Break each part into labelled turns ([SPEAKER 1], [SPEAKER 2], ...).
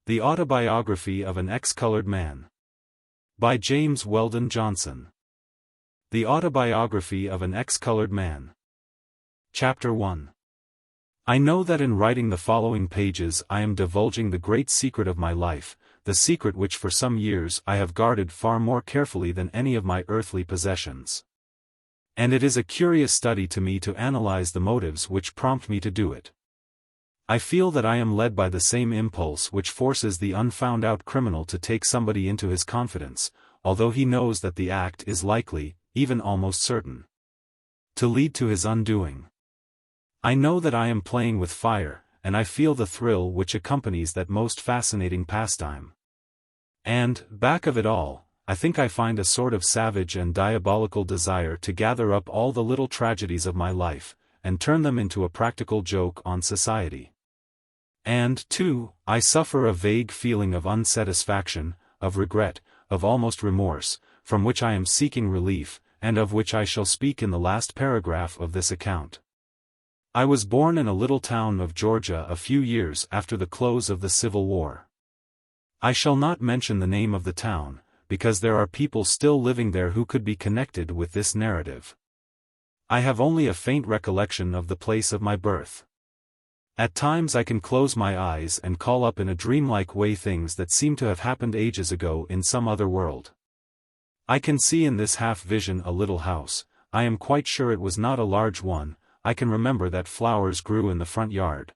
[SPEAKER 1] The Autobiography of an Ex-Colored Man. By James Weldon Johnson. The Autobiography of an Ex-Colored Man. Chapter 1. I know that in writing the following pages I am divulging the great secret of my life, the secret which for some years I have guarded far more carefully than any of my earthly possessions. And it is a curious study to me to analyze the motives which prompt me to do it. I feel that I am led by the same impulse which forces the unfound-out criminal to take somebody into his confidence, although he knows that the act is likely, even almost certain, to lead to his undoing. I know that I am playing with fire, and I feel the thrill which accompanies that most fascinating pastime. And, back of it all, I think I find a sort of savage and diabolical desire to gather up all the little tragedies of my life, and turn them into a practical joke on society. And, too, I suffer a vague feeling of unsatisfaction, of regret, of almost remorse, from which I am seeking relief, and of which I shall speak in the last paragraph of this account. I was born in a little town of Georgia a few years after the close of the Civil War. I shall not mention the name of the town, because there are people still living there who could be connected with this narrative. I have only a faint recollection of the place of my birth. At times I can close my eyes and call up in a dreamlike way things that seem to have happened ages ago in some other world. I can see in this half-vision a little house. I am quite sure it was not a large one. I can remember that flowers grew in the front yard,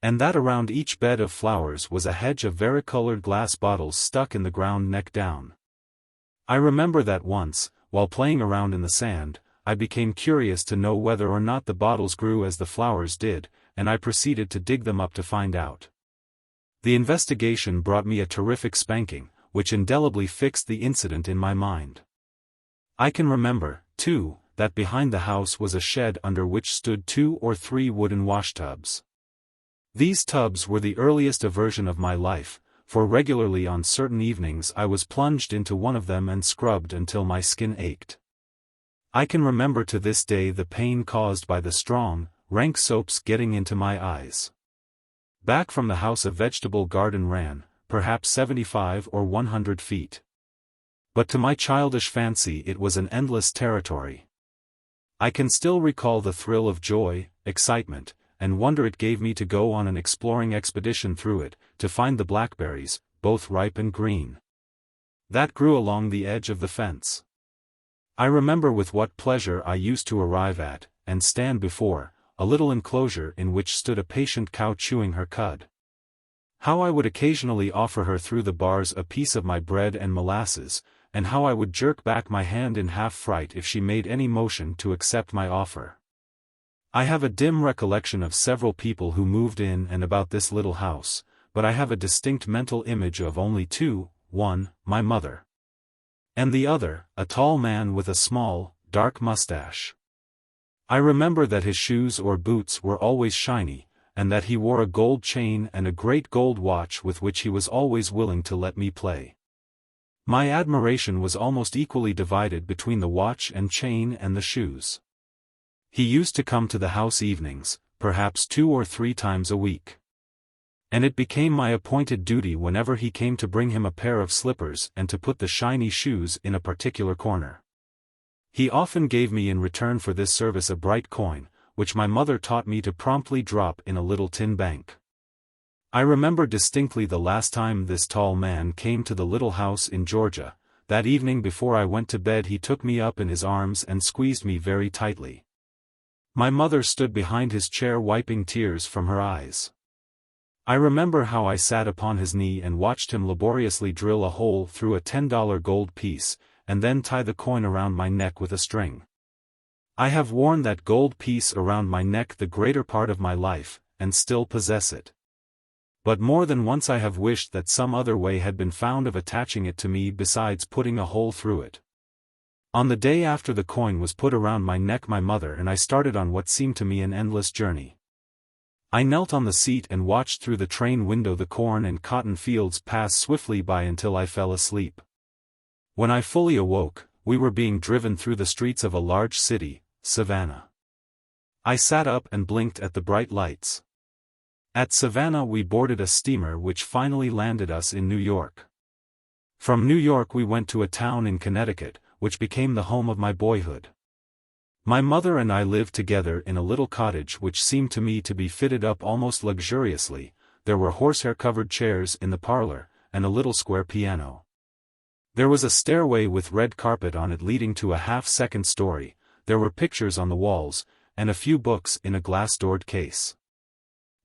[SPEAKER 1] and that around each bed of flowers was a hedge of varicolored glass bottles stuck in the ground neck down. I remember that once, while playing around in the sand, I became curious to know whether or not the bottles grew as the flowers did, and I proceeded to dig them up to find out. The investigation brought me a terrific spanking, which indelibly fixed the incident in my mind. I can remember, too, that behind the house was a shed under which stood 2 or 3 wooden washtubs. These tubs were the earliest aversion of my life, for regularly on certain evenings I was plunged into one of them and scrubbed until my skin ached. I can remember to this day the pain caused by the strong, rank soaps getting into my eyes. Back from the house a vegetable garden ran, perhaps 75 or 100 feet. But to my childish fancy it was an endless territory. I can still recall the thrill of joy, excitement, and wonder it gave me to go on an exploring expedition through it, to find the blackberries, both ripe and green, that grew along the edge of the fence. I remember with what pleasure I used to arrive at, and stand before, a little enclosure in which stood a patient cow chewing her cud. How I would occasionally offer her through the bars a piece of my bread and molasses, and how I would jerk back my hand in half fright if she made any motion to accept my offer. I have a dim recollection of several people who moved in and about this little house, but I have a distinct mental image of only 2, one, my mother, and the other, a tall man with a small, dark mustache. I remember that his shoes or boots were always shiny, and that he wore a gold chain and a great gold watch with which he was always willing to let me play. My admiration was almost equally divided between the watch and chain and the shoes. He used to come to the house evenings, perhaps 2 or 3 times a week. And it became my appointed duty whenever he came to bring him a pair of slippers and to put the shiny shoes in a particular corner. He often gave me in return for this service a bright coin, which my mother taught me to promptly drop in a little tin bank. I remember distinctly the last time this tall man came to the little house in Georgia. That evening before I went to bed he took me up in his arms and squeezed me very tightly. My mother stood behind his chair wiping tears from her eyes. I remember how I sat upon his knee and watched him laboriously drill a hole through a $10 gold piece, and then tie the coin around my neck with a string. I have worn that gold piece around my neck the greater part of my life, and still possess it. But more than once I have wished that some other way had been found of attaching it to me besides putting a hole through it. On the day after the coin was put around my neck my mother and I started on what seemed to me an endless journey. I knelt on the seat and watched through the train window the corn and cotton fields pass swiftly by until I fell asleep. When I fully awoke, we were being driven through the streets of a large city, Savannah. I sat up and blinked at the bright lights. At Savannah we boarded a steamer which finally landed us in New York. From New York we went to a town in Connecticut, which became the home of my boyhood. My mother and I lived together in a little cottage which seemed to me to be fitted up almost luxuriously. There were horsehair-covered chairs in the parlor, and a little square piano. There was a stairway with red carpet on it leading to a half-second story. There were pictures on the walls, and a few books in a glass-doored case.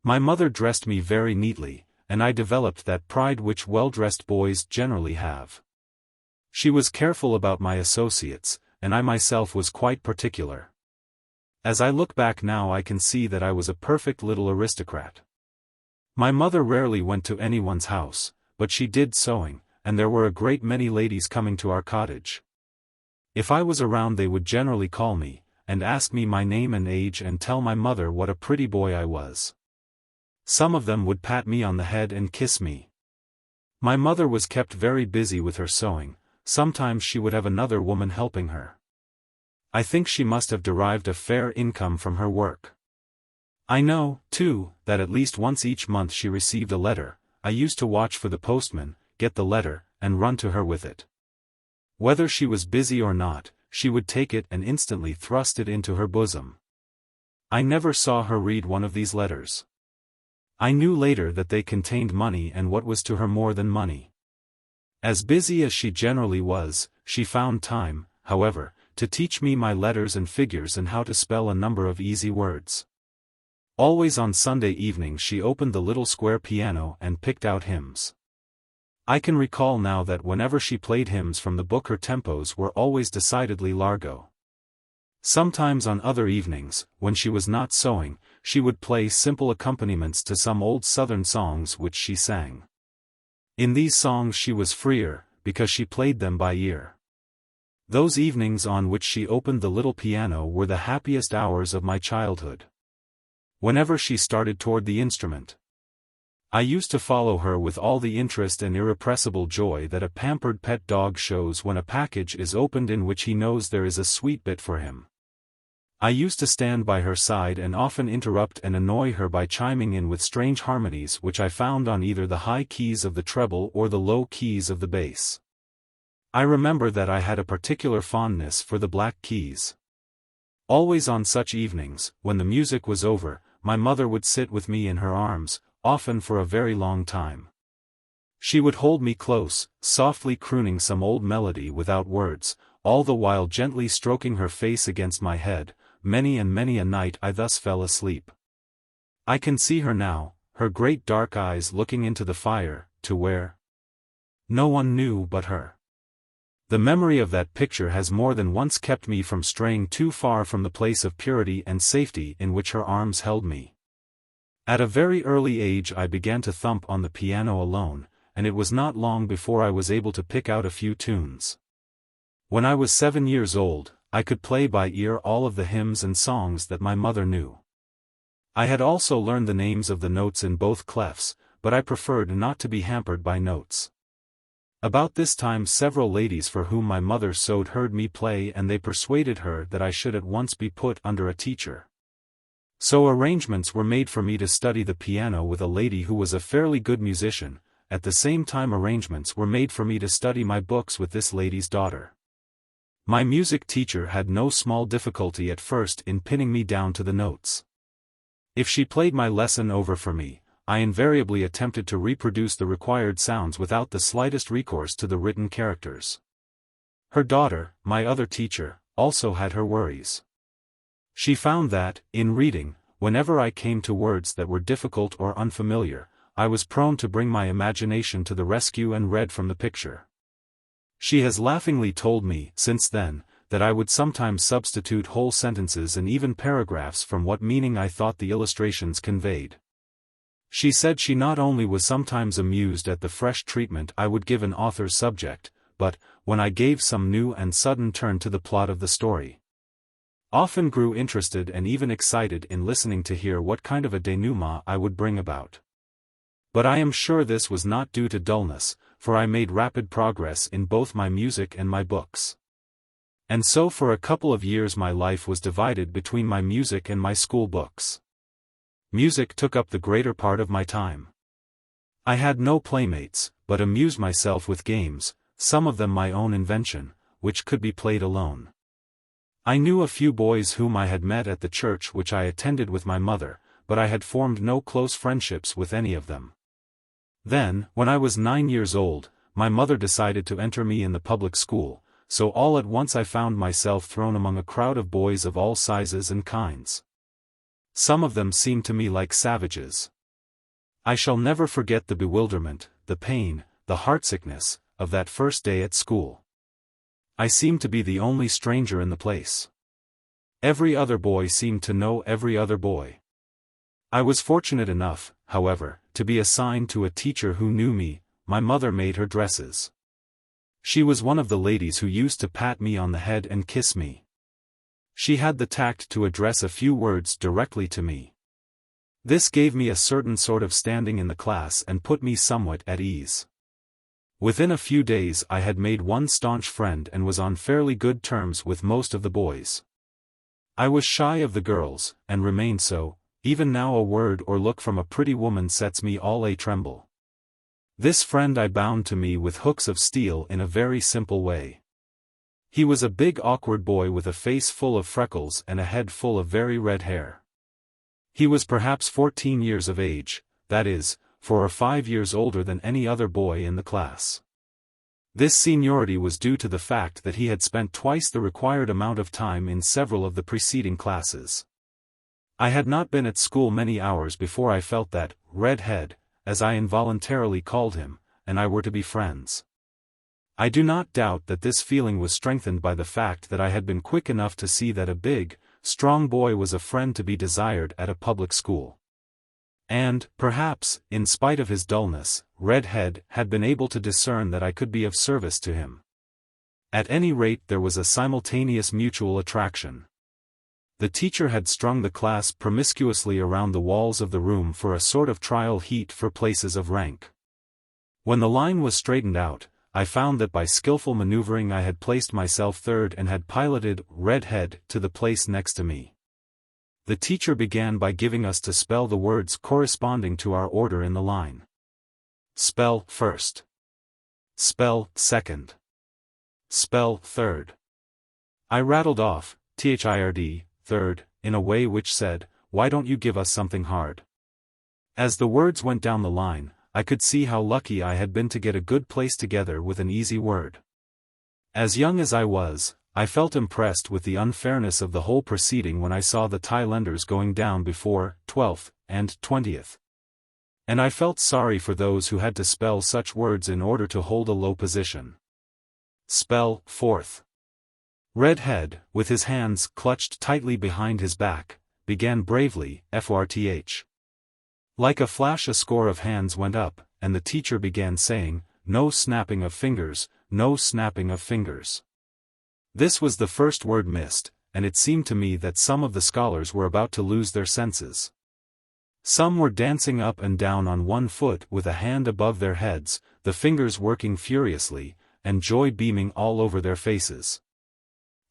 [SPEAKER 1] My mother dressed me very neatly, and I developed that pride which well-dressed boys generally have. She was careful about my associates, and I myself was quite particular. As I look back now I can see that I was a perfect little aristocrat. My mother rarely went to anyone's house, but she did sewing, and there were a great many ladies coming to our cottage. If I was around they would generally call me, and ask me my name and age and tell my mother what a pretty boy I was. Some of them would pat me on the head and kiss me. My mother was kept very busy with her sewing. Sometimes she would have another woman helping her. I think she must have derived a fair income from her work. I know, too, that at least once each month she received a letter. I used to watch for the postman, get the letter, and run to her with it. Whether she was busy or not, she would take it and instantly thrust it into her bosom. I never saw her read one of these letters. I knew later that they contained money and what was to her more than money. As busy as she generally was, she found time, however, to teach me my letters and figures and how to spell a number of easy words. Always on Sunday evening she opened the little square piano and picked out hymns. I can recall now that whenever she played hymns from the book her tempos were always decidedly largo. Sometimes on other evenings, when she was not sewing, she would play simple accompaniments to some old Southern songs which she sang. In these songs she was freer, because she played them by ear. Those evenings on which she opened the little piano were the happiest hours of my childhood. Whenever she started toward the instrument, I used to follow her with all the interest and irrepressible joy that a pampered pet dog shows when a package is opened in which he knows there is a sweet bit for him. I used to stand by her side and often interrupt and annoy her by chiming in with strange harmonies which I found on either the high keys of the treble or the low keys of the bass. I remember that I had a particular fondness for the black keys. Always on such evenings, when the music was over, my mother would sit with me in her arms, often for a very long time. She would hold me close, softly crooning some old melody without words, all the while gently stroking her face against my head. Many and many a night I thus fell asleep. I can see her now, her great dark eyes looking into the fire, to where no one knew but her. The memory of that picture has more than once kept me from straying too far from the place of purity and safety in which her arms held me. At a very early age I began to thump on the piano alone, and it was not long before I was able to pick out a few tunes. When I was 7 years old, I could play by ear all of the hymns and songs that my mother knew. I had also learned the names of the notes in both clefs, but I preferred not to be hampered by notes. About this time several ladies for whom my mother sewed heard me play and they persuaded her that I should at once be put under a teacher. So arrangements were made for me to study the piano with a lady who was a fairly good musician. At the same time arrangements were made for me to study my books with this lady's daughter. My music teacher had no small difficulty at first in pinning me down to the notes. If she played my lesson over for me, I invariably attempted to reproduce the required sounds without the slightest recourse to the written characters. Her daughter, my other teacher, also had her worries. She found that, in reading, whenever I came to words that were difficult or unfamiliar, I was prone to bring my imagination to the rescue and read from the picture. She has laughingly told me, since then, that I would sometimes substitute whole sentences and even paragraphs from what meaning I thought the illustrations conveyed. She said she not only was sometimes amused at the fresh treatment I would give an author's subject, but, when I gave some new and sudden turn to the plot of the story, often grew interested and even excited in listening to hear what kind of a denouement I would bring about. But I am sure this was not due to dullness, for I made rapid progress in both my music and my books. And so for a couple of years my life was divided between my music and my school books. Music took up the greater part of my time. I had no playmates, but amused myself with games, some of them my own invention, which could be played alone. I knew a few boys whom I had met at the church which I attended with my mother, but I had formed no close friendships with any of them. Then, when I was 9 years old, my mother decided to enter me in the public school, so all at once I found myself thrown among a crowd of boys of all sizes and kinds. Some of them seemed to me like savages. I shall never forget the bewilderment, the pain, the heartsickness, of that first day at school. I seemed to be the only stranger in the place. Every other boy seemed to know every other boy. I was fortunate enough, however, to be assigned to a teacher who knew me. My mother made her dresses. She was one of the ladies who used to pat me on the head and kiss me. She had the tact to address a few words directly to me. This gave me a certain sort of standing in the class and put me somewhat at ease. Within a few days I had made one staunch friend and was on fairly good terms with most of the boys. I was shy of the girls, and remained so. Even now a word or look from a pretty woman sets me all a tremble. This friend I bound to me with hooks of steel in a very simple way. He was a big awkward boy with a face full of freckles and a head full of very red hair. He was perhaps 14 years of age, that is, 4 or 5 years older than any other boy in the class. This seniority was due to the fact that he had spent twice the required amount of time in several of the preceding classes. I had not been at school many hours before I felt that, red head, as I involuntarily called him, and I were to be friends. I do not doubt that this feeling was strengthened by the fact that I had been quick enough to see that a big, strong boy was a friend to be desired at a public school. And, perhaps, in spite of his dullness, Red Head had been able to discern that I could be of service to him. At any rate there was a simultaneous mutual attraction. The teacher had strung the class promiscuously around the walls of the room for a sort of trial heat for places of rank. When the line was straightened out, I found that by skillful maneuvering I had placed myself third and had piloted Red Head to the place next to me. The teacher began by giving us to spell the words corresponding to our order in the line. Spell first. Spell second. Spell third. I rattled off, third, third, in a way which said, "Why don't you give us something hard?" As the words went down the line, I could see how lucky I had been to get a good place together with an easy word. As young as I was, I felt impressed with the unfairness of the whole proceeding when I saw the Thailanders going down before 12th and 20th. And I felt sorry for those who had to spell such words in order to hold a low position. Spell fourth. Red Head, with his hands clutched tightly behind his back, began bravely, forth. Like a flash a score of hands went up, and the teacher began saying, "No snapping of fingers, no snapping of fingers." This was the first word missed, and it seemed to me that some of the scholars were about to lose their senses. Some were dancing up and down on one foot with a hand above their heads, the fingers working furiously, and joy beaming all over their faces.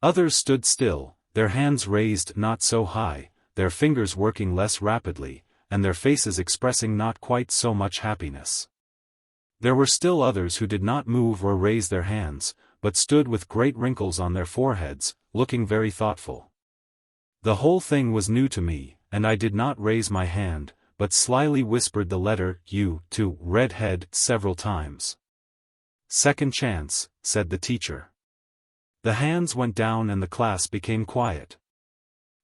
[SPEAKER 1] Others stood still, their hands raised not so high, their fingers working less rapidly, and their faces expressing not quite so much happiness. There were still others who did not move or raise their hands, but stood with great wrinkles on their foreheads, looking very thoughtful. The whole thing was new to me, and I did not raise my hand, but slyly whispered the letter U to Red Head several times. "Second chance," said the teacher. The hands went down and the class became quiet.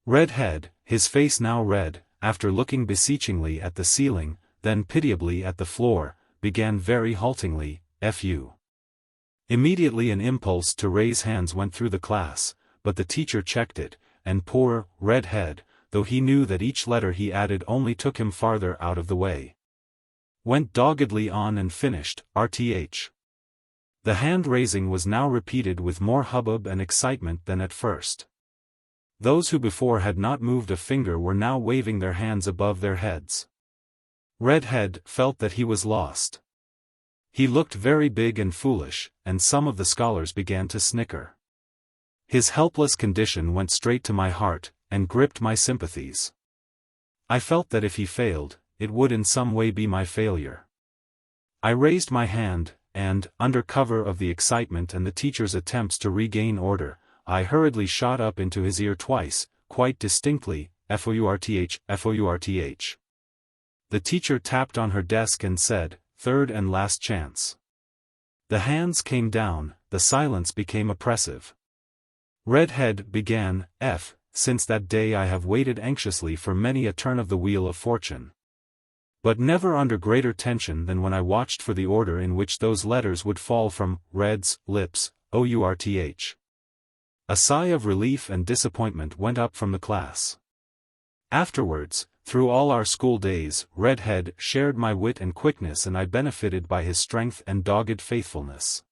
[SPEAKER 1] Red Head, his face now red, after looking beseechingly at the ceiling, then pitiably at the floor, began very haltingly, "Fu." Immediately an impulse to raise hands went through the class, but the teacher checked it, and poor Red Head, though he knew that each letter he added only took him farther out of the way, went doggedly on and finished, "Rth." The hand-raising was now repeated with more hubbub and excitement than at first. Those who before had not moved a finger were now waving their hands above their heads. Red Head felt that he was lost. He looked very big and foolish, and some of the scholars began to snicker. His helpless condition went straight to my heart, and gripped my sympathies. I felt that if he failed, it would in some way be my failure. I raised my hand, and, under cover of the excitement and the teacher's attempts to regain order, I hurriedly shot up into his ear twice, quite distinctly, "Fourth, fourth." The teacher tapped on her desk and said, "Third and last chance." The hands came down, the silence became oppressive. Redhead began, "F. Since that day I have waited anxiously for many a turn of the wheel of fortune. But never under greater tension than when I watched for the order in which those letters would fall from Red's lips, Ourth. A sigh of relief and disappointment went up from the class. Afterwards, through all our school days, Redhead shared my wit and quickness, and I benefited by his strength and dogged faithfulness.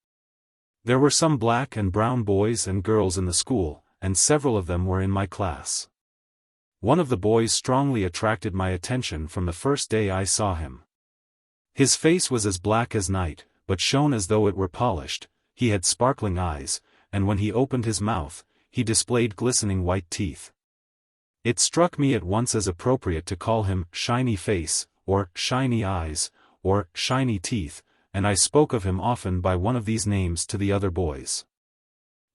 [SPEAKER 1] There were some black and brown boys and girls in the school, and several of them were in my class. One of the boys strongly attracted my attention from the first day I saw him. His face was as black as night, but shone as though it were polished. He had sparkling eyes, and when he opened his mouth, he displayed glistening white teeth. It struck me at once as appropriate to call him Shiny Face, or Shiny Eyes, or Shiny Teeth, and I spoke of him often by one of these names to the other boys.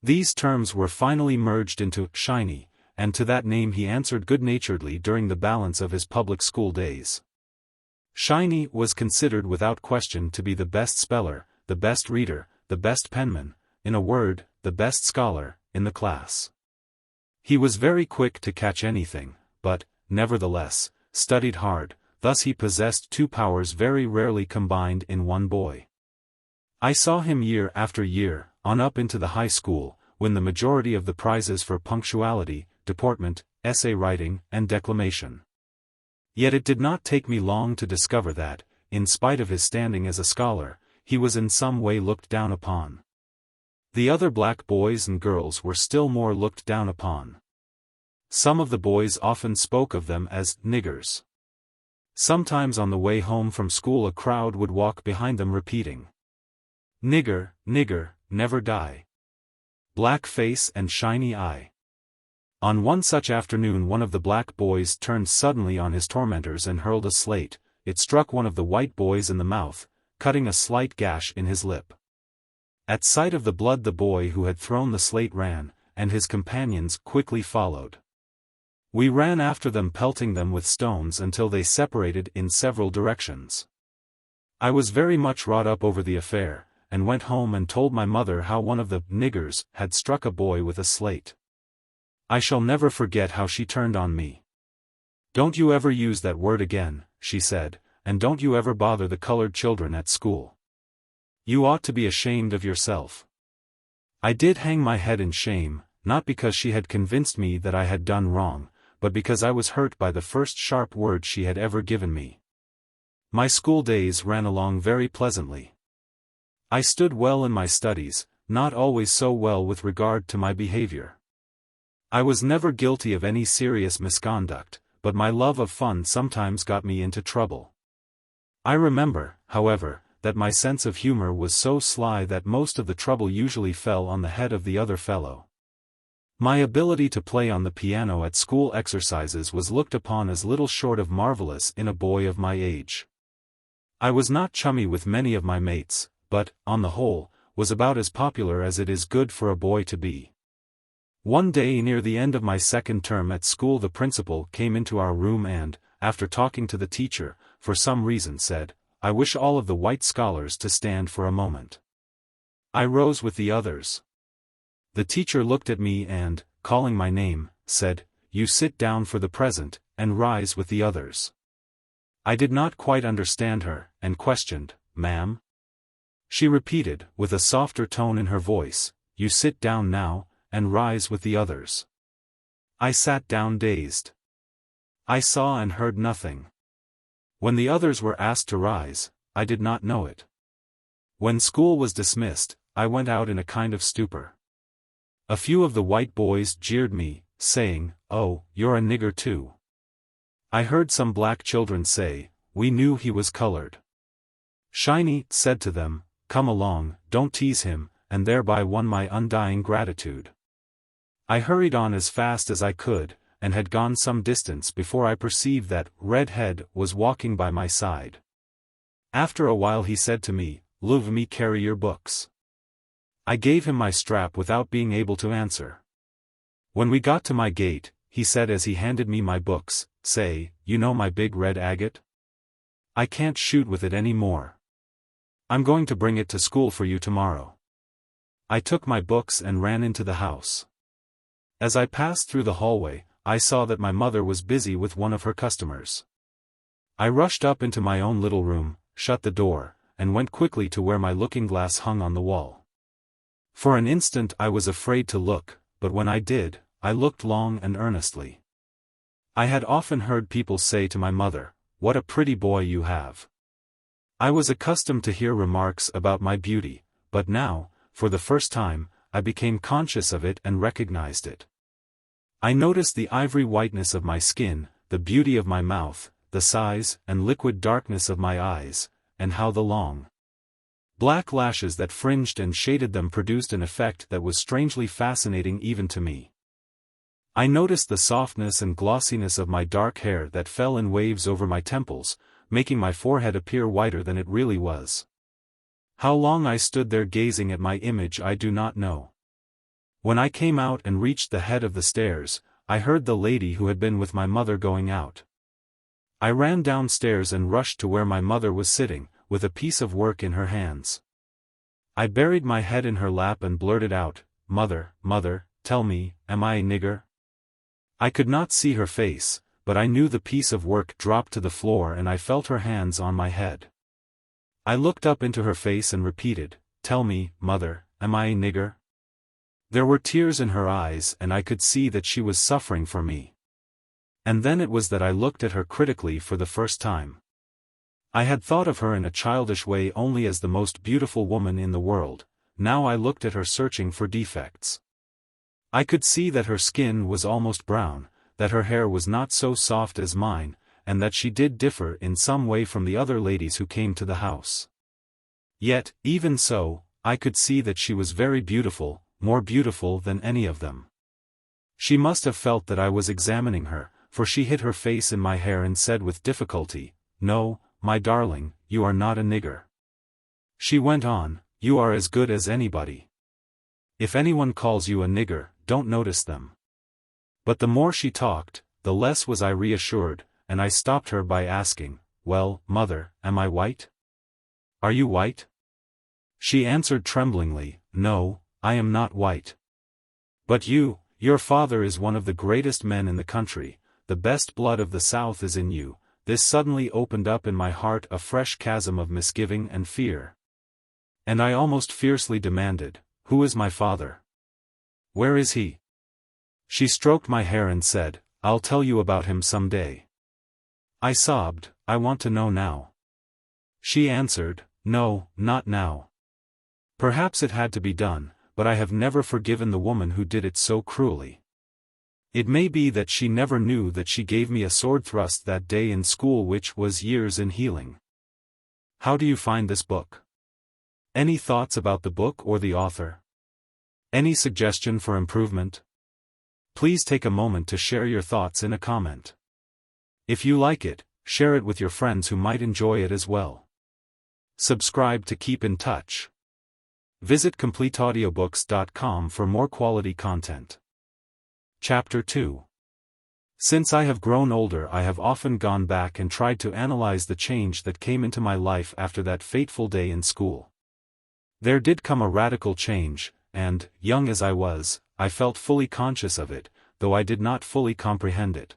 [SPEAKER 1] These terms were finally merged into Shiny, and to that name he answered good-naturedly during the balance of his public school days. Shiny was considered without question to be the best speller, the best reader, the best penman, in a word, the best scholar, in the class. He was very quick to catch anything, but, nevertheless, studied hard. Thus he possessed two powers very rarely combined in one boy. I saw him year after year, on up into the high school, win the majority of the prizes for punctuality, deportment, essay writing, and declamation. Yet it did not take me long to discover that, in spite of his standing as a scholar, he was in some way looked down upon. The other black boys and girls were still more looked down upon. Some of the boys often spoke of them as niggers. Sometimes on the way home from school a crowd would walk behind them repeating, "Nigger, nigger, never die. Black face and shiny eye." On one such afternoon one of the black boys turned suddenly on his tormentors and hurled a slate. It struck one of the white boys in the mouth, cutting a slight gash in his lip. At sight of the blood the boy who had thrown the slate ran, and his companions quickly followed. We ran after them, pelting them with stones until they separated in several directions. I was very much wrought up over the affair, and went home and told my mother how one of the niggers had struck a boy with a slate. I shall never forget how she turned on me. "Don't you ever use that word again," she said, "and don't you ever bother the colored children at school. You ought to be ashamed of yourself." I did hang my head in shame, not because she had convinced me that I had done wrong, but because I was hurt by the first sharp word she had ever given me. My school days ran along very pleasantly. I stood well in my studies, not always so well with regard to my behavior. I was never guilty of any serious misconduct, but my love of fun sometimes got me into trouble. I remember, however, that my sense of humor was so sly that most of the trouble usually fell on the head of the other fellow. My ability to play on the piano at school exercises was looked upon as little short of marvelous in a boy of my age. I was not chummy with many of my mates, but, on the whole, was about as popular as it is good for a boy to be. One day near the end of my second term at school the principal came into our room and, after talking to the teacher, for some reason said, "I wish all of the white scholars to stand for a moment." I rose with the others. The teacher looked at me and, calling my name, said, "You sit down for the present, and rise with the others." I did not quite understand her, and questioned, "Ma'am?" She repeated, with a softer tone in her voice, "You sit down now, and rise with the others." I sat down dazed. I saw and heard nothing. When the others were asked to rise, I did not know it. When school was dismissed, I went out in a kind of stupor. A few of the white boys jeered me, saying, "Oh, you're a nigger too." I heard some black children say, "We knew he was colored." Shiny said to them, "Come along, don't tease him," and thereby won my undying gratitude. I hurried on as fast as I could, and had gone some distance before I perceived that Redhead was walking by my side. After a while he said to me, "Leave me carry your books." I gave him my strap without being able to answer. When we got to my gate, he said as he handed me my books, "Say, you know my big red agate? I can't shoot with it any more. I'm going to bring it to school for you tomorrow." I took my books and ran into the house. As I passed through the hallway, I saw that my mother was busy with one of her customers. I rushed up into my own little room, shut the door, and went quickly to where my looking-glass hung on the wall. For an instant I was afraid to look, but when I did, I looked long and earnestly. I had often heard people say to my mother, "What a pretty boy you have." I was accustomed to hear remarks about my beauty, but now, for the first time, I became conscious of it and recognized it. I noticed the ivory whiteness of my skin, the beauty of my mouth, the size and liquid darkness of my eyes, and how the long black lashes that fringed and shaded them produced an effect that was strangely fascinating even to me. I noticed the softness and glossiness of my dark hair that fell in waves over my temples, making my forehead appear whiter than it really was. How long I stood there gazing at my image I do not know. When I came out and reached the head of the stairs, I heard the lady who had been with my mother going out. I ran downstairs and rushed to where my mother was sitting, with a piece of work in her hands. I buried my head in her lap and blurted out, "Mother, mother, tell me, am I a nigger?" I could not see her face, but I knew the piece of work dropped to the floor and I felt her hands on my head. I looked up into her face and repeated, "Tell me, mother, am I a nigger?" There were tears in her eyes and I could see that she was suffering for me. And then it was that I looked at her critically for the first time. I had thought of her in a childish way only as the most beautiful woman in the world. Now I looked at her searching for defects. I could see that her skin was almost brown, that her hair was not so soft as mine, and that she did differ in some way from the other ladies who came to the house. Yet, even so, I could see that she was very beautiful, more beautiful than any of them. She must have felt that I was examining her, for she hid her face in my hair and said with difficulty, "No, my darling, you are not a nigger." She went on, "You are as good as anybody. If anyone calls you a nigger, don't notice them." But the more she talked, the less was I reassured, and I stopped her by asking, "Well, mother, am I white? Are you white?" She answered tremblingly, "No, I am not white. But your father is one of the greatest men in the country, the best blood of the South is in you." This suddenly opened up in my heart a fresh chasm of misgiving and fear. And I almost fiercely demanded, "Who is my father? Where is he?" She stroked my hair and said, "I'll tell you about him some day." I sobbed, "I want to know now." She answered, "No, not now. Perhaps it had to be done, but I have never forgiven the woman who did it so cruelly. It may be that she never knew that she gave me a sword thrust that day in school which was years in healing." How do you find this book? Any thoughts about the book or the author? Any suggestion for improvement? Please take a moment to share your thoughts in a comment. If you like it, share it with your friends who might enjoy it as well. Subscribe to keep in touch. Visit CompleteAudiobooks.com for more quality content. Chapter 2. Since I have grown older, I have often gone back and tried to analyze the change that came into my life after that fateful day in school. There did come a radical change, and, young as I was, I felt fully conscious of it, though I did not fully comprehend it.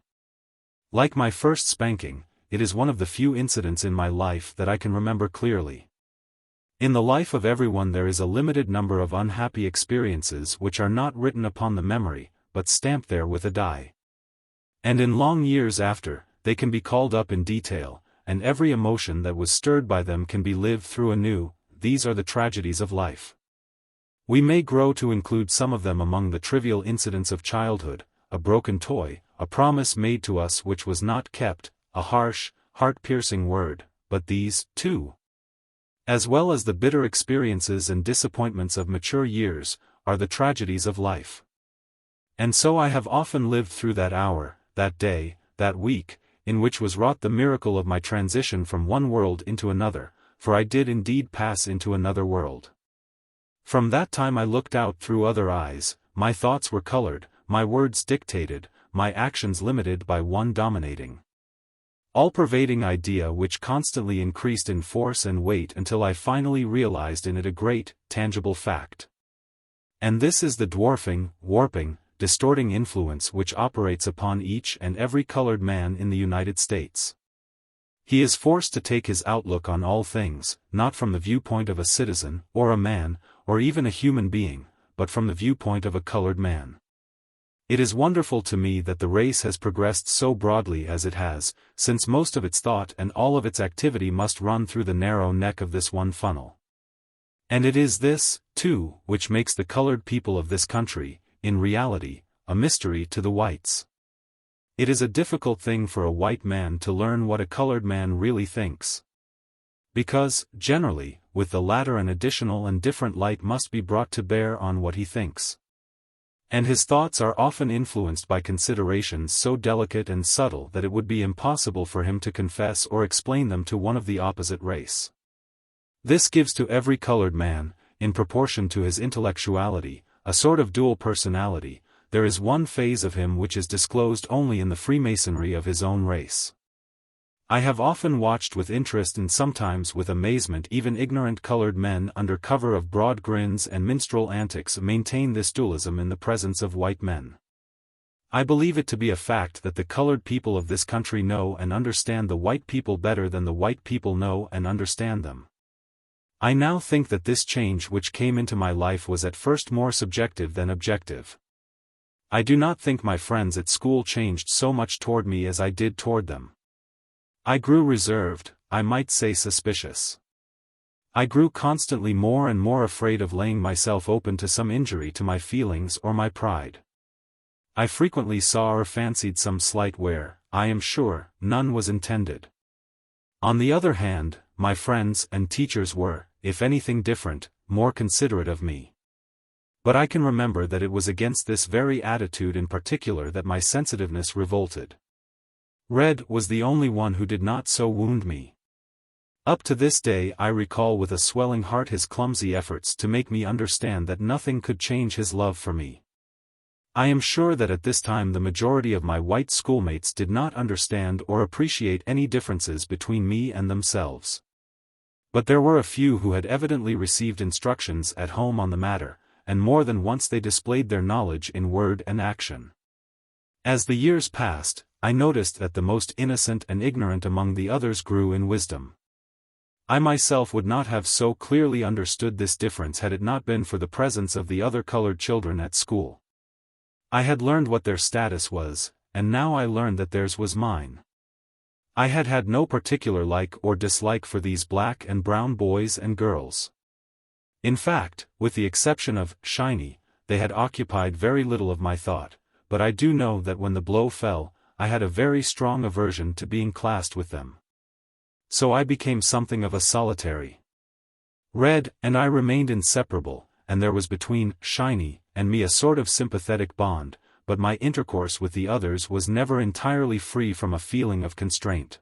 [SPEAKER 1] Like my first spanking, it is one of the few incidents in my life that I can remember clearly. In the life of everyone there is a limited number of unhappy experiences which are not written upon the memory, but stamped there with a die. And in long years after, they can be called up in detail, and every emotion that was stirred by them can be lived through anew. These are the tragedies of life. We may grow to include some of them among the trivial incidents of childhood, a broken toy, a promise made to us which was not kept, a harsh, heart-piercing word, but these, too, as well as the bitter experiences and disappointments of mature years, are the tragedies of life. And so I have often lived through that hour, that day, that week, in which was wrought the miracle of my transition from one world into another, for I did indeed pass into another world. From that time I looked out through other eyes, my thoughts were colored, my words dictated, my actions limited by one dominating, all-pervading idea which constantly increased in force and weight until I finally realized in it a great, tangible fact. And this is the dwarfing, warping, distorting influence which operates upon each and every colored man in the United States. He is forced to take his outlook on all things, not from the viewpoint of a citizen, or a man, or even a human being, but from the viewpoint of a colored man. It is wonderful to me that the race has progressed so broadly as it has, since most of its thought and all of its activity must run through the narrow neck of this one funnel. And it is this, too, which makes the colored people of this country, in reality, a mystery to the whites. It is a difficult thing for a white man to learn what a colored man really thinks. Because, generally, with the latter an additional and different light must be brought to bear on what he thinks. And his thoughts are often influenced by considerations so delicate and subtle that it would be impossible for him to confess or explain them to one of the opposite race. This gives to every colored man, in proportion to his intellectuality, a sort of dual personality. There is one phase of him which is disclosed only in the Freemasonry of his own race. I have often watched with interest and sometimes with amazement even ignorant colored men under cover of broad grins and minstrel antics maintain this dualism in the presence of white men. I believe it to be a fact that the colored people of this country know and understand the white people better than the white people know and understand them. I now think that this change which came into my life was at first more subjective than objective. I do not think my friends at school changed so much toward me as I did toward them. I grew reserved, I might say suspicious. I grew constantly more and more afraid of laying myself open to some injury to my feelings or my pride. I frequently saw or fancied some slight where, I am sure, none was intended. On the other hand, my friends and teachers were, if anything different, more considerate of me. But I can remember that it was against this very attitude in particular that my sensitiveness revolted. Red was the only one who did not so wound me. Up to this day I recall with a swelling heart his clumsy efforts to make me understand that nothing could change his love for me. I am sure that at this time the majority of my white schoolmates did not understand or appreciate any differences between me and themselves. But there were a few who had evidently received instructions at home on the matter, and more than once they displayed their knowledge in word and action. As the years passed, I noticed that the most innocent and ignorant among the others grew in wisdom. I myself would not have so clearly understood this difference had it not been for the presence of the other colored children at school. I had learned what their status was, and now I learned that theirs was mine. I had had no particular like or dislike for these black and brown boys and girls. In fact, with the exception of Shiny, they had occupied very little of my thought, but I do know that when the blow fell, I had a very strong aversion to being classed with them. So I became something of a solitary. Red and I remained inseparable, and there was between Shiny and me a sort of sympathetic bond, but my intercourse with the others was never entirely free from a feeling of constraint.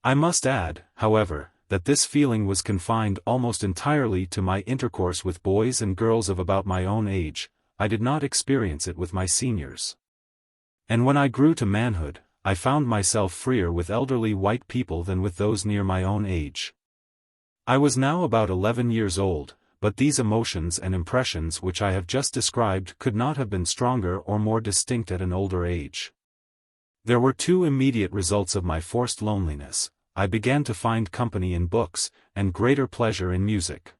[SPEAKER 1] I must add, however, that this feeling was confined almost entirely to my intercourse with boys and girls of about my own age. I did not experience it with my seniors. And when I grew to manhood, I found myself freer with elderly white people than with those near my own age. I was now about 11 years old, but these emotions and impressions which I have just described could not have been stronger or more distinct at an older age. There were two immediate results of my forced loneliness. I began to find company in books, and greater pleasure in music.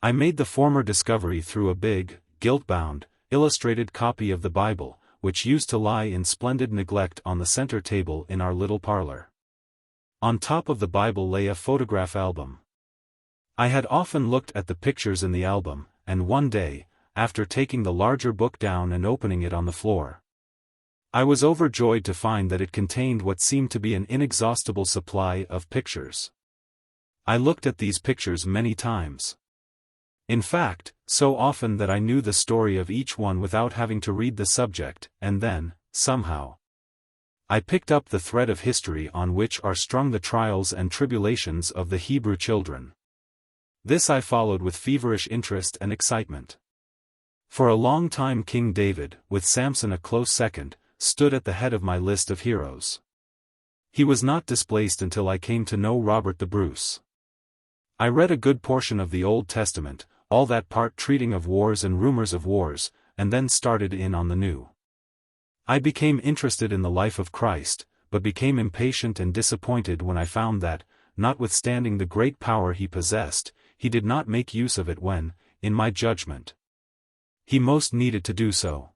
[SPEAKER 1] I made the former discovery through a big, gilt-bound, illustrated copy of the Bible, which used to lie in splendid neglect on the center table in our little parlor. On top of the Bible lay a photograph album. I had often looked at the pictures in the album, and one day, after taking the larger book down and opening it on the floor, I was overjoyed to find that it contained what seemed to be an inexhaustible supply of pictures. I looked at these pictures many times. In fact, so often that I knew the story of each one without having to read the subject, and then, somehow, I picked up the thread of history on which are strung the trials and tribulations of the Hebrew children. This I followed with feverish interest and excitement. For a long time King David, with Samson a close second, stood at the head of my list of heroes. He was not displaced until I came to know Robert the Bruce. I read a good portion of the Old Testament, all that part treating of wars and rumors of wars, and then started in on the New. I became interested in the life of Christ, but became impatient and disappointed when I found that, notwithstanding the great power he possessed, he did not make use of it when, in my judgment, he most needed to do so.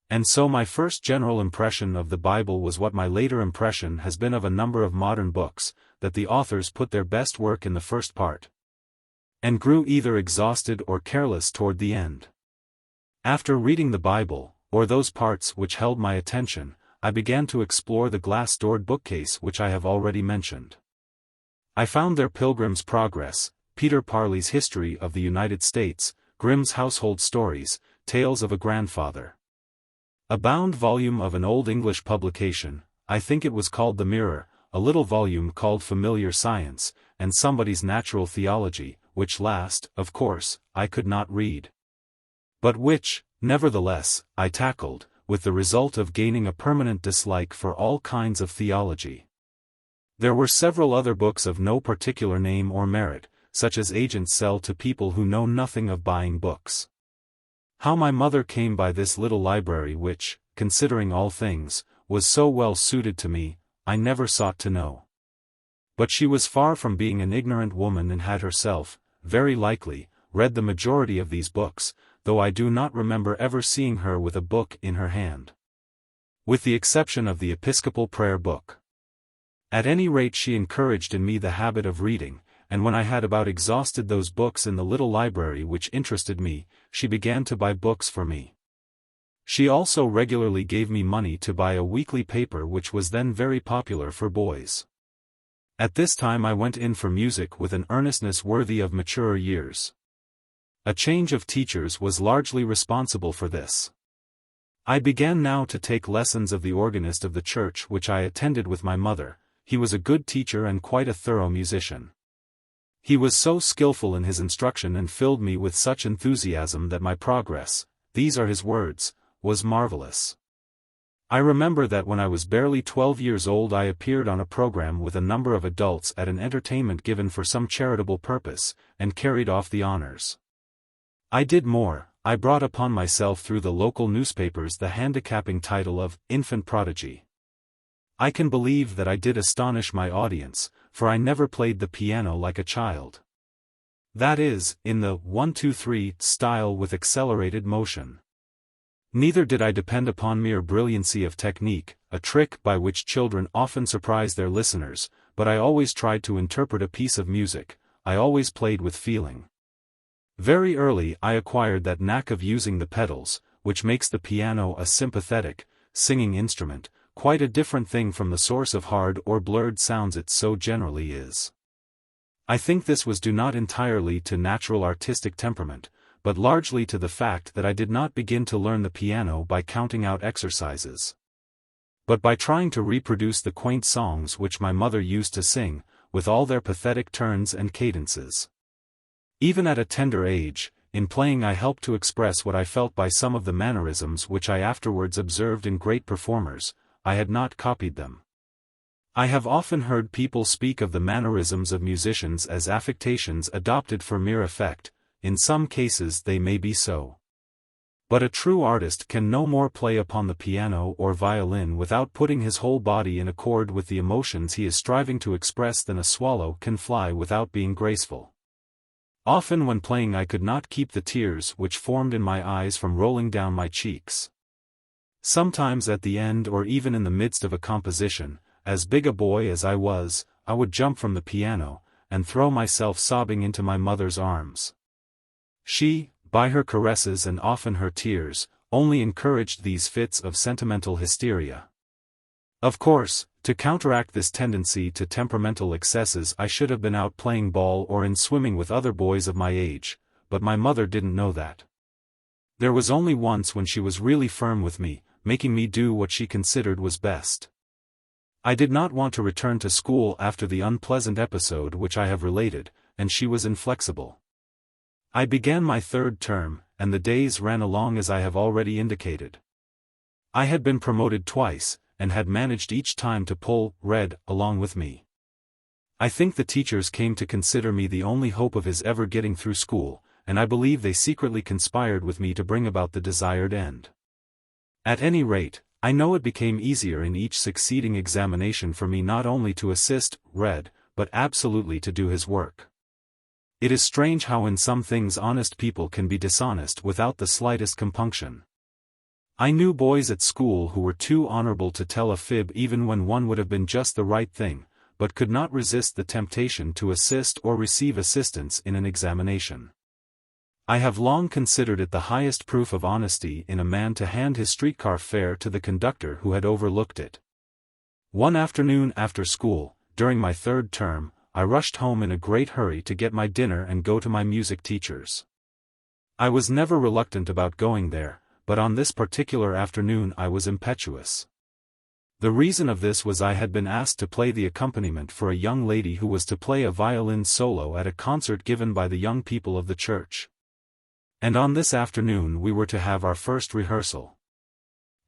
[SPEAKER 1] And so my first general impression of the Bible was what my later impression has been of a number of modern books, that the authors put their best work in the first part, and grew either exhausted or careless toward the end. After reading the Bible, or those parts which held my attention, I began to explore the glass-doored bookcase which I have already mentioned. I found there Pilgrim's Progress, Peter Parley's History of the United States, Grimm's Household Stories, Tales of a Grandfather, a bound volume of an old English publication, I think it was called The Mirror, a little volume called Familiar Science, and somebody's Natural Theology, which last, of course, I could not read, but which, nevertheless, I tackled, with the result of gaining a permanent dislike for all kinds of theology. There were several other books of no particular name or merit, such as agents sell to people who know nothing of buying books. How my mother came by this little library which, considering all things, was so well suited to me, I never sought to know. But she was far from being an ignorant woman and had herself, very likely, read the majority of these books, though I do not remember ever seeing her with a book in her hand, with the exception of the Episcopal Prayer Book. At any rate she encouraged in me the habit of reading, and when I had about exhausted those books in the little library which interested me, she began to buy books for me. She also regularly gave me money to buy a weekly paper which was then very popular for boys. At this time I went in for music with an earnestness worthy of maturer years. A change of teachers was largely responsible for this. I began now to take lessons of the organist of the church which I attended with my mother. He was a good teacher and quite a thorough musician. He was so skillful in his instruction and filled me with such enthusiasm that my progress, these are his words, was marvelous. I remember that when I was barely 12 years old I appeared on a program with a number of adults at an entertainment given for some charitable purpose, and carried off the honors. I did more, I brought upon myself through the local newspapers the handicapping title of infant prodigy. I can believe that I did astonish my audience, for I never played the piano like a child. That is, in the 1-2-3 style with accelerated motion. Neither did I depend upon mere brilliancy of technique, a trick by which children often surprise their listeners, but I always tried to interpret a piece of music, I always played with feeling. Very early I acquired that knack of using the pedals, which makes the piano a sympathetic, singing instrument, quite a different thing from the source of hard or blurred sounds it so generally is. I think this was due not entirely to natural artistic temperament, but largely to the fact that I did not begin to learn the piano by counting out exercises, but by trying to reproduce the quaint songs which my mother used to sing, with all their pathetic turns and cadences. Even at a tender age, in playing I helped to express what I felt by some of the mannerisms which I afterwards observed in great performers. I had not copied them. I have often heard people speak of the mannerisms of musicians as affectations adopted for mere effect. In some cases they may be so. But a true artist can no more play upon the piano or violin without putting his whole body in accord with the emotions he is striving to express than a swallow can fly without being graceful. Often when playing I could not keep the tears which formed in my eyes from rolling down my cheeks. Sometimes at the end or even in the midst of a composition, as big a boy as I was, I would jump from the piano, and throw myself sobbing into my mother's arms. She, by her caresses and often her tears, only encouraged these fits of sentimental hysteria. Of course, to counteract this tendency to temperamental excesses I should have been out playing ball or in swimming with other boys of my age, but my mother didn't know that. There was only once when she was really firm with me, making me do what she considered was best. I did not want to return to school after the unpleasant episode which I have related, and she was inflexible. I began my third term, and the days ran along as I have already indicated. I had been promoted twice, and had managed each time to pull Red along with me. I think the teachers came to consider me the only hope of his ever getting through school, and I believe they secretly conspired with me to bring about the desired end. At any rate, I know it became easier in each succeeding examination for me not only to assist Red, but absolutely to do his work. It is strange how in some things honest people can be dishonest without the slightest compunction. I knew boys at school who were too honorable to tell a fib even when one would have been just the right thing, but could not resist the temptation to assist or receive assistance in an examination. I have long considered it the highest proof of honesty in a man to hand his streetcar fare to the conductor who had overlooked it. One afternoon after school, during my third term, I rushed home in a great hurry to get my dinner and go to my music teacher's. I was never reluctant about going there, but on this particular afternoon I was impetuous. The reason of this was I had been asked to play the accompaniment for a young lady who was to play a violin solo at a concert given by the young people of the church. And on this afternoon we were to have our first rehearsal.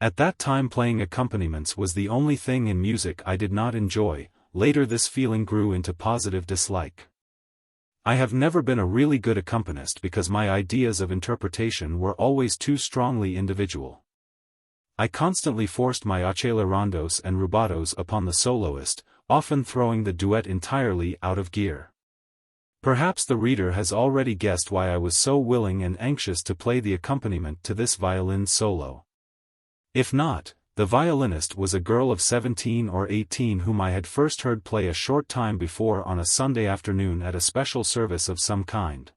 [SPEAKER 1] At that time playing accompaniments was the only thing in music I did not enjoy. Later this feeling grew into positive dislike. I have never been a really good accompanist because my ideas of interpretation were always too strongly individual. I constantly forced my accelerandos and rubatos upon the soloist, often throwing the duet entirely out of gear. Perhaps the reader has already guessed why I was so willing and anxious to play the accompaniment to this violin solo. If not, the violinist was a girl of 17 or 18 whom I had first heard play a short time before on a Sunday afternoon at a special service of some kind,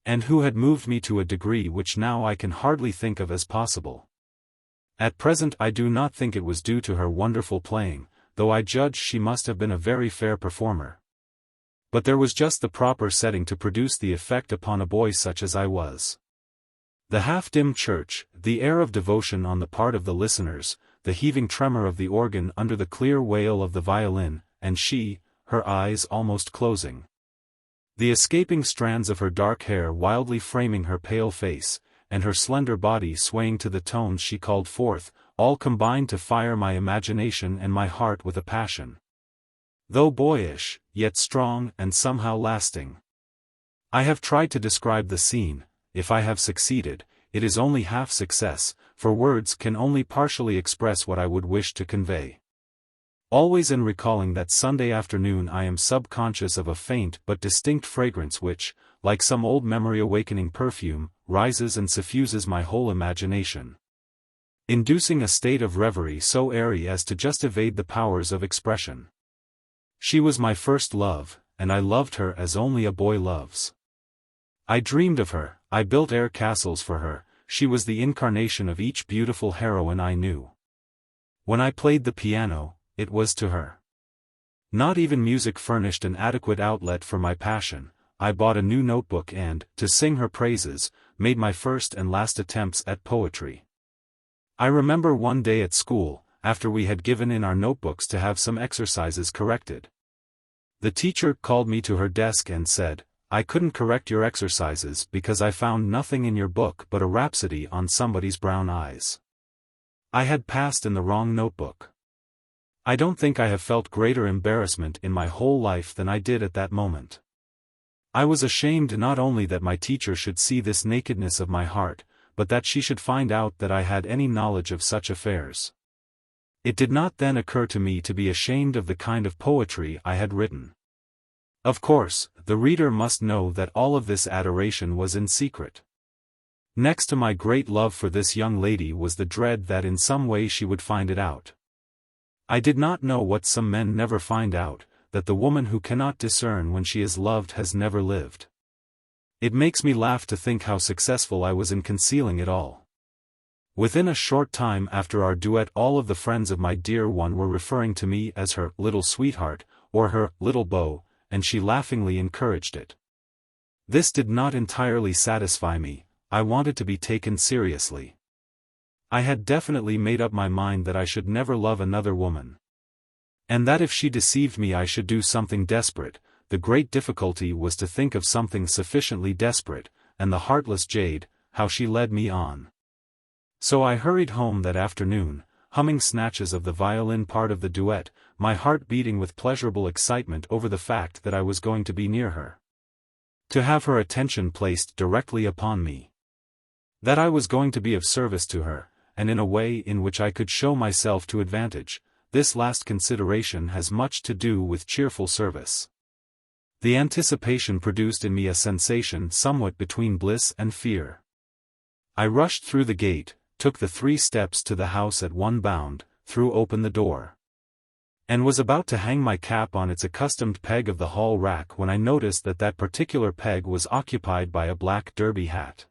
[SPEAKER 1] and who had moved me to a degree which now I can hardly think of as possible. At present I do not think it was due to her wonderful playing, though I judge she must have been a very fair performer. But there was just the proper setting to produce the effect upon a boy such as I was. The half-dim church, the air of devotion on the part of the listeners, the heaving tremor of the organ under the clear wail of the violin, and she, her eyes almost closing. The escaping strands of her dark hair wildly framing her pale face, and her slender body swaying to the tones she called forth, all combined to fire my imagination and my heart with a passion, though boyish, yet strong and somehow lasting. I have tried to describe the scene. If I have succeeded, it is only half success, for words can only partially express what I would wish to convey. Always in recalling that Sunday afternoon I am subconscious of a faint but distinct fragrance which, like some old memory-awakening perfume, rises and suffuses my whole imagination, inducing a state of reverie so airy as to just evade the powers of expression. She was my first love, and I loved her as only a boy loves. I dreamed of her, I built air castles for her, she was the incarnation of each beautiful heroine I knew. When I played the piano, it was to her. Not even music furnished an adequate outlet for my passion. I bought a new notebook and, to sing her praises, made my first and last attempts at poetry. I remember one day at school, after we had given in our notebooks to have some exercises corrected. The teacher called me to her desk and said, "I couldn't correct your exercises because I found nothing in your book but a rhapsody on somebody's brown eyes." I had passed in the wrong notebook. I don't think I have felt greater embarrassment in my whole life than I did at that moment. I was ashamed not only that my teacher should see this nakedness of my heart, but that she should find out that I had any knowledge of such affairs. It did not then occur to me to be ashamed of the kind of poetry I had written. Of course, the reader must know that all of this adoration was in secret. Next to my great love for this young lady was the dread that in some way she would find it out. I did not know what some men never find out, that the woman who cannot discern when she is loved has never lived. It makes me laugh to think how successful I was in concealing it all. Within a short time after our duet all of the friends of my dear one were referring to me as her little sweetheart, or her little beau, and she laughingly encouraged it. This did not entirely satisfy me. I wanted to be taken seriously. I had definitely made up my mind that I should never love another woman. And that if she deceived me I should do something desperate. The great difficulty was to think of something sufficiently desperate, and the heartless jade, how she led me on. So I hurried home that afternoon, humming snatches of the violin part of the duet, my heart beating with pleasurable excitement over the fact that I was going to be near her. To have her attention placed directly upon me. That I was going to be of service to her, and in a way in which I could show myself to advantage. This last consideration has much to do with cheerful service. The anticipation produced in me a sensation somewhat between bliss and fear. I rushed through the gate, took the 3 steps to the house at one bound, threw open the door, and was about to hang my cap on its accustomed peg of the hall rack when I noticed that that particular peg was occupied by a black derby hat.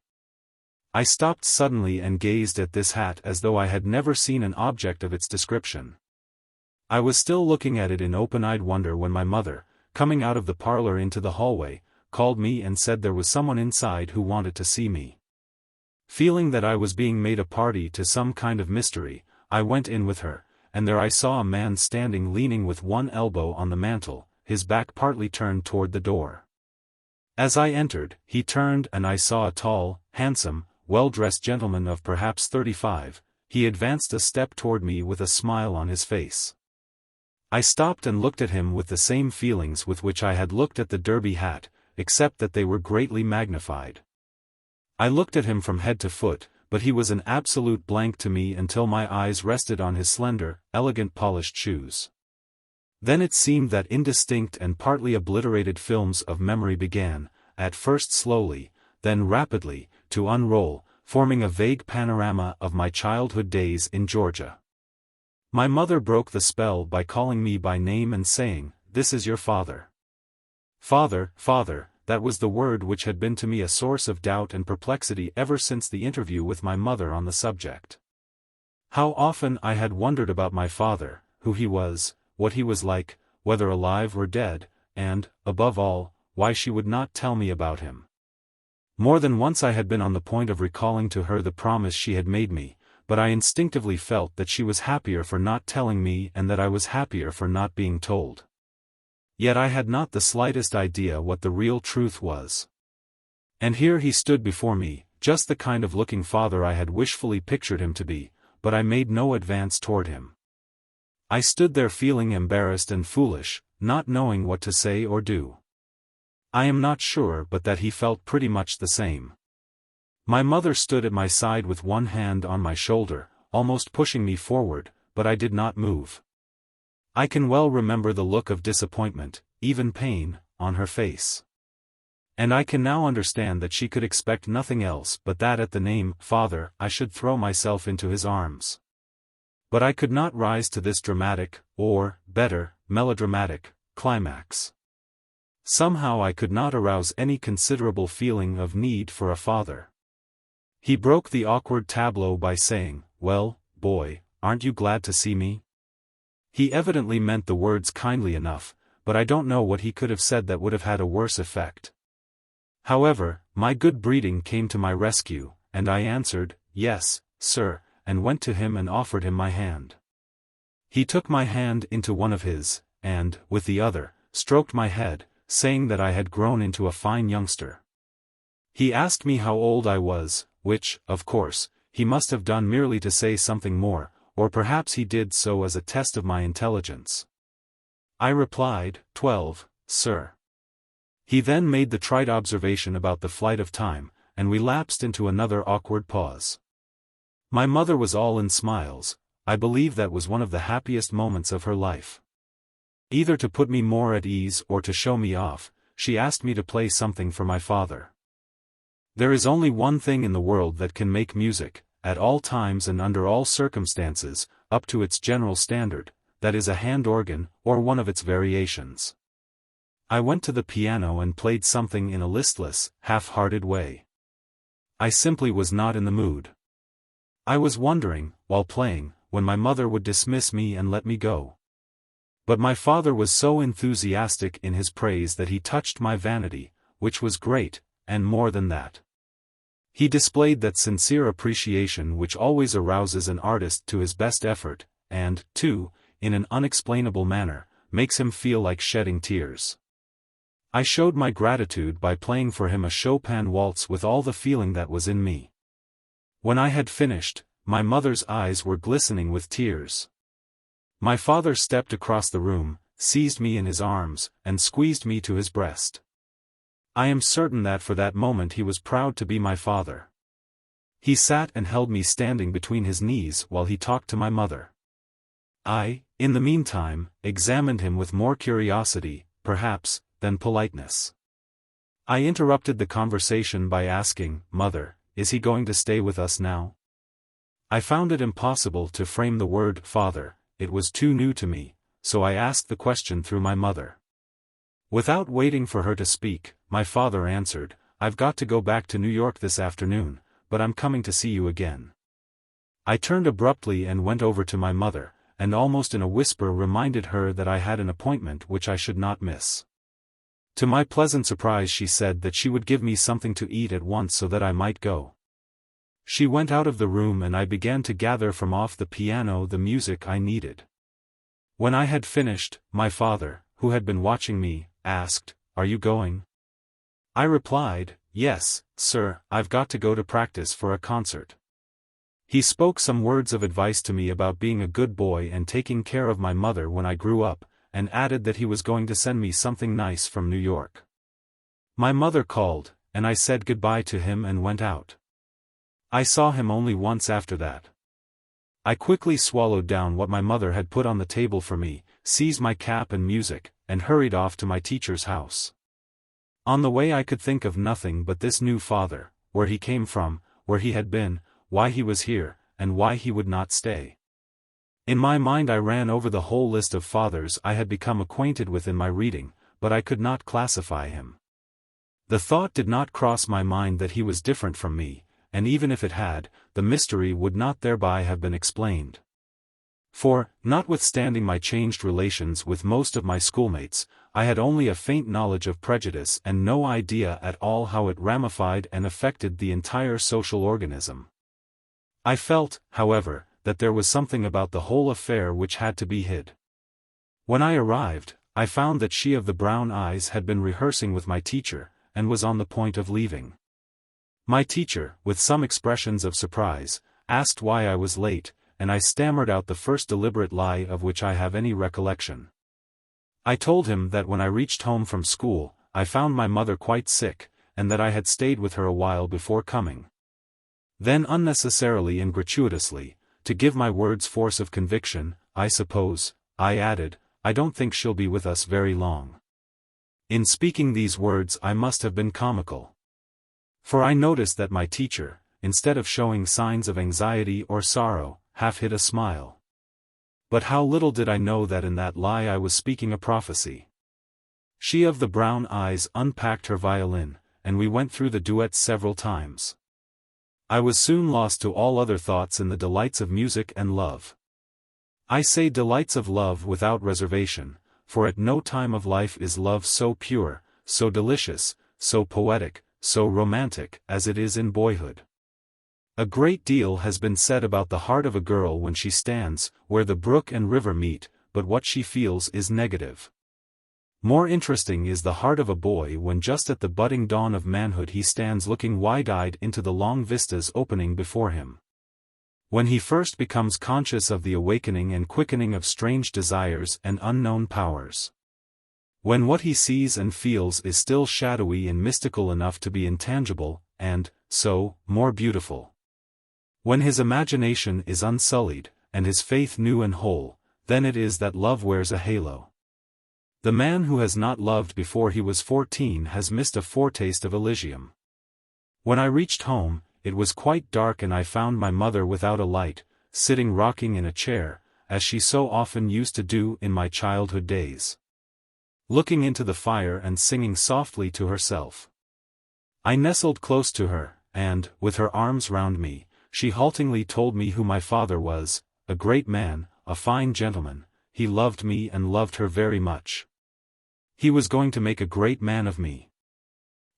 [SPEAKER 1] I stopped suddenly and gazed at this hat as though I had never seen an object of its description. I was still looking at it in open-eyed wonder when my mother, coming out of the parlor into the hallway, called me and said there was someone inside who wanted to see me. Feeling that I was being made a party to some kind of mystery, I went in with her, and there I saw a man standing leaning with one elbow on the mantel, his back partly turned toward the door. As I entered, he turned and I saw a tall, handsome, well-dressed gentleman of perhaps 35. He advanced a step toward me with a smile on his face. I stopped and looked at him with the same feelings with which I had looked at the derby hat, except that they were greatly magnified. I looked at him from head to foot, but he was an absolute blank to me until my eyes rested on his slender, elegant polished shoes. Then it seemed that indistinct and partly obliterated films of memory began, at first slowly, then rapidly, to unroll, forming a vague panorama of my childhood days in Georgia. My mother broke the spell by calling me by name and saying, "This is your father." Father, father, that was the word which had been to me a source of doubt and perplexity ever since the interview with my mother on the subject. How often I had wondered about my father, who he was, what he was like, whether alive or dead, and, above all, why she would not tell me about him. More than once I had been on the point of recalling to her the promise she had made me, but I instinctively felt that she was happier for not telling me and that I was happier for not being told. Yet I had not the slightest idea what the real truth was. And here he stood before me, just the kind of looking father I had wishfully pictured him to be, but I made no advance toward him. I stood there feeling embarrassed and foolish, not knowing what to say or do. I am not sure but that he felt pretty much the same. My mother stood at my side with one hand on my shoulder, almost pushing me forward, but I did not move. I can well remember the look of disappointment, even pain, on her face. And I can now understand that she could expect nothing else but that at the name, "Father," I should throw myself into his arms. But I could not rise to this dramatic, or, better, melodramatic, climax. Somehow I could not arouse any considerable feeling of need for a father. He broke the awkward tableau by saying, "Well, boy, aren't you glad to see me?" He evidently meant the words kindly enough, but I don't know what he could have said that would have had a worse effect. However, my good breeding came to my rescue, and I answered, "Yes, sir," and went to him and offered him my hand. He took my hand into one of his, and, with the other, stroked my head, saying that I had grown into a fine youngster. He asked me how old I was, which, of course, he must have done merely to say something more, or perhaps he did so as a test of my intelligence. I replied, 12, sir. He then made the trite observation about the flight of time, and we lapsed into another awkward pause. My mother was all in smiles. I believe that was one of the happiest moments of her life. Either to put me more at ease or to show me off, she asked me to play something for my father. There is only one thing in the world that can make music, at all times and under all circumstances, up to its general standard, that is a hand organ, or one of its variations. I went to the piano and played something in a listless, half-hearted way. I simply was not in the mood. I was wondering, while playing, when my mother would dismiss me and let me go. But my father was so enthusiastic in his praise that he touched my vanity, which was great, and more than that. He displayed that sincere appreciation which always arouses an artist to his best effort, and, too, in an unexplainable manner, makes him feel like shedding tears. I showed my gratitude by playing for him a Chopin waltz with all the feeling that was in me. When I had finished, my mother's eyes were glistening with tears. My father stepped across the room, seized me in his arms, and squeezed me to his breast. I am certain that for that moment he was proud to be my father. He sat and held me standing between his knees while he talked to my mother. I, in the meantime, examined him with more curiosity, perhaps, than politeness. I interrupted the conversation by asking, "Mother, is he going to stay with us now?" I found it impossible to frame the word "father," it was too new to me, so I asked the question through my mother. Without waiting for her to speak, my father answered, "I've got to go back to New York this afternoon, but I'm coming to see you again." I turned abruptly and went over to my mother, and almost in a whisper reminded her that I had an appointment which I should not miss. To my pleasant surprise she said that she would give me something to eat at once so that I might go. She went out of the room and I began to gather from off the piano the music I needed. When I had finished, my father, who had been watching me, asked, "Are you going?" I replied, "Yes, sir, I've got to go to practice for a concert." He spoke some words of advice to me about being a good boy and taking care of my mother when I grew up, and added that he was going to send me something nice from New York. My mother called, and I said goodbye to him and went out. I saw him only once after that. I quickly swallowed down what my mother had put on the table for me, seized my cap and music, and hurried off to my teacher's house. On the way I could think of nothing but this new father, where he came from, where he had been, why he was here, and why he would not stay. In my mind I ran over the whole list of fathers I had become acquainted with in my reading, but I could not classify him. The thought did not cross my mind that he was different from me, and even if it had, the mystery would not thereby have been explained. For, notwithstanding my changed relations with most of my schoolmates, I had only a faint knowledge of prejudice and no idea at all how it ramified and affected the entire social organism. I felt, however, that there was something about the whole affair which had to be hid. When I arrived, I found that she of the brown eyes had been rehearsing with my teacher, and was on the point of leaving. My teacher, with some expressions of surprise, asked why I was late, and I stammered out the first deliberate lie of which I have any recollection. I told him that when I reached home from school, I found my mother quite sick, and that I had stayed with her a while before coming. Then unnecessarily and gratuitously, to give my words force of conviction, I suppose, I added, "I don't think she'll be with us very long." In speaking these words I must have been comical. For I noticed that my teacher, instead of showing signs of anxiety or sorrow, half hid a smile. But how little did I know that in that lie I was speaking a prophecy. She of the brown eyes unpacked her violin, and we went through the duet several times. I was soon lost to all other thoughts in the delights of music and love. I say delights of love without reservation, for at no time of life is love so pure, so delicious, so poetic, so romantic as it is in boyhood. A great deal has been said about the heart of a girl when she stands where the brook and river meet, but what she feels is negative. More interesting is the heart of a boy when just at the budding dawn of manhood he stands looking wide-eyed into the long vistas opening before him. When he first becomes conscious of the awakening and quickening of strange desires and unknown powers. When what he sees and feels is still shadowy and mystical enough to be intangible, and, so, more beautiful. When his imagination is unsullied, and his faith new and whole, then it is that love wears a halo. The man who has not loved before he was 14 has missed a foretaste of Elysium. When I reached home, it was quite dark and I found my mother without a light, sitting rocking in a chair, as she so often used to do in my childhood days. Looking into the fire and singing softly to herself. I nestled close to her, and, with her arms round me, she haltingly told me who my father was, a great man, a fine gentleman, he loved me and loved her very much. He was going to make a great man of me.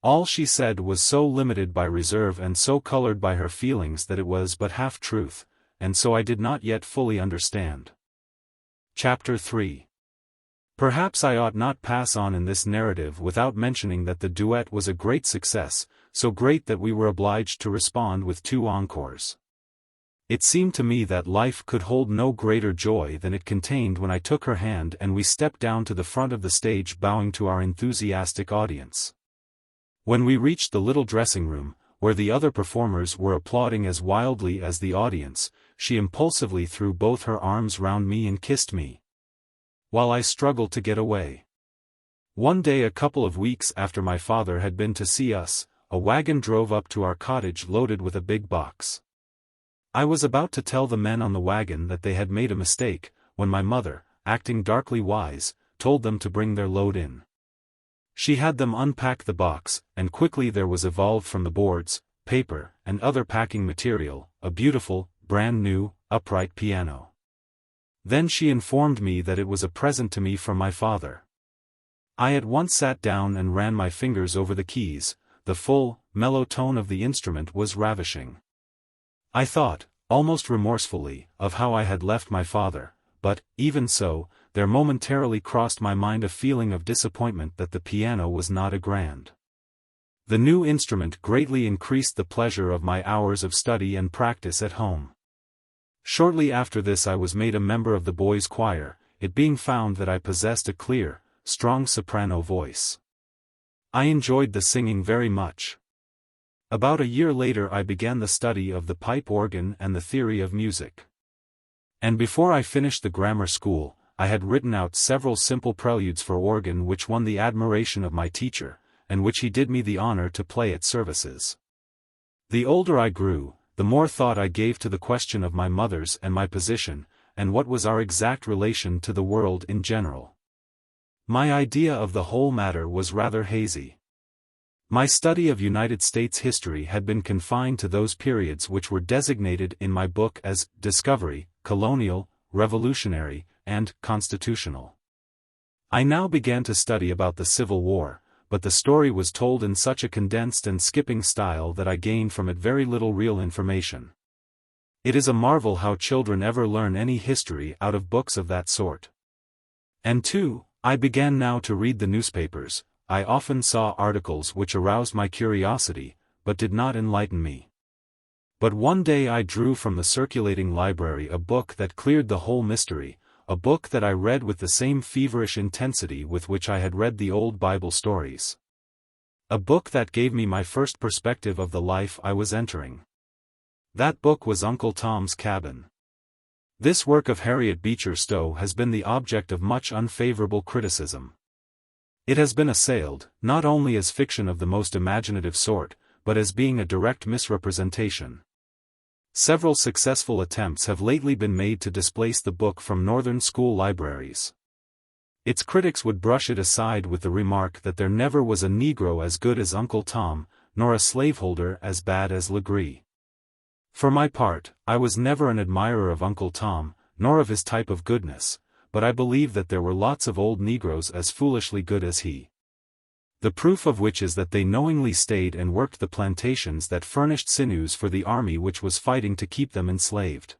[SPEAKER 1] All she said was so limited by reserve and so colored by her feelings that it was but half truth, and so I did not yet fully understand. Chapter 3. Perhaps I ought not pass on in this narrative without mentioning that the duet was a great success, so great that we were obliged to respond with 2 encores. It seemed to me that life could hold no greater joy than it contained when I took her hand and we stepped down to the front of the stage bowing to our enthusiastic audience. When we reached the little dressing room, where the other performers were applauding as wildly as the audience, she impulsively threw both her arms round me and kissed me, while I struggled to get away. One day, a couple of weeks after my father had been to see us, a wagon drove up to our cottage loaded with a big box. I was about to tell the men on the wagon that they had made a mistake, when my mother, acting darkly wise, told them to bring their load in. She had them unpack the box, and quickly there was evolved from the boards, paper, and other packing material, a beautiful, brand-new, upright piano. Then she informed me that it was a present to me from my father. I at once sat down and ran my fingers over the keys. The full, mellow tone of the instrument was ravishing. I thought, almost remorsefully, of how I had left my father, but, even so, there momentarily crossed my mind a feeling of disappointment that the piano was not a grand. The new instrument greatly increased the pleasure of my hours of study and practice at home. Shortly after this I was made a member of the boys' choir, it being found that I possessed a clear, strong soprano voice. I enjoyed the singing very much. About a year later I began the study of the pipe organ and the theory of music. And before I finished the grammar school, I had written out several simple preludes for organ which won the admiration of my teacher, and which he did me the honor to play at services. The older I grew, the more thought I gave to the question of my mother's and my position, and what was our exact relation to the world in general. My idea of the whole matter was rather hazy. My study of United States history had been confined to those periods which were designated in my book as discovery, colonial, revolutionary, and constitutional. I now began to study about the Civil War, but the story was told in such a condensed and skipping style that I gained from it very little real information. It is a marvel how children ever learn any history out of books of that sort. And 2. I began now to read the newspapers. I often saw articles which aroused my curiosity, but did not enlighten me. But one day I drew from the circulating library a book that cleared the whole mystery, a book that I read with the same feverish intensity with which I had read the old Bible stories. A book that gave me my first perspective of the life I was entering. That book was Uncle Tom's Cabin. This work of Harriet Beecher Stowe has been the object of much unfavorable criticism. It has been assailed, not only as fiction of the most imaginative sort, but as being a direct misrepresentation. Several successful attempts have lately been made to displace the book from Northern school libraries. Its critics would brush it aside with the remark that there never was a Negro as good as Uncle Tom, nor a slaveholder as bad as Legree. For my part, I was never an admirer of Uncle Tom, nor of his type of goodness, but I believe that there were lots of old Negroes as foolishly good as he. The proof of which is that they knowingly stayed and worked the plantations that furnished sinews for the army which was fighting to keep them enslaved.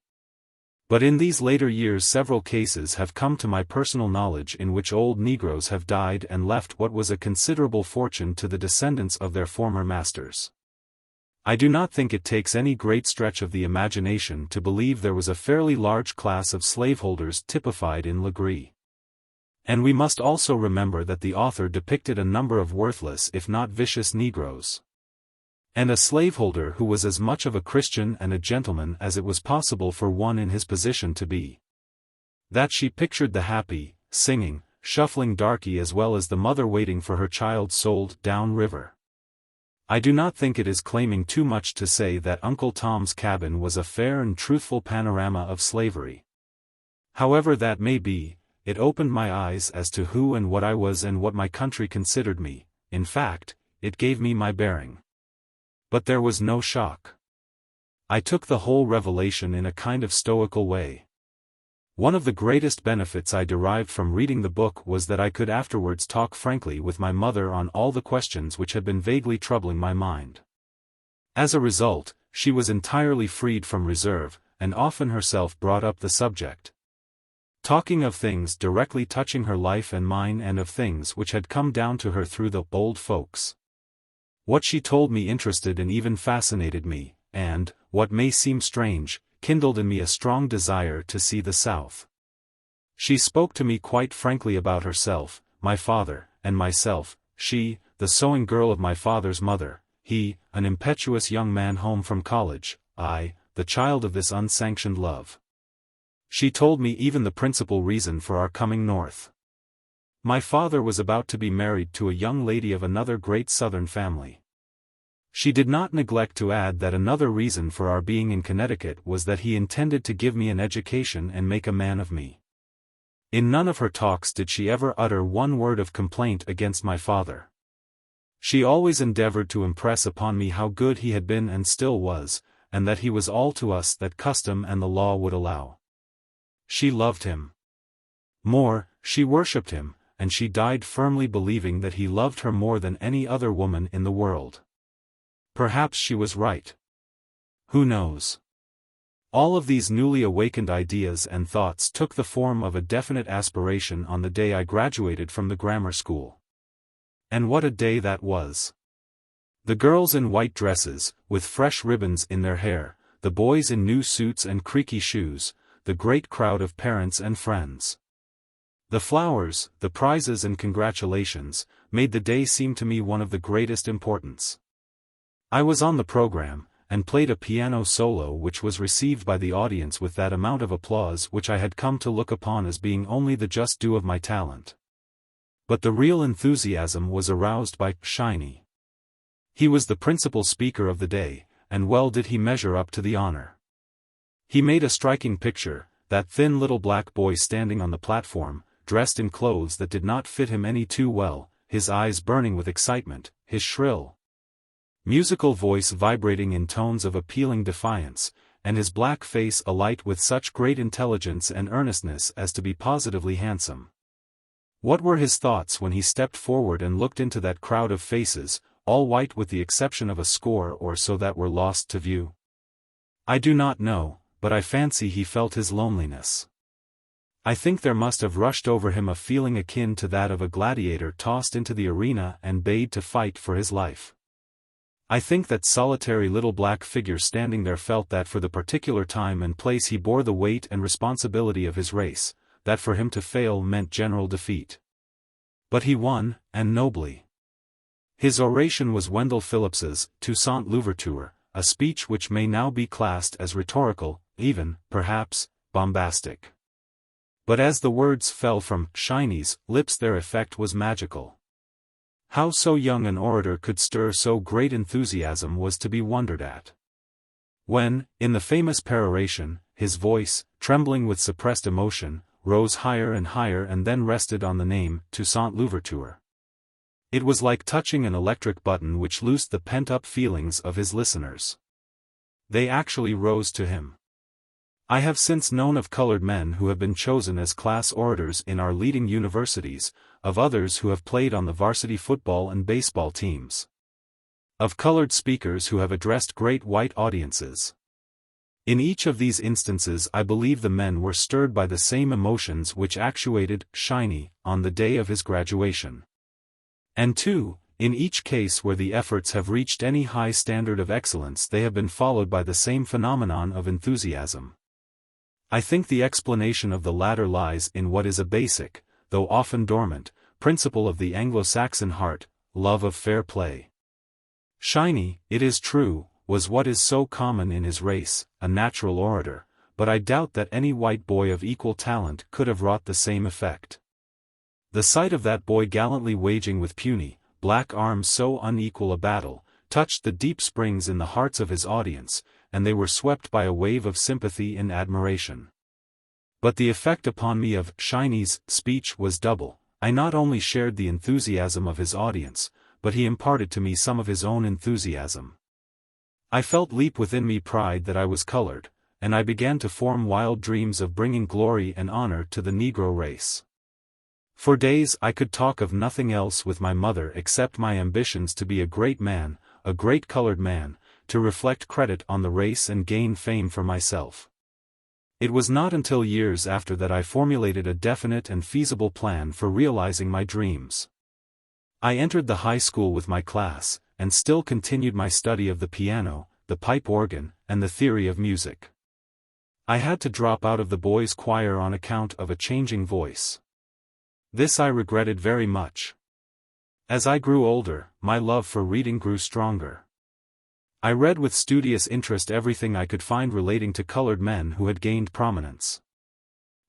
[SPEAKER 1] But in these later years several cases have come to my personal knowledge in which old Negroes have died and left what was a considerable fortune to the descendants of their former masters. I do not think it takes any great stretch of the imagination to believe there was a fairly large class of slaveholders typified in Legree. And we must also remember that the author depicted a number of worthless if not vicious Negroes. And a slaveholder who was as much of a Christian and a gentleman as it was possible for one in his position to be. That she pictured the happy, singing, shuffling darky as well as the mother waiting for her child sold down river. I do not think it is claiming too much to say that Uncle Tom's Cabin was a fair and truthful panorama of slavery. However that may be, it opened my eyes as to who and what I was and what my country considered me. In fact, it gave me my bearing. But there was no shock. I took the whole revelation in a kind of stoical way. One of the greatest benefits I derived from reading the book was that I could afterwards talk frankly with my mother on all the questions which had been vaguely troubling my mind. As a result, she was entirely freed from reserve, and often herself brought up the subject, talking of things directly touching her life and mine, and of things which had come down to her through the old folks. What she told me interested and even fascinated me, and, what may seem strange, kindled in me a strong desire to see the South. She spoke to me quite frankly about herself, my father, and myself, she, the sewing girl of my father's mother, he, an impetuous young man home from college, I, the child of this unsanctioned love. She told me even the principal reason for our coming north. My father was about to be married to a young lady of another great Southern family. She did not neglect to add that another reason for our being in Connecticut was that he intended to give me an education and make a man of me. In none of her talks did she ever utter one word of complaint against my father. She always endeavored to impress upon me how good he had been and still was, and that he was all to us that custom and the law would allow. She loved him. More, she worshipped him, and she died firmly believing that he loved her more than any other woman in the world. Perhaps she was right. Who knows? All of these newly awakened ideas and thoughts took the form of a definite aspiration on the day I graduated from the grammar school. And what a day that was! The girls in white dresses, with fresh ribbons in their hair, the boys in new suits and creaky shoes, the great crowd of parents and friends. The flowers, the prizes and congratulations, made the day seem to me one of the greatest importance. I was on the program, and played a piano solo which was received by the audience with that amount of applause which I had come to look upon as being only the just due of my talent. But the real enthusiasm was aroused by Shiny. He was the principal speaker of the day, and well did he measure up to the honor. He made a striking picture, that thin little black boy standing on the platform, dressed in clothes that did not fit him any too well, his eyes burning with excitement, his shrill, musical voice vibrating in tones of appealing defiance, and his black face alight with such great intelligence and earnestness as to be positively handsome. What were his thoughts when he stepped forward and looked into that crowd of faces, all white with the exception of a score or so that were lost to view? I do not know, but I fancy he felt his loneliness. I think there must have rushed over him a feeling akin to that of a gladiator tossed into the arena and bade to fight for his life. I think that solitary little black figure standing there felt that for the particular time and place he bore the weight and responsibility of his race, that for him to fail meant general defeat. But he won, and nobly. His oration was Wendell Phillips's Toussaint Louverture, a speech which may now be classed as rhetorical, even, perhaps, bombastic. But as the words fell from Shiny's lips their effect was magical. How so young an orator could stir so great enthusiasm was to be wondered at. When, in the famous peroration, his voice, trembling with suppressed emotion, rose higher and then rested on the name Toussaint Louverture. It was like touching an electric button which loosed the pent-up feelings of his listeners. They actually rose to him. I have since known of colored men who have been chosen as class orators in our leading universities, of others who have played on the varsity football and baseball teams, of colored speakers who have addressed great white audiences. In each of these instances I believe the men were stirred by the same emotions which actuated Shiny on the day of his graduation. And too, in each case where the efforts have reached any high standard of excellence they have been followed by the same phenomenon of enthusiasm. I think the explanation of the latter lies in what is a basic, though often dormant, principle of the Anglo-Saxon heart, love of fair play. Shiny, it is true, was what is so common in his race, a natural orator, but I doubt that any white boy of equal talent could have wrought the same effect. The sight of that boy gallantly waging with puny, black arms so unequal a battle, touched the deep springs in the hearts of his audience, and they were swept by a wave of sympathy and admiration. But the effect upon me of Shiny's speech was double. I not only shared the enthusiasm of his audience, but he imparted to me some of his own enthusiasm. I felt leap within me pride that I was colored, and I began to form wild dreams of bringing glory and honor to the Negro race. For days I could talk of nothing else with my mother except my ambitions to be a great man, a great colored man, to reflect credit on the race and gain fame for myself. It was not until years after that I formulated a definite and feasible plan for realizing my dreams. I entered the high school with my class, and still continued my study of the piano, the pipe organ, and the theory of music. I had to drop out of the boys' choir on account of a changing voice. This I regretted very much. As I grew older, my love for reading grew stronger. I read with studious interest everything I could find relating to colored men who had gained prominence.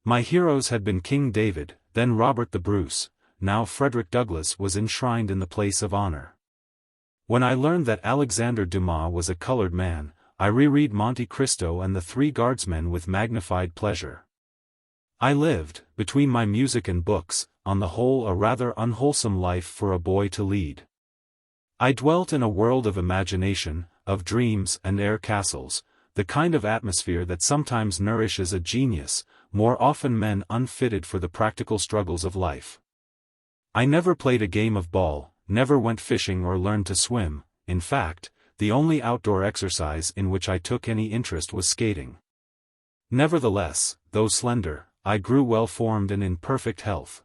[SPEAKER 1] My heroes had been King David, then Robert the Bruce, now Frederick Douglass was enshrined in the place of honor. When I learned that Alexander Dumas was a colored man, I reread Monte Cristo and the Three Guardsmen with magnified pleasure. I lived, between my music and books, on the whole a rather unwholesome life for a boy to lead. I dwelt in a world of imagination, of dreams and air castles, the kind of atmosphere that sometimes nourishes a genius, more often men unfitted for the practical struggles of life. I never played a game of ball, never went fishing or learned to swim. In fact, the only outdoor exercise in which I took any interest was skating. Nevertheless, though slender, I grew well-formed and in perfect health.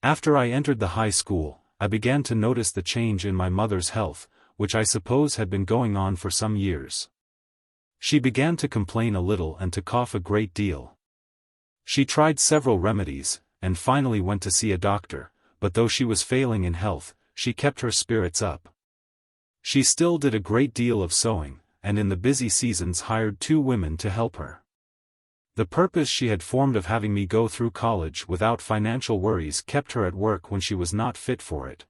[SPEAKER 1] After I entered the high school, I began to notice the change in my mother's health, which I suppose had been going on for some years. She began to complain a little and to cough a great deal. She tried several remedies, and finally went to see a doctor, but though she was failing in health, she kept her spirits up. She still did a great deal of sewing, and in the busy seasons hired 2 women to help her. The purpose she had formed of having me go through college without financial worries kept her at work when she was not fit for it.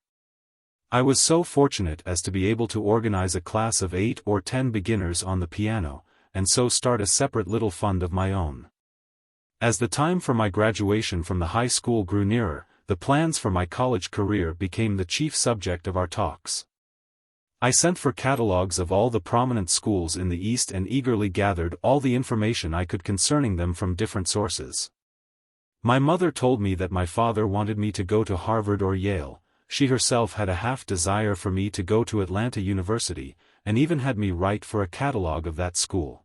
[SPEAKER 1] I was so fortunate as to be able to organize a class of 8 or 10 beginners on the piano, and so start a separate little fund of my own. As the time for my graduation from the high school grew nearer, the plans for my college career became the chief subject of our talks. I sent for catalogs of all the prominent schools in the East and eagerly gathered all the information I could concerning them from different sources. My mother told me that my father wanted me to go to Harvard or Yale. She herself had a half desire for me to go to Atlanta University, and even had me write for a catalog of that school.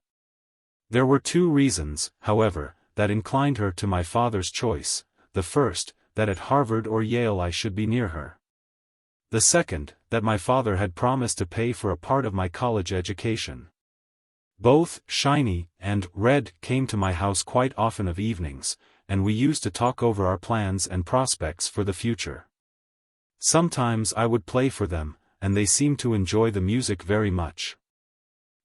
[SPEAKER 1] There were 2 reasons, however, that inclined her to my father's choice. The first, that at Harvard or Yale I should be near her. The second, that my father had promised to pay for a part of my college education. Both Shiny and Red came to my house quite often of evenings, and we used to talk over our plans and prospects for the future. Sometimes I would play for them, and they seemed to enjoy the music very much.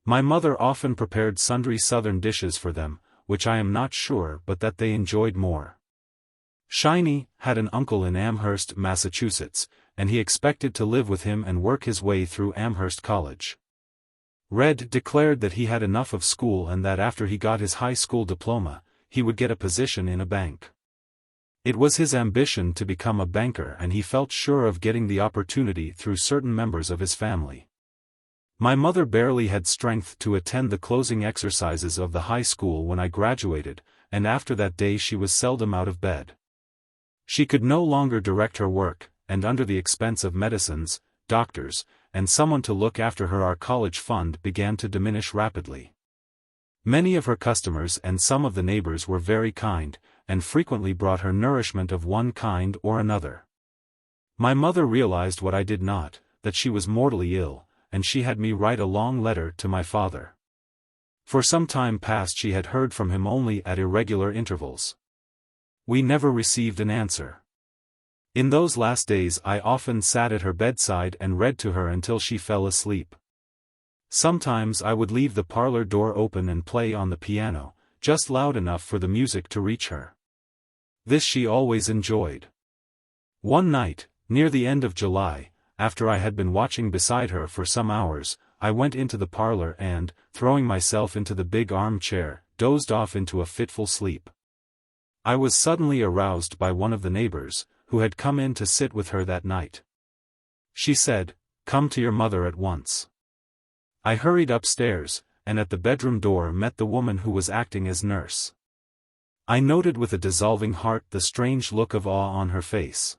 [SPEAKER 1] My mother often prepared sundry Southern dishes for them, which I am not sure but that they enjoyed more. Shiny had an uncle in Amherst, Massachusetts, and he expected to live with him and work his way through Amherst College. Red declared that he had enough of school and that after he got his high school diploma, he would get a position in a bank. It was his ambition to become a banker and he felt sure of getting the opportunity through certain members of his family. My mother barely had strength to attend the closing exercises of the high school when I graduated, and after that day she was seldom out of bed. She could no longer direct her work, and under the expense of medicines, doctors, and someone to look after her our college fund began to diminish rapidly. Many of her customers and some of the neighbors were very kind, and frequently brought her nourishment of one kind or another. My mother realized what I did not, that she was mortally ill, and she had me write a long letter to my father. For some time past she had heard from him only at irregular intervals. We never received an answer. In those last days I often sat at her bedside and read to her until she fell asleep. Sometimes I would leave the parlor door open and play on the piano, just loud enough for the music to reach her. This she always enjoyed. One night, near the end of July, after I had been watching beside her for some hours, I went into the parlor and, throwing myself into the big armchair, dozed off into a fitful sleep. I was suddenly aroused by one of the neighbors, who had come in to sit with her that night. She said, "Come to your mother at once." I hurried upstairs, and at the bedroom door met the woman who was acting as nurse. I noted with a dissolving heart the strange look of awe on her face.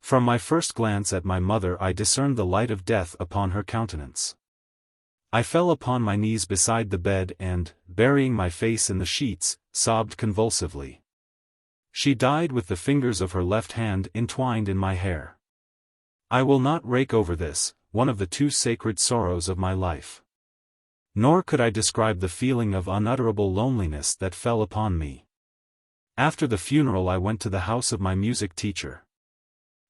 [SPEAKER 1] From my first glance at my mother I discerned the light of death upon her countenance. I fell upon my knees beside the bed and, burying my face in the sheets, sobbed convulsively. She died with the fingers of her left hand entwined in my hair. I will not rake over this, one of the two sacred sorrows of my life. Nor could I describe the feeling of unutterable loneliness that fell upon me. After the funeral I went to the house of my music teacher.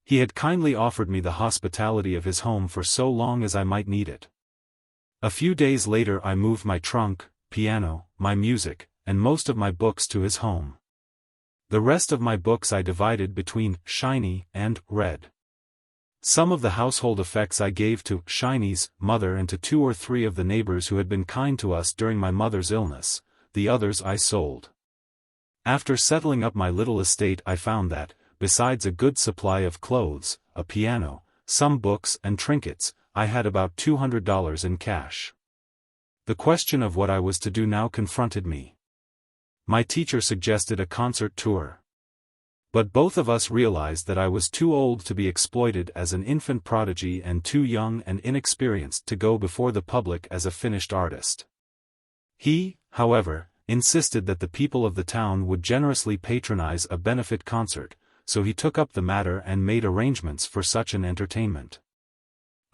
[SPEAKER 1] He had kindly offered me the hospitality of his home for so long as I might need it. A few days later I moved my trunk, piano, my music, and most of my books to his home. The rest of my books I divided between Shiny and Red. Some of the household effects I gave to Shiny's mother and to 2 or 3 of the neighbors who had been kind to us during my mother's illness, the others I sold. After settling up my little estate I found that, besides a good supply of clothes, a piano, some books and trinkets, I had about $200 in cash. The question of what I was to do now confronted me. My teacher suggested a concert tour. But both of us realized that I was too old to be exploited as an infant prodigy and too young and inexperienced to go before the public as a finished artist. He, however, insisted that the people of the town would generously patronize a benefit concert, so he took up the matter and made arrangements for such an entertainment.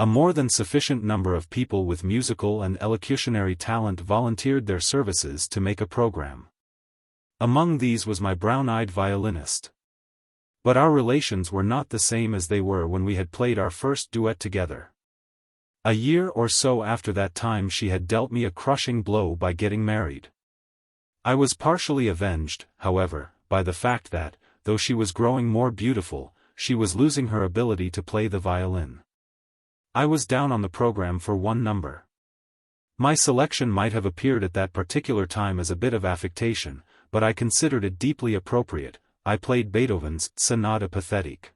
[SPEAKER 1] A more than sufficient number of people with musical and elocutionary talent volunteered their services to make a program. Among these was my brown-eyed violinist. But our relations were not the same as they were when we had played our first duet together. A year or so after that time she had dealt me a crushing blow by getting married. I was partially avenged, however, by the fact that, though she was growing more beautiful, she was losing her ability to play the violin. I was down on the program for one number. My selection might have appeared at that particular time as a bit of affectation, but I considered it deeply appropriate. I played Beethoven's Sonata Pathétique.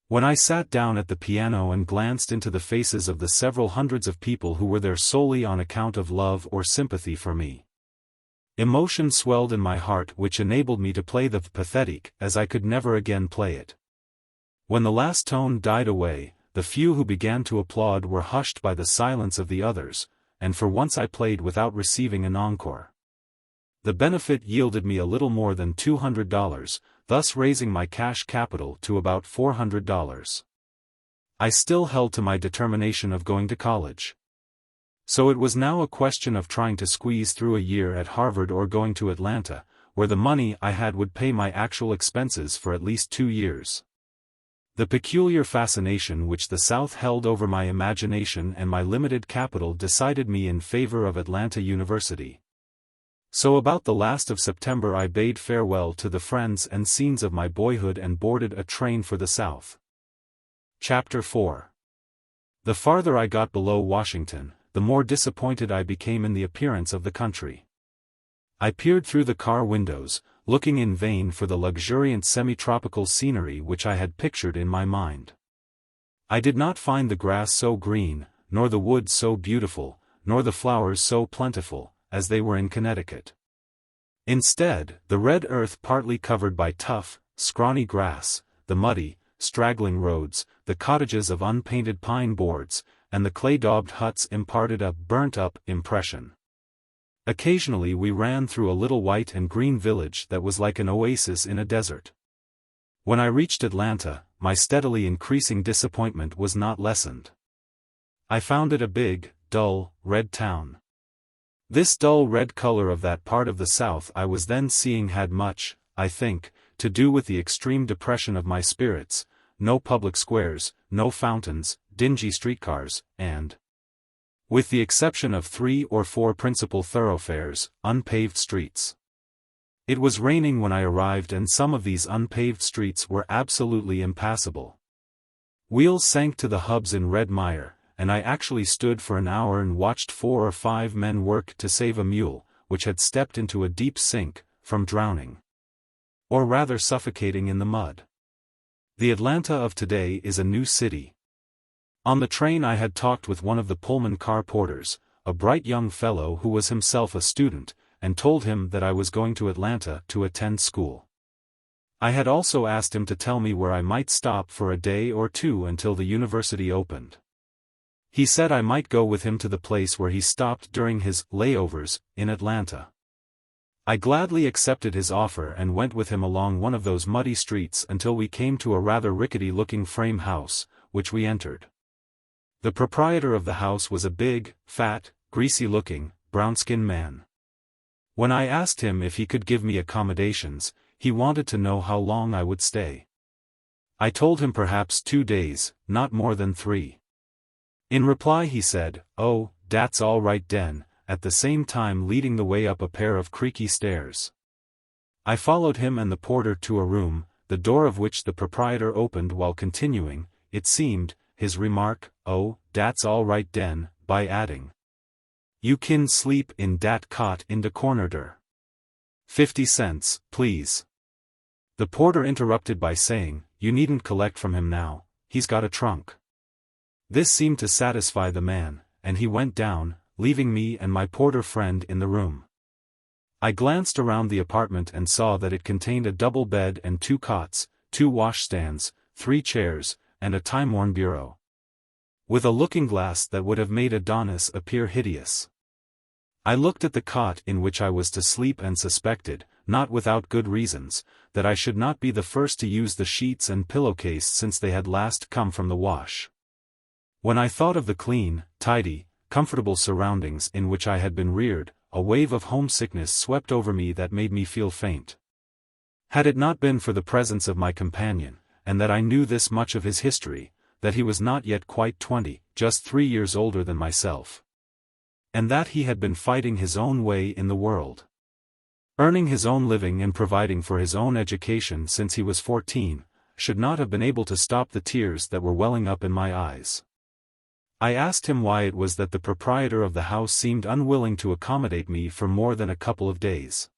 [SPEAKER 1] When I sat down at the piano and glanced into the faces of the several hundreds of people who were there solely on account of love or sympathy for me, emotion swelled in my heart which enabled me to play the Pathétique as I could never again play it. When the last tone died away, the few who began to applaud were hushed by the silence of the others, and for once I played without receiving an encore. The benefit yielded me a little more than $200, thus raising my cash capital to about $400. I still held to my determination of going to college. So it was now a question of trying to squeeze through a year at Harvard or going to Atlanta, where the money I had would pay my actual expenses for at least 2 years. The peculiar fascination which the South held over my imagination and my limited capital decided me in favor of Atlanta University. So about the last of September I bade farewell to the friends and scenes of my boyhood and boarded a train for the South. Chapter 4. The farther I got below Washington, the more disappointed I became in the appearance of the country. I peered through the car windows, looking in vain for the luxuriant semi-tropical scenery which I had pictured in my mind. I did not find the grass so green, nor the woods so beautiful, nor the flowers so plentiful, as they were in Connecticut. Instead, the red earth partly covered by tough, scrawny grass, the muddy, straggling roads, the cottages of unpainted pine boards, and the clay-daubed huts imparted a burnt-up impression. Occasionally we ran through a little white and green village that was like an oasis in a desert. When I reached Atlanta, my steadily increasing disappointment was not lessened. I found it a big, dull, red town. This dull red color of that part of the South I was then seeing had much, I think, to do with the extreme depression of my spirits: no public squares, no fountains, dingy streetcars, and, with the exception of 3 or 4 principal thoroughfares, unpaved streets. It was raining when I arrived and some of these unpaved streets were absolutely impassable. Wheels sank to the hubs in red mire, and I actually stood for an hour and watched 4 or 5 men work to save a mule, which had stepped into a deep sink, from drowning. Or rather suffocating in the mud. The Atlanta of today is a new city. On the train I had talked with one of the Pullman car porters, a bright young fellow who was himself a student, and told him that I was going to Atlanta to attend school. I had also asked him to tell me where I might stop for a day or two until the university opened. He said I might go with him to the place where he stopped during his layovers in Atlanta. I gladly accepted his offer and went with him along one of those muddy streets until we came to a rather rickety-looking frame house, which we entered. The proprietor of the house was a big, fat, greasy-looking, brown-skinned man. When I asked him if he could give me accommodations, he wanted to know how long I would stay. I told him perhaps 2 days, not more than 3. In reply he said, "Oh, dat's all right den," at the same time leading the way up a pair of creaky stairs. I followed him and the porter to a room, the door of which the proprietor opened while continuing, it seemed, his remark, "Oh, dat's all right den," by adding, "You kin sleep in dat cot in de corner der. 50 cents, please." The porter interrupted by saying, "You needn't collect from him now, he's got a trunk." This seemed to satisfy the man, and he went down, leaving me and my porter friend in the room. I glanced around the apartment and saw that it contained a double bed and 2 cots, 2 washstands, 3 chairs, and a time-worn bureau, with a looking-glass that would have made Adonis appear hideous. I looked at the cot in which I was to sleep and suspected, not without good reasons, that I should not be the first to use the sheets and pillowcase since they had last come from the wash. When I thought of the clean, tidy, comfortable surroundings in which I had been reared, a wave of homesickness swept over me that made me feel faint. Had it not been for the presence of my companion, and that I knew this much of his history, that he was not yet quite 20, just 3 years older than myself, and that he had been fighting his own way in the world, earning his own living and providing for his own education since he was 14, should not have been able to stop the tears that were welling up in my eyes. I asked him why it was that the proprietor of the house seemed unwilling to accommodate me for more than a couple of days.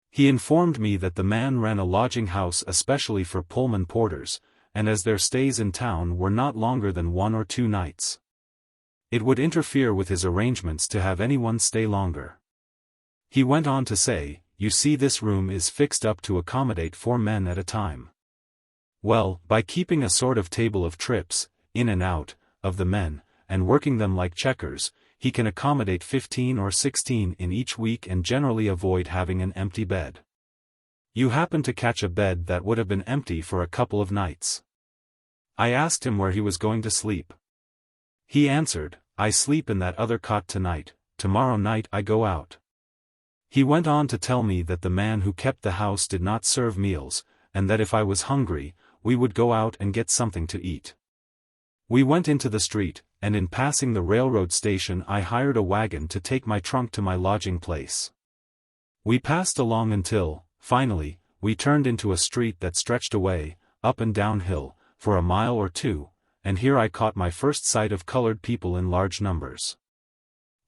[SPEAKER 1] He informed me that the man ran a lodging house especially for Pullman porters, and as their stays in town were not longer than 1 or 2 nights, it would interfere with his arrangements to have anyone stay longer. He went on to say, "You see, this room is fixed up to accommodate 4 men at a time. Well, by keeping a sort of table of trips, in and out, of the men, and working them like checkers, he can accommodate 15 or 16 in each week and generally avoid having an empty bed. You happen to catch a bed that would have been empty for a couple of nights." I asked him where he was going to sleep. He answered, "I sleep in that other cot tonight, tomorrow night I go out." He went on to tell me that the man who kept the house did not serve meals, and that if I was hungry, we would go out and get something to eat. We went into the street, and in passing the railroad station I hired a wagon to take my trunk to my lodging place. We passed along until, finally, we turned into a street that stretched away, up and down hill, for a mile or 2, and here I caught my first sight of colored people in large numbers.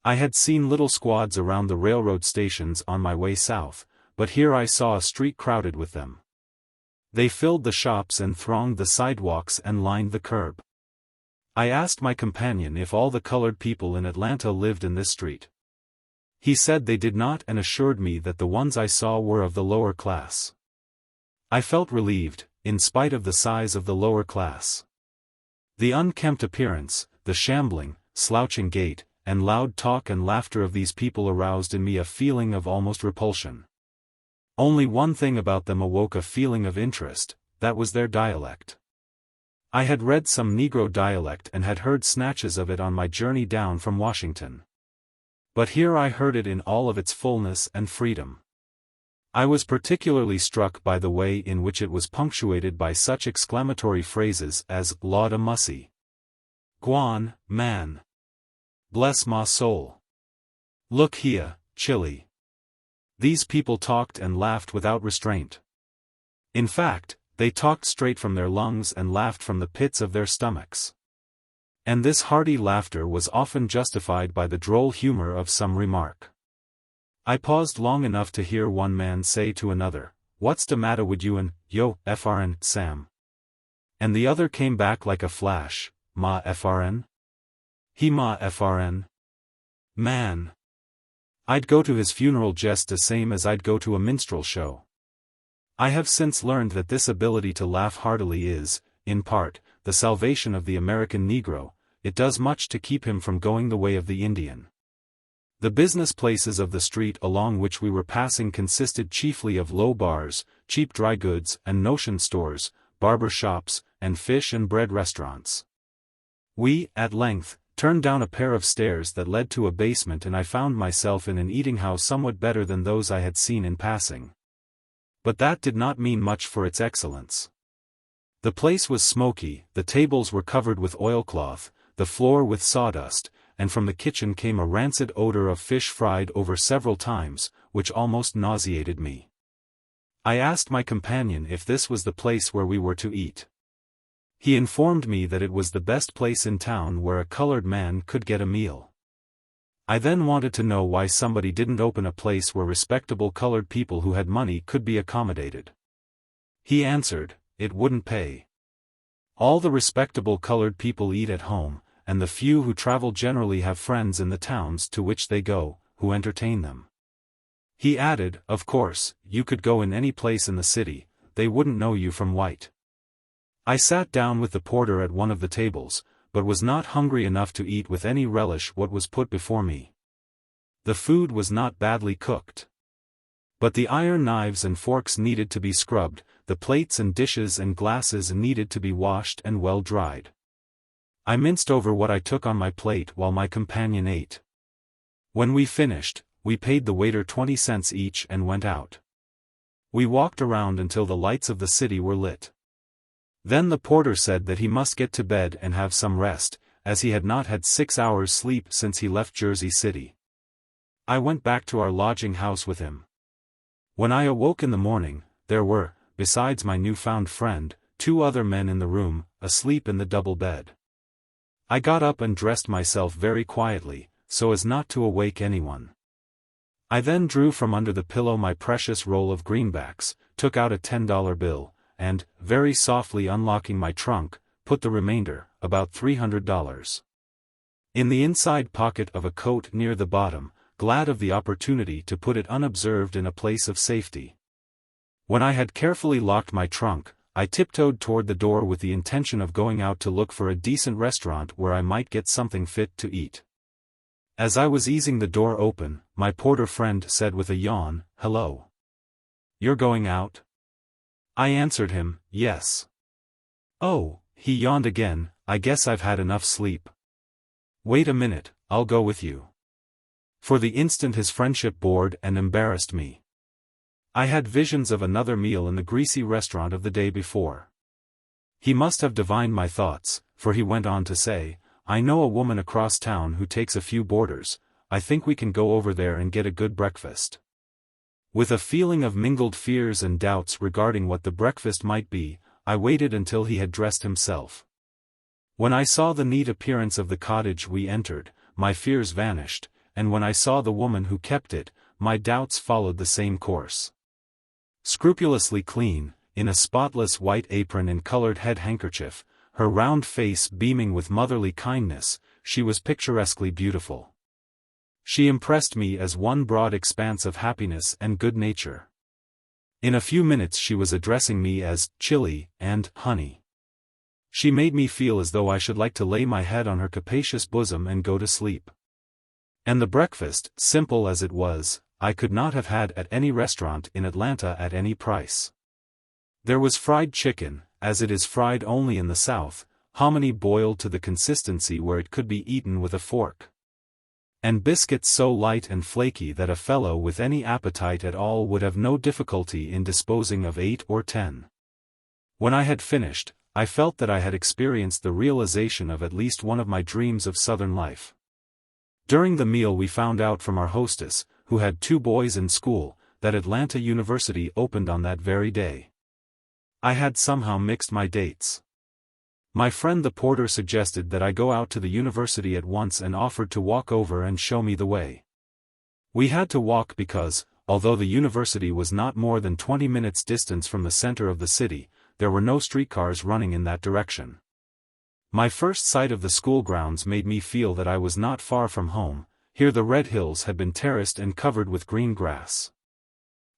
[SPEAKER 1] I had seen little squads around the railroad stations on my way south, but here I saw a street crowded with them. They filled the shops and thronged the sidewalks and lined the curb. I asked my companion if all the colored people in Atlanta lived in this street. He said they did not and assured me that the ones I saw were of the lower class. I felt relieved, in spite of the size of the lower class. The unkempt appearance, the shambling, slouching gait, and loud talk and laughter of these people aroused in me a feeling of almost repulsion. Only one thing about them awoke a feeling of interest, that was their dialect. I had read some Negro dialect and had heard snatches of it on my journey down from Washington. But here I heard it in all of its fullness and freedom. I was particularly struck by the way in which it was punctuated by such exclamatory phrases as "Lawd a mussy," "Gwan, man," "Bless my soul," "Look here, Chili." These people talked and laughed without restraint. In fact, they talked straight from their lungs and laughed from the pits of their stomachs. And this hearty laughter was often justified by the droll humor of some remark. I paused long enough to hear one man say to another, "What's the matter with you and, yo, FRN, Sam?" And the other came back like a flash, "Ma FRN? He ma FRN?" Man. I'd go to his funeral just the same as I'd go to a minstrel show. I have since learned that this ability to laugh heartily is, in part, the salvation of the American Negro. It does much to keep him from going the way of the Indian. The business places of the street along which we were passing consisted chiefly of low bars, cheap dry goods and notion stores, barber shops, and fish and bread restaurants. We, at length, turned down a pair of stairs that led to a basement, and I found myself in an eating house somewhat better than those I had seen in passing. But that did not mean much for its excellence. The place was smoky, the tables were covered with oilcloth, the floor with sawdust, and from the kitchen came a rancid odor of fish fried over several times, which almost nauseated me. I asked my companion if this was the place where we were to eat. He informed me that it was the best place in town where a colored man could get a meal. I then wanted to know why somebody didn't open a place where respectable colored people who had money could be accommodated. He answered, it wouldn't pay. All the respectable colored people eat at home, and the few who travel generally have friends in the towns to which they go, who entertain them. He added, of course, you could go in any place in the city, they wouldn't know you from white. I sat down with the porter at one of the tables, but was not hungry enough to eat with any relish what was put before me. The food was not badly cooked. But the iron knives and forks needed to be scrubbed, the plates and dishes and glasses needed to be washed and well dried. I minced over what I took on my plate while my companion ate. When we finished, we paid the waiter 20 cents each and went out. We walked around until the lights of the city were lit. Then the porter said that he must get to bed and have some rest, as he had not had 6 hours sleep since he left Jersey City. I went back to our lodging house with him. When I awoke in the morning, there were, besides my newfound friend, 2 other men in the room, asleep in the double bed. I got up and dressed myself very quietly, so as not to awake anyone. I then drew from under the pillow my precious roll of greenbacks, took out a $10 bill, and, very softly unlocking my trunk, put the remainder, about $300, in the inside pocket of a coat near the bottom, glad of the opportunity to put it unobserved in a place of safety. When I had carefully locked my trunk, I tiptoed toward the door with the intention of going out to look for a decent restaurant where I might get something fit to eat. As I was easing the door open, my porter friend said with a yawn, "Hello. You're going out?" I answered him, "Yes." "Oh," he yawned again, "I guess I've had enough sleep." "Wait a minute, I'll go with you." For the instant his friendship bored and embarrassed me. I had visions of another meal in the greasy restaurant of the day before. He must have divined my thoughts, for he went on to say, "I know a woman across town who takes a few boarders, I think we can go over there and get a good breakfast." With a feeling of mingled fears and doubts regarding what the breakfast might be, I waited until he had dressed himself. When I saw the neat appearance of the cottage we entered, my fears vanished, and when I saw the woman who kept it, my doubts followed the same course. Scrupulously clean, in a spotless white apron and colored head handkerchief, her round face beaming with motherly kindness, she was picturesquely beautiful. She impressed me as one broad expanse of happiness and good nature. In a few minutes she was addressing me as "Chilly" and "Honey." She made me feel as though I should like to lay my head on her capacious bosom and go to sleep. And the breakfast, simple as it was, I could not have had at any restaurant in Atlanta at any price. There was fried chicken, as it is fried only in the South, hominy boiled to the consistency where it could be eaten with a fork, and biscuits so light and flaky that a fellow with any appetite at all would have no difficulty in disposing of 8 or 10. When I had finished, I felt that I had experienced the realization of at least one of my dreams of Southern life. During the meal we found out from our hostess, who had 2 boys in school, that Atlanta University opened on that very day. I had somehow mixed my dates. My friend the porter suggested that I go out to the university at once and offered to walk over and show me the way. We had to walk because, although the university was not more than 20 minutes distance from the center of the city, there were no streetcars running in that direction. My first sight of the school grounds made me feel that I was not far from home, here the red hills had been terraced and covered with green grass.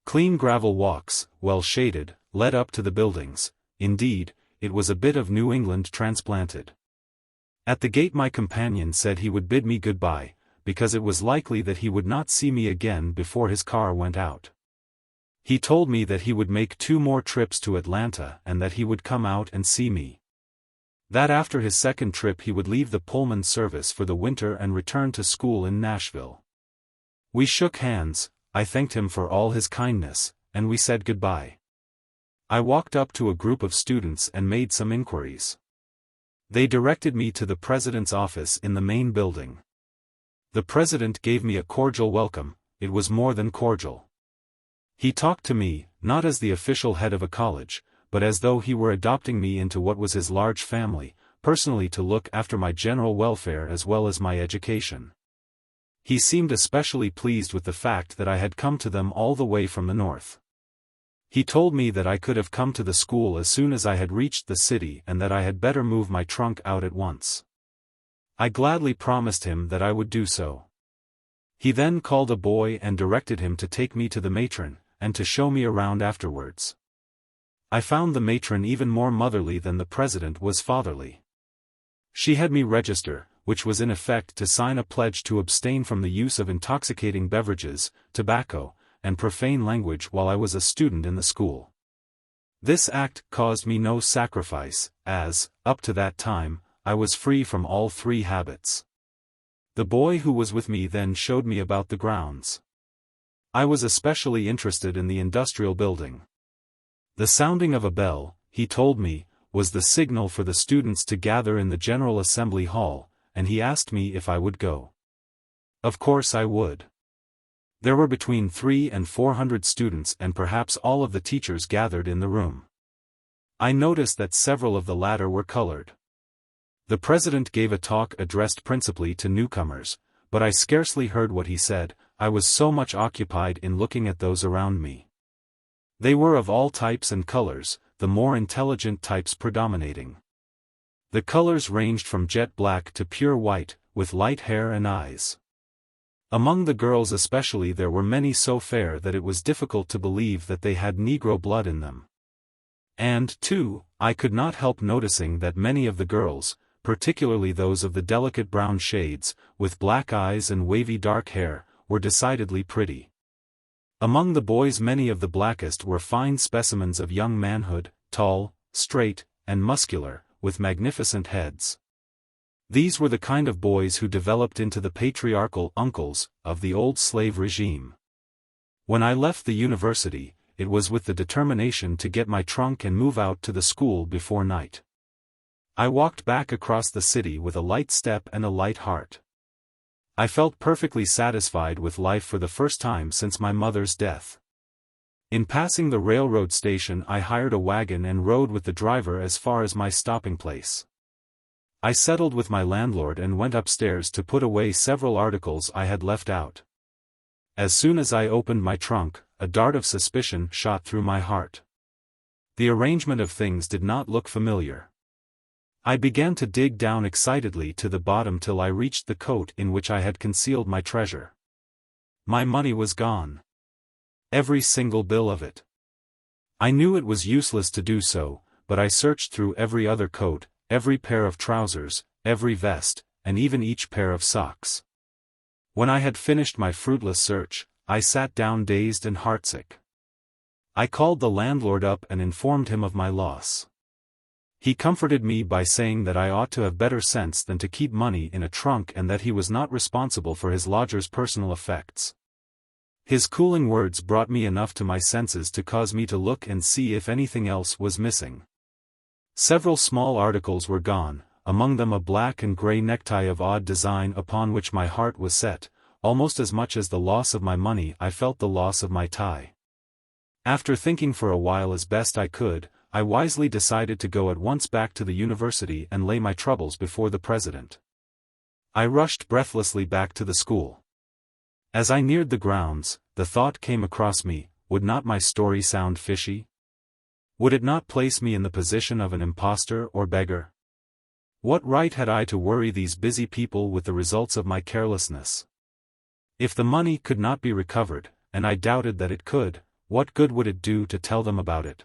[SPEAKER 1] Clean gravel walks, well shaded, led up to the buildings. Indeed, it was a bit of New England transplanted. At the gate my companion said he would bid me goodbye, because it was likely that he would not see me again before his car went out. He told me that he would make 2 more trips to Atlanta and that he would come out and see me. That after his second trip he would leave the Pullman service for the winter and return to school in Nashville. We shook hands, I thanked him for all his kindness, and we said goodbye. I walked up to a group of students and made some inquiries. They directed me to the president's office in the main building. The president gave me a cordial welcome. It was more than cordial. He talked to me, not as the official head of a college, but as though he were adopting me into what was his large family, personally to look after my general welfare as well as my education. He seemed especially pleased with the fact that I had come to them all the way from the north. He told me that I could have come to the school as soon as I had reached the city and that I had better move my trunk out at once. I gladly promised him that I would do so. He then called a boy and directed him to take me to the matron, and to show me around afterwards. I found the matron even more motherly than the president was fatherly. She had me register, which was in effect to sign a pledge to abstain from the use of intoxicating beverages, tobacco, and profane language while I was a student in the school. This act caused me no sacrifice, as, up to that time, I was free from all 3 habits. The boy who was with me then showed me about the grounds. I was especially interested in the industrial building. The sounding of a bell, he told me, was the signal for the students to gather in the General Assembly Hall, and he asked me if I would go. Of course I would. There were between 300 and 400 students and perhaps all of the teachers gathered in the room. I noticed that several of the latter were colored. The president gave a talk addressed principally to newcomers, but I scarcely heard what he said, I was so much occupied in looking at those around me. They were of all types and colors, the more intelligent types predominating. The colors ranged from jet black to pure white, with light hair and eyes. Among the girls especially there were many so fair that it was difficult to believe that they had Negro blood in them. And, too, I could not help noticing that many of the girls, particularly those of the delicate brown shades, with black eyes and wavy dark hair, were decidedly pretty. Among the boys many of the blackest were fine specimens of young manhood, tall, straight, and muscular, with magnificent heads. These were the kind of boys who developed into the patriarchal uncles of the old slave regime. When I left the university, it was with the determination to get my trunk and move out to the school before night. I walked back across the city with a light step and a light heart. I felt perfectly satisfied with life for the first time since my mother's death. In passing the railroad station I hired a wagon and rode with the driver as far as my stopping place. I settled with my landlord and went upstairs to put away several articles I had left out. As soon as I opened my trunk, a dart of suspicion shot through my heart. The arrangement of things did not look familiar. I began to dig down excitedly to the bottom till I reached the coat in which I had concealed my treasure. My money was gone. Every single bill of it. I knew it was useless to do so, but I searched through every other coat, every pair of trousers, every vest, and even each pair of socks. When I had finished my fruitless search, I sat down dazed and heartsick. I called the landlord up and informed him of my loss. He comforted me by saying that I ought to have better sense than to keep money in a trunk and that he was not responsible for his lodger's personal effects. His cooling words brought me enough to my senses to cause me to look and see if anything else was missing. Several small articles were gone, among them a black and gray necktie of odd design upon which my heart was set. Almost as much as the loss of my money I felt the loss of my tie. After thinking for a while as best I could, I wisely decided to go at once back to the university and lay my troubles before the president. I rushed breathlessly back to the school. As I neared the grounds, the thought came across me, would not my story sound fishy? Would it not place me in the position of an impostor or beggar? What right had I to worry these busy people with the results of my carelessness? If the money could not be recovered, and I doubted that it could, what good would it do to tell them about it?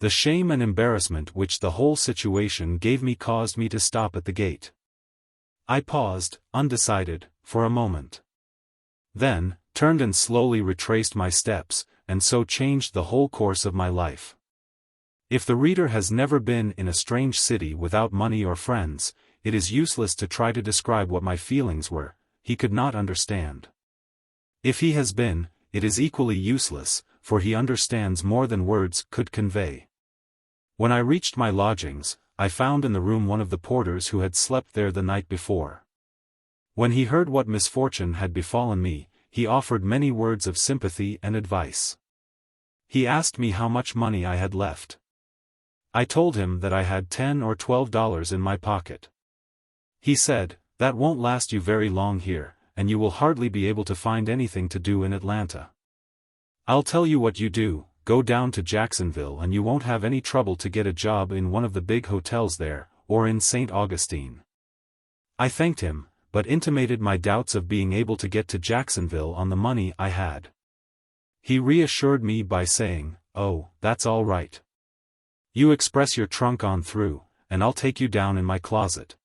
[SPEAKER 1] The shame and embarrassment which the whole situation gave me caused me to stop at the gate. I paused, undecided, for a moment. Then, turned and slowly retraced my steps, and so changed the whole course of my life. If the reader has never been in a strange city without money or friends, it is useless to try to describe what my feelings were. He could not understand. If he has been, it is equally useless, for he understands more than words could convey. When I reached my lodgings, I found in the room one of the porters who had slept there the night before. When he heard what misfortune had befallen me, he offered many words of sympathy and advice. He asked me how much money I had left. I told him that I had $10 or $12 in my pocket. He said, "That won't last you very long here, and you will hardly be able to find anything to do in Atlanta. I'll tell you what you do, go down to Jacksonville and you won't have any trouble to get a job in one of the big hotels there, or in St. Augustine." I thanked him, but intimated my doubts of being able to get to Jacksonville on the money I had. He reassured me by saying, "Oh, that's all right. You express your trunk on through, and I'll take you down in my closet."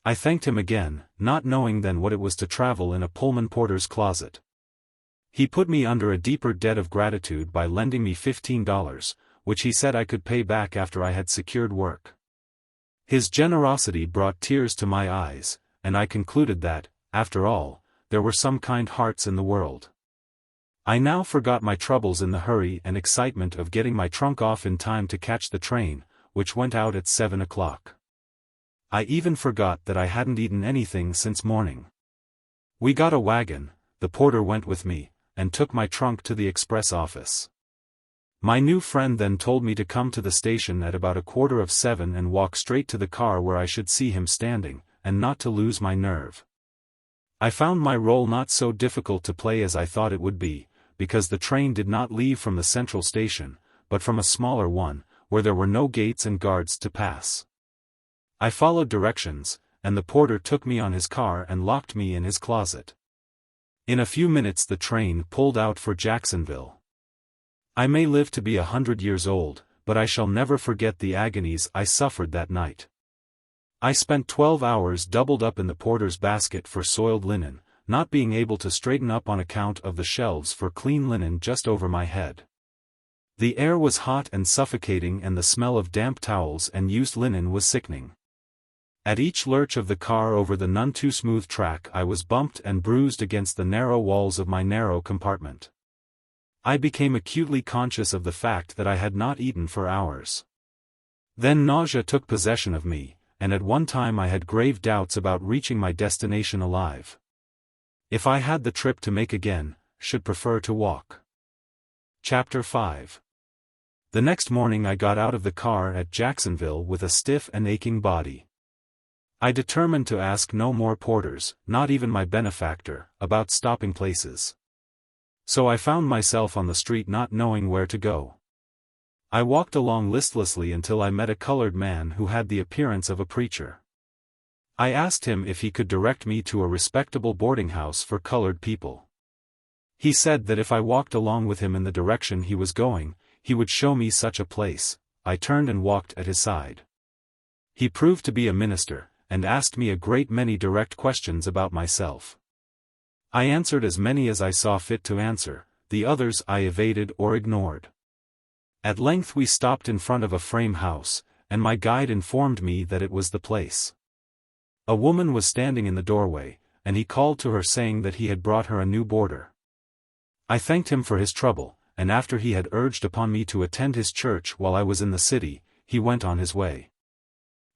[SPEAKER 1] I thanked him again, not knowing then what it was to travel in a Pullman porter's closet. He put me under a deeper debt of gratitude by lending me $15, which he said I could pay back after I had secured work. His generosity brought tears to my eyes, and I concluded that, after all, there were some kind hearts in the world. I now forgot my troubles in the hurry and excitement of getting my trunk off in time to catch the train, which went out at 7 o'clock. I even forgot that I hadn't eaten anything since morning. We got a wagon, the porter went with me, and took my trunk to the express office. My new friend then told me to come to the station at about 6:45 and walk straight to the car where I should see him standing, and not to lose my nerve. I found my role not so difficult to play as I thought it would be, because the train did not leave from the central station, but from a smaller one, where there were no gates and guards to pass. I followed directions, and the porter took me on his car and locked me in his closet. In a few minutes the train pulled out for Jacksonville. I may live to be 100 years old, but I shall never forget the agonies I suffered that night. I spent 12 hours doubled up in the porter's basket for soiled linen, not being able to straighten up on account of the shelves for clean linen just over my head. The air was hot and suffocating and the smell of damp towels and used linen was sickening. At each lurch of the car over the none too smooth track I was bumped and bruised against the narrow walls of my narrow compartment. I became acutely conscious of the fact that I had not eaten for hours. Then nausea took possession of me, and at one time I had grave doubts about reaching my destination alive. If I had the trip to make again, should prefer to walk. Chapter 5. The next morning I got out of the car at Jacksonville with a stiff and aching body. I determined to ask no more porters, not even my benefactor, about stopping places. So I found myself on the street not knowing where to go. I walked along listlessly until I met a colored man who had the appearance of a preacher. I asked him if he could direct me to a respectable boarding house for colored people. He said that if I walked along with him in the direction he was going, he would show me such a place. I turned and walked at his side. He proved to be a minister, and asked me a great many direct questions about myself. I answered as many as I saw fit to answer, the others I evaded or ignored. At length we stopped in front of a frame house, and my guide informed me that it was the place. A woman was standing in the doorway, and he called to her saying that he had brought her a new boarder. I thanked him for his trouble, and after he had urged upon me to attend his church while I was in the city, he went on his way.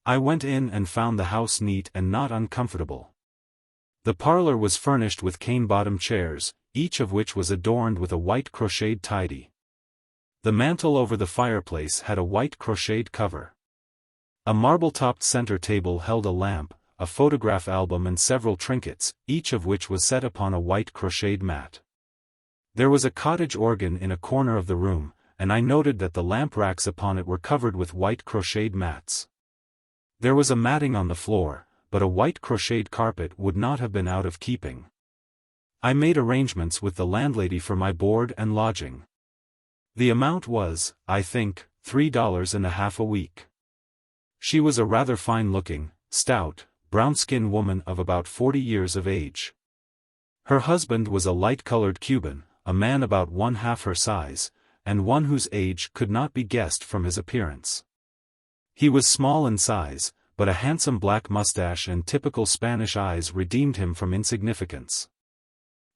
[SPEAKER 1] I went in and found the house neat and not uncomfortable. The parlor was furnished with cane-bottom chairs, each of which was adorned with a white crocheted tidy. The mantel over the fireplace had a white crocheted cover. A marble-topped center table held a lamp, a photograph album and several trinkets, each of which was set upon a white crocheted mat. There was a cottage organ in a corner of the room, and I noted that the lamp racks upon it were covered with white crocheted mats. There was a matting on the floor, but a white crocheted carpet would not have been out of keeping. I made arrangements with the landlady for my board and lodging. The amount was, I think, $3.50 a week. She was a rather fine-looking, stout, brown-skinned woman of about 40 years of age. Her husband was a light-colored Cuban, a man about one-half her size, and one whose age could not be guessed from his appearance. He was small in size, but a handsome black mustache and typical Spanish eyes redeemed him from insignificance.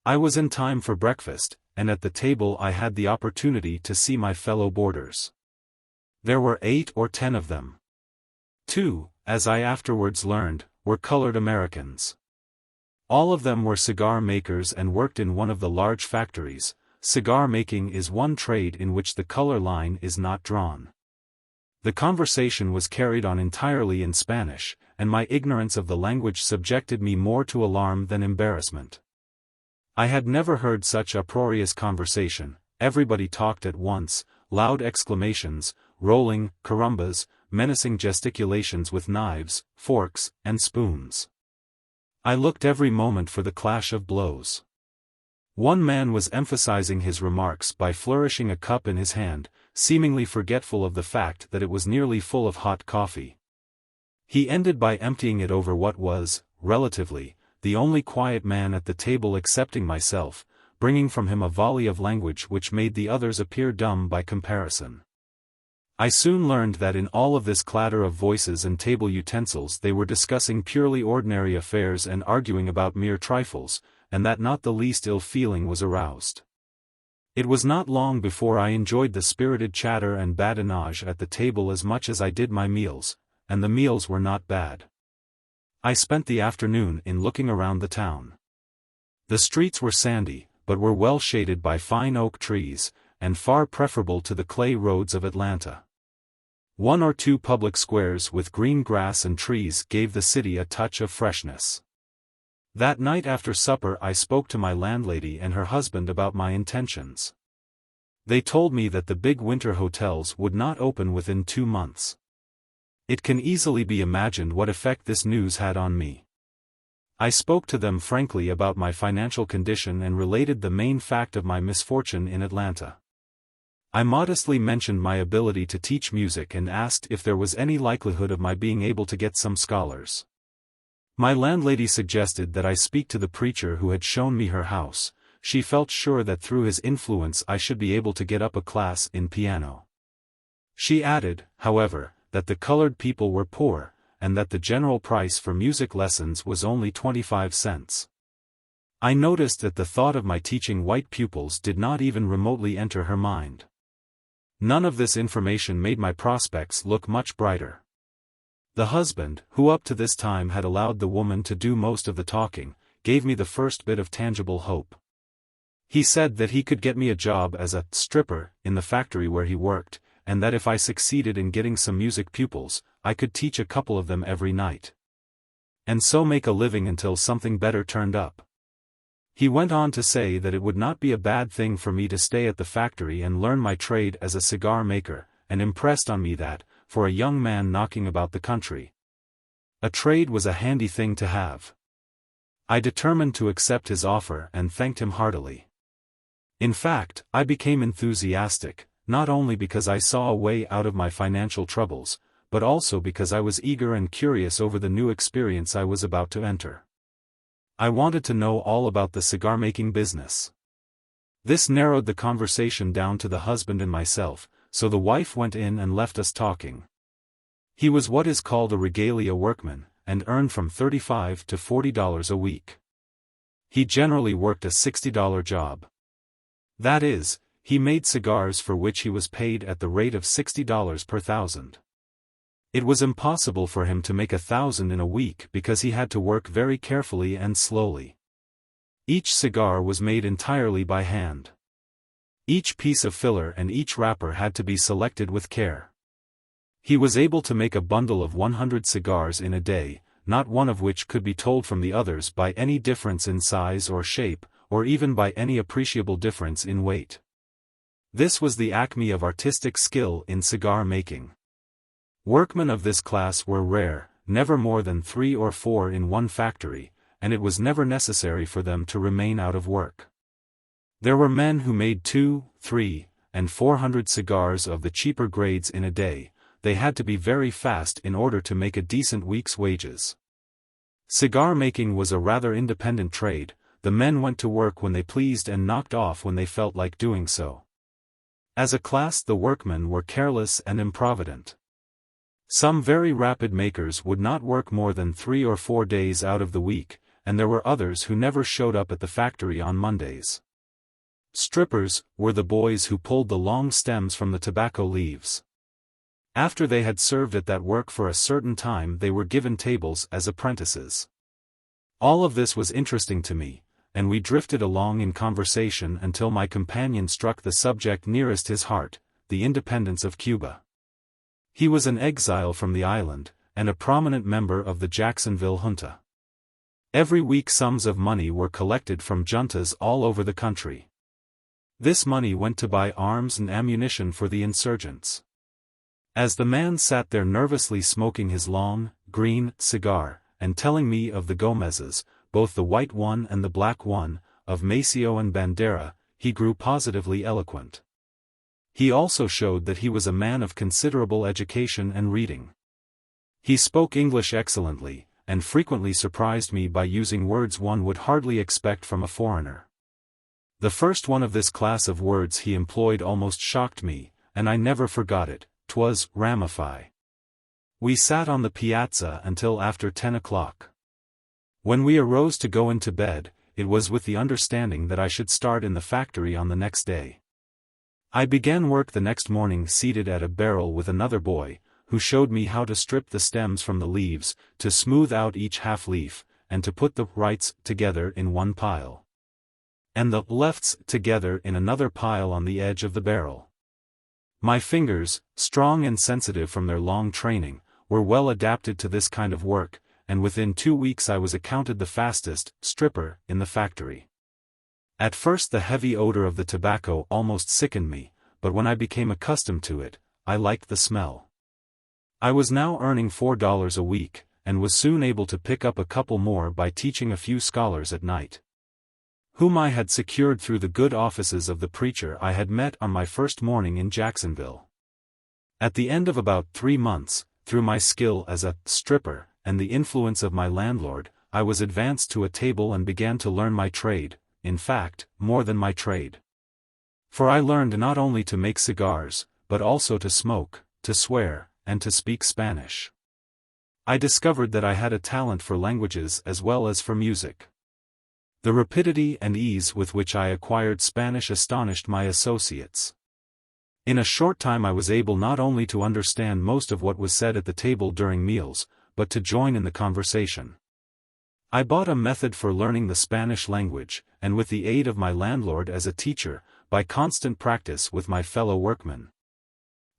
[SPEAKER 1] I was in time for breakfast, and at the table I had the opportunity to see my fellow boarders. There were 8 or 10 of them. 2, as I afterwards learned, were colored Americans. All of them were cigar makers and worked in one of the large factories. Cigar making is one trade in which the color line is not drawn. The conversation was carried on entirely in Spanish, and my ignorance of the language subjected me more to alarm than embarrassment. I had never heard such uproarious conversation. Everybody talked at once, loud exclamations, rolling, carumbas, menacing gesticulations with knives, forks, and spoons. I looked every moment for the clash of blows. One man was emphasizing his remarks by flourishing a cup in his hand, seemingly forgetful of the fact that it was nearly full of hot coffee. He ended by emptying it over what was, relatively, the only quiet man at the table excepting myself, bringing from him a volley of language which made the others appear dumb by comparison. I soon learned that in all of this clatter of voices and table utensils they were discussing purely ordinary affairs and arguing about mere trifles, and that not the least ill feeling was aroused. It was not long before I enjoyed the spirited chatter and badinage at the table as much as I did my meals, and the meals were not bad. I spent the afternoon in looking around the town. The streets were sandy, but were well shaded by fine oak trees, and far preferable to the clay roads of Atlanta. 1 or 2 public squares with green grass and trees gave the city a touch of freshness. That night after supper I spoke to my landlady and her husband about my intentions. They told me that the big winter hotels would not open within 2 months. It can easily be imagined what effect this news had on me. I spoke to them frankly about my financial condition and related the main fact of my misfortune in Atlanta. I modestly mentioned my ability to teach music and asked if there was any likelihood of my being able to get some scholars. My landlady suggested that I speak to the preacher who had shown me her house. She felt sure that through his influence I should be able to get up a class in piano. She added, however, that the colored people were poor, and that the general price for music lessons was only 25 cents. I noticed that the thought of my teaching white pupils did not even remotely enter her mind. None of this information made my prospects look much brighter. The husband, who up to this time had allowed the woman to do most of the talking, gave me the first bit of tangible hope. He said that he could get me a job as a stripper in the factory where he worked, and that if I succeeded in getting some music pupils, I could teach a couple of them every night. And so make a living until something better turned up. He went on to say that it would not be a bad thing for me to stay at the factory and learn my trade as a cigar maker, and impressed on me that, for a young man knocking about the country, a trade was a handy thing to have. I determined to accept his offer and thanked him heartily. In fact, I became enthusiastic, not only because I saw a way out of my financial troubles, but also because I was eager and curious over the new experience I was about to enter. I wanted to know all about the cigar-making business. This narrowed the conversation down to the husband and myself, so the wife went in and left us talking. He was what is called a regalia workman, and earned from $35 to $40 a week. He generally worked a $60 job. That is, he made cigars for which he was paid at the rate of $60 per thousand. It was impossible for him to make 1,000 in a week because he had to work very carefully and slowly. Each cigar was made entirely by hand. Each piece of filler and each wrapper had to be selected with care. He was able to make a bundle of 100 cigars in a day, not one of which could be told from the others by any difference in size or shape, or even by any appreciable difference in weight. This was the acme of artistic skill in cigar making. Workmen of this class were rare, never more than 3 or 4 in one factory, and it was never necessary for them to remain out of work. There were men who made 200, 300, and 400 cigars of the cheaper grades in a day. They had to be very fast in order to make a decent week's wages. Cigar making was a rather independent trade. The men went to work when they pleased and knocked off when they felt like doing so. As a class, the workmen were careless and improvident. Some very rapid makers would not work more than 3 or 4 days out of the week, and there were others who never showed up at the factory on Mondays. Strippers were the boys who pulled the long stems from the tobacco leaves. After they had served at that work for a certain time, they were given tables as apprentices. All of this was interesting to me, and we drifted along in conversation until my companion struck the subject nearest his heart, the independence of Cuba. He was an exile from the island, and a prominent member of the Jacksonville junta. Every week sums of money were collected from juntas all over the country. This money went to buy arms and ammunition for the insurgents. As the man sat there nervously smoking his long, green cigar, and telling me of the Gomezes, both the white one and the black one, of Maceo and Bandera, he grew positively eloquent. He also showed that he was a man of considerable education and reading. He spoke English excellently, and frequently surprised me by using words one would hardly expect from a foreigner. The first one of this class of words he employed almost shocked me, and I never forgot it. 'Twas ramify. We sat on the piazza until after 10 o'clock. When we arose to go into bed, it was with the understanding that I should start in the factory on the next day. I began work the next morning seated at a barrel with another boy, who showed me how to strip the stems from the leaves, to smooth out each half leaf, and to put the rights together in one pile, and the lefts together in another pile on the edge of the barrel. My fingers, strong and sensitive from their long training, were well adapted to this kind of work, and within 2 weeks I was accounted the fastest stripper in the factory. At first the heavy odor of the tobacco almost sickened me, but when I became accustomed to it, I liked the smell. I was now earning $4 a week, and was soon able to pick up a couple more by teaching a few scholars at night, whom I had secured through the good offices of the preacher I had met on my first morning in Jacksonville. At the end of about 3 months, through my skill as a stripper, and the influence of my landlord, I was advanced to a table and began to learn my trade, in fact, more than my trade. For I learned not only to make cigars, but also to smoke, to swear, and to speak Spanish. I discovered that I had a talent for languages as well as for music. The rapidity and ease with which I acquired Spanish astonished my associates. In a short time I was able not only to understand most of what was said at the table during meals, but to join in the conversation. I bought a method for learning the Spanish language, and with the aid of my landlord as a teacher, by constant practice with my fellow workmen,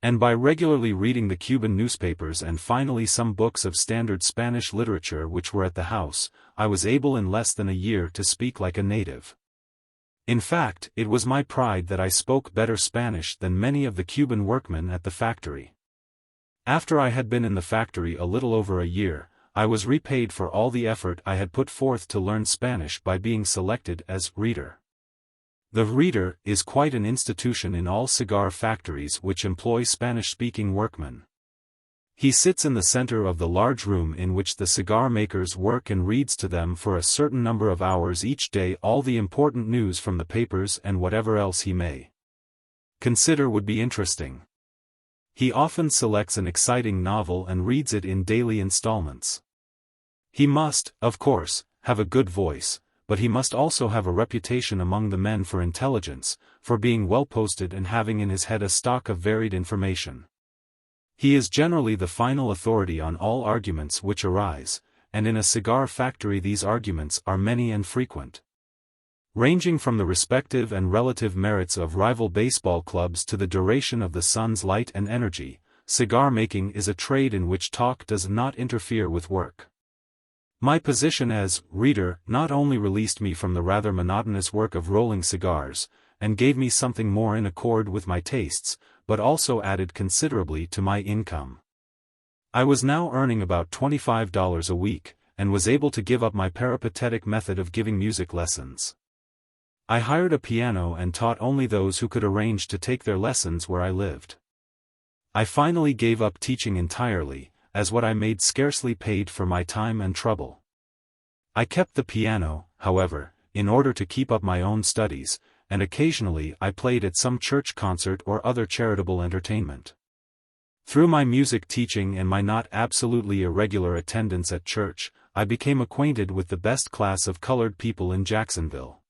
[SPEAKER 1] and by regularly reading the Cuban newspapers and finally some books of standard Spanish literature which were at the house, I was able in less than a year to speak like a native. In fact, it was my pride that I spoke better Spanish than many of the Cuban workmen at the factory. After I had been in the factory a little over a year, I was repaid for all the effort I had put forth to learn Spanish by being selected as reader. The reader is quite an institution in all cigar factories which employ Spanish-speaking workmen. He sits in the center of the large room in which the cigar makers work and reads to them for a certain number of hours each day all the important news from the papers and whatever else he may consider would be interesting. He often selects an exciting novel and reads it in daily installments. He must, of course, have a good voice, but he must also have a reputation among the men for intelligence, for being well posted and having in his head a stock of varied information. He is generally the final authority on all arguments which arise, and in a cigar factory these arguments are many and frequent, ranging from the respective and relative merits of rival baseball clubs to the duration of the sun's light and energy. Cigar making is a trade in which talk does not interfere with work. My position as reader not only released me from the rather monotonous work of rolling cigars, and gave me something more in accord with my tastes, but also added considerably to my income. I was now earning about $25 a week, and was able to give up my peripatetic method of giving music lessons. I hired a piano and taught only those who could arrange to take their lessons where I lived. I finally gave up teaching entirely, as what I made scarcely paid for my time and trouble. I kept the piano, however, in order to keep up my own studies, and occasionally I played at some church concert or other charitable entertainment. Through my music teaching and my not absolutely irregular attendance at church, I became acquainted with the best class of colored people in Jacksonville.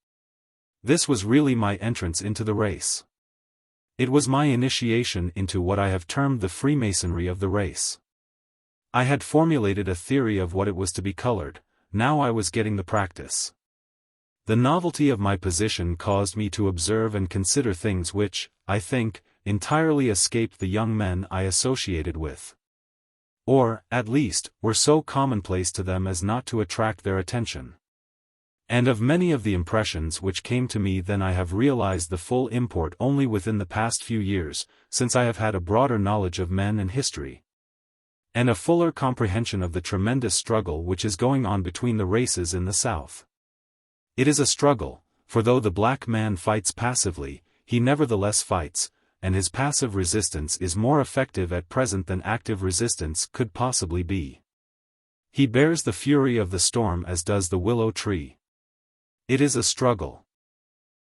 [SPEAKER 1] This was really my entrance into the race. It was my initiation into what I have termed the Freemasonry of the race. I had formulated a theory of what it was to be colored, now I was getting the practice. The novelty of my position caused me to observe and consider things which, I think, entirely escaped the young men I associated with. Or, at least, were so commonplace to them as not to attract their attention. And of many of the impressions which came to me then I have realized the full import only within the past few years, since I have had a broader knowledge of men and history, and a fuller comprehension of the tremendous struggle which is going on between the races in the South. It is a struggle, for though the black man fights passively, he nevertheless fights, and his passive resistance is more effective at present than active resistance could possibly be. He bears the fury of the storm as does the willow tree. It is a struggle.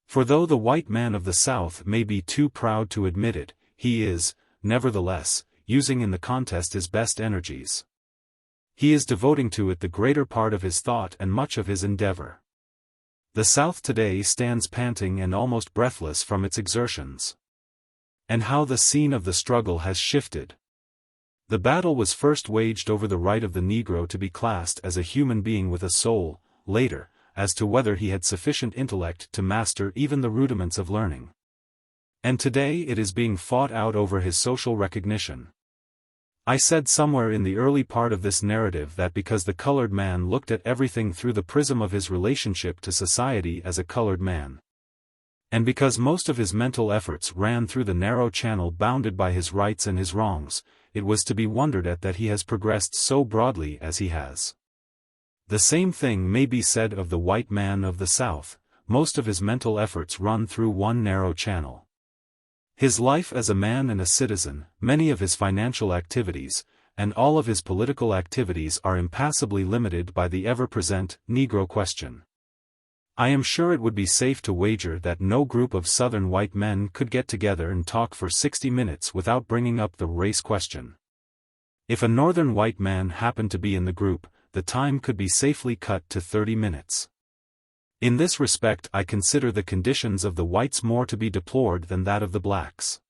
[SPEAKER 1] For though the white man of the South may be too proud to admit it, he is, nevertheless, using in the contest his best energies. He is devoting to it the greater part of his thought and much of his endeavor. The South today stands panting and almost breathless from its exertions. And how the scene of the struggle has shifted. The battle was first waged over the right of the Negro to be classed as a human being with a soul, later, as to whether he had sufficient intellect to master even the rudiments of learning. And today it is being fought out over his social recognition. I said somewhere in the early part of this narrative that because the colored man looked at everything through the prism of his relationship to society as a colored man, and because most of his mental efforts ran through the narrow channel bounded by his rights and his wrongs, it was to be wondered at that he has progressed so broadly as he has. The same thing may be said of the white man of the South. Most of his mental efforts run through one narrow channel. His life as a man and a citizen, many of his financial activities, and all of his political activities are impassably limited by the ever-present Negro question. I am sure it would be safe to wager that no group of Southern white men could get together and talk for 60 minutes without bringing up the race question. If a Northern white man happened to be in the group, the time could be safely cut to 30 minutes. In this respect I consider the conditions of the whites more to be deplored than that of the blacks.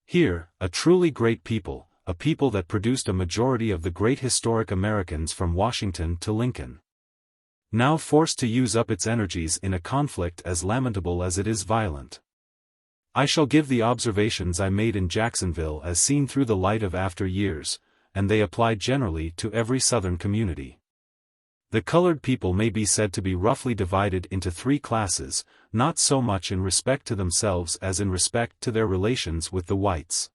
[SPEAKER 1] Here, a truly great people, a people that produced a majority of the great historic Americans from Washington to Lincoln, now forced to use up its energies in a conflict as lamentable as it is violent. I shall give the observations I made in Jacksonville as seen through the light of after years, and they apply generally to every Southern community. The colored people may be said to be roughly divided into three classes, not so much in respect to themselves as in respect to their relations with the whites.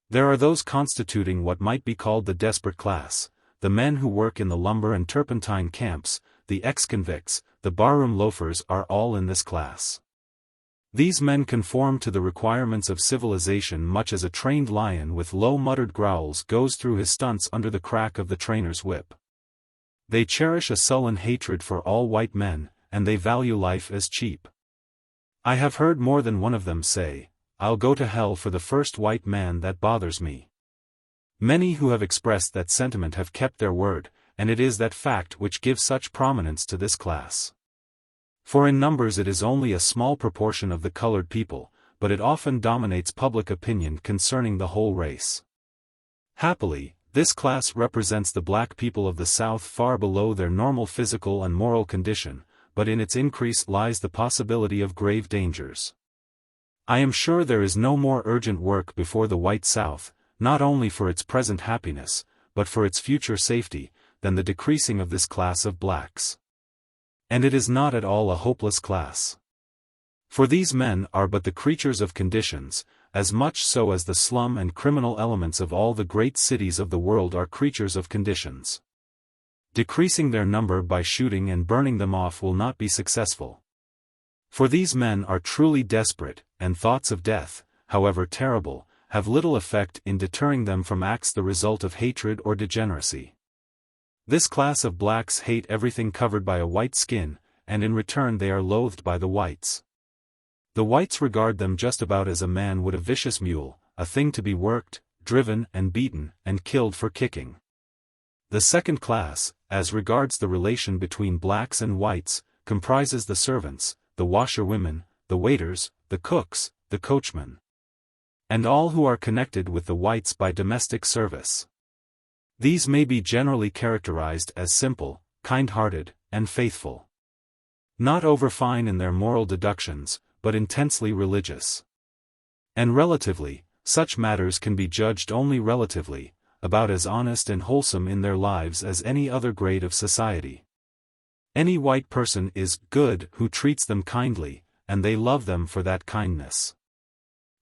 [SPEAKER 1] There are those constituting what might be called the desperate class, the men who work in the lumber and turpentine camps, the ex-convicts, the barroom loafers are all in this class. These men conform to the requirements of civilization much as a trained lion with low muttered growls goes through his stunts under the crack of the trainer's whip. They cherish a sullen hatred for all white men, and they value life as cheap. I have heard more than one of them say, "I'll go to hell for the first white man that bothers me." Many who have expressed that sentiment have kept their word, and it is that fact which gives such prominence to this class. For in numbers it is only a small proportion of the colored people, but it often dominates public opinion concerning the whole race. Happily, this class represents the black people of the South far below their normal physical and moral condition, but in its increase lies the possibility of grave dangers. I am sure there is no more urgent work before the white South, not only for its present happiness, but for its future safety, than the decreasing of this class of blacks. And it is not at all a hopeless class. For these men are but the creatures of conditions, as much so as the slum and criminal elements of all the great cities of the world are creatures of conditions. Decreasing their number by shooting and burning them off will not be successful. For these men are truly desperate, and thoughts of death, however terrible, have little effect in deterring them from acts the result of hatred or degeneracy. This class of blacks hate everything covered by a white skin, and in return they are loathed by the whites. The whites regard them just about as a man would a vicious mule, a thing to be worked, driven and beaten, and killed for kicking. The second class, as regards the relation between blacks and whites, comprises the servants, the washerwomen, the waiters, the cooks, the coachmen, and all who are connected with the whites by domestic service. These may be generally characterized as simple, kind-hearted, and faithful. Not overfine in their moral deductions, but intensely religious. And relatively, such matters can be judged only relatively, about as honest and wholesome in their lives as any other grade of society. Any white person is good who treats them kindly, and they love them for that kindness.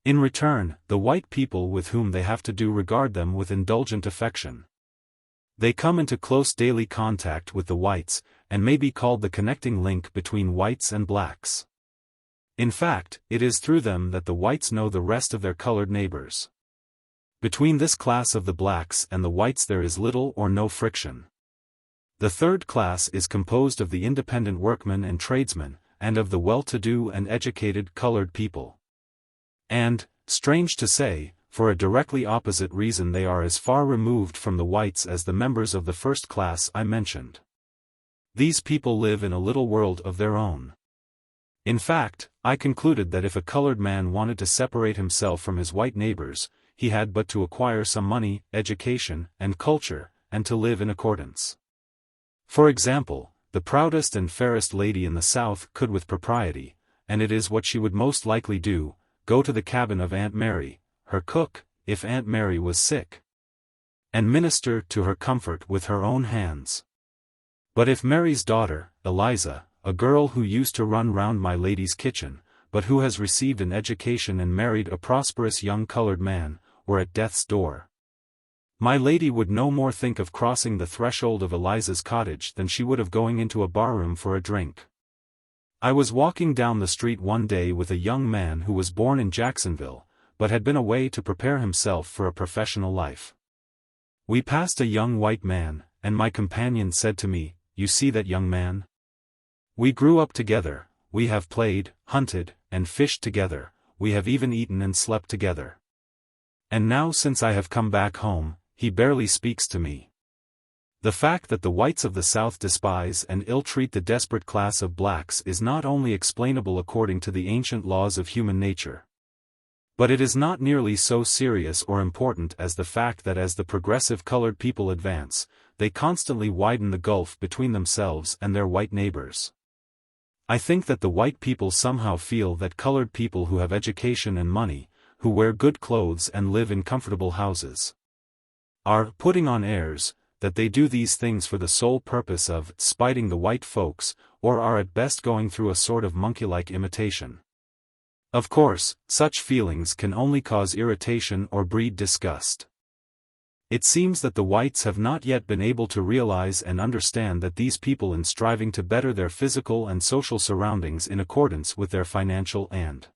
[SPEAKER 1] In return, the white people with whom they have to do regard them with indulgent affection. They come into close daily contact with the whites, and may be called the connecting link between whites and blacks. In fact, it is through them that the whites know the rest of their colored neighbors. Between this class of the blacks and the whites there is little or no friction. The third class is composed of the independent workmen and tradesmen, and of the well-to-do and educated colored people. And, strange to say, for a directly opposite reason they are as far removed from the whites as the members of the first class I mentioned. These people live in a little world of their own. In fact, I concluded that if a colored man wanted to separate himself from his white neighbors, he had but to acquire some money, education, and culture, and to live in accordance. For example, the proudest and fairest lady in the South could with propriety, and it is what she would most likely do, go to the cabin of Aunt Mary, her cook, if Aunt Mary was sick, and minister to her comfort with her own hands. But if Mary's daughter, Eliza, a girl who used to run round my lady's kitchen, but who has received an education and married a prosperous young colored man, were at death's door, my lady would no more think of crossing the threshold of Eliza's cottage than she would of going into a barroom for a drink. I was walking down the street one day with a young man who was born in Jacksonville, but had been away to prepare himself for a professional life. We passed a young white man, and my companion said to me, "You see that young man? We grew up together, we have played, hunted, and fished together, we have even eaten and slept together. And now since I have come back home, he barely speaks to me." The fact that the whites of the South despise and ill-treat the desperate class of blacks is not only explainable according to the ancient laws of human nature, but it is not nearly so serious or important as the fact that as the progressive colored people advance, they constantly widen the gulf between themselves and their white neighbors. I think that the white people somehow feel that colored people who have education and money, who wear good clothes and live in comfortable houses, are putting on airs, that they do these things for the sole purpose of spiting the white folks, or are at best going through a sort of monkey-like imitation. Of course, such feelings can only cause irritation or breed disgust. It seems that the whites have not yet been able to realize and understand that these people, in striving to better their physical and social surroundings in accordance with their financial and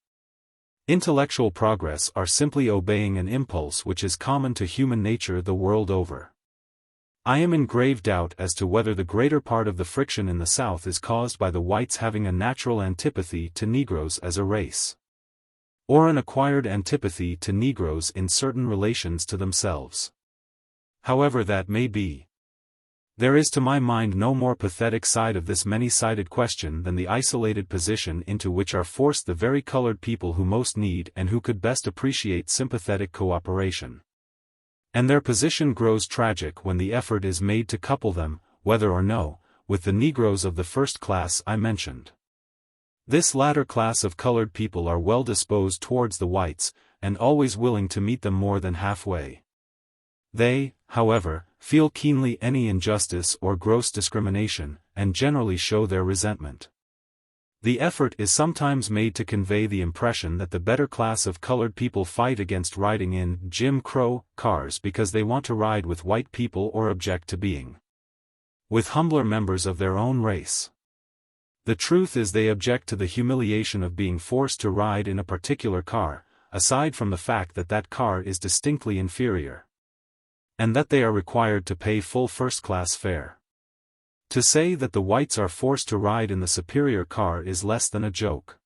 [SPEAKER 1] intellectual progress, are simply obeying an impulse which is common to human nature the world over. I am in grave doubt as to whether the greater part of the friction in the South is caused by the whites having a natural antipathy to Negroes as a race, or an acquired antipathy to Negroes in certain relations to themselves. However that may be, there is to my mind no more pathetic side of this many-sided question than the isolated position into which are forced the very colored people who most need and who could best appreciate sympathetic cooperation. And their position grows tragic when the effort is made to couple them, whether or no, with the Negroes of the first class I mentioned. This latter class of colored people are well disposed towards the whites, and always willing to meet them more than halfway. They, however, feel keenly any injustice or gross discrimination, and generally show their resentment. The effort is sometimes made to convey the impression that the better class of colored people fight against riding in Jim Crow cars because they want to ride with white people or object to being with humbler members of their own race. The truth is they object to the humiliation of being forced to ride in a particular car, aside from the fact that that car is distinctly inferior. And that they are required to pay full first-class fare. To say that the whites are forced to ride in the superior car is less than a joke.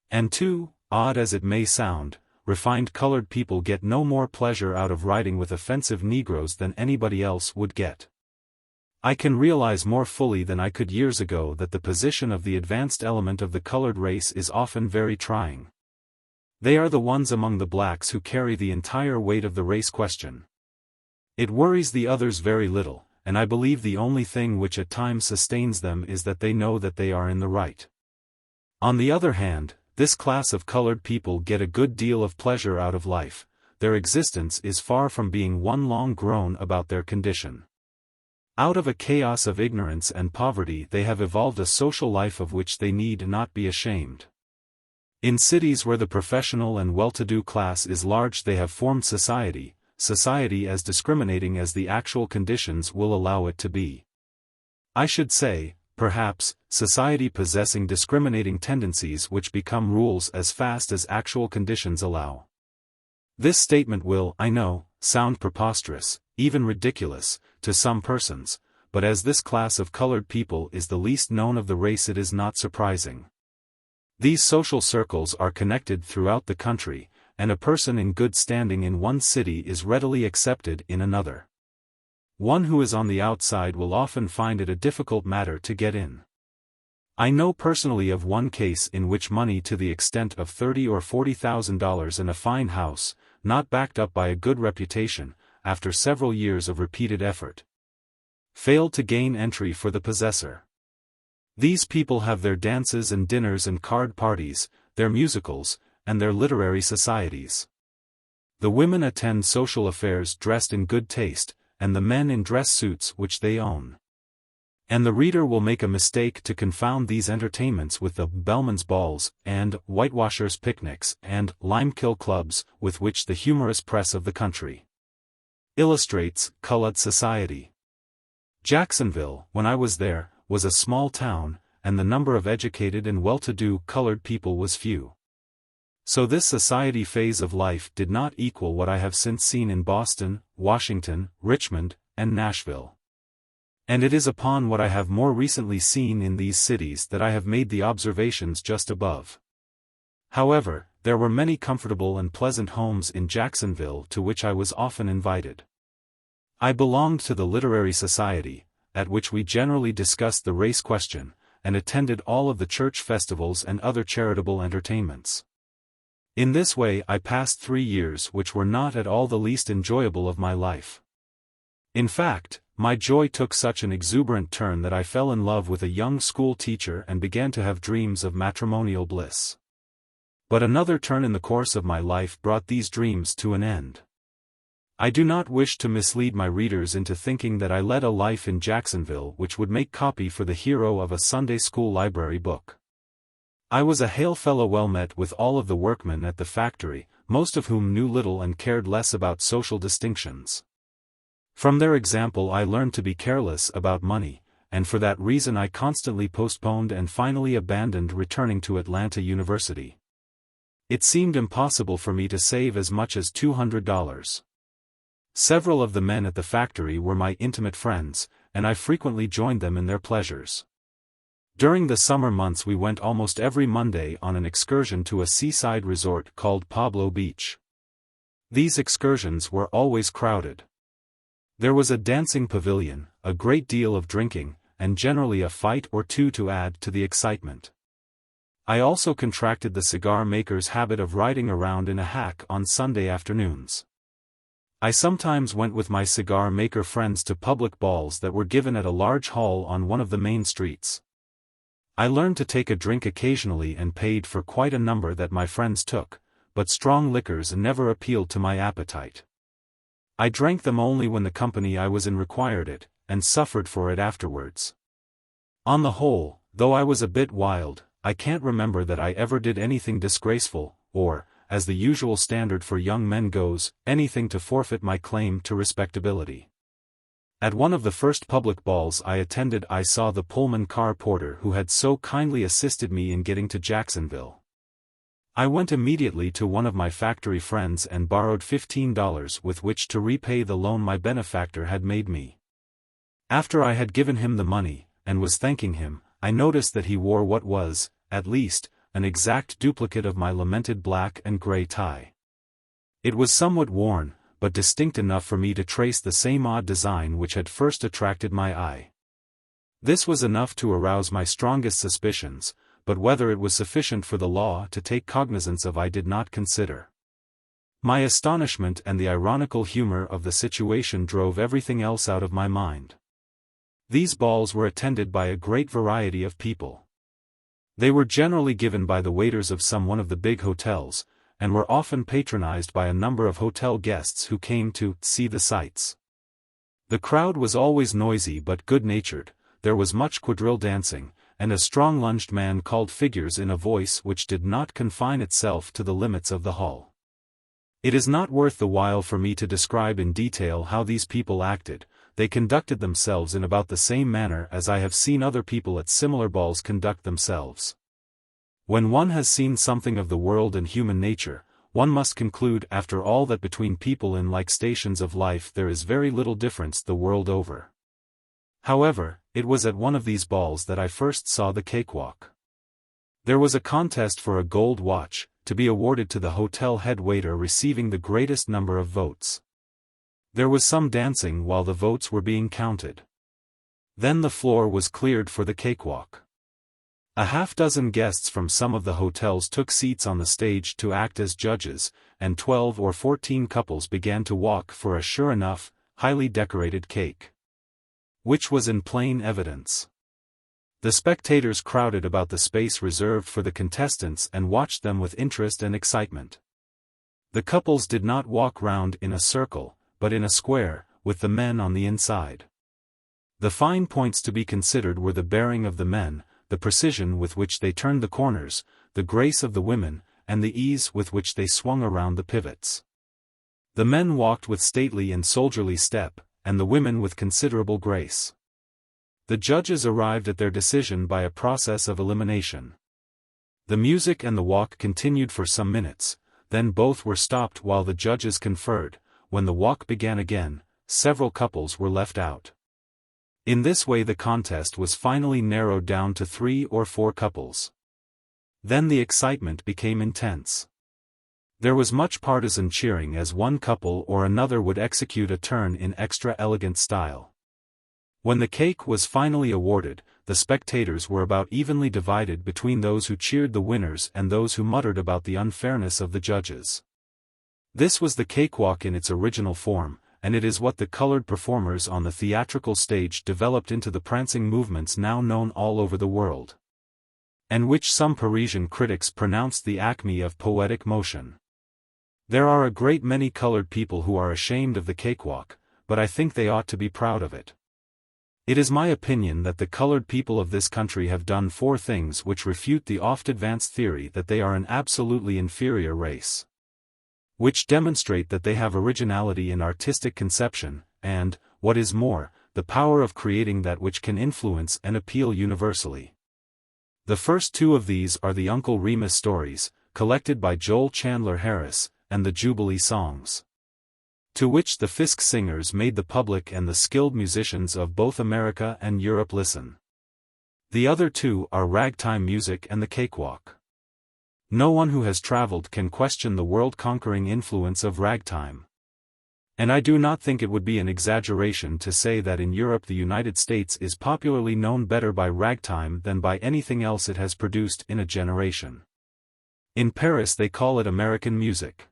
[SPEAKER 1] And two, odd as it may sound, refined colored people get no more pleasure out of riding with offensive Negroes than anybody else would get. I can realize more fully than I could years ago that the position of the advanced element of the colored race is often very trying. They are the ones among the blacks who carry the entire weight of the race question. It worries the others very little, and I believe the only thing which at times sustains them is that they know that they are in the right. On the other hand, this class of colored people get a good deal of pleasure out of life. Their existence is far from being one long groan about their condition. Out of a chaos of ignorance and poverty they have evolved a social life of which they need not be ashamed. In cities where the professional and well-to-do class is large they have formed society as discriminating as the actual conditions will allow it to be. I should say, perhaps, society possessing discriminating tendencies which become rules as fast as actual conditions allow. This statement will, I know, sound preposterous, even ridiculous, to some persons, but as this class of colored people is the least known of the race it is not surprising. These social circles are connected throughout the country, and a person in good standing in one city is readily accepted in another. One who is on the outside will often find it a difficult matter to get in. I know personally of one case in which money to the extent of $30,000 or $40,000 in a fine house, not backed up by a good reputation, after several years of repeated effort, failed to gain entry for the possessor. These people have their dances and dinners and card parties, their musicals, and their literary societies. The women attend social affairs dressed in good taste, and the men in dress suits which they own. And the reader will make a mistake to confound these entertainments with the bellman's balls, and whitewashers' picnics, and limekill clubs, with which the humorous press of the country illustrates colored society. Jacksonville, when I was there, was a small town, and the number of educated and well-to-do colored people was few. So this society phase of life did not equal what I have since seen in Boston, Washington, Richmond, and Nashville. And it is upon what I have more recently seen in these cities that I have made the observations just above. However, there were many comfortable and pleasant homes in Jacksonville to which I was often invited. I belonged to the literary society, at which we generally discussed the race question, and attended all of the church festivals and other charitable entertainments. In this way I passed 3 years which were not at all the least enjoyable of my life. In fact, my joy took such an exuberant turn that I fell in love with a young school teacher and began to have dreams of matrimonial bliss. But another turn in the course of my life brought these dreams to an end. I do not wish to mislead my readers into thinking that I led a life in Jacksonville which would make copy for the hero of a Sunday school library book. I was a hail fellow well met with all of the workmen at the factory, most of whom knew little and cared less about social distinctions. From their example I learned to be careless about money, and for that reason I constantly postponed and finally abandoned returning to Atlanta University. It seemed impossible for me to save as much as $200. Several of the men at the factory were my intimate friends, and I frequently joined them in their pleasures. During the summer months we went almost every Monday on an excursion to a seaside resort called Pablo Beach. These excursions were always crowded. There was a dancing pavilion, a great deal of drinking, and generally a fight or two to add to the excitement. I also contracted the cigar maker's habit of riding around in a hack on Sunday afternoons. I sometimes went with my cigar maker friends to public balls that were given at a large hall on one of the main streets. I learned to take a drink occasionally and paid for quite a number that my friends took, but strong liquors never appealed to my appetite. I drank them only when the company I was in required it, and suffered for it afterwards. On the whole, though I was a bit wild, I can't remember that I ever did anything disgraceful, or, as the usual standard for young men goes, anything to forfeit my claim to respectability. At one of the first public balls I attended, I saw the Pullman car porter who had so kindly assisted me in getting to Jacksonville. I went immediately to one of my factory friends and borrowed $15 with which to repay the loan my benefactor had made me. After I had given him the money, and was thanking him, I noticed that he wore what was, at least, an exact duplicate of my lamented black and gray tie. It was somewhat worn, but distinct enough for me to trace the same odd design which had first attracted my eye. This was enough to arouse my strongest suspicions, but whether it was sufficient for the law to take cognizance of I did not consider. My astonishment and the ironical humor of the situation drove everything else out of my mind. These balls were attended by a great variety of people. They were generally given by the waiters of some one of the big hotels, and were often patronized by a number of hotel guests who came to see the sights. The crowd was always noisy but good-natured, there was much quadrille dancing, and a strong-lunged man called figures in a voice which did not confine itself to the limits of the hall. It is not worth the while for me to describe in detail how these people acted. They conducted themselves in about the same manner as I have seen other people at similar balls conduct themselves. When one has seen something of the world and human nature, one must conclude after all that between people in like stations of life there is very little difference the world over. However, it was at one of these balls that I first saw the cakewalk. There was a contest for a gold watch, to be awarded to the hotel head waiter receiving the greatest number of votes. There was some dancing while the votes were being counted. Then the floor was cleared for the cakewalk. A half-dozen guests from some of the hotels took seats on the stage to act as judges, and 12 or 14 couples began to walk for a sure enough, highly decorated cake, which was in plain evidence. The spectators crowded about the space reserved for the contestants and watched them with interest and excitement. The couples did not walk round in a circle, but in a square, with the men on the inside. The fine points to be considered were the bearing of the men, the precision with which they turned the corners, the grace of the women, and the ease with which they swung around the pivots. The men walked with stately and soldierly step, and the women with considerable grace. The judges arrived at their decision by a process of elimination. The music and the walk continued for some minutes, then both were stopped while the judges conferred. When the walk began again, several couples were left out. In this way the contest was finally narrowed down to 3 or 4 couples. Then the excitement became intense. There was much partisan cheering as one couple or another would execute a turn in extra elegant style. When the cake was finally awarded, the spectators were about evenly divided between those who cheered the winners and those who muttered about the unfairness of the judges. This was the cakewalk in its original form, and it is what the colored performers on the theatrical stage developed into the prancing movements now known all over the world, and which some Parisian critics pronounced the acme of poetic motion. There are a great many colored people who are ashamed of the cakewalk, but I think they ought to be proud of it. It is my opinion that the colored people of this country have done 4 things which refute the oft-advanced theory that they are an absolutely inferior race, which demonstrate that they have originality in artistic conception, and, what is more, the power of creating that which can influence and appeal universally. The first 2 of these are the Uncle Remus stories, collected by Joel Chandler Harris, and the Jubilee songs, to which the Fisk singers made the public and the skilled musicians of both America and Europe listen. The other 2 are ragtime music and the cakewalk. No one who has traveled can question the world-conquering influence of ragtime. And I do not think it would be an exaggeration to say that in Europe the United States is popularly known better by ragtime than by anything else it has produced in a generation. In Paris they call it American music.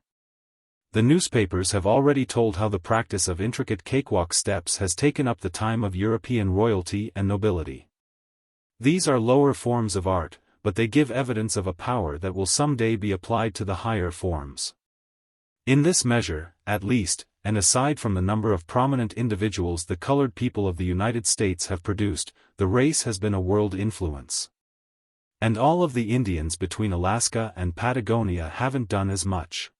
[SPEAKER 1] The newspapers have already told how the practice of intricate cakewalk steps has taken up the time of European royalty and nobility. These are lower forms of art, but they give evidence of a power that will someday be applied to the higher forms. In this measure, at least, and aside from the number of prominent individuals the colored people of the United States have produced, the race has been a world influence. And all of the Indians between Alaska and Patagonia haven't done as much.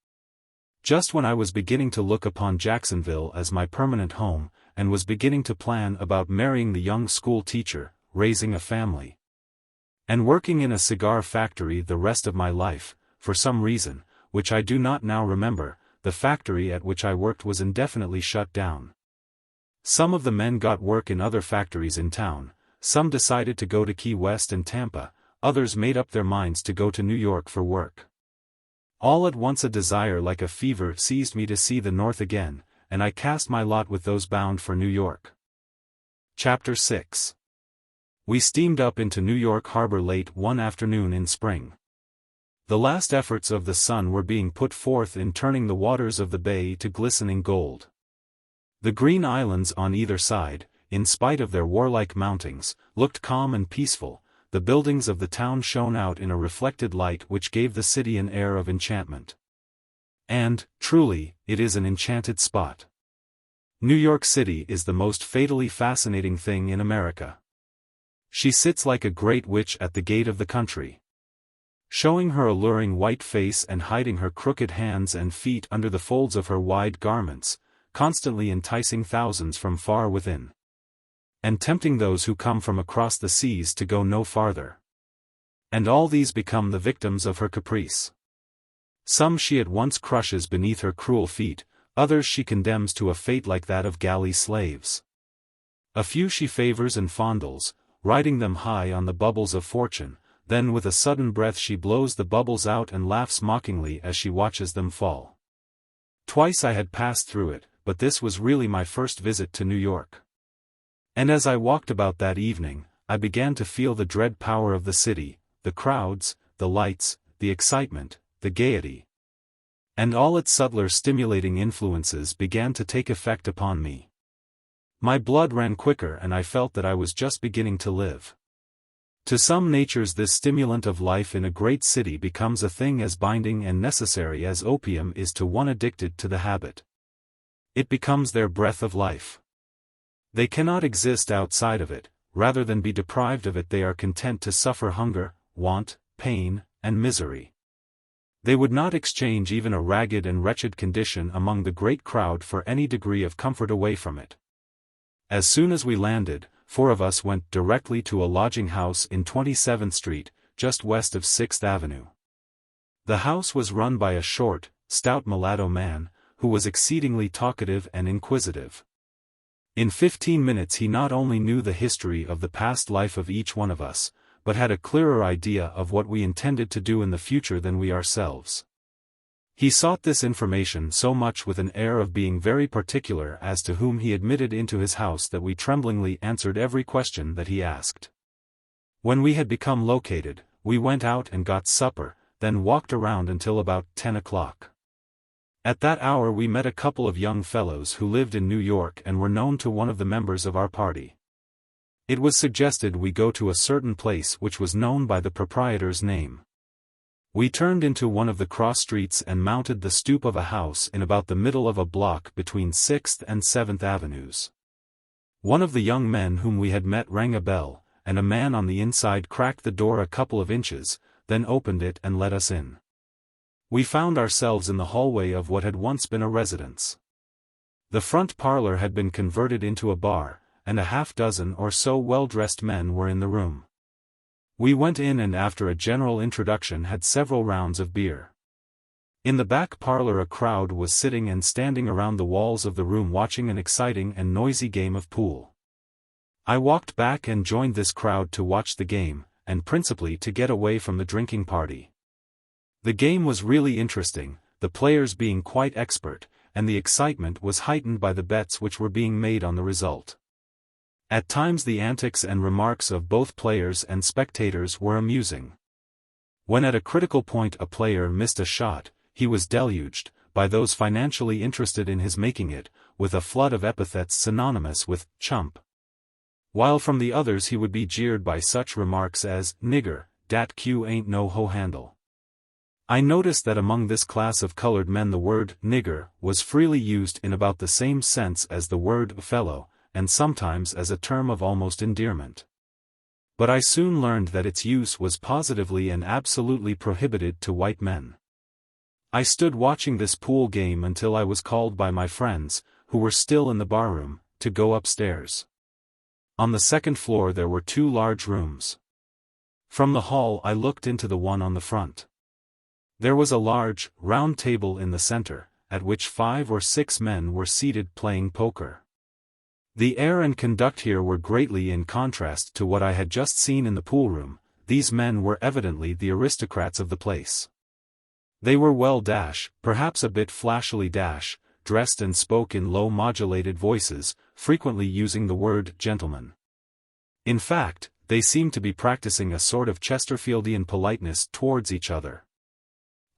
[SPEAKER 1] Just when I was beginning to look upon Jacksonville as my permanent home, and was beginning to plan about marrying the young school teacher, raising a family, and working in a cigar factory the rest of my life. For some reason, which I do not now remember, the factory at which I worked was indefinitely shut down. Some of the men got work in other factories in town, some decided to go to Key West and Tampa, others made up their minds to go to New York for work. All at once a desire like a fever seized me to see the North again, and I cast my lot with those bound for New York. Chapter 6. We steamed up into New York Harbor late one afternoon in spring. The last efforts of the sun were being put forth in turning the waters of the bay to glistening gold. The green islands on either side, in spite of their warlike mountings, looked calm and peaceful. The buildings of the town shone out in a reflected light which gave the city an air of enchantment. And, truly, it is an enchanted spot. New York City is the most fatally fascinating thing in America. She sits like a great witch at the gate of the country, showing her alluring white face and hiding her crooked hands and feet under the folds of her wide garments, constantly enticing thousands from far within, and tempting those who come from across the seas to go no farther. And all these become the victims of her caprice. Some she at once crushes beneath her cruel feet, others she condemns to a fate like that of galley slaves. A few she favors and fondles, riding them high on the bubbles of fortune. Then with a sudden breath she blows the bubbles out and laughs mockingly as she watches them fall. Twice I had passed through it, but this was really my first visit to New York. And as I walked about that evening, I began to feel the dread power of the city, the crowds, the lights, the excitement, the gaiety. And all its subtler stimulating influences began to take effect upon me. My blood ran quicker and I felt that I was just beginning to live. To some natures this stimulant of life in a great city becomes a thing as binding and necessary as opium is to one addicted to the habit. It becomes their breath of life. They cannot exist outside of it. Rather than be deprived of it they are content to suffer hunger, want, pain, and misery. They would not exchange even a ragged and wretched condition among the great crowd for any degree of comfort away from it. As soon as we landed, 4 of us went directly to a lodging house in 27th Street, just west of 6th Avenue. The house was run by a short, stout mulatto man, who was exceedingly talkative and inquisitive. In 15 minutes he not only knew the history of the past life of each one of us, but had a clearer idea of what we intended to do in the future than we ourselves. He sought this information so much with an air of being very particular as to whom he admitted into his house that we tremblingly answered every question that he asked. When we had become located, we went out and got supper, then walked around until about 10 o'clock. At that hour we met a couple of young fellows who lived in New York and were known to one of the members of our party. It was suggested we go to a certain place which was known by the proprietor's name. We turned into one of the cross streets and mounted the stoop of a house in about the middle of a block between 6th and 7th Avenues. One of the young men whom we had met rang a bell, and a man on the inside cracked the door a couple of inches, then opened it and let us in. We found ourselves in the hallway of what had once been a residence. The front parlor had been converted into a bar, and a half-dozen or so well-dressed men were in the room. We went in and after a general introduction had several rounds of beer. In the back parlor a crowd was sitting and standing around the walls of the room watching an exciting and noisy game of pool. I walked back and joined this crowd to watch the game, and principally to get away from the drinking party. The game was really interesting, the players being quite expert, and the excitement was heightened by the bets which were being made on the result. At times the antics and remarks of both players and spectators were amusing. When at a critical point a player missed a shot, he was deluged, by those financially interested in his making it, with a flood of epithets synonymous with chump. While from the others he would be jeered by such remarks as, "Nigger, dat Q ain't no hoe handle." I noticed that among this class of colored men the word nigger was freely used in about the same sense as the word fellow, and sometimes as a term of almost endearment. But I soon learned that its use was positively and absolutely prohibited to white men. I stood watching this pool game until I was called by my friends, who were still in the barroom, to go upstairs. On the second floor there were 2 large rooms. From the hall I looked into the one on the front. There was a large, round table in the center, at which 5 or 6 men were seated playing poker. The air and conduct here were greatly in contrast to what I had just seen in the pool room. These men were evidently the aristocrats of the place. They were well perhaps a bit flashily dressed and spoke in low modulated voices, frequently using the word gentleman. In fact, they seemed to be practicing a sort of Chesterfieldian politeness towards each other.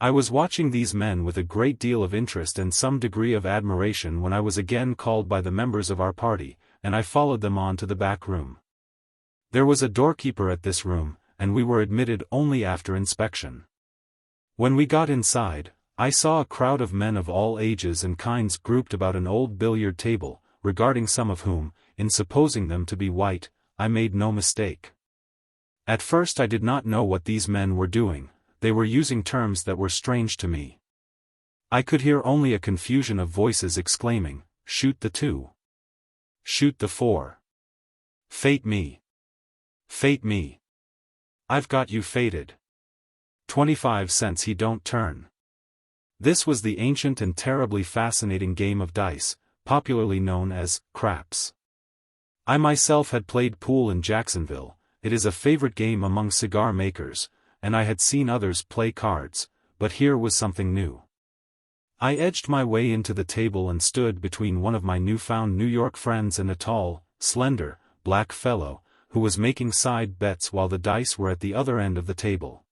[SPEAKER 1] I was watching these men with a great deal of interest and some degree of admiration when I was again called by the members of our party, and I followed them on to the back room. There was a doorkeeper at this room, and we were admitted only after inspection. When we got inside, I saw a crowd of men of all ages and kinds grouped about an old billiard table, regarding some of whom, in supposing them to be white, I made no mistake. At first I did not know what these men were doing. They were using terms that were strange to me. I could hear only a confusion of voices exclaiming, "Shoot the 2. Shoot the 4. Fate me. Fate me. I've got you fated. 25 cents he don't turn." This was the ancient and terribly fascinating game of dice, popularly known as craps. I myself had played pool in Jacksonville. It is a favorite game among cigar makers, and I had seen others play cards, but here was something new. I edged my way into the table and stood between one of my newfound New York friends and a tall, slender, black fellow, who was making side bets while the dice were at the other end of the table.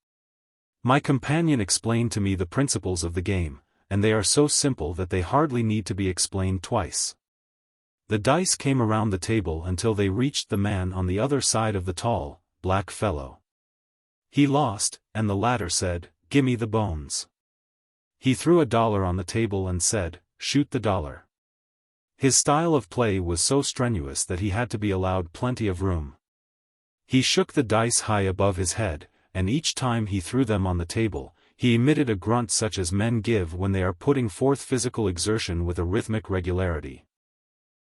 [SPEAKER 1] My companion explained to me the principles of the game, and they are so simple that they hardly need to be explained twice. The dice came around the table until they reached the man on the other side of the tall, black fellow. He lost, and the latter said, "Gimme the bones." He threw $1 on the table and said, "Shoot the dollar." His style of play was so strenuous that he had to be allowed plenty of room. He shook the dice high above his head, and each time he threw them on the table, he emitted a grunt such as men give when they are putting forth physical exertion with a rhythmic regularity.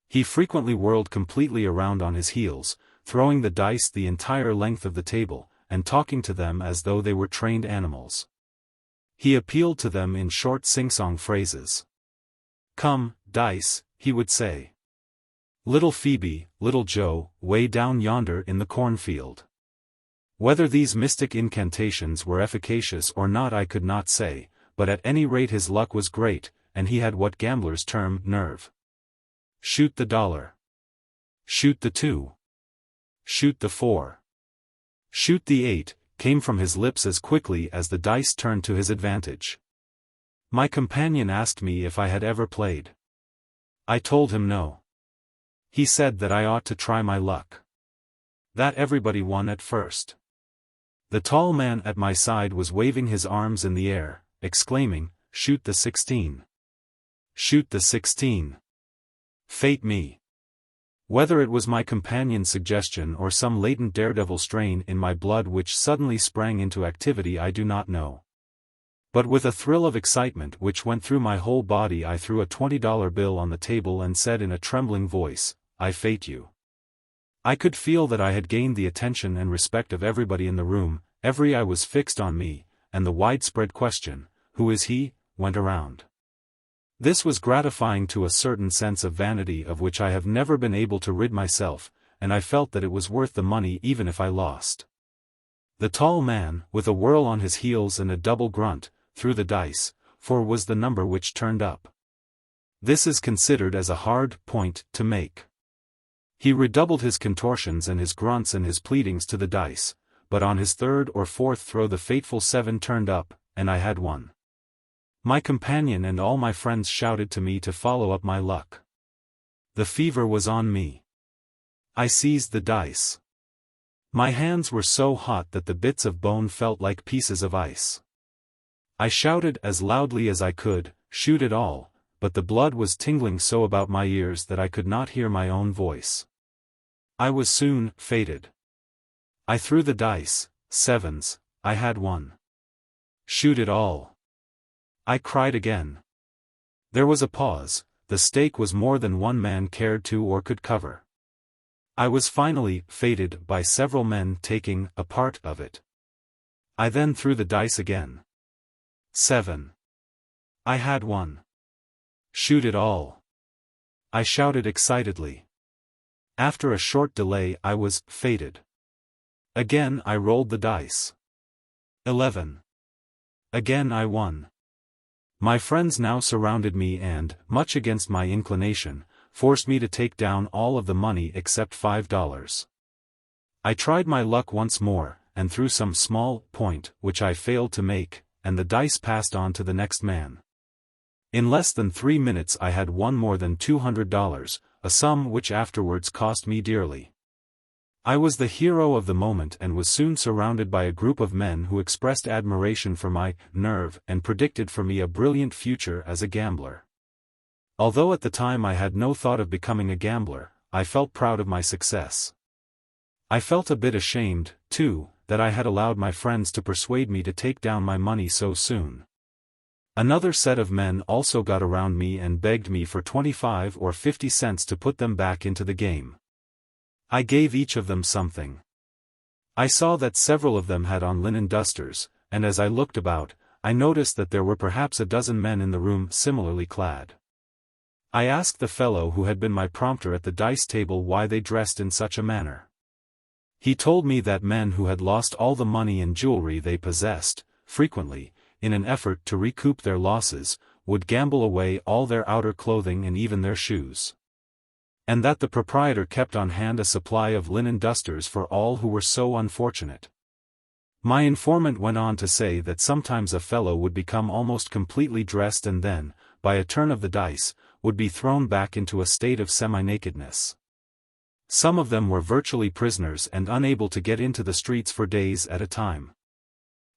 [SPEAKER 1] He frequently whirled completely around on his heels, throwing the dice the entire length of the table, and talking to them as though they were trained animals. He appealed to them in short sing-song phrases. "Come, dice," he would say. "Little Phoebe, little Joe, way down yonder in the cornfield." Whether these mystic incantations were efficacious or not I could not say, but at any rate his luck was great, and he had what gamblers term nerve. "Shoot the dollar. Shoot the 2. Shoot the 4. Shoot the 8, came from his lips as quickly as the dice turned to his advantage. My companion asked me if I had ever played. I told him no. He said that I ought to try my luck. That everybody won at first. The tall man at my side was waving his arms in the air, exclaiming, "Shoot the 16. Shoot the 16. Fate me." Whether it was my companion's suggestion or some latent daredevil strain in my blood which suddenly sprang into activity I do not know. But with a thrill of excitement which went through my whole body I threw a $20 bill on the table and said in a trembling voice, "I fate you." I could feel that I had gained the attention and respect of everybody in the room, every eye was fixed on me, and the widespread question, "Who is he?" went around. This was gratifying to a certain sense of vanity of which I have never been able to rid myself, and I felt that it was worth the money even if I lost. The tall man, with a whirl on his heels and a double grunt, threw the dice, 4 was the number which turned up. This is considered as a hard point to make. He redoubled his contortions and his grunts and his pleadings to the dice, but on his 3rd or 4th throw the fateful 7 turned up, and I had won. My companion and all my friends shouted to me to follow up my luck. The fever was on me. I seized the dice. My hands were so hot that the bits of bone felt like pieces of ice. I shouted as loudly as I could, "Shoot it all," but the blood was tingling so about my ears that I could not hear my own voice. I was soon fated. I threw the dice, 7s, I had won. "Shoot it all." I cried again. There was a pause, the stake was more than one man cared to or could cover. I was finally fated by several men taking a part of it. I then threw the dice again. 7. I had won. Shoot it all! I shouted excitedly. After a short delay I was fated. Again I rolled the dice. 11. Again I won. My friends now surrounded me and, much against my inclination, forced me to take down all of the money except $5. I tried my luck once more, and threw some small point which I failed to make, and the dice passed on to the next man. In less than 3 minutes I had won more than $200, a sum which afterwards cost me dearly. I was the hero of the moment and was soon surrounded by a group of men who expressed admiration for my nerve and predicted for me a brilliant future as a gambler. Although at the time I had no thought of becoming a gambler, I felt proud of my success. I felt a bit ashamed, too, that I had allowed my friends to persuade me to take down my money so soon. Another set of men also got around me and begged me for 25 or 50 cents to put them back into the game. I gave each of them something. I saw that several of them had on linen dusters, and as I looked about, I noticed that there were perhaps a dozen men in the room similarly clad. I asked the fellow who had been my prompter at the dice table why they dressed in such a manner. He told me that men who had lost all the money and jewelry they possessed, frequently, in an effort to recoup their losses, would gamble away all their outer clothing and even their shoes. And that the proprietor kept on hand a supply of linen dusters for all who were so unfortunate. My informant went on to say that sometimes a fellow would become almost completely dressed and then, by a turn of the dice, would be thrown back into a state of semi-nakedness. Some of them were virtually prisoners and unable to get into the streets for days at a time.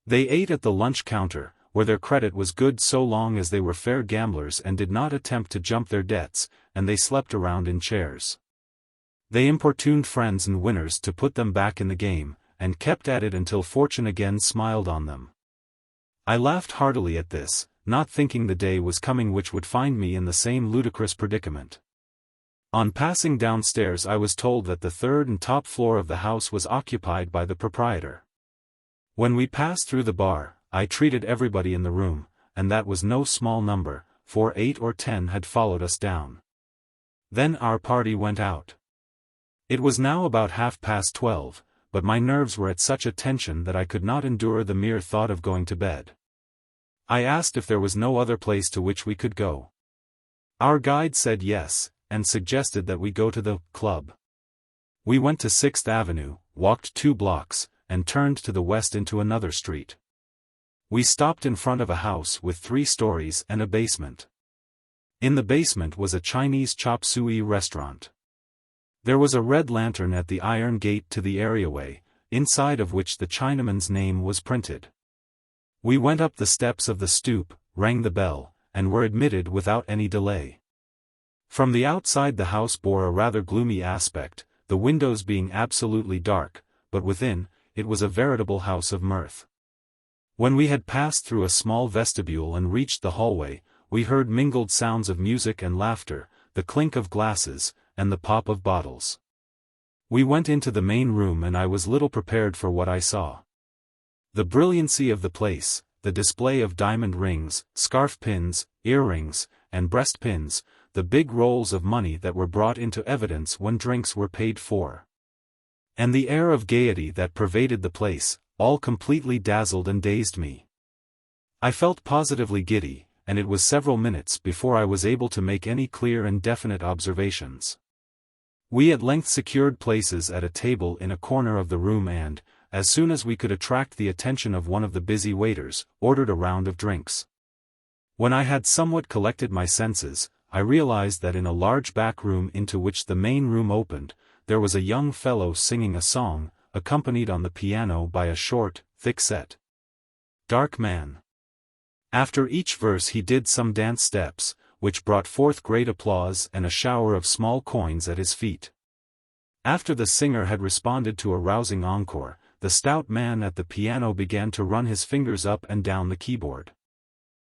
[SPEAKER 1] They ate at the lunch counter, where their credit was good so long as they were fair gamblers and did not attempt to jump their debts, and they slept around in chairs. They importuned friends and winners to put them back in the game, and kept at it until fortune again smiled on them. I laughed heartily at this, not thinking the day was coming which would find me in the same ludicrous predicament. On passing downstairs I was told that the third and top floor of the house was occupied by the proprietor. When we passed through the bar, I treated everybody in the room, and that was no small number, for 8 or 10 had followed us down. Then our party went out. It was now about 12:30, but my nerves were at such a tension that I could not endure the mere thought of going to bed. I asked if there was no other place to which we could go. Our guide said yes, and suggested that we go to the club. We went to 6th Avenue, walked 2 blocks, and turned to the west into another street. We stopped in front of a house with 3 stories and a basement. In the basement was a Chinese chop suey restaurant. There was a red lantern at the iron gate to the areaway, inside of which the Chinaman's name was printed. We went up the steps of the stoop, rang the bell, and were admitted without any delay. From the outside the house bore a rather gloomy aspect, the windows being absolutely dark, but within, it was a veritable house of mirth. When we had passed through a small vestibule and reached the hallway, we heard mingled sounds of music and laughter, the clink of glasses, and the pop of bottles. We went into the main room and I was little prepared for what I saw. The brilliancy of the place, the display of diamond rings, scarf pins, earrings, and breast pins, the big rolls of money that were brought into evidence when drinks were paid for, and the air of gaiety that pervaded the place, all completely dazzled and dazed me. I felt positively giddy, and it was several minutes before I was able to make any clear and definite observations. We at length secured places at a table in a corner of the room and, as soon as we could attract the attention of one of the busy waiters, ordered a round of drinks. When I had somewhat collected my senses, I realized that in a large back room into which the main room opened, there was a young fellow singing a song, accompanied on the piano by a short, thick-set, dark man. After each verse he did some dance steps, which brought forth great applause and a shower of small coins at his feet. After the singer had responded to a rousing encore, the stout man at the piano began to run his fingers up and down the keyboard.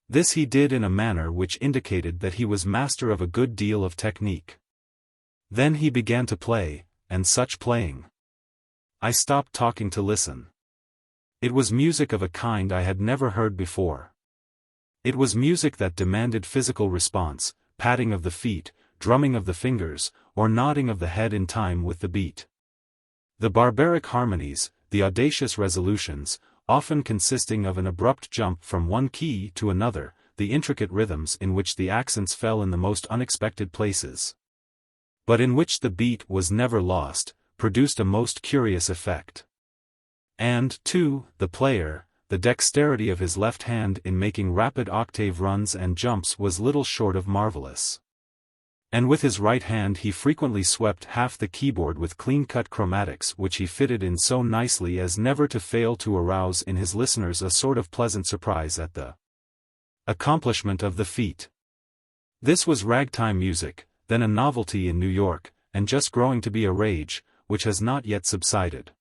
[SPEAKER 1] This he did in a manner which indicated that he was master of a good deal of technique. Then he began to play, and such playing! I stopped talking to listen. It was music of a kind I had never heard before. It was music that demanded physical response, patting of the feet, drumming of the fingers, or nodding of the head in time with the beat. The barbaric harmonies, the audacious resolutions, often consisting of an abrupt jump from one key to another, the intricate rhythms in which the accents fell in the most unexpected places, but in which the beat was never lost, produced a most curious effect. And, too, the player, the dexterity of his left hand in making rapid octave runs and jumps was little short of marvelous. And with his right hand he frequently swept half the keyboard with clean-cut chromatics which he fitted in so nicely as never to fail to arouse in his listeners a sort of pleasant surprise at the accomplishment of the feat. This was ragtime music, then a novelty in New York, and just growing to be a rage, which has not yet subsided.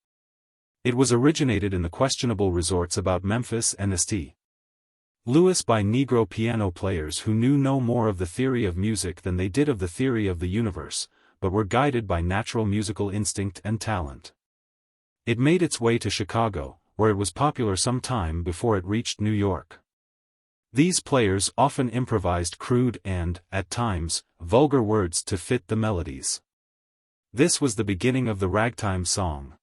[SPEAKER 1] It was originated in the questionable resorts about Memphis and St. Louis by Negro piano players who knew no more of the theory of music than they did of the theory of the universe, but were guided by natural musical instinct and talent. It made its way to Chicago, where it was popular some time before it reached New York. These players often improvised crude and, at times, vulgar words to fit the melodies. This was the beginning of the ragtime song.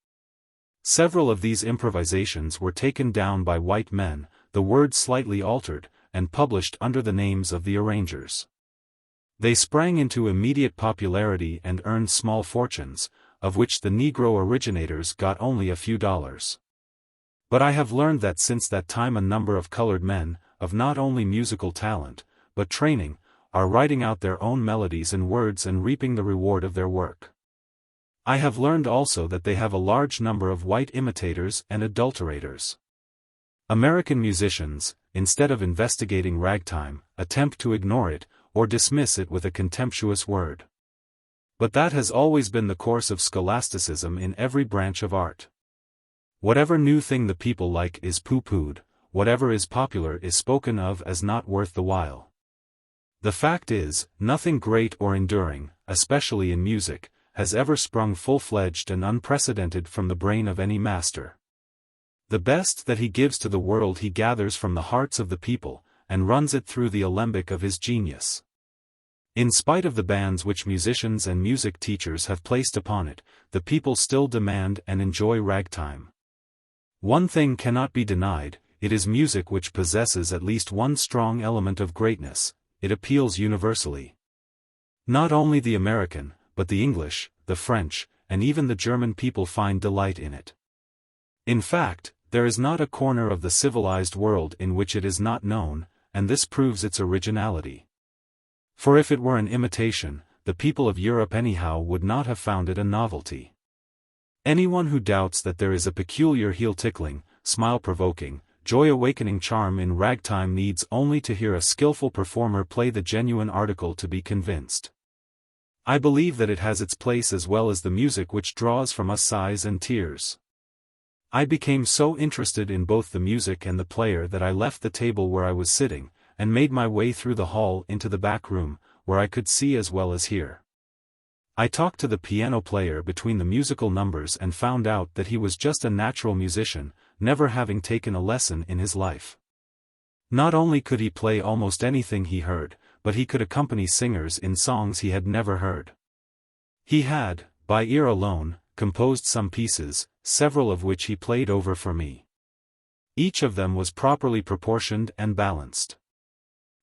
[SPEAKER 1] Several of these improvisations were taken down by white men, the words slightly altered, and published under the names of the arrangers. They sprang into immediate popularity and earned small fortunes, of which the Negro originators got only a few dollars. But I have learned that since that time a number of colored men, of not only musical talent, but training, are writing out their own melodies and words and reaping the reward of their work. I have learned also that they have a large number of white imitators and adulterators. American musicians, instead of investigating ragtime, attempt to ignore it, or dismiss it with a contemptuous word. But that has always been the course of scholasticism in every branch of art. Whatever new thing the people like is pooh-poohed, whatever is popular is spoken of as not worth the while. The fact is, nothing great or enduring, especially in music, has ever sprung full-fledged and unprecedented from the brain of any master. The best that he gives to the world he gathers from the hearts of the people, and runs it through the alembic of his genius. In spite of the bans which musicians and music teachers have placed upon it, the people still demand and enjoy ragtime. One thing cannot be denied, it is music which possesses at least one strong element of greatness: it appeals universally. Not only the American, but the English, the French, and even the German people find delight in it. In fact, there is not a corner of the civilized world in which it is not known, and this proves its originality. For if it were an imitation, the people of Europe anyhow would not have found it a novelty. Anyone who doubts that there is a peculiar heel-tickling, smile-provoking, joy-awakening charm in ragtime needs only to hear a skillful performer play the genuine article to be convinced. I believe that it has its place as well as the music which draws from us sighs and tears. I became so interested in both the music and the player that I left the table where I was sitting, and made my way through the hall into the back room, where I could see as well as hear. I talked to the piano player between the musical numbers and found out that he was just a natural musician, never having taken a lesson in his life. Not only could he play almost anything he heard, but he could accompany singers in songs he had never heard. He had, by ear alone, composed some pieces, several of which he played over for me. Each of them was properly proportioned and balanced.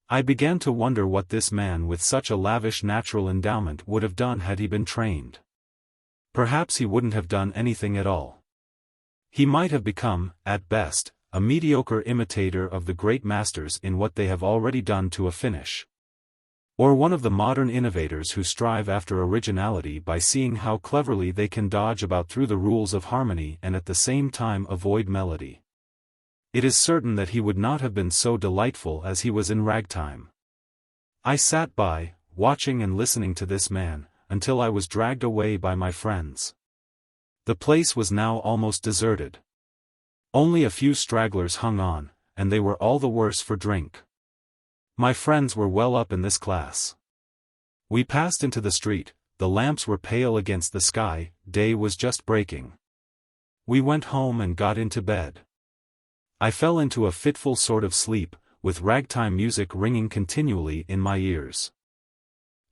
[SPEAKER 1] I began to wonder what this man with such a lavish natural endowment would have done had he been trained. Perhaps he wouldn't have done anything at all. He might have become, at best, a mediocre imitator of the great masters in what they have already done to a finish. Or one of the modern innovators who strive after originality by seeing how cleverly they can dodge about through the rules of harmony and at the same time avoid melody. It is certain that he would not have been so delightful as he was in ragtime. I sat by, watching and listening to this man, until I was dragged away by my friends. The place was now almost deserted. Only a few stragglers hung on, and they were all the worse for drink. My friends were well up in this class. We passed into the street, the lamps were pale against the sky, day was just breaking. We went home and got into bed. I fell into a fitful sort of sleep, with ragtime music ringing continually in my ears.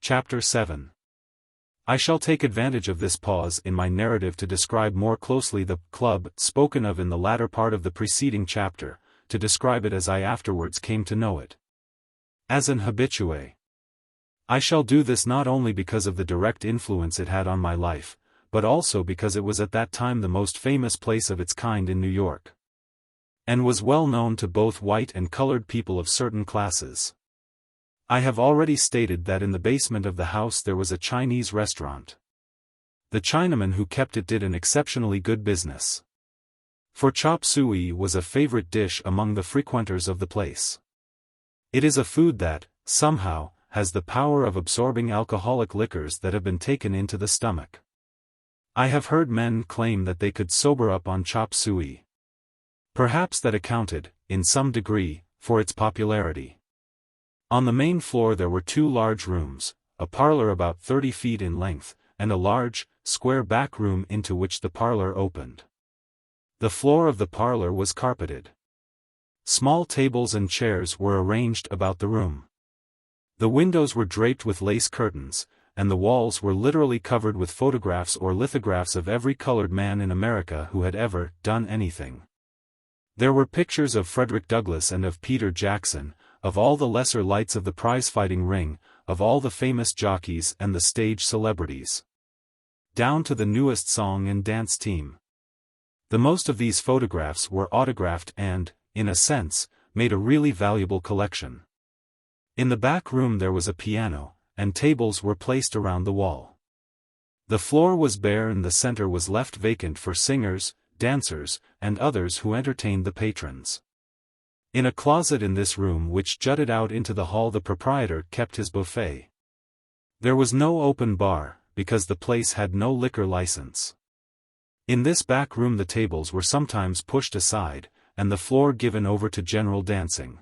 [SPEAKER 1] Chapter 7. I shall take advantage of this pause in my narrative to describe more closely the club spoken of in the latter part of the preceding chapter, to describe it as I afterwards came to know it. As an habitué. I shall do this not only because of the direct influence it had on my life, but also because it was at that time the most famous place of its kind in New York, and was well known to both white and colored people of certain classes. I have already stated that in the basement of the house there was a Chinese restaurant. The Chinaman who kept it did an exceptionally good business. For chop suey was a favorite dish among the frequenters of the place. It is a food that, somehow, has the power of absorbing alcoholic liquors that have been taken into the stomach. I have heard men claim that they could sober up on chop suey. Perhaps that accounted, in some degree, for its popularity. On the main floor there were two large rooms, a parlor about 30 feet in length, and a large, square back room into which the parlor opened. The floor of the parlor was carpeted. Small tables and chairs were arranged about the room. The windows were draped with lace curtains, and the walls were literally covered with photographs or lithographs of every colored man in America who had ever done anything. There were pictures of Frederick Douglass and of Peter Jackson, of all the lesser lights of the prize-fighting ring, of all the famous jockeys and the stage celebrities, down to the newest song and dance team. The most of these photographs were autographed and, in a sense, made a really valuable collection. In the back room there was a piano, and tables were placed around the wall. The floor was bare and the center was left vacant for singers, dancers, and others who entertained the patrons. In a closet in this room which jutted out into the hall the proprietor kept his buffet. There was no open bar, because the place had no liquor license. In this back room the tables were sometimes pushed aside, and the floor given over to general dancing.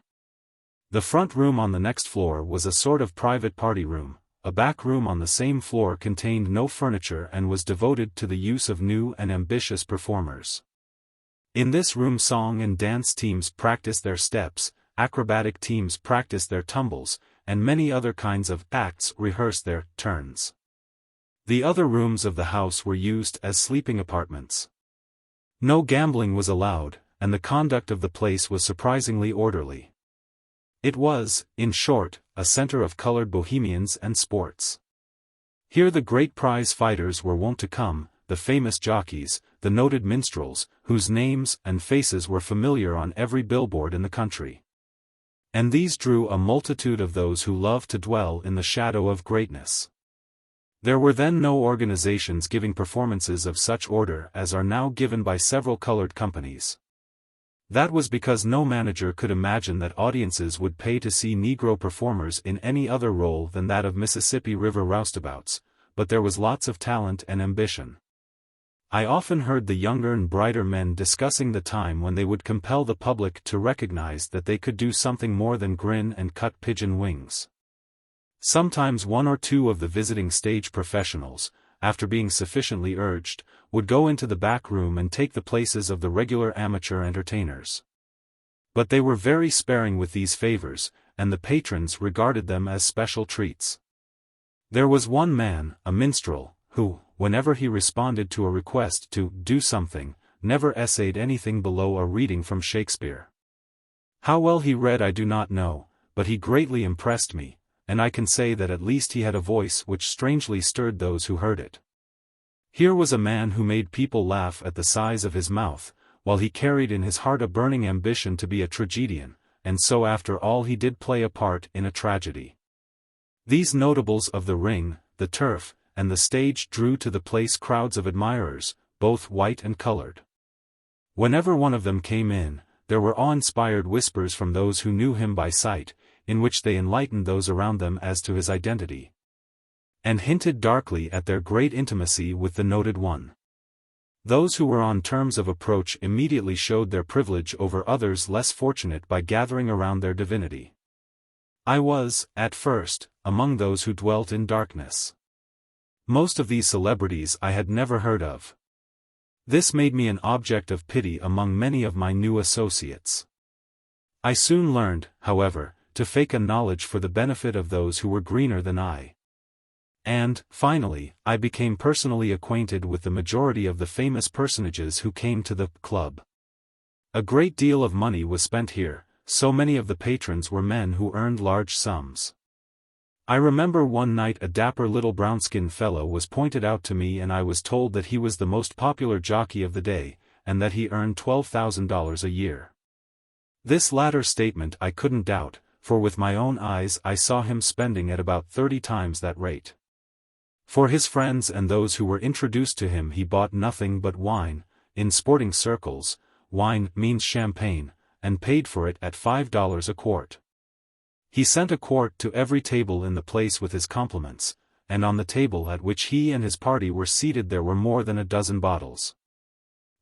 [SPEAKER 1] The front room on the next floor was a sort of private party room. A back room on the same floor contained no furniture and was devoted to the use of new and ambitious performers. In this room song and dance teams practiced their steps, acrobatic teams practiced their tumbles, and many other kinds of acts rehearsed their turns. The other rooms of the house were used as sleeping apartments. No gambling was allowed, and the conduct of the place was surprisingly orderly. It was, in short, a center of colored bohemians and sports. Here the great prize fighters were wont to come, the famous jockeys, the noted minstrels, whose names and faces were familiar on every billboard in the country. And these drew a multitude of those who loved to dwell in the shadow of greatness. There were then no organizations giving performances of such order as are now given by several colored companies. That was because no manager could imagine that audiences would pay to see Negro performers in any other role than that of Mississippi River roustabouts, but there was lots of talent and ambition. I often heard the younger and brighter men discussing the time when they would compel the public to recognize that they could do something more than grin and cut pigeon wings. Sometimes one or two of the visiting stage professionals, after being sufficiently urged, would go into the back room and take the places of the regular amateur entertainers. But they were very sparing with these favors, and the patrons regarded them as special treats. There was one man, a minstrel, who, whenever he responded to a request to do something, never essayed anything below a reading from Shakespeare. How well he read I do not know, but he greatly impressed me, and I can say that at least he had a voice which strangely stirred those who heard it. Here was a man who made people laugh at the size of his mouth, while he carried in his heart a burning ambition to be a tragedian, and so after all he did play a part in a tragedy. These notables of the ring, the turf, and the stage drew to the place crowds of admirers, both white and colored. Whenever one of them came in, there were awe-inspired whispers from those who knew him by sight, in which they enlightened those around them as to his identity, and hinted darkly at their great intimacy with the noted one. Those who were on terms of approach immediately showed their privilege over others less fortunate by gathering around their divinity. I was, at first, among those who dwelt in darkness. Most of these celebrities I had never heard of. This made me an object of pity among many of my new associates. I soon learned, however, to fake a knowledge for the benefit of those who were greener than I. And, finally, I became personally acquainted with the majority of the famous personages who came to the club. A great deal of money was spent here, so many of the patrons were men who earned large sums. I remember one night a dapper little brown-skinned fellow was pointed out to me and I was told that he was the most popular jockey of the day, and that he earned $12,000 a year. This latter statement I couldn't doubt, for with my own eyes I saw him spending at about 30 times that rate. For his friends and those who were introduced to him he bought nothing but wine. In sporting circles, wine means champagne, and paid for it at $5 a quart. He sent a quart to every table in the place with his compliments, and on the table at which he and his party were seated there were more than a dozen bottles.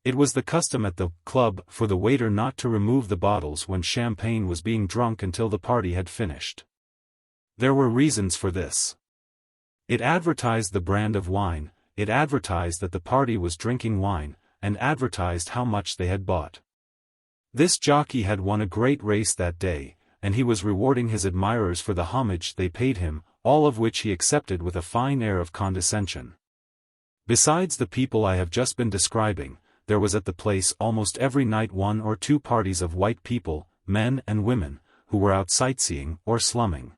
[SPEAKER 1] It was the custom at the club for the waiter not to remove the bottles when champagne was being drunk until the party had finished. There were reasons for this. It advertised the brand of wine, it advertised that the party was drinking wine, and advertised how much they had bought. This jockey had won a great race that day, and he was rewarding his admirers for the homage they paid him, all of which he accepted with a fine air of condescension. Besides the people I have just been describing, there was at the place almost every night 1 or 2 parties of white people, men and women, who were out sightseeing or slumming.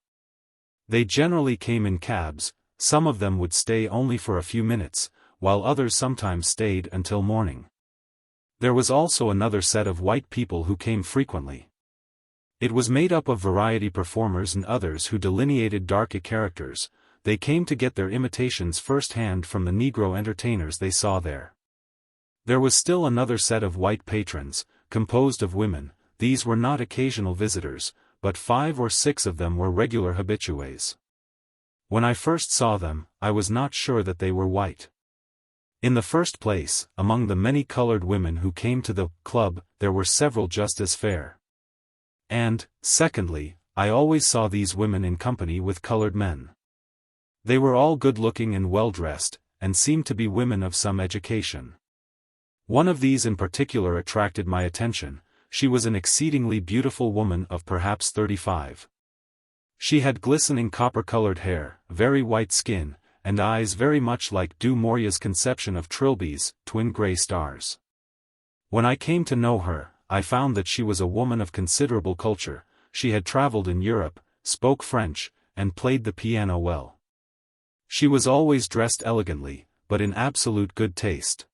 [SPEAKER 1] They generally came in cabs, some of them would stay only for a few minutes, while others sometimes stayed until morning. There was also another set of white people who came frequently. It was made up of variety performers and others who delineated dark characters. They came to get their imitations first-hand from the Negro entertainers they saw there. There was still another set of white patrons, composed of women. These were not occasional visitors, but 5 or 6 of them were regular habitués. When I first saw them, I was not sure that they were white. In the first place, among the many colored women who came to the club, there were several just as fair. And, secondly, I always saw these women in company with colored men. They were all good-looking and well-dressed, and seemed to be women of some education. One of these in particular attracted my attention. She was an exceedingly beautiful woman of perhaps 35. She had glistening copper-colored hair, very white skin, and eyes very much like Du Maurier's conception of trilbies, twin gray stars. When I came to know her, I found that she was a woman of considerable culture. She had traveled in Europe, spoke French, and played the piano well. She was always dressed elegantly, but in absolute good taste.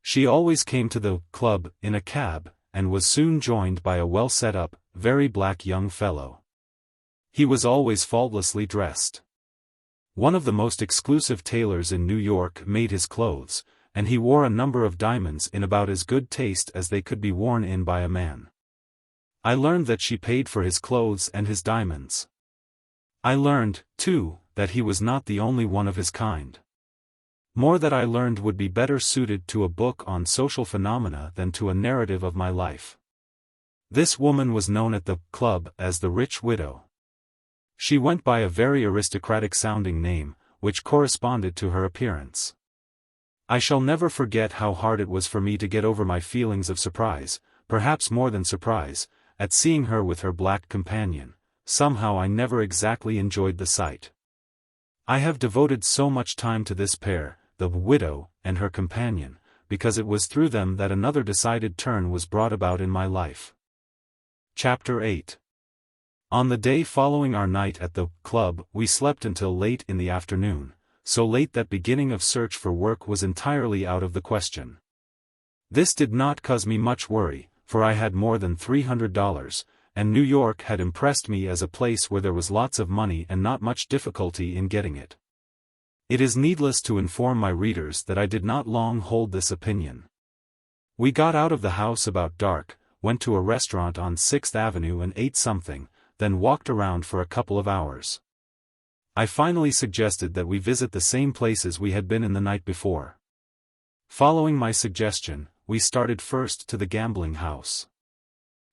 [SPEAKER 1] She always came to the club in a cab, and was soon joined by a well-set-up, very black young fellow. He was always faultlessly dressed. One of the most exclusive tailors in New York made his clothes, and he wore a number of diamonds in about as good taste as they could be worn in by a man. I learned that she paid for his clothes and his diamonds. I learned, too, that he was not the only one of his kind. More that I learned would be better suited to a book on social phenomena than to a narrative of my life. This woman was known at the club as the Rich Widow. She went by a very aristocratic-sounding name, which corresponded to her appearance. I shall never forget how hard it was for me to get over my feelings of surprise, perhaps more than surprise, at seeing her with her black companion. Somehow I never exactly enjoyed the sight. I have devoted so much time to this pair, the widow and her companion, because it was through them that another decided turn was brought about in my life. Chapter 8. On the day following our night at the club, we slept until late in the afternoon, so late that beginning of search for work was entirely out of the question. This did not cause me much worry, for I had more than $300, and New York had impressed me as a place where there was lots of money and not much difficulty in getting it. It is needless to inform my readers that I did not long hold this opinion. We got out of the house about dark, went to a restaurant on 6th Avenue and ate something, then walked around for a couple of hours. I finally suggested that we visit the same places we had been in the night before. Following my suggestion, we started first to the gambling house.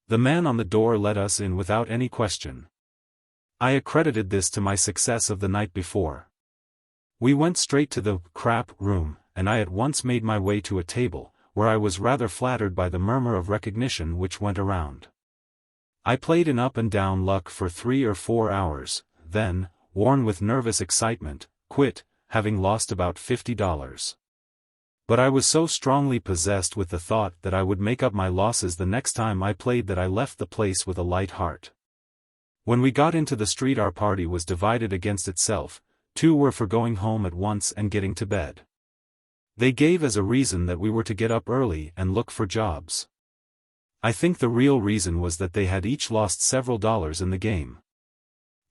[SPEAKER 1] The man on the door let us in without any question. I accredited this to my success of the night before. We went straight to the crap room, and I at once made my way to a table, where I was rather flattered by the murmur of recognition which went around. I played in up and down luck for 3 or 4 hours, then, worn with nervous excitement, quit, having lost about $50. But I was so strongly possessed with the thought that I would make up my losses the next time I played that I left the place with a light heart. When we got into the street our party was divided against itself. 2 were for going home at once and getting to bed. They gave as a reason that we were to get up early and look for jobs. I think the real reason was that they had each lost several dollars in the game.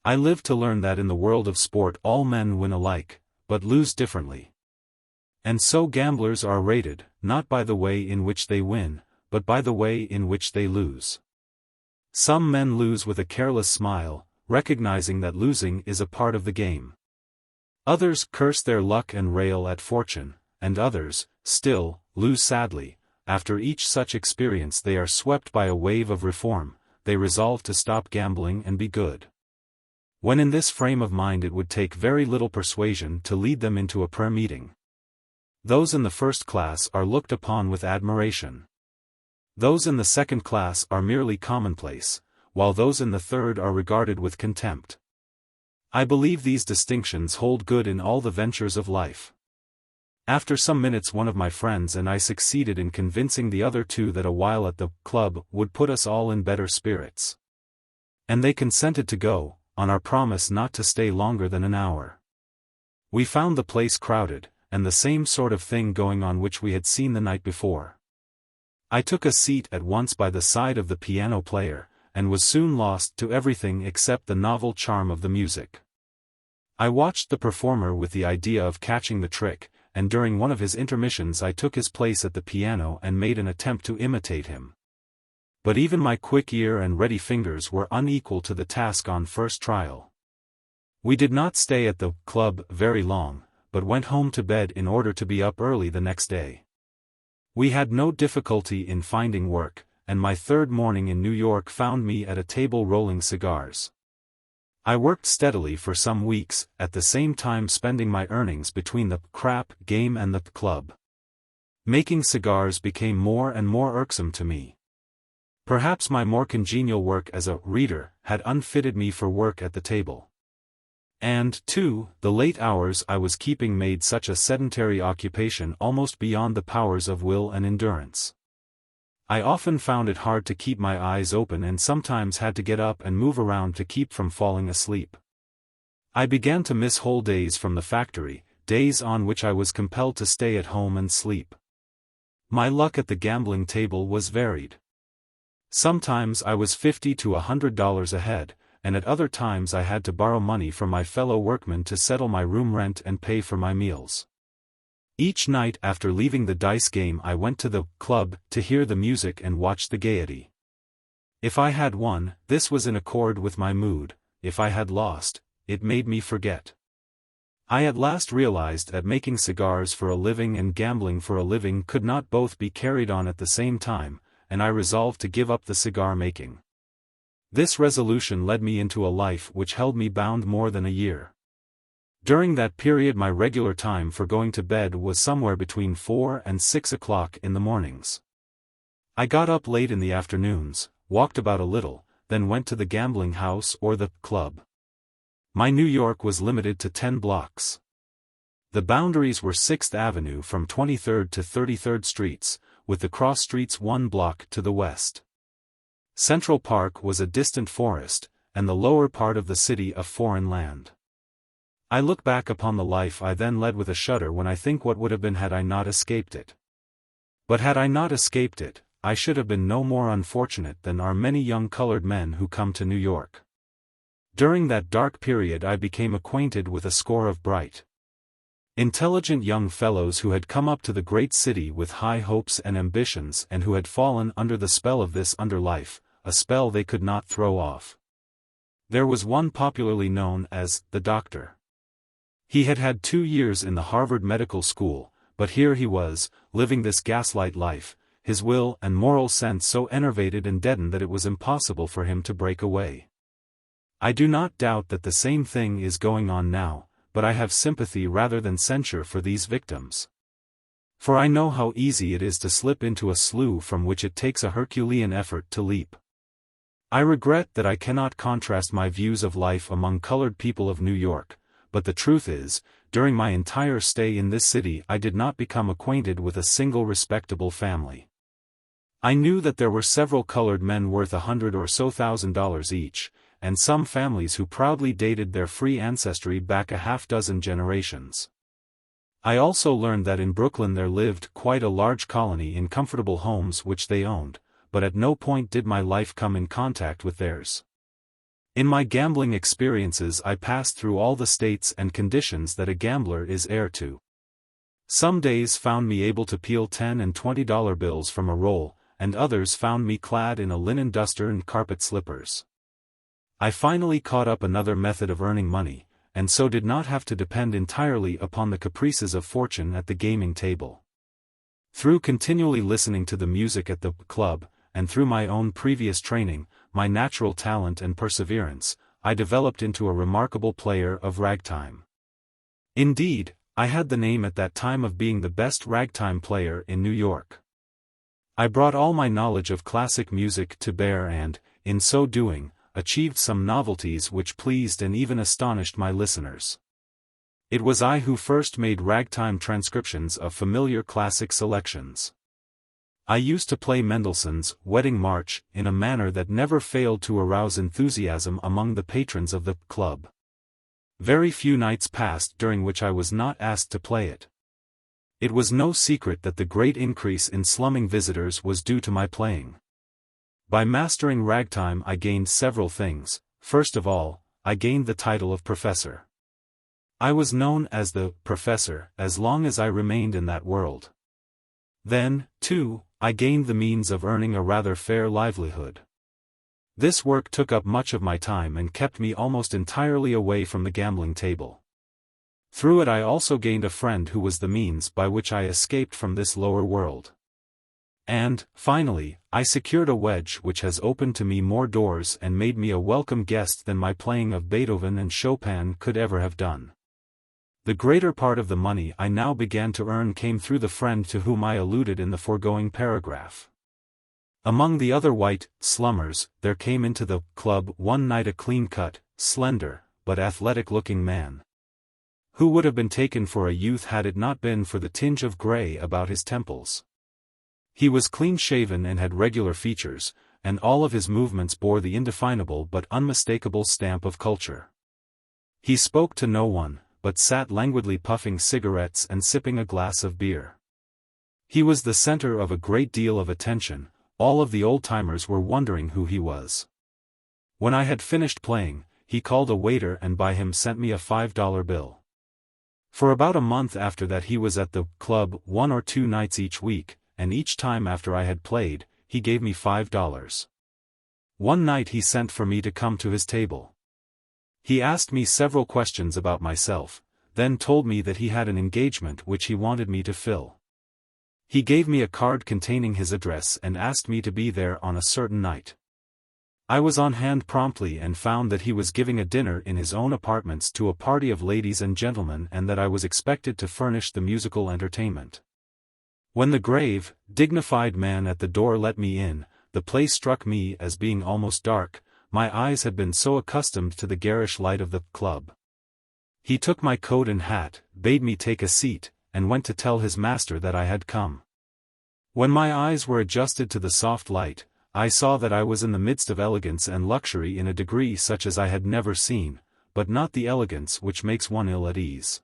[SPEAKER 1] I lived to learn that in the world of sport all men win alike, but lose differently. And so gamblers are rated, not by the way in which they win, but by the way in which they lose. Some men lose with a careless smile, recognizing that losing is a part of the game. Others curse their luck and rail at fortune, and others, still, lose sadly. After each such experience they are swept by a wave of reform, they resolve to stop gambling and be good. When in this frame of mind it would take very little persuasion to lead them into a prayer meeting. Those in the first class are looked upon with admiration. Those in the second class are merely commonplace, while those in the third are regarded with contempt. I believe these distinctions hold good in all the ventures of life. After some minutes one of my friends and I succeeded in convincing the other 2 that a while at the club would put us all in better spirits. And they consented to go, on our promise not to stay longer than an hour. We found the place crowded, and the same sort of thing going on which we had seen the night before. I took a seat at once by the side of the piano player, and was soon lost to everything except the novel charm of the music. I watched the performer with the idea of catching the trick, and during one of his intermissions I took his place at the piano and made an attempt to imitate him. But even my quick ear and ready fingers were unequal to the task on first trial. We did not stay at the club very long, but went home to bed in order to be up early the next day. We had no difficulty in finding work, and my 3rd morning in New York found me at a table rolling cigars. I worked steadily for some weeks, at the same time spending my earnings between the crap game and the club. Making cigars became more and more irksome to me. Perhaps my more congenial work as a reader had unfitted me for work at the table. And, too, the late hours I was keeping made such a sedentary occupation almost beyond the powers of will and endurance. I often found it hard to keep my eyes open and sometimes had to get up and move around to keep from falling asleep. I began to miss whole days from the factory, days on which I was compelled to stay at home and sleep. My luck at the gambling table was varied. Sometimes I was $50 to $100 ahead, and at other times I had to borrow money from my fellow workmen to settle my room rent and pay for my meals. Each night after leaving the dice game I went to the club to hear the music and watch the gaiety. If I had won, this was in accord with my mood; if I had lost, it made me forget. I at last realized that making cigars for a living and gambling for a living could not both be carried on at the same time, and I resolved to give up the cigar making. This resolution led me into a life which held me bound more than a year. During that period my regular time for going to bed was somewhere between 4 and 6 o'clock in the mornings. I got up late in the afternoons, walked about a little, then went to the gambling house or the club. My New York was limited to 10 blocks. The boundaries were 6th Avenue from 23rd to 33rd Streets, with the cross streets 1 block to the west. Central Park was a distant forest, and the lower part of the city a foreign land. I look back upon the life I then led with a shudder when I think what would have been had I not escaped it. But had I not escaped it, I should have been no more unfortunate than are many young colored men who come to New York. During that dark period I became acquainted with a score of bright, intelligent young fellows who had come up to the great city with high hopes and ambitions and who had fallen under the spell of this underlife, a spell they could not throw off. There was one popularly known as the Doctor. He had had 2 years in the Harvard Medical School, but here he was, living this gaslight life, his will and moral sense so enervated and deadened that it was impossible for him to break away. I do not doubt that the same thing is going on now, but I have sympathy rather than censure for these victims. For I know how easy it is to slip into a slough from which it takes a Herculean effort to leap. I regret that I cannot contrast my views of life among colored people of New York, but the truth is, during my entire stay in this city I did not become acquainted with a single respectable family. I knew that there were several colored men worth $100,000 or so each, and some families who proudly dated their free ancestry back a half-dozen generations. I also learned that in Brooklyn there lived quite a large colony in comfortable homes which they owned, but at no point did my life come in contact with theirs. In my gambling experiences I passed through all the states and conditions that a gambler is heir to. Some days found me able to peel $10 and $20 bills from a roll, and others found me clad in a linen duster and carpet slippers. I finally caught up another method of earning money, and so did not have to depend entirely upon the caprices of fortune at the gaming table. Through continually listening to the music at the club, and through my own previous training, my natural talent and perseverance, I developed into a remarkable player of ragtime. Indeed, I had the name at that time of being the best ragtime player in New York. I brought all my knowledge of classic music to bear and, in so doing, achieved some novelties which pleased and even astonished my listeners. It was I who first made ragtime transcriptions of familiar classic selections. I used to play Mendelssohn's Wedding March in a manner that never failed to arouse enthusiasm among the patrons of the club. Very few nights passed during which I was not asked to play it. It was no secret that the great increase in slumming visitors was due to my playing. By mastering ragtime I gained several things. First of all, I gained the title of professor. I was known as the professor as long as I remained in that world. Then, too, I gained the means of earning a rather fair livelihood. This work took up much of my time and kept me almost entirely away from the gambling table. Through it I also gained a friend who was the means by which I escaped from this lower world. And, finally, I secured a wedge which has opened to me more doors and made me a welcome guest than my playing of Beethoven and Chopin could ever have done. The greater part of the money I now began to earn came through the friend to whom I alluded in the foregoing paragraph. Among the other white slummers, there came into the club one night a clean-cut, slender, but athletic-looking man, who would have been taken for a youth had it not been for the tinge of gray about his temples. He was clean-shaven and had regular features, and all of his movements bore the indefinable but unmistakable stamp of culture. He spoke to no one, but sat languidly puffing cigarettes and sipping a glass of beer. He was the center of a great deal of attention. All of the old-timers were wondering who he was. When I had finished playing, he called a waiter and by him sent me a $5 bill. For about a month after that he was at the club 1 or 2 nights each week, and each time after I had played, he gave me $5. One night he sent for me to come to his table. He asked me several questions about myself, then told me that he had an engagement which he wanted me to fill. He gave me a card containing his address and asked me to be there on a certain night. I was on hand promptly and found that he was giving a dinner in his own apartments to a party of ladies and gentlemen and that I was expected to furnish the musical entertainment. When the grave, dignified man at the door let me in, the place struck me as being almost dark. My eyes had been so accustomed to the garish light of the club. He took my coat and hat, bade me take a seat, and went to tell his master that I had come. When my eyes were adjusted to the soft light, I saw that I was in the midst of elegance and luxury in a degree such as I had never seen, but not the elegance which makes one ill at ease.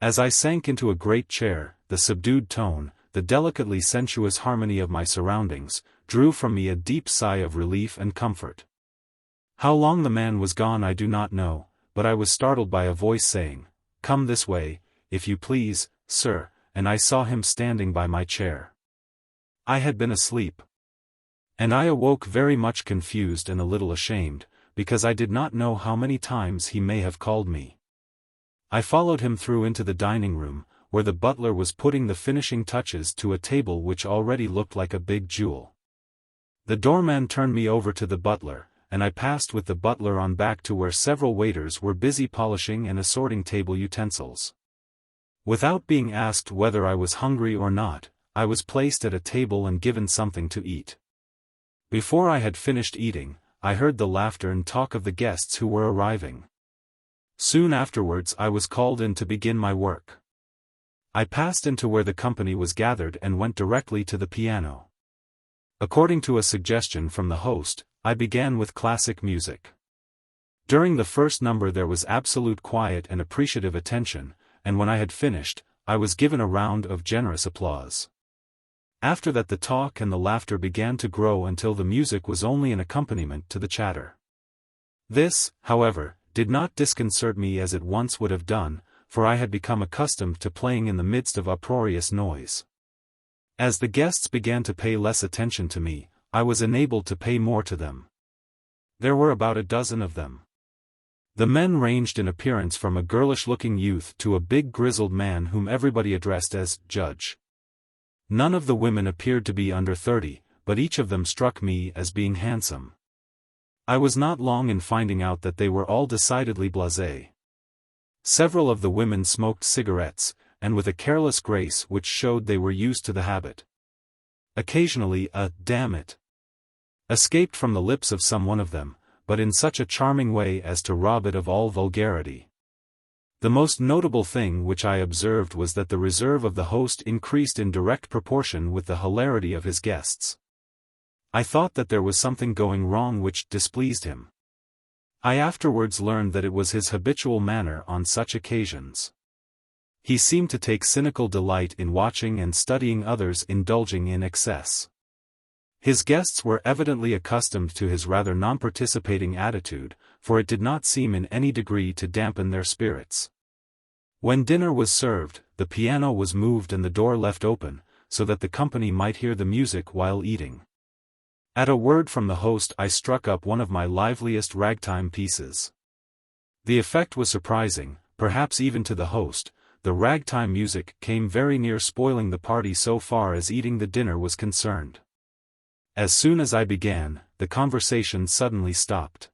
[SPEAKER 1] As I sank into a great chair, the subdued tone, the delicately sensuous harmony of my surroundings, drew from me a deep sigh of relief and comfort. How long the man was gone I do not know, but I was startled by a voice saying, "Come this way, if you please, sir," and I saw him standing by my chair. I had been asleep. And I awoke very much confused and a little ashamed, because I did not know how many times he may have called me. I followed him through into the dining room, where the butler was putting the finishing touches to a table which already looked like a big jewel. The doorman turned me over to the butler, and I passed with the butler on back to where several waiters were busy polishing and assorting table utensils. Without being asked whether I was hungry or not, I was placed at a table and given something to eat. Before I had finished eating, I heard the laughter and talk of the guests who were arriving. Soon afterwards I was called in to begin my work. I passed into where the company was gathered and went directly to the piano. According to a suggestion from the host, I began with classic music. During the first number there was absolute quiet and appreciative attention, and when I had finished, I was given a round of generous applause. After that the talk and the laughter began to grow until the music was only an accompaniment to the chatter. This, however, did not disconcert me as it once would have done, for I had become accustomed to playing in the midst of uproarious noise. As the guests began to pay less attention to me, I was enabled to pay more to them. There were about a dozen of them. The men ranged in appearance from a girlish-looking youth to a big grizzled man whom everybody addressed as Judge. None of the women appeared to be under 30, but each of them struck me as being handsome. I was not long in finding out that they were all decidedly blasé. Several of the women smoked cigarettes, and with a careless grace which showed they were used to the habit. Occasionally a "damn it" escaped from the lips of some one of them, but in such a charming way as to rob it of all vulgarity. The most notable thing which I observed was that the reserve of the host increased in direct proportion with the hilarity of his guests. I thought that there was something going wrong which displeased him. I afterwards learned that it was his habitual manner on such occasions. He seemed to take cynical delight in watching and studying others indulging in excess. His guests were evidently accustomed to his rather non-participating attitude, for it did not seem in any degree to dampen their spirits. When dinner was served, the piano was moved and the door left open, so that the company might hear the music while eating. At a word from the host I struck up one of my liveliest ragtime pieces. The effect was surprising, perhaps even to the host. The ragtime music came very near spoiling the party so far as eating the dinner was concerned. As soon as I began, the conversation suddenly stopped.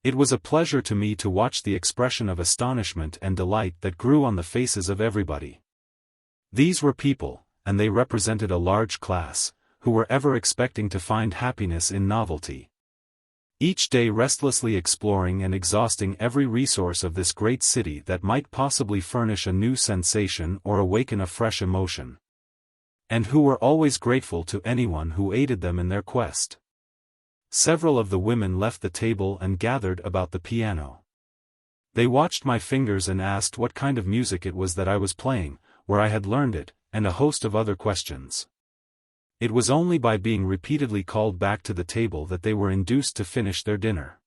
[SPEAKER 1] It was a pleasure to me to watch the expression of astonishment and delight that grew on the faces of everybody. These were people, and they represented a large class, who were ever expecting to find happiness in novelty. Each day restlessly exploring and exhausting every resource of this great city that might possibly furnish a new sensation or awaken a fresh emotion. And who were always grateful to anyone who aided them in their quest. Several of the women left the table and gathered about the piano. They watched my fingers and asked what kind of music it was that I was playing, where I had learned it, and a host of other questions. It was only by being repeatedly called back to the table that they were induced to finish their dinner.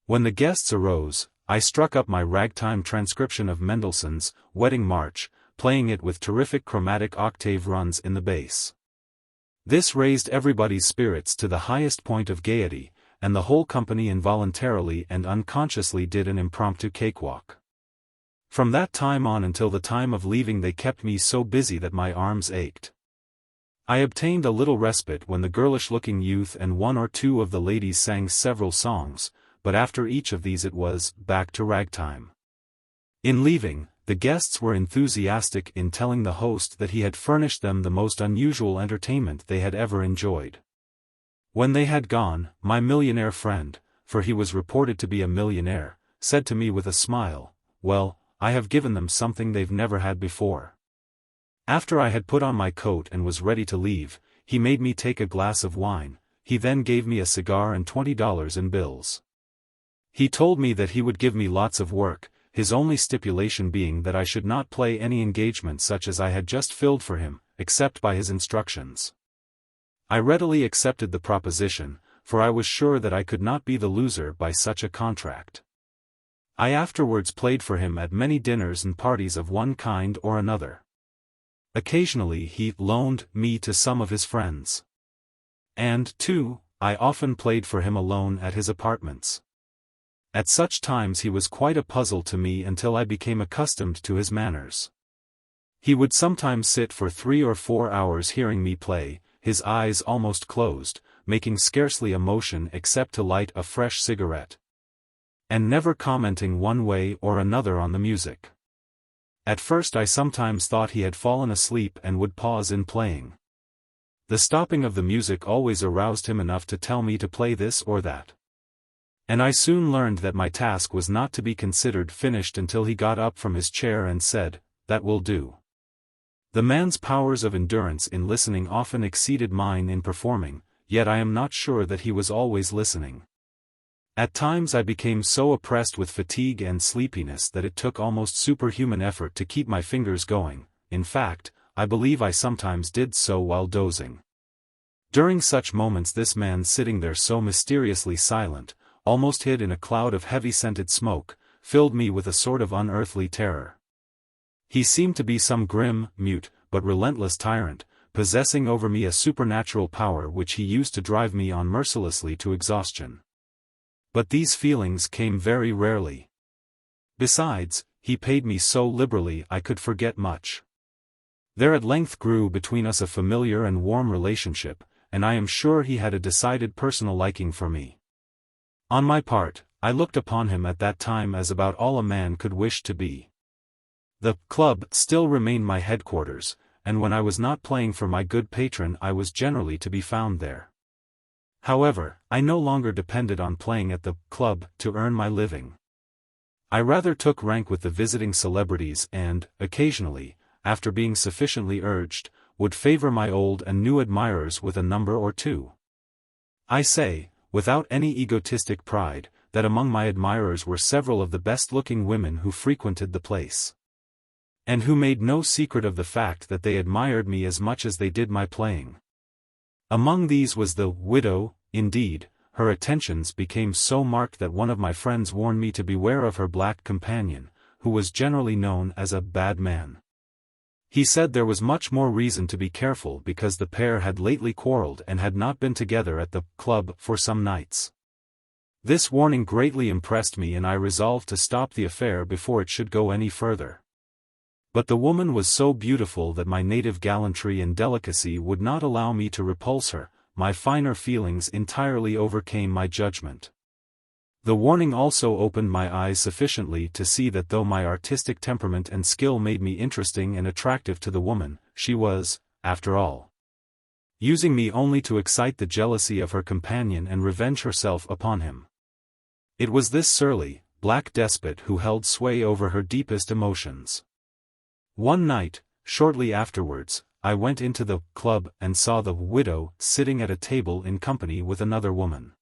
[SPEAKER 1] When the guests arose, I struck up my ragtime transcription of Mendelssohn's Wedding March, playing it with terrific chromatic octave runs in the bass. This raised everybody's spirits to the highest point of gaiety, and the whole company involuntarily and unconsciously did an impromptu cakewalk. From that time on until the time of leaving they kept me so busy that my arms ached. I obtained a little respite when the girlish-looking youth and one or two of the ladies sang several songs, but after each of these it was back to ragtime. In leaving, the guests were enthusiastic in telling the host that he had furnished them the most unusual entertainment they had ever enjoyed. When they had gone, my millionaire friend, for he was reported to be a millionaire, said to me with a smile, "Well, I have given them something they've never had before." After I had put on my coat and was ready to leave, he made me take a glass of wine. He then gave me a cigar and $20 in bills. He told me that he would give me lots of work, his only stipulation being that I should not play any engagement such as I had just filled for him, except by his instructions. I readily accepted the proposition, for I was sure that I could not be the loser by such a contract. I afterwards played for him at many dinners and parties of one kind or another. Occasionally he loaned me to some of his friends. And, too, I often played for him alone at his apartments. At such times he was quite a puzzle to me until I became accustomed to his manners. He would sometimes sit for 3 or 4 hours hearing me play, his eyes almost closed, making scarcely a motion except to light a fresh cigarette. And never commenting one way or another on the music. At first I sometimes thought he had fallen asleep and would pause in playing. The stopping of the music always aroused him enough to tell me to play this or that. And I soon learned that my task was not to be considered finished until he got up from his chair and said, "That will do." The man's powers of endurance in listening often exceeded mine in performing, yet I am not sure that he was always listening. At times I became so oppressed with fatigue and sleepiness that it took almost superhuman effort to keep my fingers going. In fact, I believe I sometimes did so while dozing. During such moments this man sitting there so mysteriously silent, almost hid in a cloud of heavy-scented smoke, filled me with a sort of unearthly terror. He seemed to be some grim, mute, but relentless tyrant, possessing over me a supernatural power which he used to drive me on mercilessly to exhaustion. But these feelings came very rarely. Besides, he paid me so liberally I could forget much. There at length grew between us a familiar and warm relationship, and I am sure he had a decided personal liking for me. On my part, I looked upon him at that time as about all a man could wish to be. The club still remained my headquarters, and when I was not playing for my good patron I was generally to be found there. However, I no longer depended on playing at the club to earn my living. I rather took rank with the visiting celebrities and, occasionally, after being sufficiently urged, would favor my old and new admirers with a number or two. I say, without any egotistic pride, that among my admirers were several of the best-looking women who frequented the place. And who made no secret of the fact that they admired me as much as they did my playing. Among these was the widow. Indeed, her attentions became so marked that one of my friends warned me to beware of her black companion, who was generally known as a bad man. He said there was much more reason to be careful because the pair had lately quarreled and had not been together at the club for some nights. This warning greatly impressed me and I resolved to stop the affair before it should go any further. But the woman was so beautiful that my native gallantry and delicacy would not allow me to repulse her. My finer feelings entirely overcame my judgment. The warning also opened my eyes sufficiently to see that though my artistic temperament and skill made me interesting and attractive to the woman, she was, after all, using me only to excite the jealousy of her companion and revenge herself upon him. It was this surly, black despot who held sway over her deepest emotions. One night, shortly afterwards, I went into the club and saw the widow sitting at a table in company with another woman.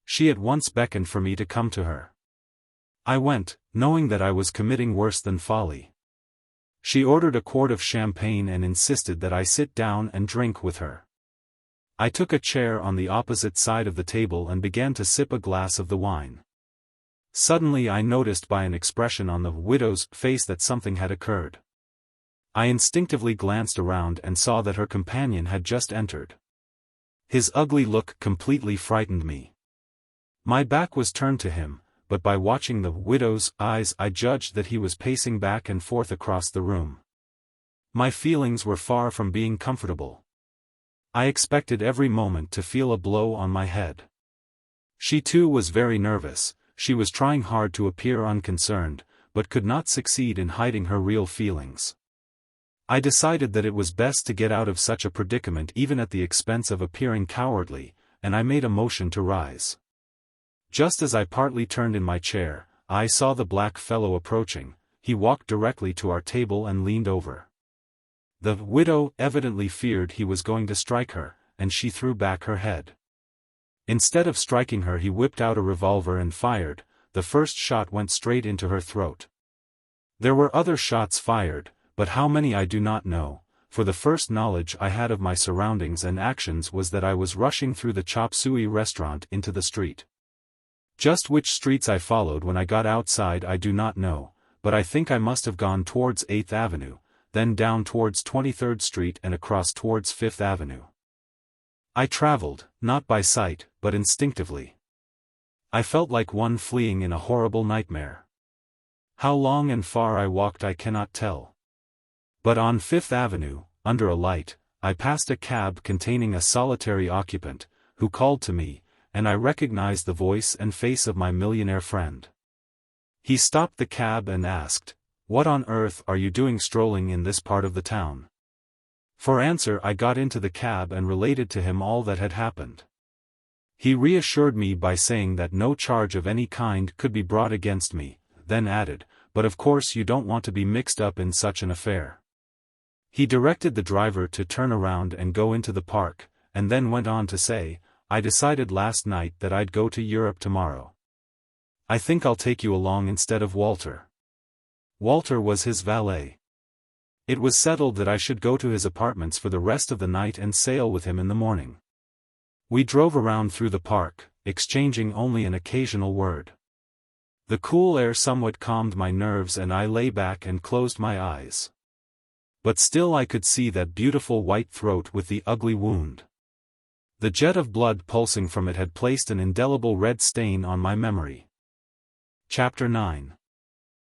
[SPEAKER 1] She at once beckoned for me to come to her. I went, knowing that I was committing worse than folly. She ordered a quart of champagne and insisted that I sit down and drink with her. I took a chair on the opposite side of the table and began to sip a glass of the wine. Suddenly I noticed by an expression on the widow's face that something had occurred. I instinctively glanced around and saw that her companion had just entered. His ugly look completely frightened me. My back was turned to him, but by watching the widow's eyes I judged that he was pacing back and forth across the room. My feelings were far from being comfortable. I expected every moment to feel a blow on my head. She too was very nervous. She was trying hard to appear unconcerned, but could not succeed in hiding her real feelings. I decided that it was best to get out of such a predicament even at the expense of appearing cowardly, and I made a motion to rise. Just as I partly turned in my chair, I saw the black fellow approaching. He walked directly to our table and leaned over. The widow evidently feared he was going to strike her, and she threw back her head. Instead of striking her, he whipped out a revolver and fired. The first shot went straight into her throat. There were other shots fired, but how many I do not know, for the first knowledge I had of my surroundings and actions was that I was rushing through the chop suey restaurant into the street. Just which streets I followed when I got outside I do not know, but I think I must have gone towards 8th Avenue, then down towards 23rd Street and across towards 5th Avenue. I traveled, not by sight, but instinctively. I felt like one fleeing in a horrible nightmare. How long and far I walked I cannot tell. But on 5th Avenue, under a light, I passed a cab containing a solitary occupant, who called to me, and I recognized the voice and face of my millionaire friend. He stopped the cab and asked, "What on earth are you doing strolling in this part of the town?" For answer I got into the cab and related to him all that had happened. He reassured me by saying that no charge of any kind could be brought against me, then added, "But of course you don't want to be mixed up in such an affair." He directed the driver to turn around and go into the park, and then went on to say, "I decided last night that I'd go to Europe tomorrow. I think I'll take you along instead of Walter." Walter was his valet. It was settled that I should go to his apartments for the rest of the night and sail with him in the morning. We drove around through the park, exchanging only an occasional word. The cool air somewhat calmed my nerves and I lay back and closed my eyes. But still I could see that beautiful white throat with the ugly wound. The jet of blood pulsing from it had placed an indelible red stain on my memory. Chapter 9.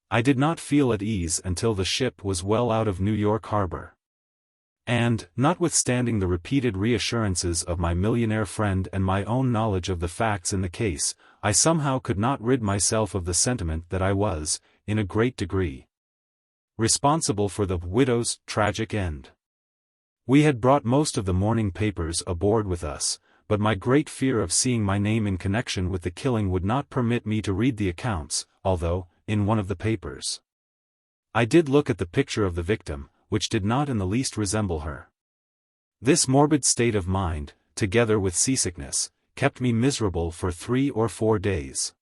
[SPEAKER 1] I did not feel at ease until the ship was well out of New York Harbor. And, notwithstanding the repeated reassurances of my millionaire friend and my own knowledge of the facts in the case, I somehow could not rid myself of the sentiment that I was, in a great degree, responsible for the widow's tragic end. We had brought most of the morning papers aboard with us, but my great fear of seeing my name in connection with the killing would not permit me to read the accounts, although, in one of the papers, I did look at the picture of the victim, which did not in the least resemble her. This morbid state of mind, together with seasickness, kept me miserable for 3 or 4 days.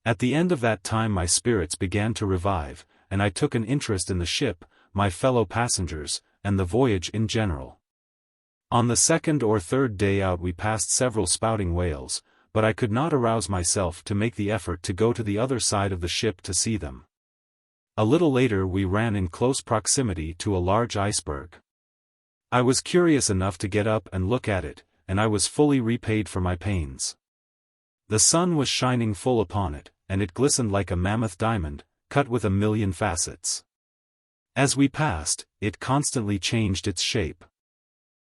[SPEAKER 1] At the end of that time my spirits began to revive, and I took an interest in the ship, my fellow passengers, and the voyage in general. On the 2nd or 3rd day out we passed several spouting whales, but I could not arouse myself to make the effort to go to the other side of the ship to see them. A little later we ran in close proximity to a large iceberg. I was curious enough to get up and look at it, and I was fully repaid for my pains. The sun was shining full upon it, and it glistened like a mammoth diamond, cut with 1,000,000 facets. As we passed, it constantly changed its shape.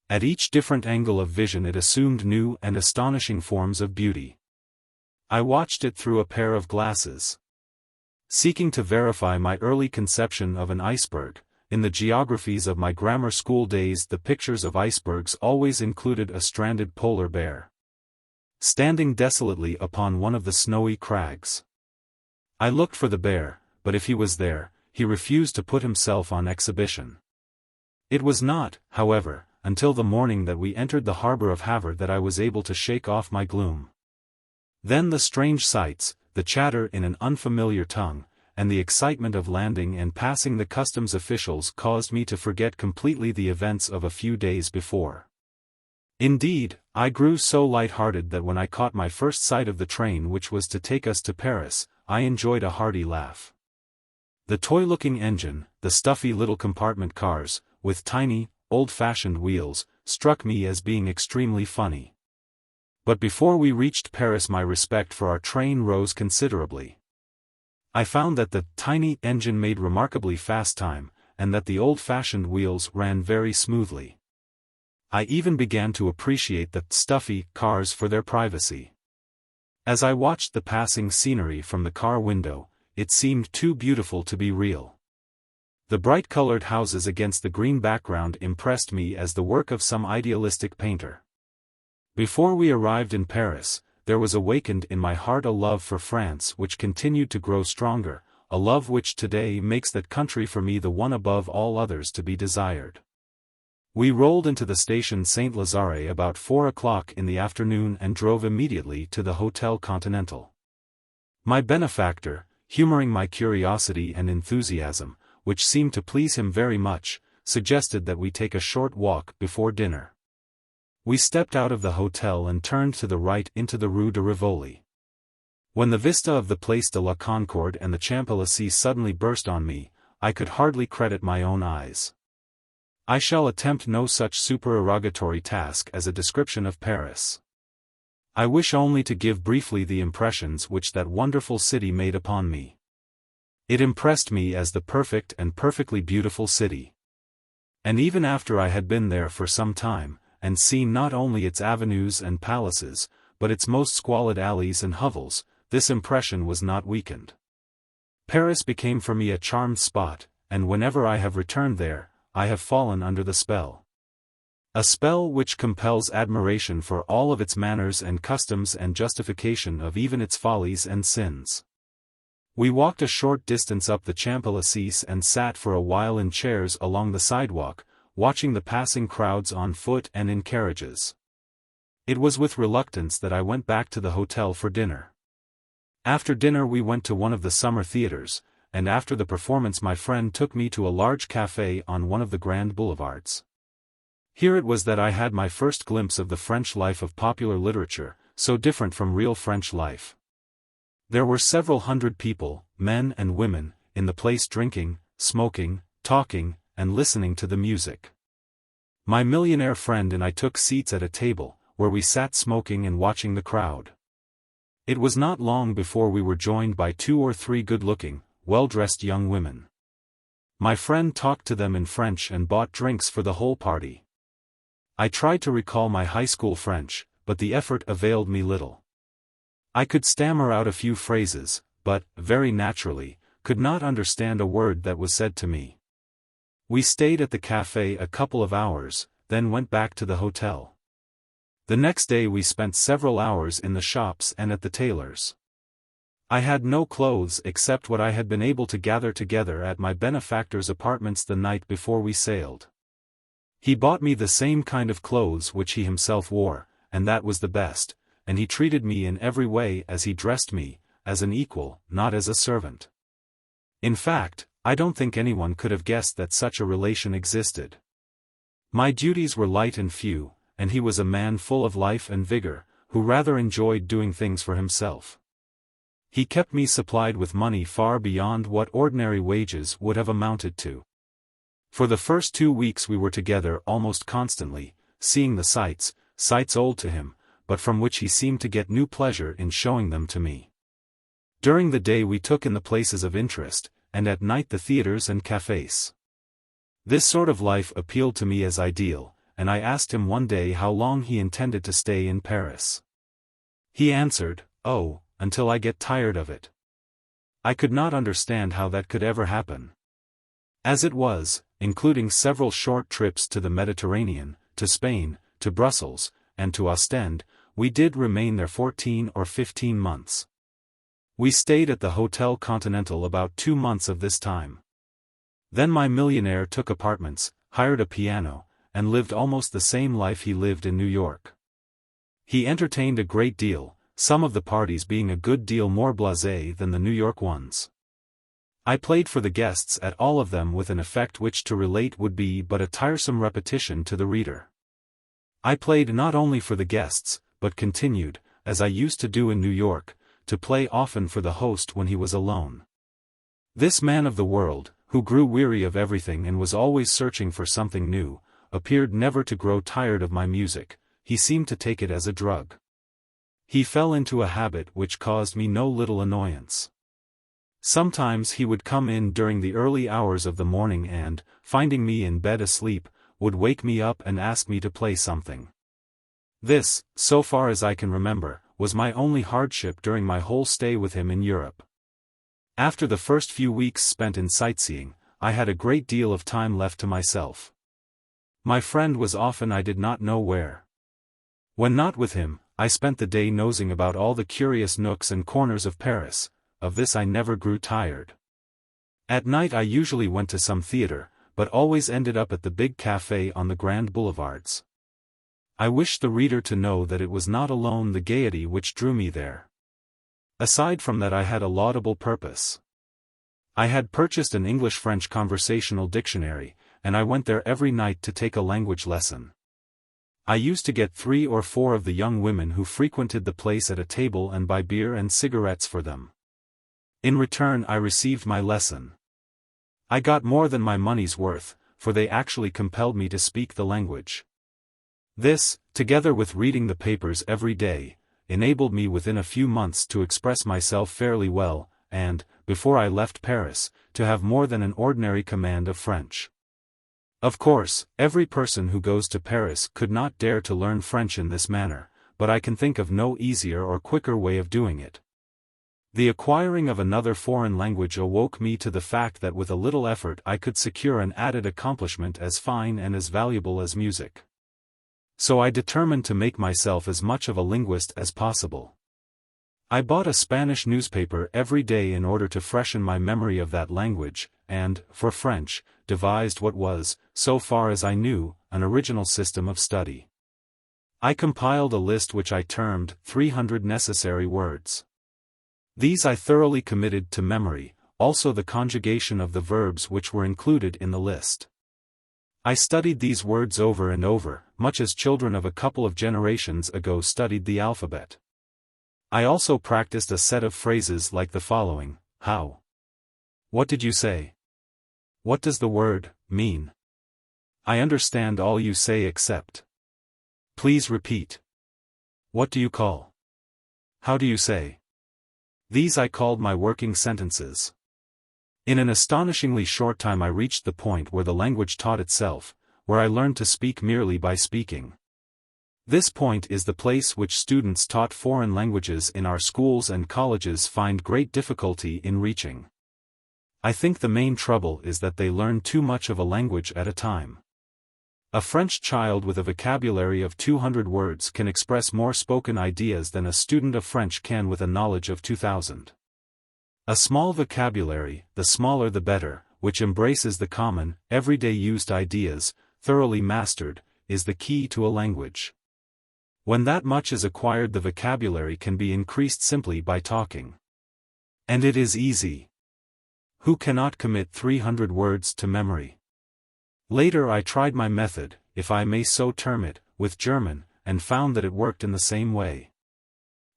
[SPEAKER 1] At each different angle of vision it assumed new and astonishing forms of beauty. I watched it through a pair of glasses. Seeking to verify my early conception of an iceberg, in the geographies of my grammar school days the pictures of icebergs always included a stranded polar bear, standing desolately upon one of the snowy crags. I looked for the bear, but if he was there, he refused to put himself on exhibition. It was not, however, until the morning that we entered the harbor of Havre that I was able to shake off my gloom. Then the strange sights, the chatter in an unfamiliar tongue, and the excitement of landing and passing the customs officials caused me to forget completely the events of a few days before. Indeed, I grew so light-hearted that when I caught my first sight of the train which was to take us to Paris, I enjoyed a hearty laugh. The toy-looking engine, the stuffy little compartment cars, with tiny, old-fashioned wheels, struck me as being extremely funny. But before we reached Paris my respect for our train rose considerably. I found that the tiny engine made remarkably fast time, and that the old-fashioned wheels ran very smoothly. I even began to appreciate the stuffy cars for their privacy. As I watched the passing scenery from the car window, it seemed too beautiful to be real. The bright-colored houses against the green background impressed me as the work of some idealistic painter. Before we arrived in Paris, there was awakened in my heart a love for France which continued to grow stronger, a love which today makes that country for me the one above all others to be desired. We rolled into the station Saint-Lazare about 4 o'clock in the afternoon and drove immediately to the Hotel Continental. My benefactor, humoring my curiosity and enthusiasm, which seemed to please him very much, suggested that we take a short walk before dinner. We stepped out of the hotel and turned to the right into the Rue de Rivoli. When the vista of the Place de la Concorde and the Champs-Élysées suddenly burst on me, I could hardly credit my own eyes. I shall attempt no such supererogatory task as a description of Paris. I wish only to give briefly the impressions which that wonderful city made upon me. It impressed me as the perfect and perfectly beautiful city. And even after I had been there for some time, and seen not only its avenues and palaces, but its most squalid alleys and hovels, this impression was not weakened. Paris became for me a charmed spot, and whenever I have returned there, I have fallen under the spell. A spell which compels admiration for all of its manners and customs and justification of even its follies and sins. We walked a short distance up the Champs-Élysées and sat for a while in chairs along the sidewalk, watching the passing crowds on foot and in carriages. It was with reluctance that I went back to the hotel for dinner. After dinner we went to one of the summer theaters, and after the performance my friend took me to a large café on one of the grand boulevards. Here it was that I had my first glimpse of the French life of popular literature, so different from real French life. There were several hundred people, men and women, in the place drinking, smoking, talking, and listening to the music. My millionaire friend and I took seats at a table, where we sat smoking and watching the crowd. It was not long before we were joined by 2 or 3 good-looking, well-dressed young women. My friend talked to them in French and bought drinks for the whole party. I tried to recall my high school French, but the effort availed me little. I could stammer out a few phrases, but, very naturally, could not understand a word that was said to me. We stayed at the café a couple of hours, then went back to the hotel. The next day we spent several hours in the shops and at the tailor's. I had no clothes except what I had been able to gather together at my benefactor's apartments the night before we sailed. He bought me the same kind of clothes which he himself wore, and that was the best, and he treated me in every way as he dressed me, as an equal, not as a servant. In fact, I don't think anyone could have guessed that such a relation existed. My duties were light and few, and he was a man full of life and vigor, who rather enjoyed doing things for himself. He kept me supplied with money far beyond what ordinary wages would have amounted to. For the first 2 weeks we were together almost constantly, seeing the sights old to him, but from which he seemed to get new pleasure in showing them to me. During the day we took in the places of interest, and at night the theaters and cafés. This sort of life appealed to me as ideal, and I asked him one day how long he intended to stay in Paris. He answered, "Oh, until I get tired of it." I could not understand how that could ever happen. As it was, including several short trips to the Mediterranean, to Spain, to Brussels, and to Ostend, we did remain there 14 or 15 months. We stayed at the Hotel Continental about 2 months of this time. Then my millionaire took apartments, hired a piano, and lived almost the same life he lived in New York. He entertained a great deal, some of the parties being a good deal more blasé than the New York ones. I played for the guests at all of them with an effect which to relate would be but a tiresome repetition to the reader. I played not only for the guests, but continued, as I used to do in New York, to play often for the host when he was alone. This man of the world, who grew weary of everything and was always searching for something new, appeared never to grow tired of my music. He seemed to take it as a drug. He fell into a habit which caused me no little annoyance. Sometimes he would come in during the early hours of the morning and, finding me in bed asleep, would wake me up and ask me to play something. This, so far as I can remember, was my only hardship during my whole stay with him in Europe. After the first few weeks spent in sightseeing, I had a great deal of time left to myself. My friend was often I did not know where. When not with him, I spent the day nosing about all the curious nooks and corners of Paris. Of this I never grew tired. At night I usually went to some theater, but always ended up at the big café on the grand boulevards. I wish the reader to know that it was not alone the gaiety which drew me there. Aside from that I had a laudable purpose. I had purchased an English-French conversational dictionary, and I went there every night to take a language lesson. I used to get 3 or 4 of the young women who frequented the place at a table and buy beer and cigarettes for them. In return I received my lesson. I got more than my money's worth, for they actually compelled me to speak the language. This, together with reading the papers every day, enabled me within a few months to express myself fairly well, and, before I left Paris, to have more than an ordinary command of French. Of course, every person who goes to Paris could not dare to learn French in this manner, but I can think of no easier or quicker way of doing it. The acquiring of another foreign language awoke me to the fact that with a little effort I could secure an added accomplishment as fine and as valuable as music. So I determined to make myself as much of a linguist as possible. I bought a Spanish newspaper every day in order to freshen my memory of that language, and, for French, devised what was, so far as I knew, an original system of study. I compiled a list which I termed 300 necessary words. These I thoroughly committed to memory, also the conjugation of the verbs which were included in the list. I studied these words over and over, much as children of a couple of generations ago studied the alphabet. I also practiced a set of phrases like the following: how? What did you say? What does the word mean? I understand all you say except. Please repeat. What do you call? How do you say? These I called my working sentences. In an astonishingly short time I reached the point where the language taught itself, where I learned to speak merely by speaking. This point is the place which students taught foreign languages in our schools and colleges find great difficulty in reaching. I think the main trouble is that they learn too much of a language at a time. A French child with a vocabulary of 200 words can express more spoken ideas than a student of French can with a knowledge of 2,000. A small vocabulary, the smaller the better, which embraces the common, everyday used ideas, thoroughly mastered, is the key to a language. When that much is acquired, the vocabulary can be increased simply by talking. And it is easy. Who cannot commit 300 words to memory? Later I tried my method, if I may so term it, with German, and found that it worked in the same way.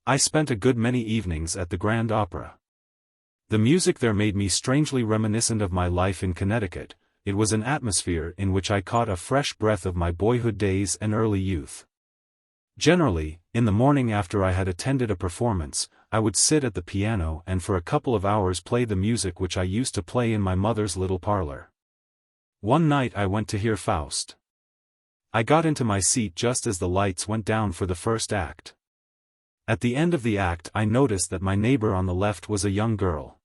[SPEAKER 1] I spent a good many evenings at the Grand Opera. The music there made me strangely reminiscent of my life in Connecticut. It was an atmosphere in which I caught a fresh breath of my boyhood days and early youth. Generally, in the morning after I had attended a performance, I would sit at the piano and for a couple of hours play the music which I used to play in my mother's little parlor. One night I went to hear Faust. I got into my seat just as the lights went down for the first act. At the end of the act I noticed that my neighbor on the left was a young girl.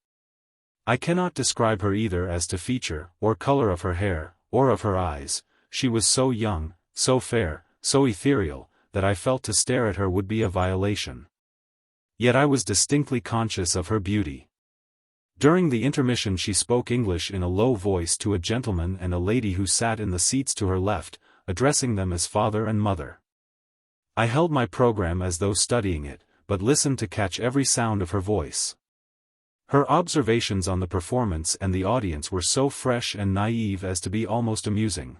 [SPEAKER 1] I cannot describe her either as to feature, or color of her hair, or of her eyes. She was so young, so fair, so ethereal, that I felt to stare at her would be a violation. Yet I was distinctly conscious of her beauty. During the intermission she spoke English in a low voice to a gentleman and a lady who sat in the seats to her left, addressing them as father and mother. I held my program as though studying it, but listened to catch every sound of her voice. Her observations on the performance and the audience were so fresh and naive as to be almost amusing.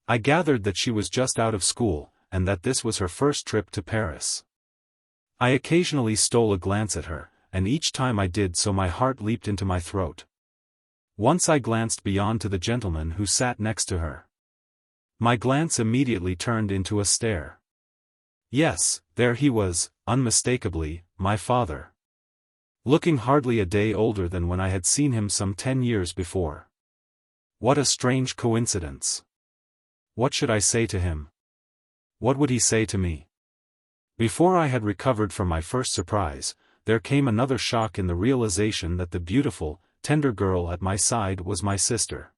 [SPEAKER 1] I gathered that she was just out of school, and that this was her first trip to Paris. I occasionally stole a glance at her, and each time I did so my heart leaped into my throat. Once I glanced beyond to the gentleman who sat next to her. My glance immediately turned into a stare. Yes, there he was, unmistakably, my father. Looking hardly a day older than when I had seen him some 10 years before. What a strange coincidence. What should I say to him? What would he say to me? Before I had recovered from my first surprise, there came another shock in the realization that the beautiful, tender girl at my side was my sister.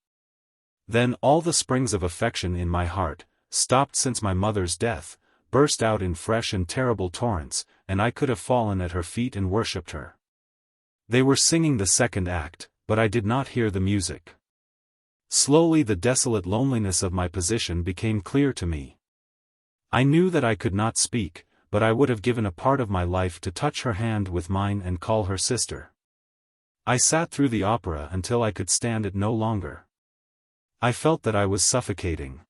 [SPEAKER 1] Then all the springs of affection in my heart, stopped since my mother's death, burst out in fresh and terrible torrents, and I could have fallen at her feet and worshipped her. They were singing the second act, but I did not hear the music. Slowly the desolate loneliness of my position became clear to me. I knew that I could not speak, but I would have given a part of my life to touch her hand with mine and call her sister. I sat through the opera until I could stand it no longer. I felt that I was suffocating.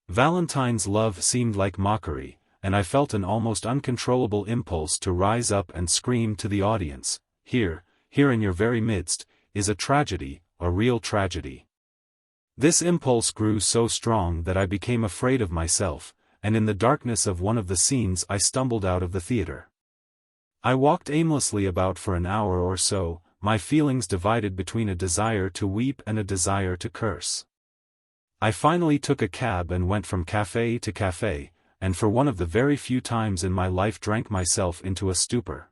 [SPEAKER 1] Valentine's love seemed like mockery, and I felt an almost uncontrollable impulse to rise up and scream to the audience, here in your very midst, is a tragedy, a real tragedy. This impulse grew so strong that I became afraid of myself, and in the darkness of one of the scenes I stumbled out of the theater. I walked aimlessly about for an hour or so, my feelings divided between a desire to weep and a desire to curse. I finally took a cab and went from café to café, and for one of the very few times in my life drank myself into a stupor.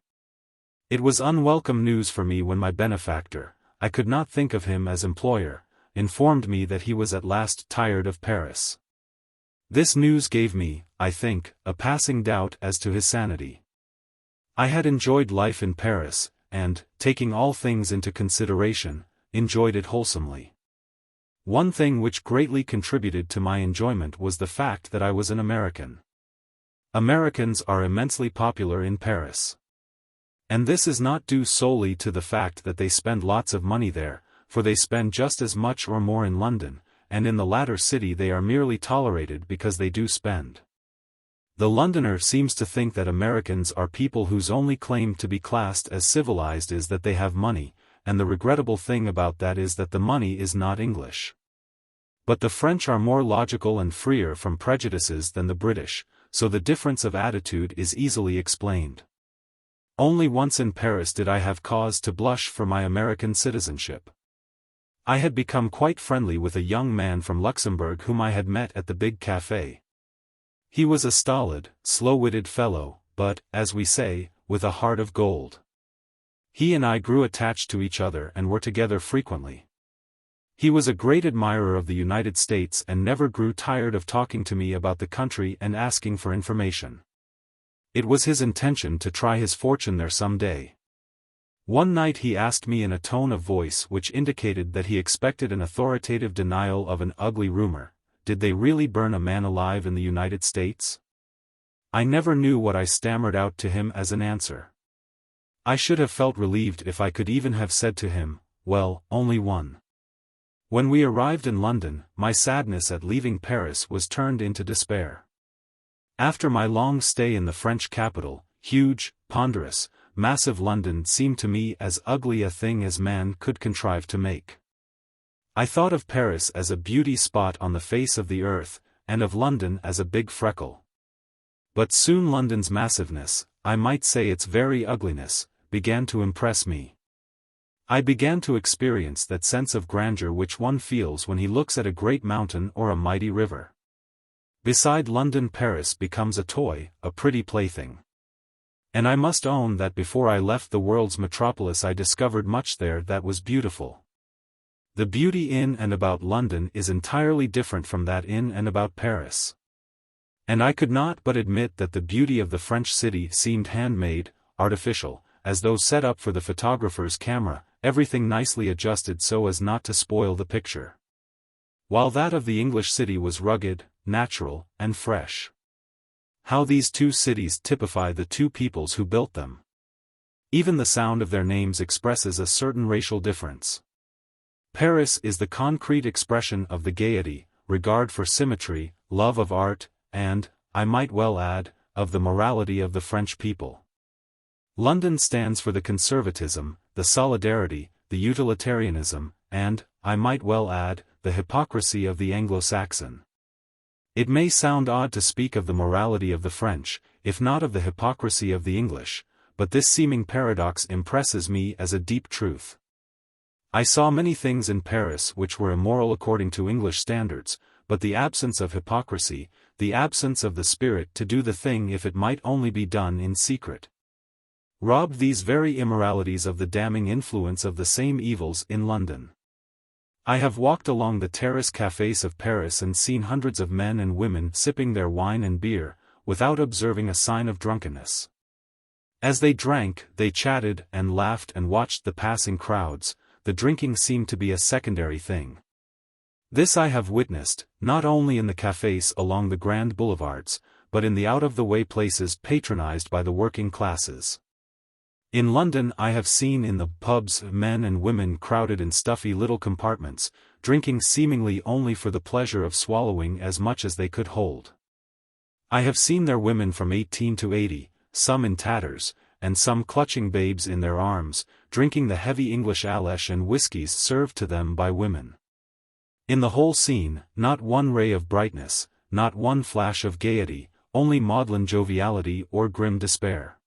[SPEAKER 1] It was unwelcome news for me when my benefactor, I could not think of him as employer, informed me that he was at last tired of Paris. This news gave me, I think, a passing doubt as to his sanity. I had enjoyed life in Paris, and, taking all things into consideration, enjoyed it wholesomely. One thing which greatly contributed to my enjoyment was the fact that I was an American. Americans are immensely popular in Paris. And this is not due solely to the fact that they spend lots of money there, for they spend just as much or more in London, and in the latter city they are merely tolerated because they do spend. The Londoner seems to think that Americans are people whose only claim to be classed as civilized is that they have money, and the regrettable thing about that is that the money is not English. But the French are more logical and freer from prejudices than the British, so the difference of attitude is easily explained. Only once in Paris did I have cause to blush for my American citizenship. I had become quite friendly with a young man from Luxembourg whom I had met at the big café. He was a stolid, slow-witted fellow, but, as we say, with a heart of gold. He and I grew attached to each other and were together frequently. He was a great admirer of the United States and never grew tired of talking to me about the country and asking for information. It was his intention to try his fortune there some day. One night he asked me in a tone of voice which indicated that he expected an authoritative denial of an ugly rumor, did they really burn a man alive in the United States? I never knew what I stammered out to him as an answer. I should have felt relieved if I could even have said to him, well, only one. When we arrived in London, my sadness at leaving Paris was turned into despair. After my long stay in the French capital, huge, ponderous, massive London seemed to me as ugly a thing as man could contrive to make. I thought of Paris as a beauty spot on the face of the earth, and of London as a big freckle. But soon London's massiveness, I might say its very ugliness, began to impress me. I began to experience that sense of grandeur which one feels when he looks at a great mountain or a mighty river. Beside London, Paris becomes a toy, a pretty plaything. And I must own that before I left the world's metropolis I discovered much there that was beautiful. The beauty in and about London is entirely different from that in and about Paris. And I could not but admit that the beauty of the French city seemed handmade, artificial, as though set up for the photographer's camera, everything nicely adjusted so as not to spoil the picture. While that of the English city was rugged, natural, and fresh. How these two cities typify the two peoples who built them. Even the sound of their names expresses a certain racial difference. Paris is the concrete expression of the gaiety, regard for symmetry, love of art, and, I might well add, of the morality of the French people. London stands for the conservatism, the solidarity, the utilitarianism, and, I might well add, the hypocrisy of the Anglo-Saxon. It may sound odd to speak of the morality of the French, if not of the hypocrisy of the English, but this seeming paradox impresses me as a deep truth. I saw many things in Paris which were immoral according to English standards, but the absence of hypocrisy, the absence of the spirit to do the thing if it might only be done in secret, robbed these very immoralities of the damning influence of the same evils in London. I have walked along the terrace cafés of Paris and seen hundreds of men and women sipping their wine and beer, without observing a sign of drunkenness. As they drank, they chatted and laughed and watched the passing crowds. The drinking seemed to be a secondary thing. This I have witnessed, not only in the cafés along the grand boulevards, but in the out-of-the-way places patronized by the working classes. In London I have seen in the pubs men and women crowded in stuffy little compartments, drinking seemingly only for the pleasure of swallowing as much as they could hold. I have seen their women from 18 to 80, some in tatters, and some clutching babes in their arms, drinking the heavy English alesh and whiskies served to them by women. In the whole scene, not one ray of brightness, not one flash of gaiety, only maudlin joviality or grim despair.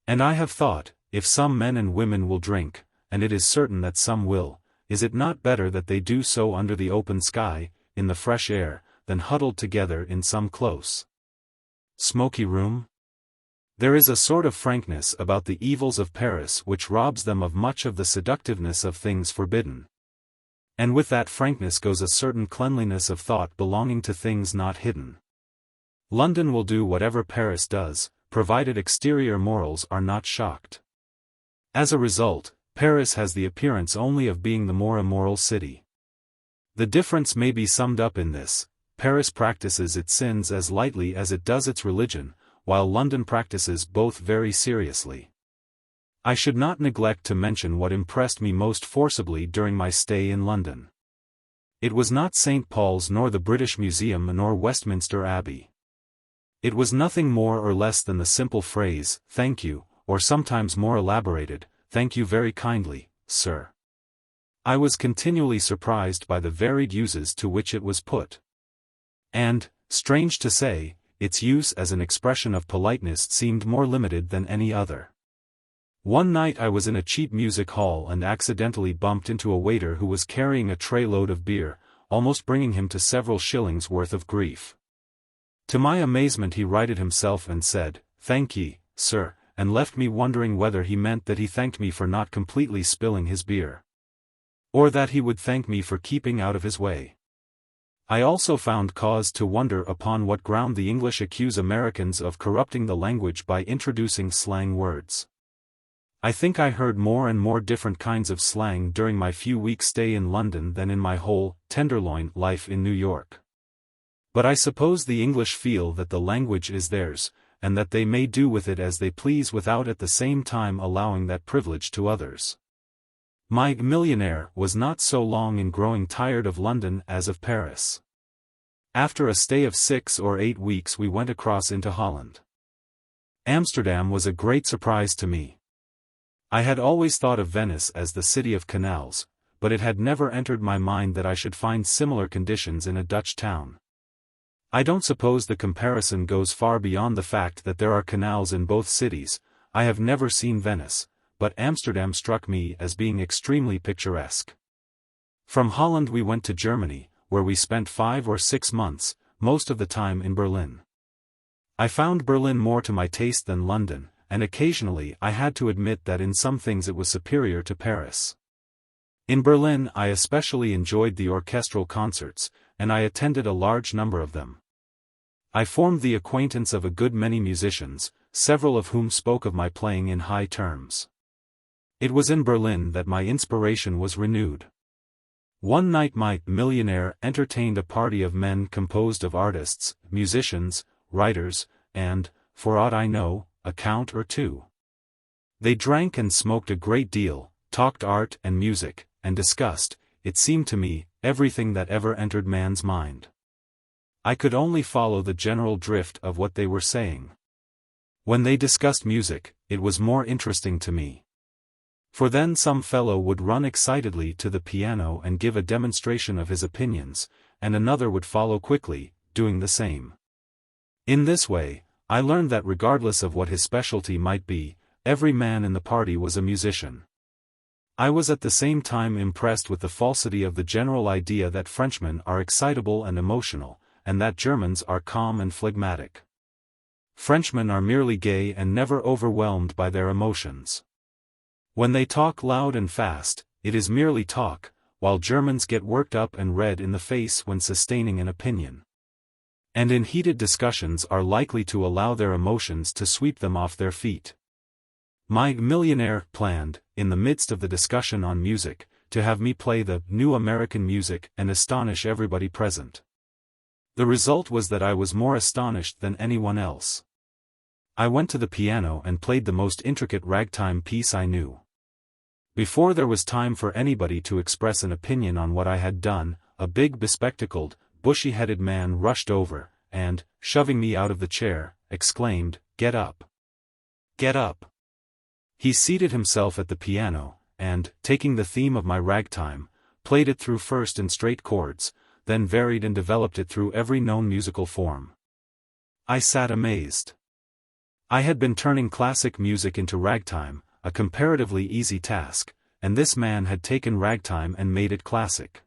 [SPEAKER 1] And I have thought, if some men and women will drink, and it is certain that some will, is it not better that they do so under the open sky, in the fresh air, than huddled together in some close, smoky room? There is a sort of frankness about the evils of Paris which robs them of much of the seductiveness of things forbidden. And with that frankness goes a certain cleanliness of thought belonging to things not hidden. London will do whatever Paris does, provided exterior morals are not shocked. As a result, Paris has the appearance only of being the more immoral city. The difference may be summed up in this: Paris practices its sins as lightly as it does its religion, while London practices both very seriously. I should not neglect to mention what impressed me most forcibly during my stay in London. It was not St. Paul's nor the British Museum nor Westminster Abbey. It was nothing more or less than the simple phrase, "Thank you," or sometimes more elaborated, "Thank you very kindly, sir." I was continually surprised by the varied uses to which it was put. And, strange to say, its use as an expression of politeness seemed more limited than any other. One night I was in a cheap music hall and accidentally bumped into a waiter who was carrying a tray load of beer, almost bringing him to several shillings worth of grief. To my amazement he righted himself and said, "Thank ye, sir," and left me wondering whether he meant that he thanked me for not completely spilling his beer, or that he would thank me for keeping out of his way. I also found cause to wonder upon what ground the English accuse Americans of corrupting the language by introducing slang words. I think I heard more and more different kinds of slang during my few weeks' stay in London than in my whole tenderloin life in New York. But I suppose the English feel that the language is theirs, and that they may do with it as they please without at the same time allowing that privilege to others. My millionaire was not so long in growing tired of London as of Paris. After a stay of 6 or 8 weeks we went across into Holland. Amsterdam was a great surprise to me. I had always thought of Venice as the city of canals, but it had never entered my mind that I should find similar conditions in a Dutch town. I don't suppose the comparison goes far beyond the fact that there are canals in both cities. I have never seen Venice, but Amsterdam struck me as being extremely picturesque. From Holland we went to Germany, where we spent 5 or 6 months, most of the time in Berlin. I found Berlin more to my taste than London, and occasionally I had to admit that in some things it was superior to Paris. In Berlin I especially enjoyed the orchestral concerts, and I attended a large number of them. I formed the acquaintance of a good many musicians, several of whom spoke of my playing in high terms. It was in Berlin that my inspiration was renewed. One night my millionaire entertained a party of men composed of artists, musicians, writers, and, for aught I know, a count or two. They drank and smoked a great deal, talked art and music, and discussed, it seemed to me, everything that ever entered man's mind. I could only follow the general drift of what they were saying. When they discussed music, it was more interesting to me. For then some fellow would run excitedly to the piano and give a demonstration of his opinions, and another would follow quickly, doing the same. In this way, I learned that regardless of what his specialty might be, every man in the party was a musician. I was at the same time impressed with the falsity of the general idea that Frenchmen are excitable and emotional, and that Germans are calm and phlegmatic. Frenchmen are merely gay and never overwhelmed by their emotions. When they talk loud and fast, it is merely talk, while Germans get worked up and red in the face when sustaining an opinion, and in heated discussions are likely to allow their emotions to sweep them off their feet. My millionaire planned, in the midst of the discussion on music, to have me play the new American music and astonish everybody present. The result was that I was more astonished than anyone else. I went to the piano and played the most intricate ragtime piece I knew. Before there was time for anybody to express an opinion on what I had done, a big bespectacled, bushy-headed man rushed over, and, shoving me out of the chair, exclaimed, "Get up! Get up!" He seated himself at the piano, and, taking the theme of my ragtime, played it through first in straight chords, then varied and developed it through every known musical form. I sat amazed. I had been turning classic music into ragtime, a comparatively easy task, and this man had taken ragtime and made it classic.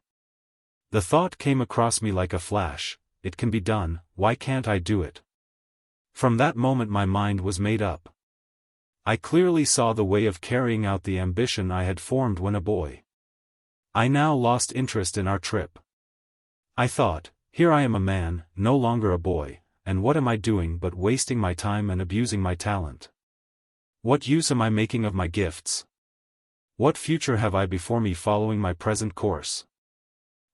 [SPEAKER 1] The thought came across me like a flash, it can be done, why can't I do it? From that moment my mind was made up. I clearly saw the way of carrying out the ambition I had formed when a boy. I now lost interest in our trip. I thought, here I am a man, no longer a boy, and what am I doing but wasting my time and abusing my talent? What use am I making of my gifts? What future have I before me following my present course?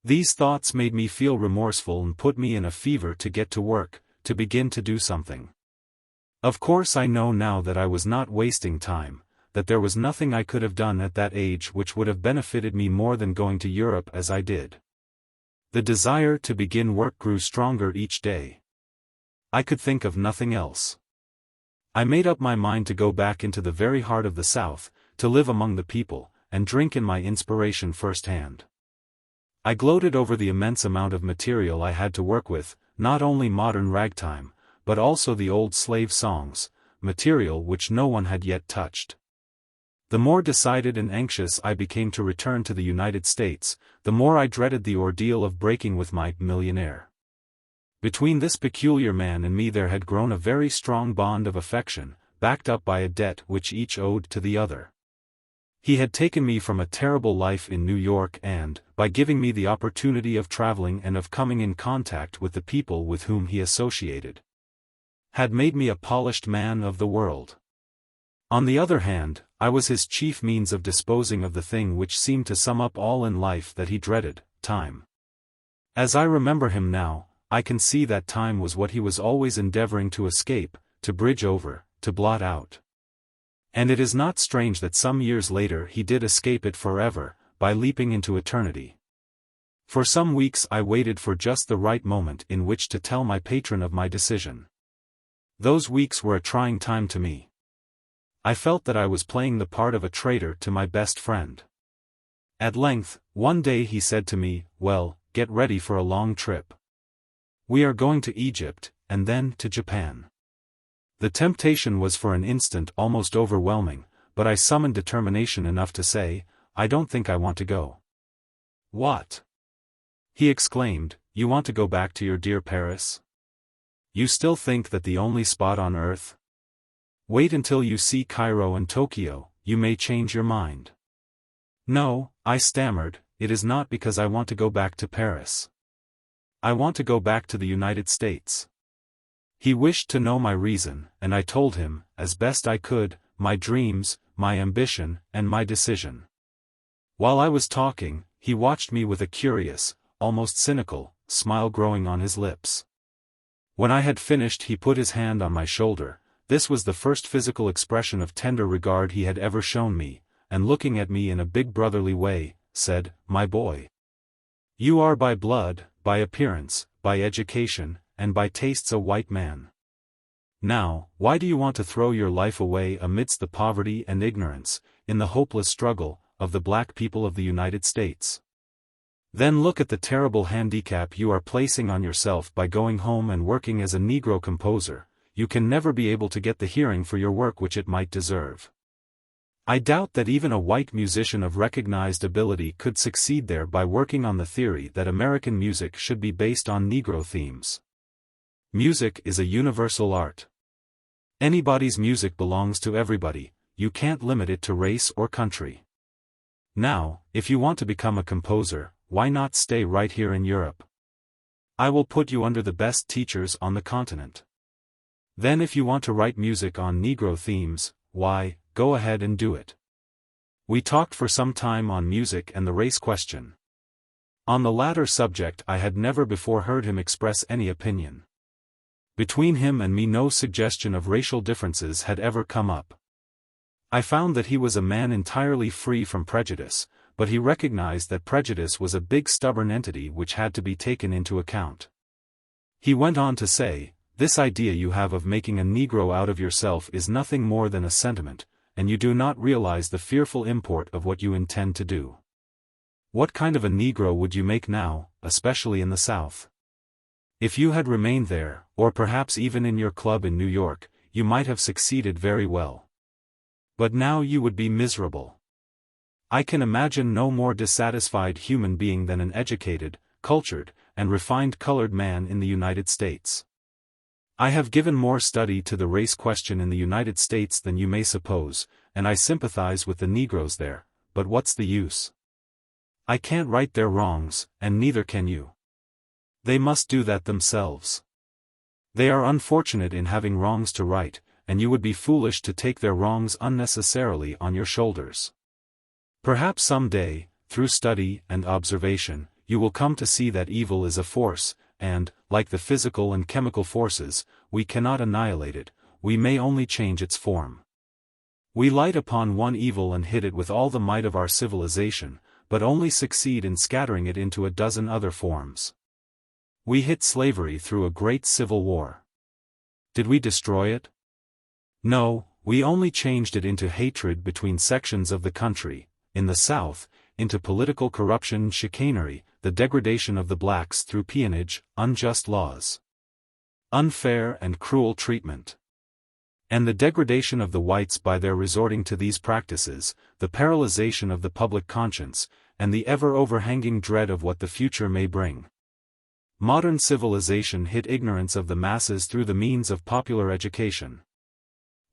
[SPEAKER 1] These thoughts made me feel remorseful and put me in a fever to get to work, to begin to do something. Of course I know now that I was not wasting time, that there was nothing I could have done at that age which would have benefited me more than going to Europe as I did. The desire to begin work grew stronger each day. I could think of nothing else. I made up my mind to go back into the very heart of the South, to live among the people, and drink in my inspiration firsthand. I gloated over the immense amount of material I had to work with, not only modern ragtime, but also the old slave songs, material which no one had yet touched. The more decided and anxious I became to return to the United States, the more I dreaded the ordeal of breaking with my millionaire. Between this peculiar man and me there had grown a very strong bond of affection, backed up by a debt which each owed to the other. He had taken me from a terrible life in New York and, by giving me the opportunity of traveling and of coming in contact with the people with whom he associated, had made me a polished man of the world. On the other hand, I was his chief means of disposing of the thing which seemed to sum up all in life that he dreaded, time. As I remember him now, I can see that time was what he was always endeavoring to escape, to bridge over, to blot out. And it is not strange that some years later he did escape it forever, by leaping into eternity. For some weeks I waited for just the right moment in which to tell my patron of my decision. Those weeks were a trying time to me. I felt that I was playing the part of a traitor to my best friend. At length, one day he said to me, "Well, get ready for a long trip. We are going to Egypt, and then to Japan." The temptation was for an instant almost overwhelming, but I summoned determination enough to say, "I don't think I want to go." "What?" he exclaimed, "you want to go back to your dear Paris? You still think that the only spot on earth? Wait until you see Cairo and Tokyo, you may change your mind." "No," I stammered, "it is not because I want to go back to Paris. I want to go back to the United States." He wished to know my reason, and I told him, as best I could, my dreams, my ambition, and my decision. While I was talking, he watched me with a curious, almost cynical, smile growing on his lips. When I had finished he put his hand on my shoulder. This was the first physical expression of tender regard he had ever shown me, and looking at me in a big brotherly way, said, "My boy. You are by blood, by appearance, by education, and by tastes a white man. Now, why do you want to throw your life away amidst the poverty and ignorance, in the hopeless struggle, of the black people of the United States? Then look at the terrible handicap you are placing on yourself by going home and working as a Negro composer. You can never be able to get the hearing for your work which it might deserve. I doubt that even a white musician of recognized ability could succeed there by working on the theory that American music should be based on Negro themes. Music is a universal art. Anybody's music belongs to everybody, you can't limit it to race or country. Now, if you want to become a composer, why not stay right here in Europe? I will put you under the best teachers on the continent. Then if you want to write music on Negro themes, why, go ahead and do it." We talked for some time on music and the race question. On the latter subject I had never before heard him express any opinion. Between him and me no suggestion of racial differences had ever come up. I found that he was a man entirely free from prejudice, but he recognized that prejudice was a big stubborn entity which had to be taken into account. He went on to say, "This idea you have of making a Negro out of yourself is nothing more than a sentiment, and you do not realize the fearful import of what you intend to do. What kind of a Negro would you make now, especially in the South? If you had remained there, or perhaps even in your club in New York, you might have succeeded very well. But now you would be miserable. I can imagine no more dissatisfied human being than an educated, cultured, and refined colored man in the United States. I have given more study to the race question in the United States than you may suppose, and I sympathize with the Negroes there, but what's the use? I can't right their wrongs, and neither can you. They must do that themselves. They are unfortunate in having wrongs to right, and you would be foolish to take their wrongs unnecessarily on your shoulders. Perhaps some day, through study and observation, you will come to see that evil is a force, and, like the physical and chemical forces, we cannot annihilate it, we may only change its form. We light upon one evil and hit it with all the might of our civilization, but only succeed in scattering it into a dozen other forms. We hit slavery through a great civil war. Did we destroy it? No, we only changed it into hatred between sections of the country, in the South, into political corruption and chicanery, the degradation of the blacks through peonage, unjust laws, unfair and cruel treatment, and the degradation of the whites by their resorting to these practices, the paralyzation of the public conscience, and the ever-overhanging dread of what the future may bring. Modern civilization hit ignorance of the masses through the means of popular education.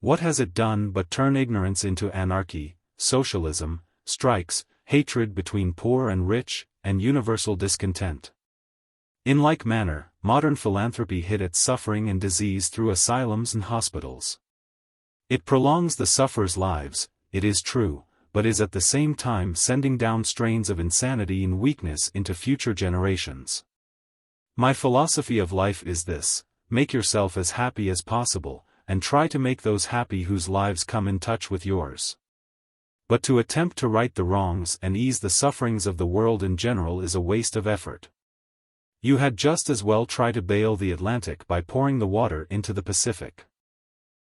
[SPEAKER 1] What has it done but turn ignorance into anarchy, socialism, strikes, hatred between poor and rich, and universal discontent? In like manner, modern philanthropy hit at suffering and disease through asylums and hospitals. It prolongs the sufferers' lives, it is true, but is at the same time sending down strains of insanity and weakness into future generations. My philosophy of life is this: make yourself as happy as possible, and try to make those happy whose lives come in touch with yours. But to attempt to right the wrongs and ease the sufferings of the world in general is a waste of effort. You had just as well try to bail the Atlantic by pouring the water into the Pacific.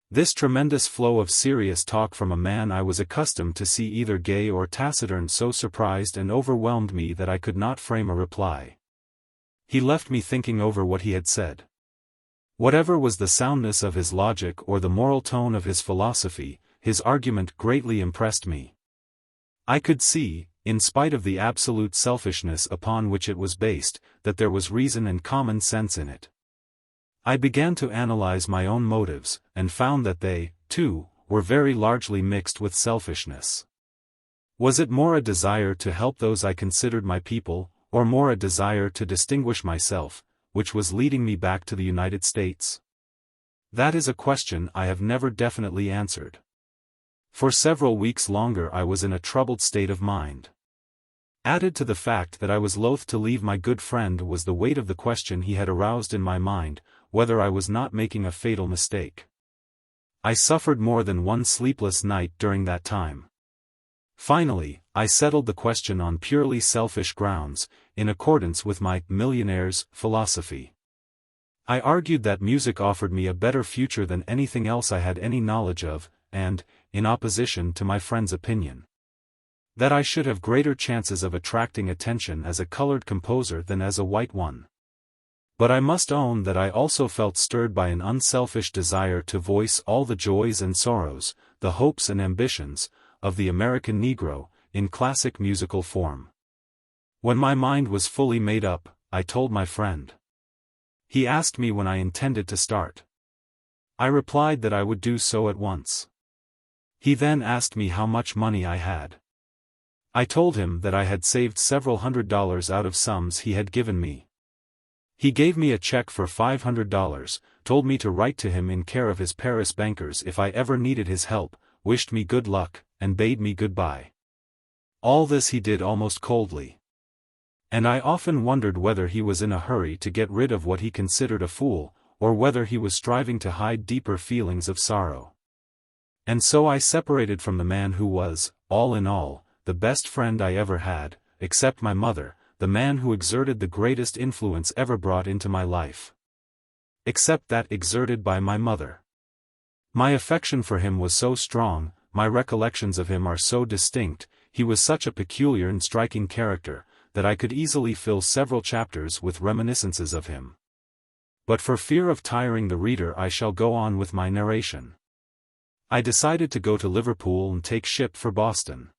[SPEAKER 1] This tremendous flow of serious talk from a man I was accustomed to see either gay or taciturn so surprised and overwhelmed me that I could not frame a reply. He left me thinking over what he had said. Whatever was the soundness of his logic or the moral tone of his philosophy, his argument greatly impressed me. I could see, in spite of the absolute selfishness upon which it was based, that there was reason and common sense in it. I began to analyze my own motives, and found that they, too, were very largely mixed with selfishness. Was it more a desire to help those I considered my people, or more a desire to distinguish myself, which was leading me back to the United States? That is a question I have never definitely answered. For several weeks longer I was in a troubled state of mind. Added to the fact that I was loath to leave my good friend was the weight of the question he had aroused in my mind, whether I was not making a fatal mistake. I suffered more than one sleepless night during that time. Finally, I settled the question on purely selfish grounds, in accordance with my millionaire's philosophy. I argued that music offered me a better future than anything else I had any knowledge of, and, in opposition to my friend's opinion, that I should have greater chances of attracting attention as a colored composer than as a white one. But I must own that I also felt stirred by an unselfish desire to voice all the joys and sorrows, the hopes and ambitions, of the American Negro, in classic musical form. When my mind was fully made up, I told my friend. He asked me when I intended to start. I replied that I would do so at once. He then asked me how much money I had. I told him that I had saved several $100s out of sums he had given me. He gave me a check for $500, told me to write to him in care of his Paris bankers if I ever needed his help, wished me good luck, and bade me goodbye. All this he did almost coldly. And I often wondered whether he was in a hurry to get rid of what he considered a fool, or whether he was striving to hide deeper feelings of sorrow. And so I separated from the man who was, all in all, the best friend I ever had, except my mother, the man who exerted the greatest influence ever brought into my life. Except that exerted by my mother. My affection for him was so strong, my recollections of him are so distinct, he was such a peculiar and striking character, that I could easily fill several chapters with reminiscences of him. But for fear of tiring the reader I shall go on with my narration. I decided to go to Liverpool and take ship for Boston.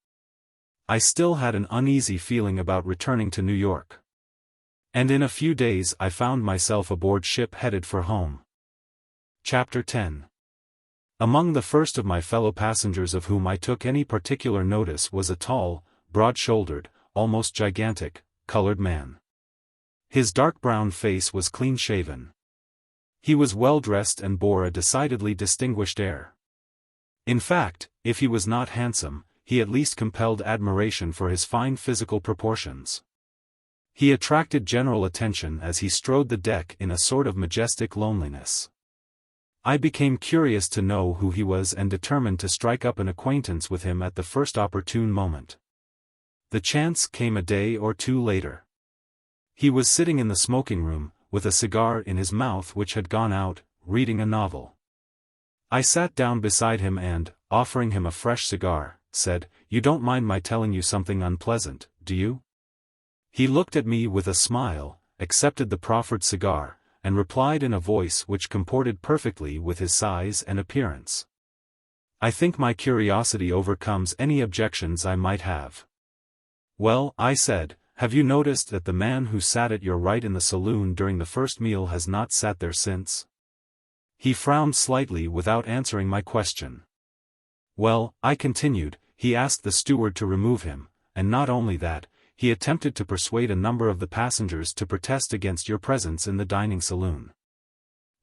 [SPEAKER 1] I still had an uneasy feeling about returning to New York. And in a few days I found myself aboard ship headed for home. Chapter 10. Among the first of my fellow passengers of whom I took any particular notice was a tall, broad-shouldered, almost gigantic, colored man. His dark brown face was clean-shaven. He was well-dressed and bore a decidedly distinguished air. In fact, if he was not handsome, he at least compelled admiration for his fine physical proportions. He attracted general attention as he strode the deck in a sort of majestic loneliness. I became curious to know who he was and determined to strike up an acquaintance with him at the first opportune moment. The chance came a day or two later. He was sitting in the smoking room, with a cigar in his mouth which had gone out, reading a novel. I sat down beside him and, offering him a fresh cigar, said, "You don't mind my telling you something unpleasant, do you?" He looked at me with a smile, accepted the proffered cigar, and replied in a voice which comported perfectly with his size and appearance. "I think my curiosity overcomes any objections I might have." "Well," I said, "have you noticed that the man who sat at your right in the saloon during the first meal has not sat there since?" He frowned slightly without answering my question. "Well," I continued, "he asked the steward to remove him, and not only that, he attempted to persuade a number of the passengers to protest against your presence in the dining saloon."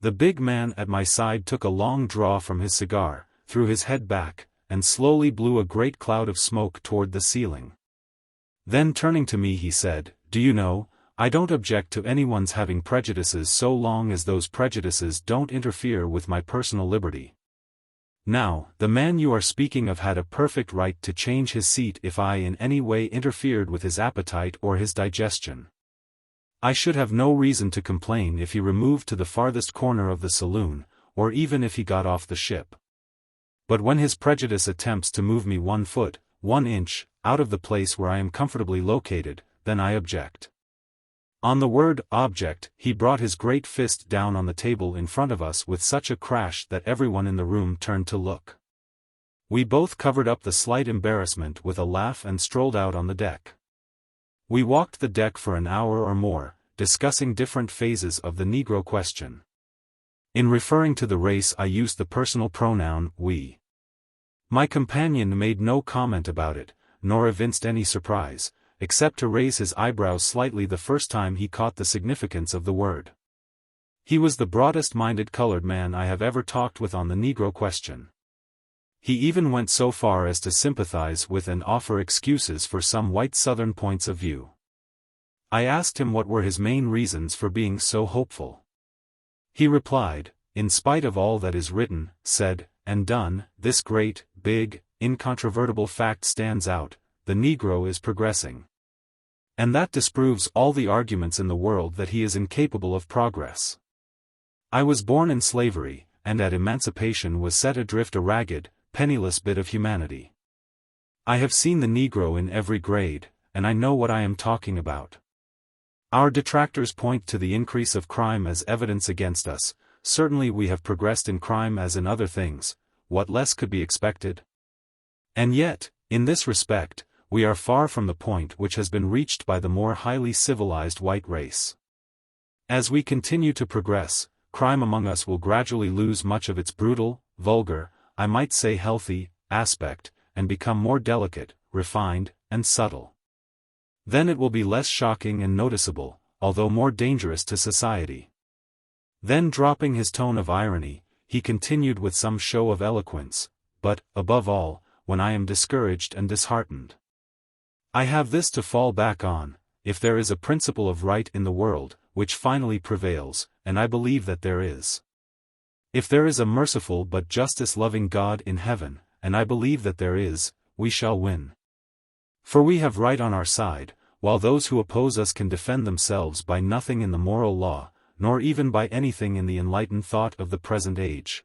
[SPEAKER 1] The big man at my side took a long draw from his cigar, threw his head back, and slowly blew a great cloud of smoke toward the ceiling. Then turning to me he said, "Do you know, I don't object to anyone's having prejudices so long as those prejudices don't interfere with my personal liberty. Now, the man you are speaking of had a perfect right to change his seat if I in any way interfered with his appetite or his digestion. I should have no reason to complain if he removed to the farthest corner of the saloon, or even if he got off the ship. But when his prejudice attempts to move me 1 foot, 1 inch, out of the place where I am comfortably located, then I object." On the word "object," he brought his great fist down on the table in front of us with such a crash that everyone in the room turned to look. We both covered up the slight embarrassment with a laugh and strolled out on the deck. We walked the deck for an hour or more, discussing different phases of the Negro question. In referring to the race I used the personal pronoun we. My companion made no comment about it, nor evinced any surprise, except to raise his eyebrows slightly the first time he caught the significance of the word. He was the broadest-minded colored man I have ever talked with on the Negro question. He even went so far as to sympathize with and offer excuses for some white Southern points of view. I asked him what were his main reasons for being so hopeful. He replied, "In spite of all that is written, said, and done, this great, big, incontrovertible fact stands out: the Negro is progressing. And that disproves all the arguments in the world that he is incapable of progress. I was born in slavery, and at emancipation was set adrift a ragged, penniless bit of humanity. I have seen the Negro in every grade, and I know what I am talking about. Our detractors point to the increase of crime as evidence against us. Certainly we have progressed in crime as in other things. What less could be expected? And yet, in this respect, we are far from the point which has been reached by the more highly civilized white race. As we continue to progress, crime among us will gradually lose much of its brutal, vulgar, I might say healthy, aspect, and become more delicate, refined, and subtle. Then it will be less shocking and noticeable, although more dangerous to society." Then dropping his tone of irony, he continued with some show of eloquence, "But, above all, when I am discouraged and disheartened, I have this to fall back on: if there is a principle of right in the world, which finally prevails, and I believe that there is. If there is a merciful but justice-loving God in heaven, and I believe that there is, we shall win. For we have right on our side, while those who oppose us can defend themselves by nothing in the moral law, nor even by anything in the enlightened thought of the present age."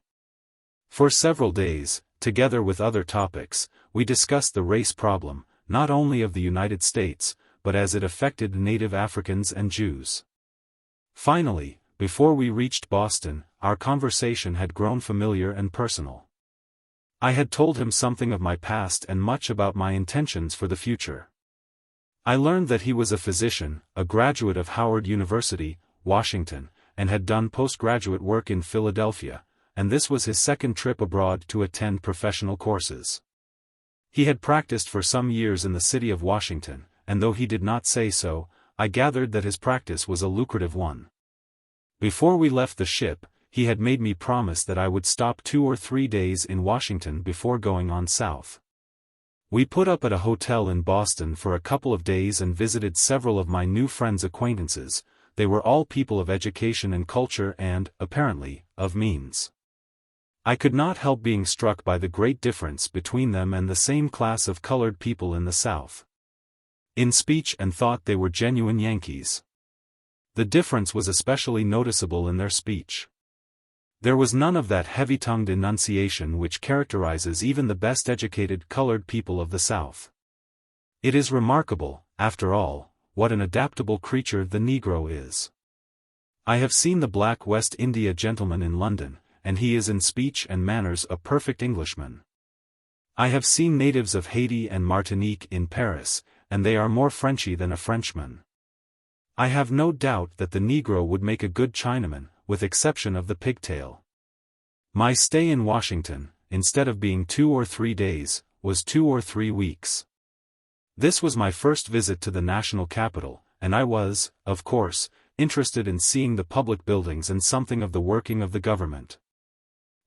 [SPEAKER 1] For several days, together with other topics, we discussed the race problem, not only of the United States, but as it affected native Africans and Jews. Finally, before we reached Boston, our conversation had grown familiar and personal. I had told him something of my past and much about my intentions for the future. I learned that he was a physician, a graduate of Howard University, Washington, and had done postgraduate work in Philadelphia, and this was his second trip abroad to attend professional courses. He had practiced for some years in the city of Washington, and though he did not say so, I gathered that his practice was a lucrative one. Before we left the ship, he had made me promise that I would stop 2 or 3 days in Washington before going on south. We put up at a hotel in Boston for a couple of days and visited several of my new friends' acquaintances. They were all people of education and culture and, apparently, of means. I could not help being struck by the great difference between them and the same class of colored people in the South. In speech and thought they were genuine Yankees. The difference was especially noticeable in their speech. There was none of that heavy-tongued enunciation which characterizes even the best educated colored people of the South. It is remarkable, after all, what an adaptable creature the Negro is. I have seen the black West India gentleman in London, and he is in speech and manners a perfect Englishman. I have seen natives of Haiti and Martinique in Paris, and they are more Frenchy than a Frenchman. I have no doubt that the Negro would make a good Chinaman, with exception of the pigtail. My stay in Washington, instead of being 2 or 3 days, was 2 or 3 weeks. This was my first visit to the national capital, and I was, of course, interested in seeing the public buildings and something of the working of the government.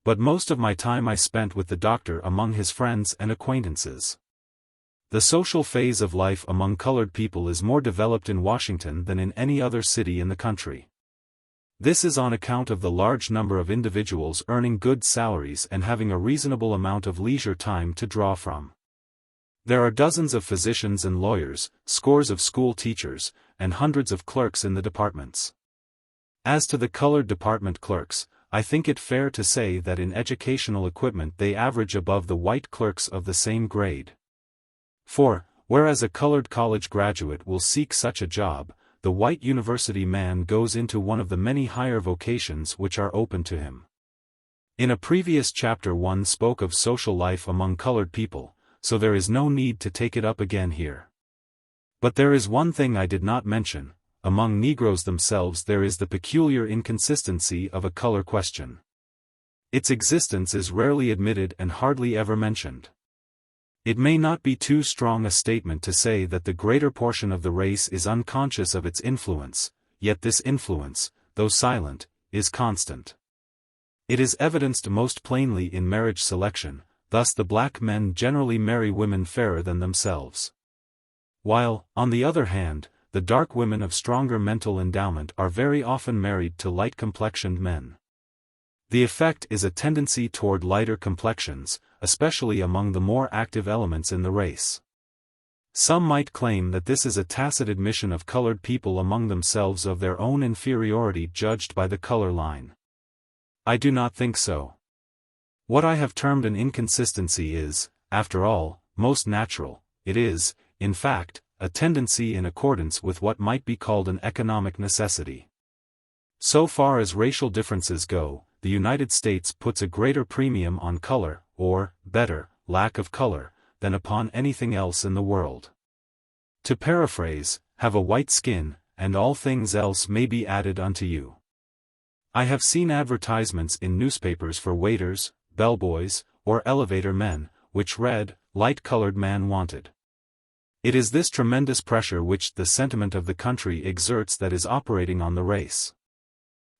[SPEAKER 1] But most of my time I spent with the doctor among his friends and acquaintances. The social phase of life among colored people is more developed in Washington than in any other city in the country. This is on account of the large number of individuals earning good salaries and having a reasonable amount of leisure time to draw from. There are dozens of physicians and lawyers, scores of school teachers, and hundreds of clerks in the departments. As to the colored department clerks, I think it fair to say that in educational equipment they average above the white clerks of the same grade. For, whereas a colored college graduate will seek such a job, the white university man goes into one of the many higher vocations which are open to him. In a previous chapter one spoke of social life among colored people, so there is no need to take it up again here. But there is one thing I did not mention: among Negroes themselves there is the peculiar inconsistency of a color question. Its existence is rarely admitted and hardly ever mentioned. It may not be too strong a statement to say that the greater portion of the race is unconscious of its influence, yet this influence, though silent, is constant. It is evidenced most plainly in marriage selection. Thus the black men generally marry women fairer than themselves. While, on the other hand, the dark women of stronger mental endowment are very often married to light-complexioned men. The effect is a tendency toward lighter complexions, especially among the more active elements in the race. Some might claim that this is a tacit admission of colored people among themselves of their own inferiority judged by the color line. I do not think so. What I have termed an inconsistency is, after all, most natural. It is, in fact, a tendency in accordance with what might be called an economic necessity. So far as racial differences go, the United States puts a greater premium on color, or, better, lack of color, than upon anything else in the world. To paraphrase, have a white skin, and all things else may be added unto you. I have seen advertisements in newspapers for waiters, bellboys, or elevator men, which read, "Light-colored man wanted." It is this tremendous pressure which the sentiment of the country exerts that is operating on the race.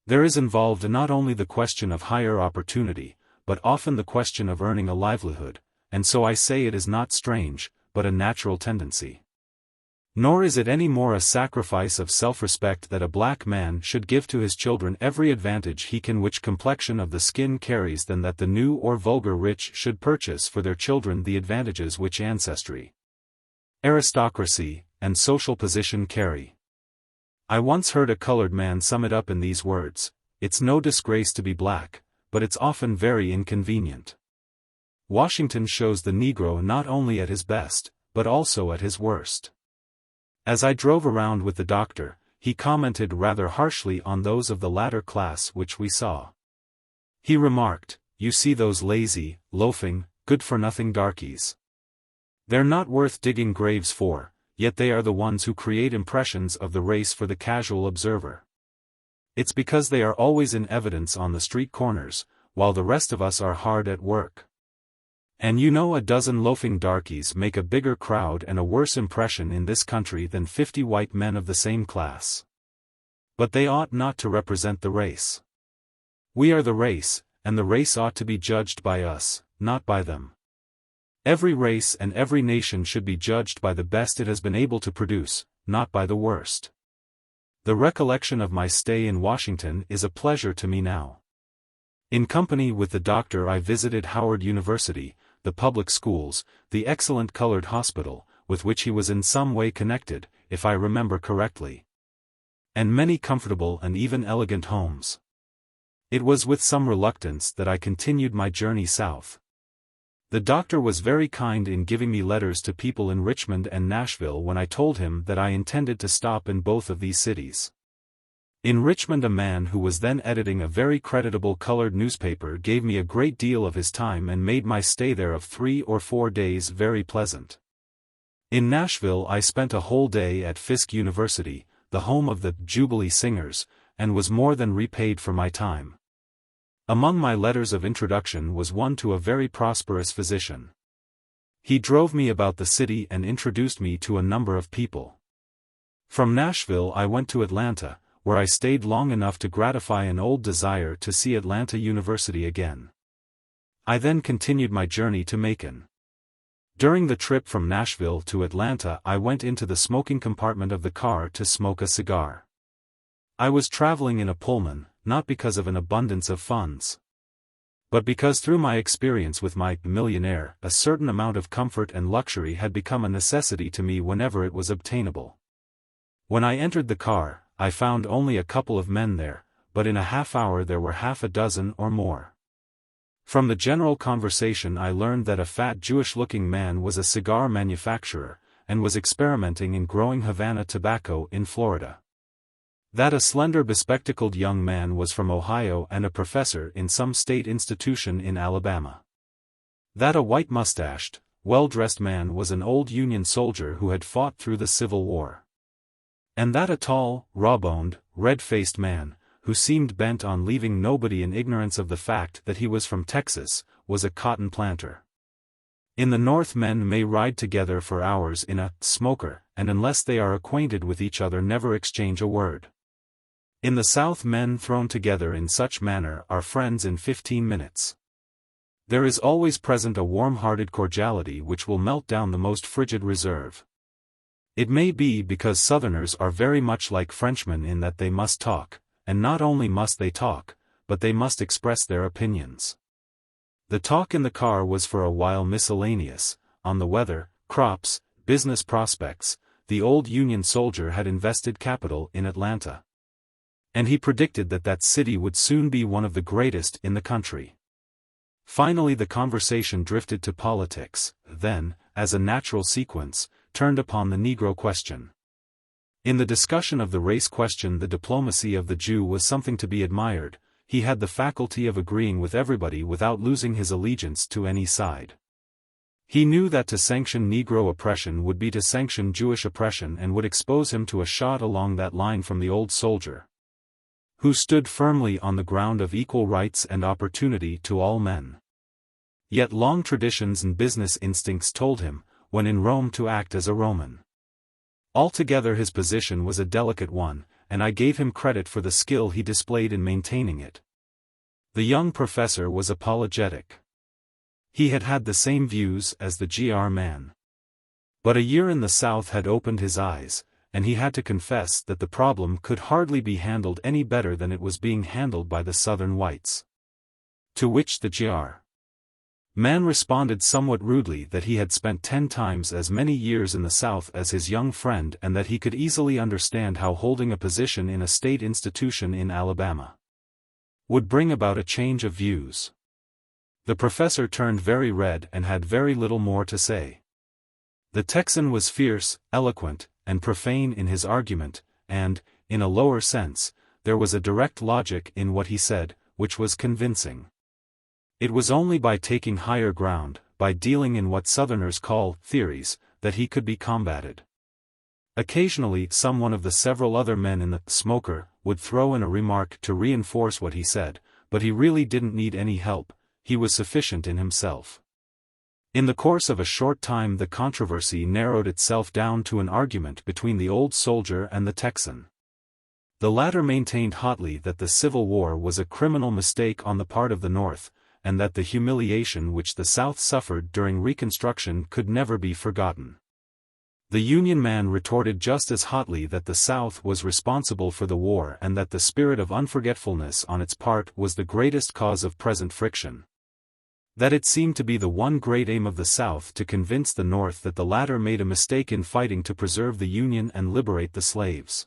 [SPEAKER 1] There is involved not only the question of higher opportunity, but often the question of earning a livelihood, and so I say it is not strange, but a natural tendency. Nor is it any more a sacrifice of self-respect that a black man should give to his children every advantage he can which complexion of the skin carries than that the new or vulgar rich should purchase for their children the advantages which ancestry, aristocracy, and social position carry. I once heard a colored man sum it up in these words: "It's no disgrace to be black, but it's often very inconvenient." Washington shows the Negro not only at his best, but also at his worst. As I drove around with the doctor, he commented rather harshly on those of the latter class which we saw. He remarked, "You see those lazy, loafing, good-for-nothing darkies. They're not worth digging graves for. yet they are the ones who create impressions of the race for the casual observer. It's because they are always in evidence on the street corners, while the rest of us are hard at work. And you know, a dozen loafing darkies make a bigger crowd and a worse impression in this country than 50 white men of the same class. But they ought not to represent the race. We are the race, and the race ought to be judged by us, not by them. Every race and every nation should be judged by the best it has been able to produce, not by the worst. The recollection of my stay in Washington is a pleasure to me now. In company with the doctor I visited Howard University, the public schools, the excellent colored hospital, with which he was in some way connected, if I remember correctly, and many comfortable and even elegant homes. It was with some reluctance that I continued my journey south. The doctor was very kind in giving me letters to people in Richmond and Nashville when I told him that I intended to stop in both of these cities. In Richmond, a man who was then editing a very creditable colored newspaper gave me a great deal of his time and made my stay there of 3 or 4 days very pleasant. In Nashville I spent a whole day at Fisk University, the home of the Jubilee Singers, and was more than repaid for my time. Among my letters of introduction was one to a very prosperous physician. He drove me about the city and introduced me to a number of people. From Nashville I went to Atlanta, where I stayed long enough to gratify an old desire to see Atlanta University again. I then continued my journey to Macon. During the trip from Nashville to Atlanta I went into the smoking compartment of the car to smoke a cigar. I was traveling in a Pullman, not because of an abundance of funds, but because through my experience with my millionaire, a certain amount of comfort and luxury had become a necessity to me whenever it was obtainable. When I entered the car, I found only a couple of men there, but in a half hour there were half a dozen or more. From the general conversation I learned that a fat Jewish-looking man was a cigar manufacturer, and was experimenting in growing Havana tobacco in Florida. That a slender bespectacled young man was from Ohio and a professor in some state institution in Alabama. That a white-mustached, well-dressed man was an old Union soldier who had fought through the Civil War. And that a tall, raw-boned, red-faced man, who seemed bent on leaving nobody in ignorance of the fact that he was from Texas, was a cotton planter. In the North men may ride together for hours in a smoker, and unless they are acquainted with each other never exchange a word. In the South men thrown together in such manner are friends in 15 minutes. There is always present a warm-hearted cordiality which will melt down the most frigid reserve. It may be because Southerners are very much like Frenchmen in that they must talk, and not only must they talk, but they must express their opinions. The talk in the car was for a while miscellaneous, on the weather, crops, business prospects. The old Union soldier had invested capital in Atlanta, and he predicted that that city would soon be one of the greatest in the country. Finally the conversation drifted to politics, then, as a natural sequence, turned upon the Negro question. In the discussion of the race question the diplomacy of the Jew was something to be admired. He had the faculty of agreeing with everybody without losing his allegiance to any side. He knew that to sanction Negro oppression would be to sanction Jewish oppression and would expose him to a shot along that line from the old soldier, who stood firmly on the ground of equal rights and opportunity to all men. Yet long traditions and business instincts told him, when in Rome, to act as a Roman. Altogether his position was a delicate one, and I gave him credit for the skill he displayed in maintaining it. The young professor was apologetic. He had had the same views as the GR man. But a year in the South had opened his eyes, and he had to confess that the problem could hardly be handled any better than it was being handled by the Southern whites. To which the GR man responded somewhat rudely that he had spent 10 times as many years in the South as his young friend and that he could easily understand how holding a position in a state institution in Alabama would bring about a change of views. The professor turned very red and had very little more to say. The Texan was fierce, eloquent, and profane in his argument, and, in a lower sense, there was a direct logic in what he said, which was convincing. It was only by taking higher ground, by dealing in what Southerners call theories, that he could be combated. Occasionally some one of the several other men in the smoker would throw in a remark to reinforce what he said, but he really didn't need any help, he was sufficient in himself. In the course of a short time the controversy narrowed itself down to an argument between the old soldier and the Texan. The latter maintained hotly that the Civil War was a criminal mistake on the part of the North, and that the humiliation which the South suffered during Reconstruction could never be forgotten. The Union man retorted just as hotly that the South was responsible for the war and that the spirit of unforgetfulness on its part was the greatest cause of present friction. That it seemed to be the one great aim of the South to convince the North that the latter made a mistake in fighting to preserve the Union and liberate the slaves.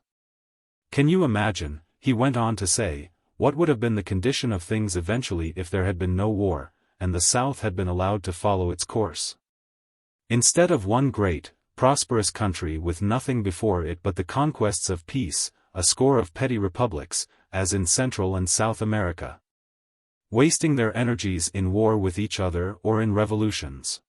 [SPEAKER 1] Can you imagine, he went on to say, what would have been the condition of things eventually if there had been no war, and the South had been allowed to follow its course? Instead of one great, prosperous country with nothing before it but the conquests of peace, a score of petty republics, as in Central and South America, wasting their energies in war with each other or in revolutions.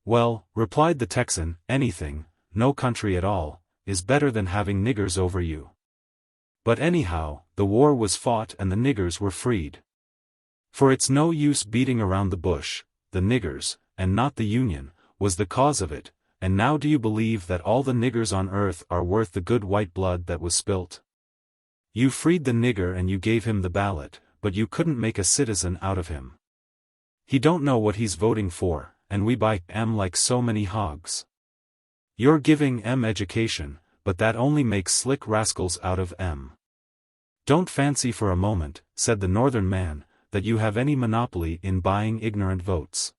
[SPEAKER 1] Well, replied the Texan, anything, no country at all, is better than having niggers over you. But anyhow, the war was fought and the niggers were freed. For it's no use beating around the bush, the niggers, and not the Union, was the cause of it. And now do you believe that all the niggers on earth are worth the good white blood that was spilt? You freed the nigger and you gave him the ballot, but you couldn't make a citizen out of him. He don't know what he's voting for, and we buy M like so many hogs. You're giving M education, but that only makes slick rascals out of M. Don't fancy for a moment, said the Northern man, that you have any monopoly in buying ignorant votes.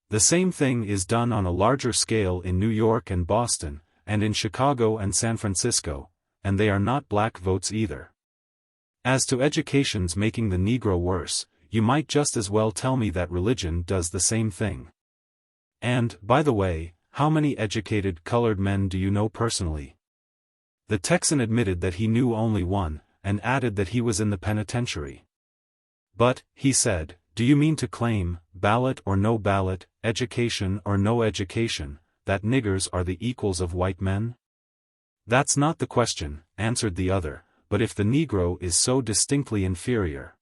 [SPEAKER 1] The same thing is done on a larger scale in New York and Boston, and in Chicago and San Francisco, and they are not black votes either. As to education's making the Negro worse, you might just as well tell me that religion does the same thing. And, by the way, how many educated colored men do you know personally? The Texan admitted that he knew only one, and added that he was in the penitentiary. But, he said, do you mean to claim, ballot or no ballot, education or no education, that niggers are the equals of white men? That's not the question, answered the other, but if the Negro is so distinctly inferior.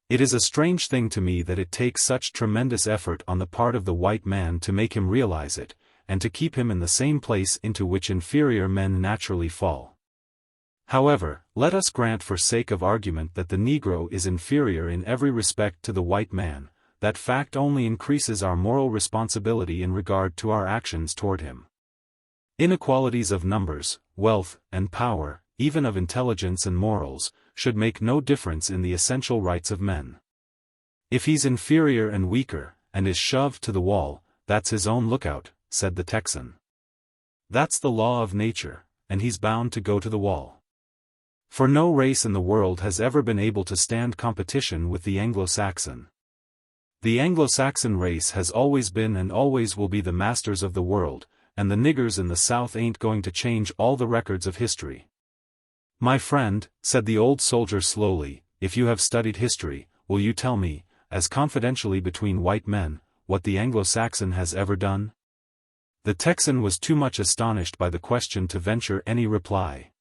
[SPEAKER 1] It is a strange thing to me that it takes such tremendous effort on the part of the white man to make him realize it, and to keep him in the same place into which inferior men naturally fall. However, let us grant for sake of argument that the Negro is inferior in every respect to the white man. That fact only increases our moral responsibility in regard to our actions toward him. Inequalities of numbers, wealth, and power, even of intelligence and morals, should make no difference in the essential rights of men. If he's inferior and weaker, and is shoved to the wall, that's his own lookout, said the Texan. That's the law of nature, and he's bound to go to the wall. For no race in the world has ever been able to stand competition with the Anglo-Saxon. The Anglo-Saxon race has always been and always will be the masters of the world, and the niggers in the South ain't going to change all the records of history. My friend, said the old soldier slowly, if you have studied history, will you tell me, as confidentially between white men, what the Anglo-Saxon has ever done? The Texan was too much astonished by the question to venture any reply.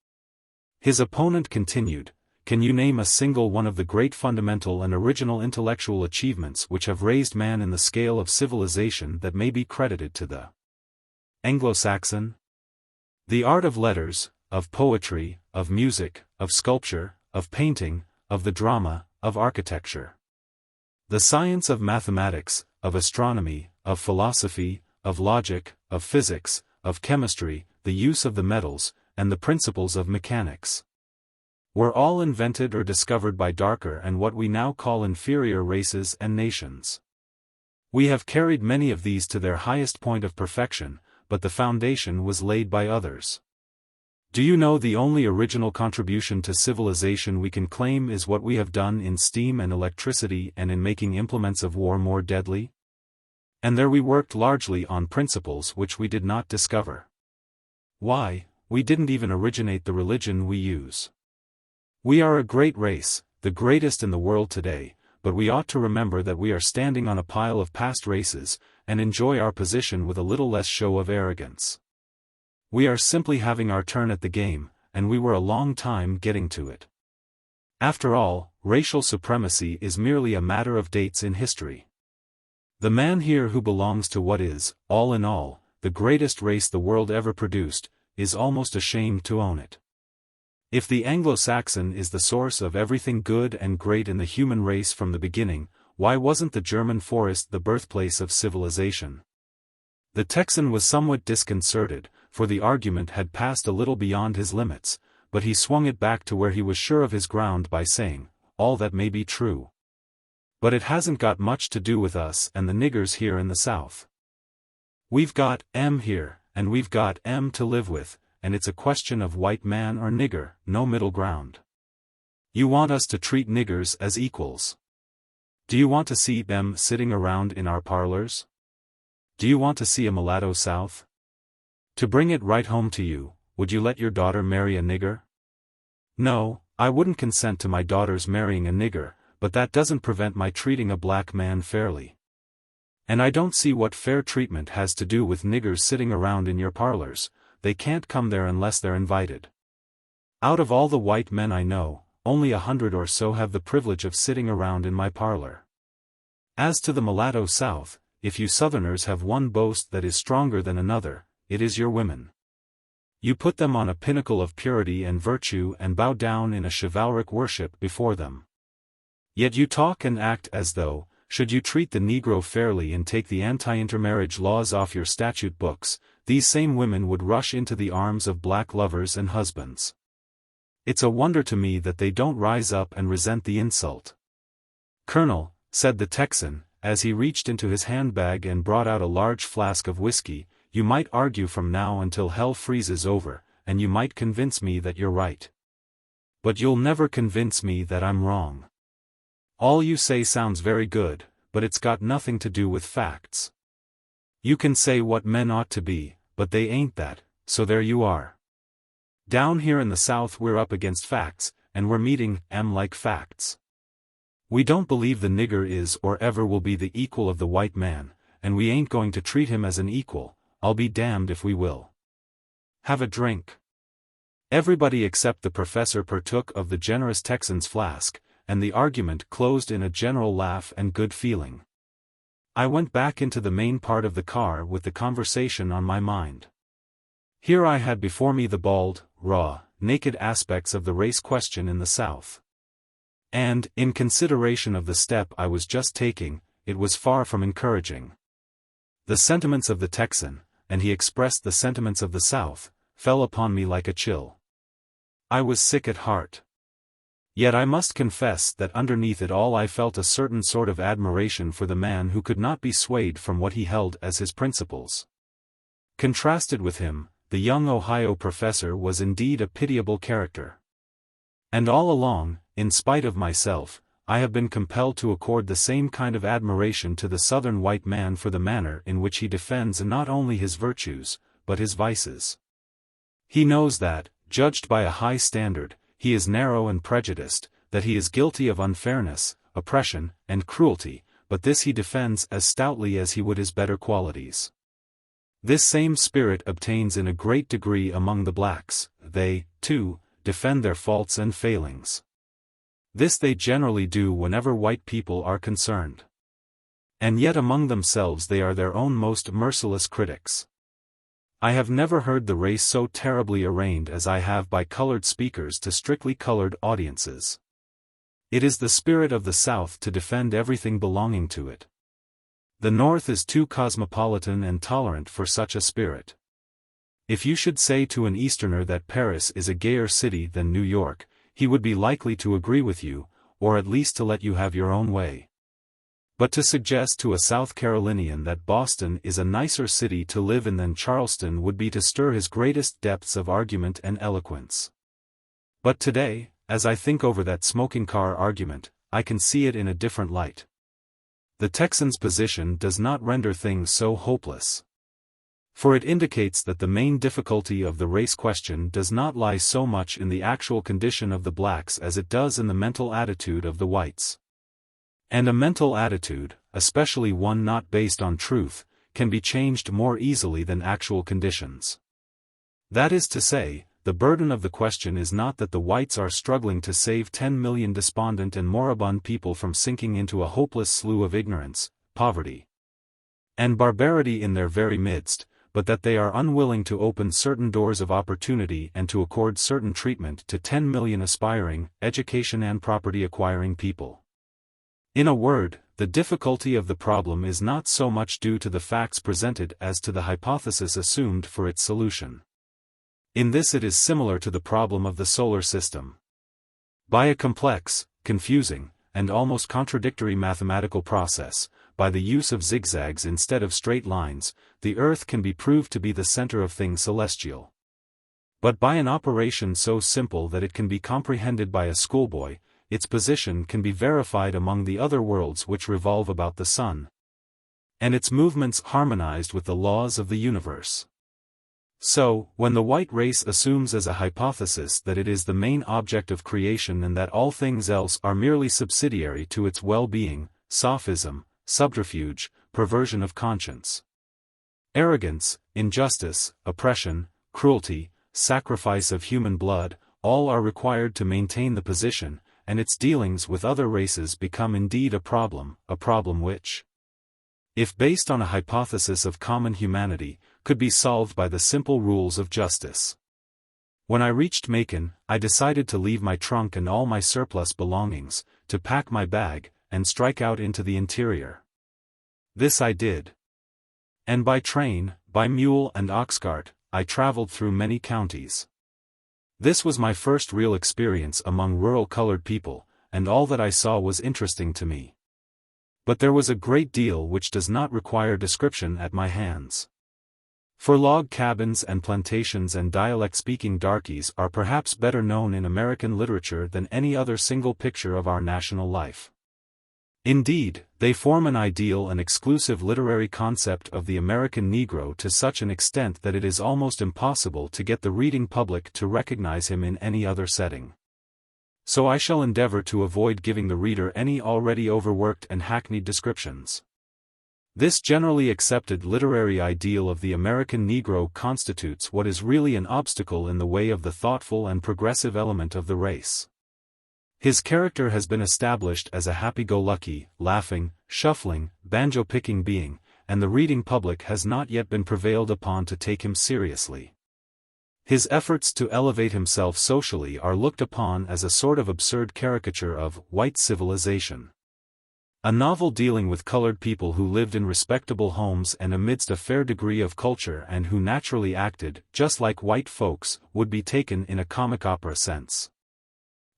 [SPEAKER 1] His opponent continued, can you name a single one of the great fundamental and original intellectual achievements which have raised man in the scale of civilization that may be credited to the Anglo-Saxon? The art of letters, of poetry, of music, of sculpture, of painting, of the drama, of architecture. The science of mathematics, of astronomy, of philosophy, of logic, of physics, of chemistry, the use of the metals, and the principles of mechanics, were all invented or discovered by darker and what we now call inferior races and nations. We have carried many of these to their highest point of perfection, but the foundation was laid by others. Do you know the only original contribution to civilization we can claim is what we have done in steam and electricity and in making implements of war more deadly? And there we worked largely on principles which we did not discover. Why, we didn't even originate the religion we use. We are a great race, the greatest in the world today, but we ought to remember that we are standing on a pile of past races, and enjoy our position with a little less show of arrogance. We are simply having our turn at the game, and we were a long time getting to it. After all, racial supremacy is merely a matter of dates in history. The man here who belongs to what is, all in all, the greatest race the world ever produced, is almost ashamed to own it. If the Anglo-Saxon is the source of everything good and great in the human race from the beginning, why wasn't the German forest the birthplace of civilization? The Texan was somewhat disconcerted, for the argument had passed a little beyond his limits, but he swung it back to where he was sure of his ground by saying, "All that may be true. But it hasn't got much to do with us and the niggers here in the South. We've got M here, and we've got M to live with, and it's a question of white man or nigger, no middle ground. You want us to treat niggers as equals. Do you want to see them sitting around in our parlors? Do you want to see a mulatto South? To bring it right home to you, would you let your daughter marry a nigger? No, I wouldn't consent to my daughter's marrying a nigger, but that doesn't prevent my treating a black man fairly. And I don't see what fair treatment has to do with niggers sitting around in your parlors. They can't come there unless they're invited. Out of all the white men I know, only 100 or so have the privilege of sitting around in my parlor. As to the mulatto South, if you Southerners have one boast that is stronger than another, it is your women. You put them on a pinnacle of purity and virtue and bow down in a chivalric worship before them. Yet you talk and act as though, should you treat the Negro fairly and take the anti-intermarriage laws off your statute books, these same women would rush into the arms of black lovers and husbands. It's a wonder to me that they don't rise up and resent the insult. Colonel, said the Texan, as he reached into his handbag and brought out a large flask of whiskey, you might argue from now until hell freezes over, and you might convince me that you're right. But you'll never convince me that I'm wrong. All you say sounds very good, but it's got nothing to do with facts. You can say what men ought to be, but they ain't that, so there you are. Down here in the South we're up against facts, and we're meeting them like facts. We don't believe the nigger is or ever will be the equal of the white man, and we ain't going to treat him as an equal. I'll be damned if we will. Have a drink. Everybody except the professor partook of the generous Texan's flask, and the argument closed in a general laugh and good feeling. I went back into the main part of the car with the conversation on my mind. Here I had before me the bald, raw, naked aspects of the race question in the South. And, in consideration of the step I was just taking, it was far from encouraging. The sentiments of the Texan, and he expressed the sentiments of the South, fell upon me like a chill. I was sick at heart. Yet I must confess that underneath it all I felt a certain sort of admiration for the man who could not be swayed from what he held as his principles. Contrasted with him, the young Ohio professor was indeed a pitiable character. And all along, in spite of myself, I have been compelled to accord the same kind of admiration to the Southern white man for the manner in which he defends not only his virtues, but his vices. He knows that, judged by a high standard, he is narrow and prejudiced, that he is guilty of unfairness, oppression, and cruelty, but this he defends as stoutly as he would his better qualities. This same spirit obtains in a great degree among the blacks. They, too, defend their faults and failings. This they generally do whenever white people are concerned. And yet among themselves they are their own most merciless critics. I have never heard the race so terribly arraigned as I have by colored speakers to strictly colored audiences. It is the spirit of the South to defend everything belonging to it. The North is too cosmopolitan and tolerant for such a spirit. If you should say to an Easterner that Paris is a gayer city than New York, he would be likely to agree with you, or at least to let you have your own way. But to suggest to a South Carolinian that Boston is a nicer city to live in than Charleston would be to stir his greatest depths of argument and eloquence. But today, as I think over that smoking car argument, I can see it in a different light. The Texan's position does not render things so hopeless. For it indicates that the main difficulty of the race question does not lie so much in the actual condition of the blacks as it does in the mental attitude of the whites. And a mental attitude, especially one not based on truth, can be changed more easily than actual conditions. That is to say, the burden of the question is not that the whites are struggling to save 10 million despondent and moribund people from sinking into a hopeless slough of ignorance, poverty, and barbarity in their very midst, but that they are unwilling to open certain doors of opportunity and to accord certain treatment to 10 million aspiring, education and property acquiring people. In a word, the difficulty of the problem is not so much due to the facts presented as to the hypothesis assumed for its solution. In this it is similar to the problem of the solar system. By a complex, confusing, and almost contradictory mathematical process, by the use of zigzags instead of straight lines, the Earth can be proved to be the center of things celestial. But by an operation so simple that it can be comprehended by a schoolboy, its position can be verified among the other worlds which revolve about the sun, and its movements harmonized with the laws of the universe. So, when the white race assumes as a hypothesis that it is the main object of creation and that all things else are merely subsidiary to its well-being, sophism, subterfuge, perversion of conscience, arrogance, injustice, oppression, cruelty, sacrifice of human blood, all are required to maintain the position, and its dealings with other races become indeed a problem which, if based on a hypothesis of common humanity, could be solved by the simple rules of justice. When I reached Macon, I decided to leave my trunk and all my surplus belongings, to pack my bag, and strike out into the interior. This I did. And by train, by mule and oxcart, I traveled through many counties. This was my first real experience among rural colored people, and all that I saw was interesting to me. But there was a great deal which does not require description at my hands. For log cabins and plantations and dialect-speaking darkies are perhaps better known in American literature than any other single picture of our national life. Indeed, they form an ideal and exclusive literary concept of the American Negro to such an extent that it is almost impossible to get the reading public to recognize him in any other setting. So I shall endeavor to avoid giving the reader any already overworked and hackneyed descriptions. This generally accepted literary ideal of the American Negro constitutes what is really an obstacle in the way of the thoughtful and progressive element of the race. His character has been established as a happy-go-lucky, laughing, shuffling, banjo-picking being, and the reading public has not yet been prevailed upon to take him seriously. His efforts to elevate himself socially are looked upon as a sort of absurd caricature of white civilization. A novel dealing with colored people who lived in respectable homes and amidst a fair degree of culture and who naturally acted just like white folks would be taken in a comic opera sense.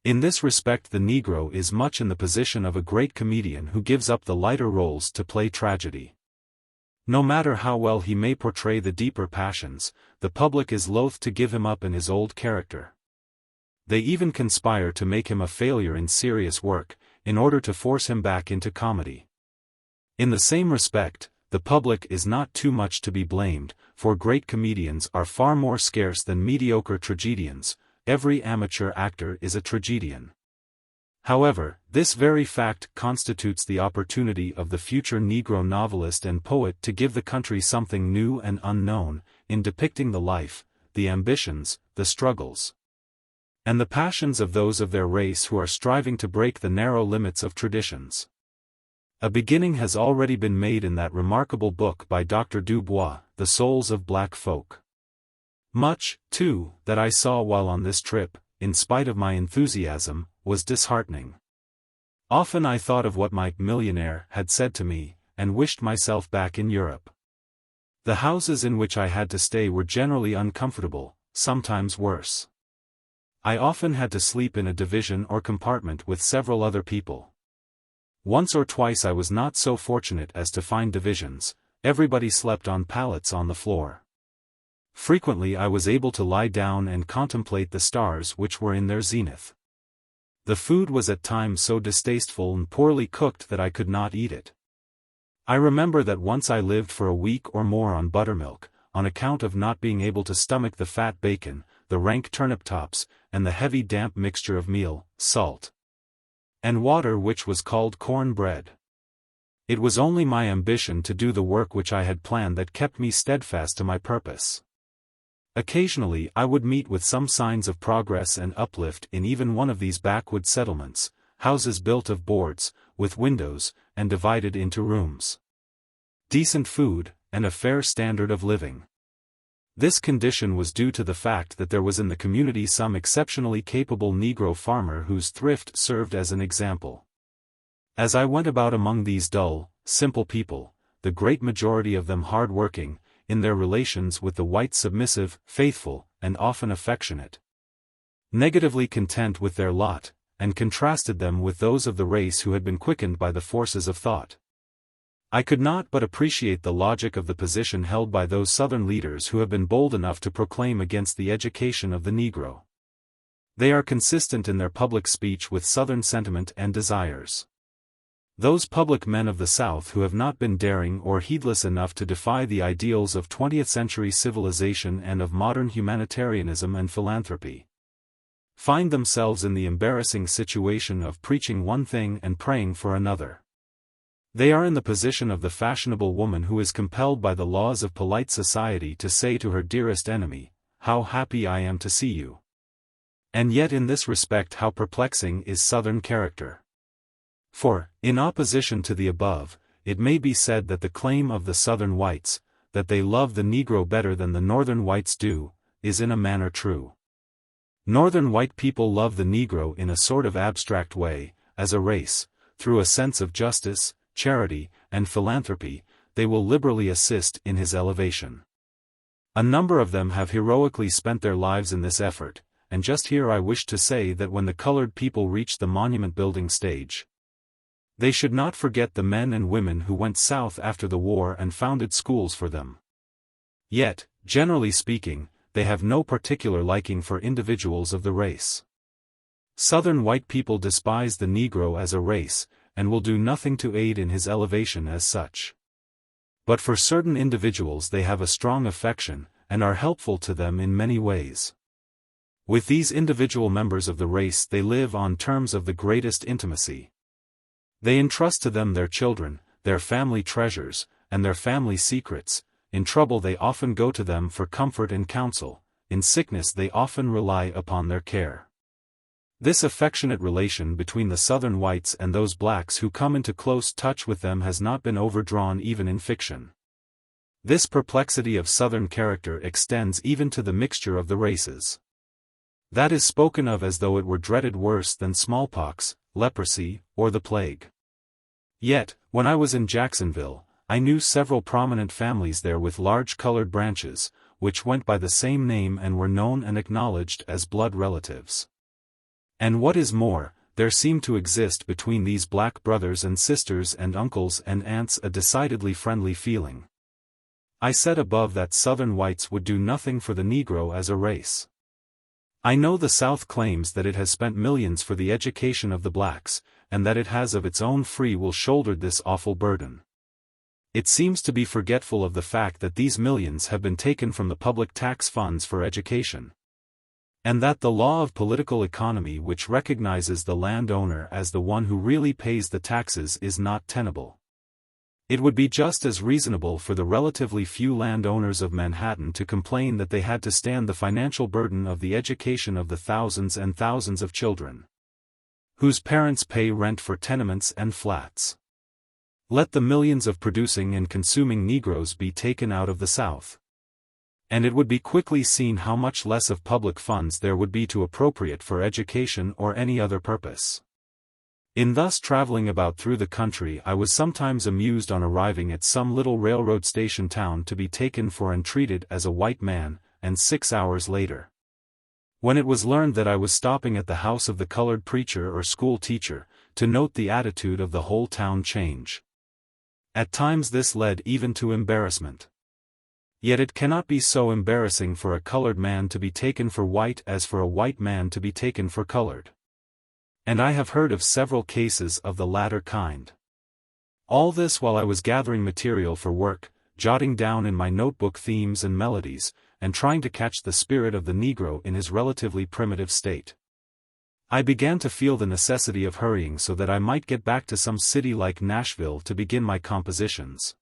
[SPEAKER 1] In this respect the Negro is much in the position of a great comedian who gives up the lighter roles to play tragedy. No matter how well he may portray the deeper passions, the public is loath to give him up in his old character. They even conspire to make him a failure in serious work, in order to force him back into comedy. In the same respect, the public is not too much to be blamed, for great comedians are far more scarce than mediocre tragedians. Every amateur actor is a tragedian. However, this very fact constitutes the opportunity of the future Negro novelist and poet to give the country something new and unknown, in depicting the life, the ambitions, the struggles, and the passions of those of their race who are striving to break the narrow limits of traditions. A beginning has already been made in that remarkable book by Dr. Du Bois, The Souls of Black Folk. Much, too, that I saw while on this trip, in spite of my enthusiasm, was disheartening. Often I thought of what my millionaire had said to me, and wished myself back in Europe. The houses in which I had to stay were generally uncomfortable, sometimes worse. I often had to sleep in a division or compartment with several other people. Once or twice I was not so fortunate as to find divisions, everybody slept on pallets on the floor. Frequently I was able to lie down and contemplate the stars which were in their zenith. The food was at times so distasteful and poorly cooked that I could not eat it. I remember that once I lived for a week or more on buttermilk, on account of not being able to stomach the fat bacon, the rank turnip tops, and the heavy damp mixture of meal, salt, and water which was called corn bread. It was only my ambition to do the work which I had planned that kept me steadfast to my purpose. Occasionally I would meet with some signs of progress and uplift in even one of these backwood settlements, houses built of boards, with windows, and divided into rooms. Decent food, and a fair standard of living. This condition was due to the fact that there was in the community some exceptionally capable Negro farmer whose thrift served as an example. As I went about among these dull, simple people, the great majority of them hard-working, in their relations with the white submissive, faithful, and often affectionate, negatively content with their lot, and contrasted them with those of the race who had been quickened by the forces of thought, I could not but appreciate the logic of the position held by those Southern leaders who have been bold enough to proclaim against the education of the Negro. They are consistent in their public speech with Southern sentiment and desires. Those public men of the South who have not been daring or heedless enough to defy the ideals of 20th-century civilization and of modern humanitarianism and philanthropy, find themselves in the embarrassing situation of preaching one thing and praying for another. They are in the position of the fashionable woman who is compelled by the laws of polite society to say to her dearest enemy, "How happy I am to see you." And yet in this respect how perplexing is Southern character. For, in opposition to the above, it may be said that the claim of the Southern whites, that they love the Negro better than the Northern whites do, is in a manner true. Northern white people love the Negro in a sort of abstract way, as a race, through a sense of justice, charity, and philanthropy, they will liberally assist in his elevation. A number of them have heroically spent their lives in this effort, and just here I wish to say that when the colored people reach the monument-building stage, they should not forget the men and women who went south after the war and founded schools for them. Yet, generally speaking, they have no particular liking for individuals of the race. Southern white people despise the Negro as a race, and will do nothing to aid in his elevation as such. But for certain individuals they have a strong affection, and are helpful to them in many ways. With these individual members of the race they live on terms of the greatest intimacy. They entrust to them their children, their family treasures, and their family secrets. In trouble they often go to them for comfort and counsel, in sickness they often rely upon their care. This affectionate relation between the Southern whites and those blacks who come into close touch with them has not been overdrawn even in fiction. This perplexity of Southern character extends even to the mixture of the races. That is spoken of as though it were dreaded worse than smallpox, leprosy, or the plague. Yet, when I was in Jacksonville, I knew several prominent families there with large colored branches, which went by the same name and were known and acknowledged as blood relatives. And what is more, there seemed to exist between these black brothers and sisters and uncles and aunts a decidedly friendly feeling. I said above that Southern whites would do nothing for the Negro as a race. I know the South claims that it has spent millions for the education of the blacks, and that it has of its own free will shouldered this awful burden. It seems to be forgetful of the fact that these millions have been taken from the public tax funds for education, and that the law of political economy which recognizes the landowner as the one who really pays the taxes is not tenable. It would be just as reasonable for the relatively few landowners of Manhattan to complain that they had to stand the financial burden of the education of the thousands and thousands of children whose parents pay rent for tenements and flats. Let the millions of producing and consuming Negroes be taken out of the South, and it would be quickly seen how much less of public funds there would be to appropriate for education or any other purpose. In thus traveling about through the country I was sometimes amused on arriving at some little railroad station town to be taken for and treated as a white man, and 6 hours later, when it was learned that I was stopping at the house of the colored preacher or school teacher, to note the attitude of the whole town change. At times this led even to embarrassment. Yet it cannot be so embarrassing for a colored man to be taken for white as for a white man to be taken for colored. And I have heard of several cases of the latter kind. All this while I was gathering material for work, jotting down in my notebook themes and melodies, and trying to catch the spirit of the Negro in his relatively primitive state. I began to feel the necessity of hurrying so that I might get back to some city like Nashville to begin my compositions.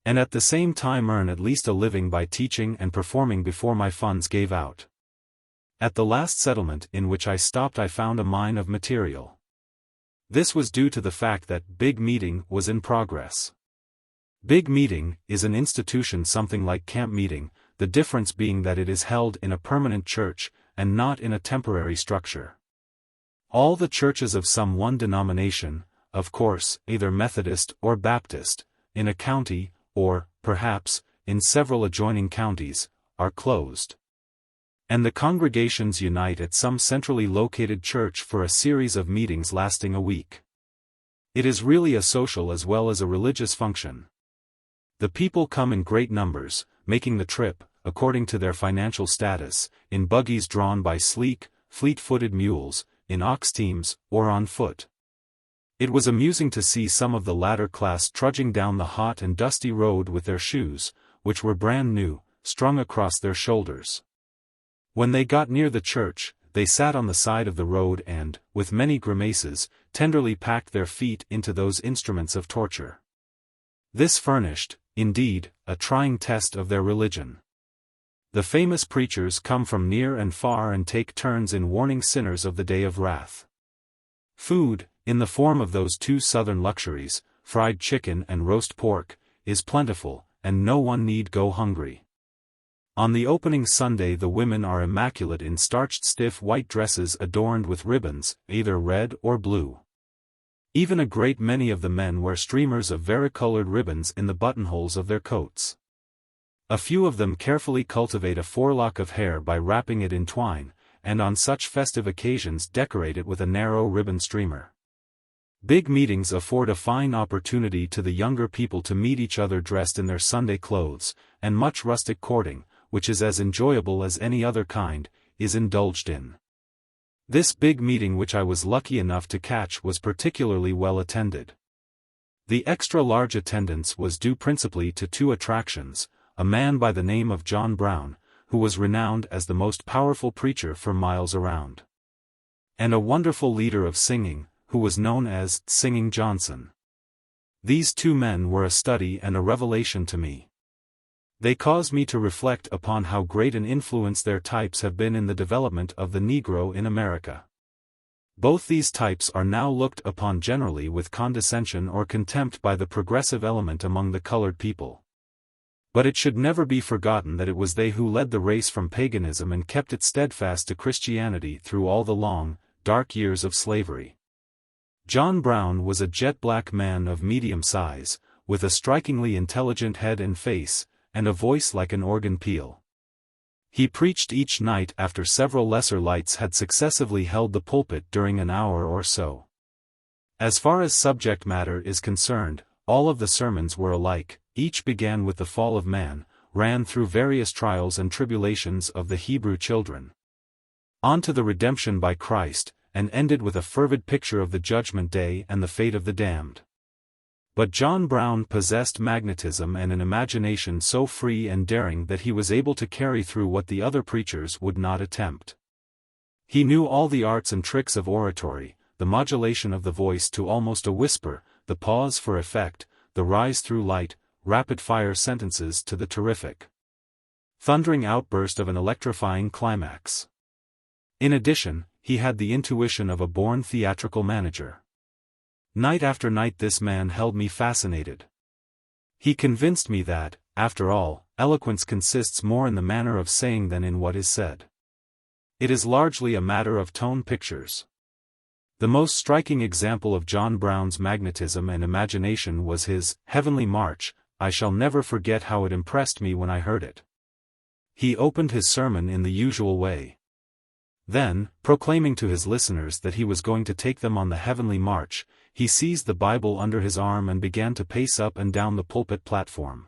[SPEAKER 1] and at the same time earn at least a living by teaching and performing before my funds gave out. At the last settlement in which I stopped I found a mine of material. This was due to the fact that Big Meeting was in progress. Big Meeting is an institution something like camp meeting, the difference being that it is held in a permanent church, and not in a temporary structure. All the churches of some one denomination, of course, either Methodist or Baptist, in a county, or, perhaps, in several adjoining counties, are closed. And the congregations unite at some centrally located church for a series of meetings lasting a week. It is really a social as well as a religious function. The people come in great numbers, making the trip, according to their financial status, in buggies drawn by sleek, fleet-footed mules, in ox teams, or on foot. It was amusing to see some of the latter class trudging down the hot and dusty road with their shoes, which were brand new, strung across their shoulders. When they got near the church, they sat on the side of the road and, with many grimaces, tenderly packed their feet into those instruments of torture. This furnished, indeed, a trying test of their religion. The famous preachers come from near and far and take turns in warning sinners of the day of wrath. Food, in the form of those two southern luxuries, fried chicken and roast pork, is plentiful, and no one need go hungry. On the opening Sunday the women are immaculate in starched stiff white dresses adorned with ribbons, either red or blue. Even a great many of the men wear streamers of varicolored ribbons in the buttonholes of their coats. A few of them carefully cultivate a forelock of hair by wrapping it in twine, and on such festive occasions decorate it with a narrow ribbon streamer. Big meetings afford a fine opportunity to the younger people to meet each other dressed in their Sunday clothes, and much rustic courting, which is as enjoyable as any other kind, is indulged in. This big meeting which I was lucky enough to catch was particularly well attended. The extra-large attendance was due principally to two attractions, a man by the name of John Brown, who was renowned as the most powerful preacher for miles around, and a wonderful leader of singing, who was known as Singing Johnson. These two men were a study and a revelation to me. They caused me to reflect upon how great an influence their types have been in the development of the Negro in America. Both these types are now looked upon generally with condescension or contempt by the progressive element among the colored people. But it should never be forgotten that it was they who led the race from paganism and kept it steadfast to Christianity through all the long, dark years of slavery. John Brown was a jet-black man of medium size, with a strikingly intelligent head and face, and a voice like an organ peal. He preached each night after several lesser lights had successively held the pulpit during an hour or so. As far as subject matter is concerned, all of the sermons were alike. Each began with the fall of man, ran through various trials and tribulations of the Hebrew children, on to the redemption by Christ, and ended with a fervid picture of the judgment day and the fate of the damned. But John Brown possessed magnetism and an imagination so free and daring that he was able to carry through what the other preachers would not attempt. He knew all the arts and tricks of oratory, the modulation of the voice to almost a whisper, the pause for effect, the rise through light, rapid-fire sentences to the terrific, thundering outburst of an electrifying climax. In addition, he had the intuition of a born theatrical manager. Night after night this man held me fascinated. He convinced me that, after all, eloquence consists more in the manner of saying than in what is said. It is largely a matter of tone pictures. The most striking example of John Brown's magnetism and imagination was his Heavenly March. I shall never forget how it impressed me when I heard it. He opened his sermon in the usual way. Then, proclaiming to his listeners that he was going to take them on the heavenly march, he seized the Bible under his arm and began to pace up and down the pulpit platform.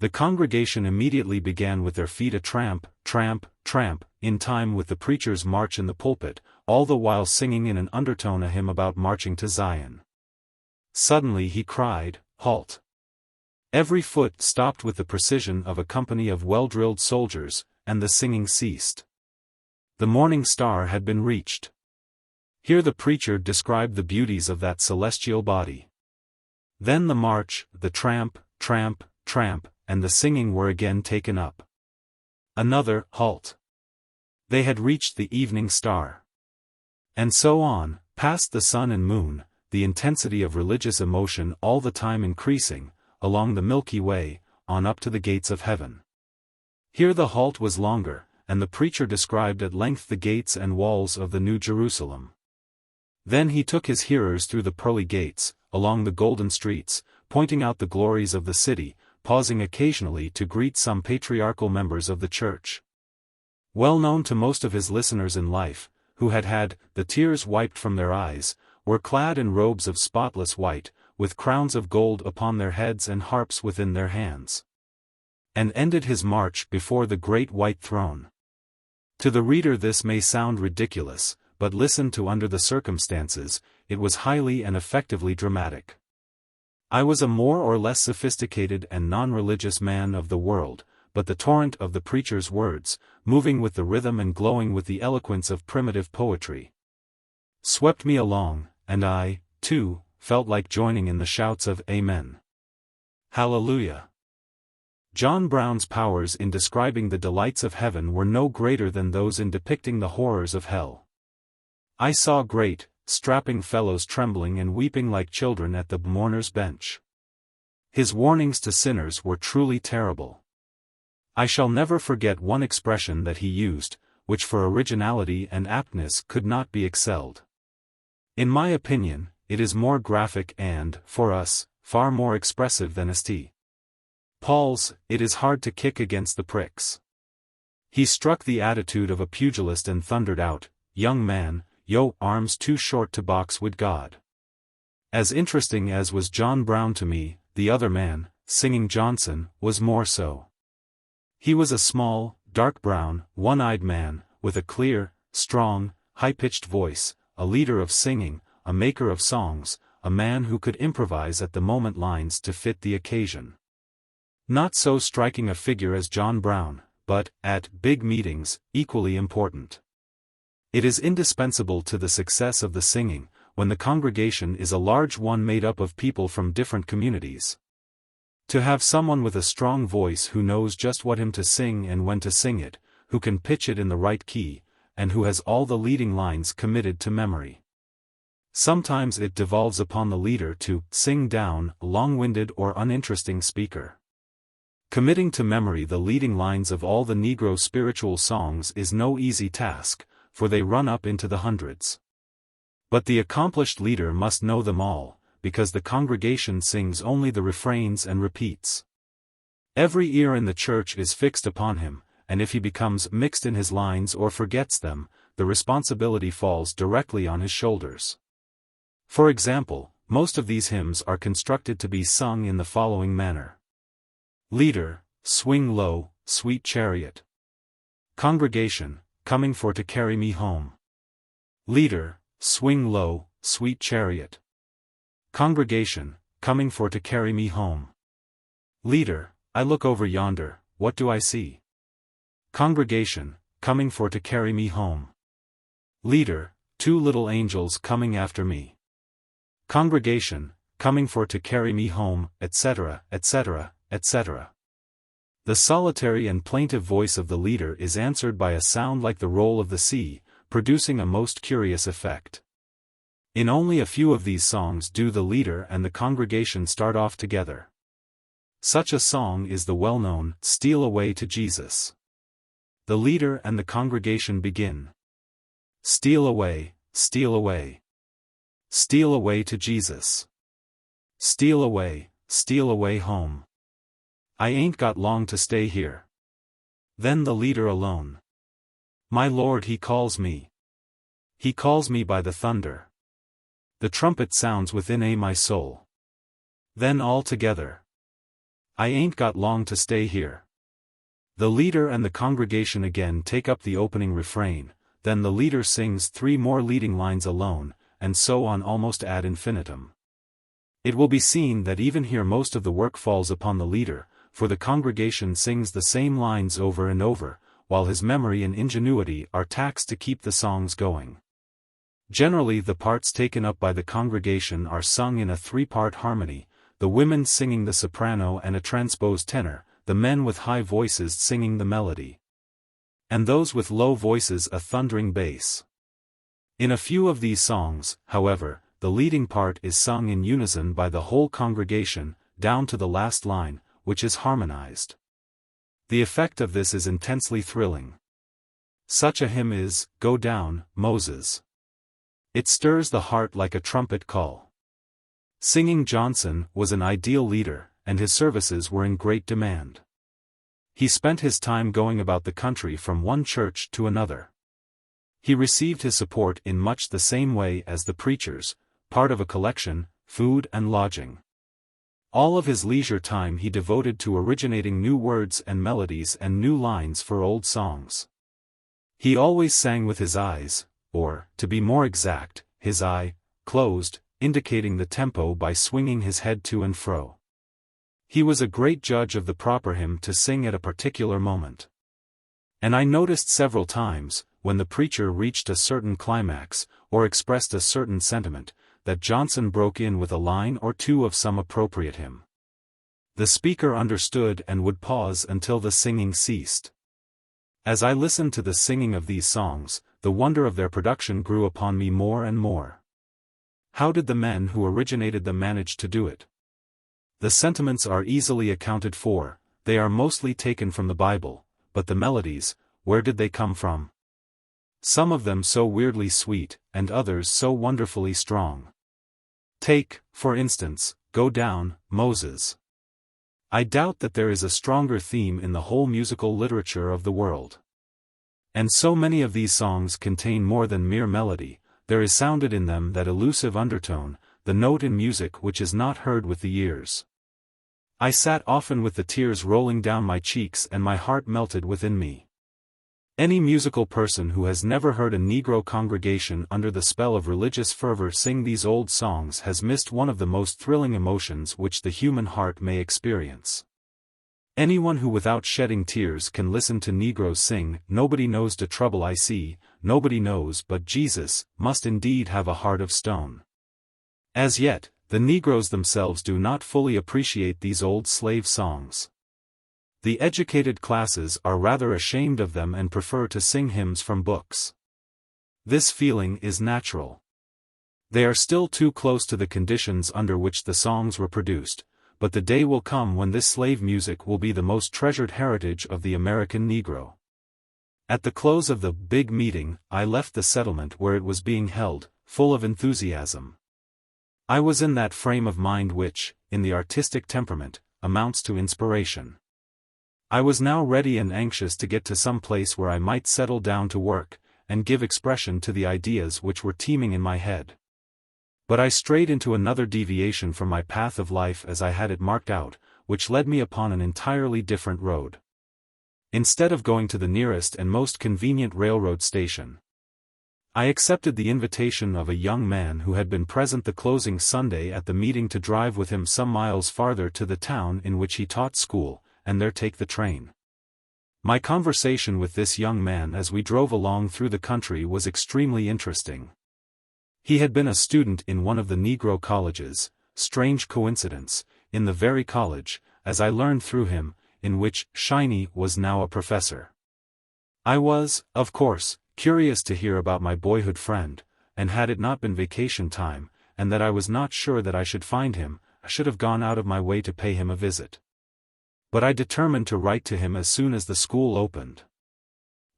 [SPEAKER 1] The congregation immediately began with their feet a tramp, tramp, tramp, in time with the preacher's march in the pulpit, all the while singing in an undertone a hymn about marching to Zion. Suddenly he cried, "Halt!" Every foot stopped with the precision of a company of well-drilled soldiers, and the singing ceased. The morning star had been reached. Here the preacher described the beauties of that celestial body. Then the march, the tramp, tramp, tramp, and the singing were again taken up. Another halt. They had reached the evening star. And so on, past the sun and moon, the intensity of religious emotion all the time increasing, along the Milky Way, on up to the gates of heaven. Here the halt was longer, and the preacher described at length the gates and walls of the New Jerusalem. Then he took his hearers through the pearly gates, along the golden streets, pointing out the glories of the city, pausing occasionally to greet some patriarchal members of the church. Well known to most of his listeners in life, who had had the tears wiped from their eyes, were clad in robes of spotless white, with crowns of gold upon their heads and harps within their hands. And ended his march before the great white throne. To the reader this may sound ridiculous, but listened to under the circumstances, it was highly and effectively dramatic. I was a more or less sophisticated and non-religious man of the world, but the torrent of the preacher's words, moving with the rhythm and glowing with the eloquence of primitive poetry, swept me along, and I, too, felt like joining in the shouts of Amen. Hallelujah. John Brown's powers in describing the delights of heaven were no greater than those in depicting the horrors of hell. I saw great, strapping fellows trembling and weeping like children at the mourner's bench. His warnings to sinners were truly terrible. I shall never forget one expression that he used, which for originality and aptness could not be excelled. In my opinion, it is more graphic and, for us, far more expressive than St. Paul's, "It is hard to kick against the pricks." He struck the attitude of a pugilist and thundered out, "Young man, yo arms too short to box with God." As interesting as was John Brown to me, the other man, singing Johnson, was more so. He was a small, dark brown, one-eyed man, with a clear, strong, high-pitched voice, a leader of singing, a maker of songs, a man who could improvise at the moment lines to fit the occasion. Not so striking a figure as John Brown, but, at big meetings, equally important. It is indispensable to the success of the singing, when the congregation is a large one made up of people from different communities, to have someone with a strong voice who knows just what hymn to sing and when to sing it, who can pitch it in the right key, and who has all the leading lines committed to memory. Sometimes it devolves upon the leader to sing down a long-winded or uninteresting speaker. Committing to memory the leading lines of all the Negro spiritual songs is no easy task, for they run up into the hundreds. But the accomplished leader must know them all, because the congregation sings only the refrains and repeats. Every ear in the church is fixed upon him, and if he becomes mixed in his lines or forgets them, the responsibility falls directly on his shoulders. For example, most of these hymns are constructed to be sung in the following manner. Leader, swing low, sweet chariot. Congregation, coming for to carry me home. Leader, swing low, sweet chariot. Congregation, coming for to carry me home. Leader, I look over yonder, what do I see? Congregation, coming for to carry me home. Leader, two little angels coming after me. Congregation, coming for to carry me home, etc., etc., etc. The solitary and plaintive voice of the leader is answered by a sound like the roll of the sea, producing a most curious effect. In only a few of these songs do the leader and the congregation start off together. Such a song is the well-known "Steal Away to Jesus." The leader and the congregation begin. Steal away, steal away. Steal away to Jesus. Steal away home. I ain't got long to stay here. Then the leader alone. My Lord, he calls me. He calls me by the thunder. The trumpet sounds within my soul. Then all together. I ain't got long to stay here. The leader and the congregation again take up the opening refrain, then the leader sings 3 more leading lines alone, and so on almost ad infinitum. It will be seen that even here most of the work falls upon the leader, for the congregation sings the same lines over and over, while his memory and ingenuity are taxed to keep the songs going. Generally the parts taken up by the congregation are sung in a 3-part harmony, the women singing the soprano and a transposed tenor, the men with high voices singing the melody, and those with low voices a thundering bass. In a few of these songs, however, the leading part is sung in unison by the whole congregation, down to the last line, which is harmonized. The effect of this is intensely thrilling. Such a hymn is, "Go Down, Moses." It stirs the heart like a trumpet call. Singing Johnson was an ideal leader, and his services were in great demand. He spent his time going about the country from one church to another. He received his support in much the same way as the preachers, part of a collection, food and lodging. All of his leisure time he devoted to originating new words and melodies and new lines for old songs. He always sang with his eyes, or, to be more exact, his eye, closed, indicating the tempo by swinging his head to and fro. He was a great judge of the proper hymn to sing at a particular moment. And I noticed several times, when the preacher reached a certain climax, or expressed a certain sentiment, that Johnson broke in with a line or two of some appropriate hymn. The speaker understood and would pause until the singing ceased. As I listened to the singing of these songs, the wonder of their production grew upon me more and more. How did the men who originated them manage to do it? The sentiments are easily accounted for, they are mostly taken from the Bible, but the melodies, where did they come from? Some of them so weirdly sweet, and others so wonderfully strong. Take, for instance, "Go Down, Moses." I doubt that there is a stronger theme in the whole musical literature of the world. And so many of these songs contain more than mere melody, there is sounded in them that elusive undertone, the note in music which is not heard with the ears. I sat often with the tears rolling down my cheeks and my heart melted within me. Any musical person who has never heard a Negro congregation under the spell of religious fervor sing these old songs has missed one of the most thrilling emotions which the human heart may experience. Anyone who without shedding tears can listen to Negroes sing, "Nobody knows the trouble I see, nobody knows but Jesus," must indeed have a heart of stone. As yet, the Negroes themselves do not fully appreciate these old slave songs. The educated classes are rather ashamed of them and prefer to sing hymns from books. This feeling is natural. They are still too close to the conditions under which the songs were produced, but the day will come when this slave music will be the most treasured heritage of the American Negro. At the close of the big meeting, I left the settlement where it was being held, full of enthusiasm. I was in that frame of mind which, in the artistic temperament, amounts to inspiration. I was now ready and anxious to get to some place where I might settle down to work, and give expression to the ideas which were teeming in my head. But I strayed into another deviation from my path of life as I had it marked out, which led me upon an entirely different road. Instead of going to the nearest and most convenient railroad station, I accepted the invitation of a young man who had been present the closing Sunday at the meeting to drive with him some miles farther to the town in which he taught school, and there take the train. My conversation with this young man as we drove along through the country was extremely interesting. He had been a student in one of the Negro colleges, strange coincidence, in the very college, as I learned through him, in which Shiny was now a professor. I was, of course, curious to hear about my boyhood friend, and had it not been vacation time, and that I was not sure that I should find him, I should have gone out of my way to pay him a visit. But I determined to write to him as soon as the school opened.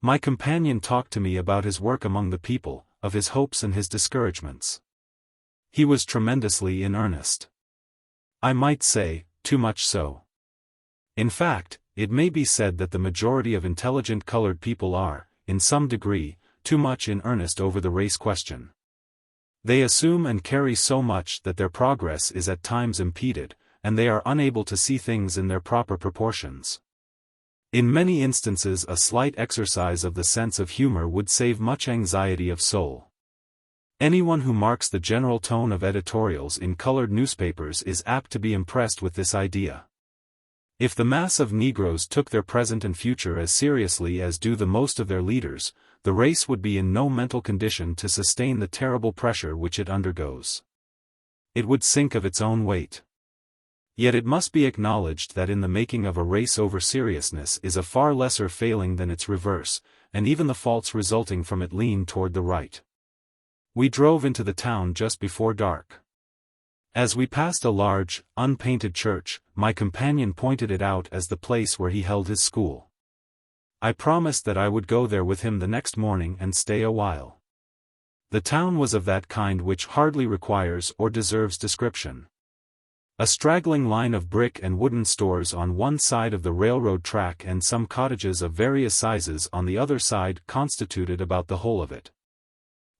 [SPEAKER 1] My companion talked to me about his work among the people, of his hopes and his discouragements. He was tremendously in earnest. I might say, too much so. In fact, it may be said that the majority of intelligent colored people are, in some degree, too much in earnest over the race question. They assume and carry so much that their progress is at times impeded, and they are unable to see things in their proper proportions. In many instances a slight exercise of the sense of humor would save much anxiety of soul. Anyone who marks the general tone of editorials in colored newspapers is apt to be impressed with this idea. If the mass of Negroes took their present and future as seriously as do the most of their leaders, the race would be in no mental condition to sustain the terrible pressure which it undergoes. It would sink of its own weight. Yet it must be acknowledged that in the making of a race over seriousness is a far lesser failing than its reverse, and even the faults resulting from it lean toward the right. We drove into the town just before dark. As we passed a large, unpainted church, my companion pointed it out as the place where he held his school. I promised that I would go there with him the next morning and stay a while. The town was of that kind which hardly requires or deserves description. A straggling line of brick and wooden stores on one side of the railroad track and some cottages of various sizes on the other side constituted about the whole of it.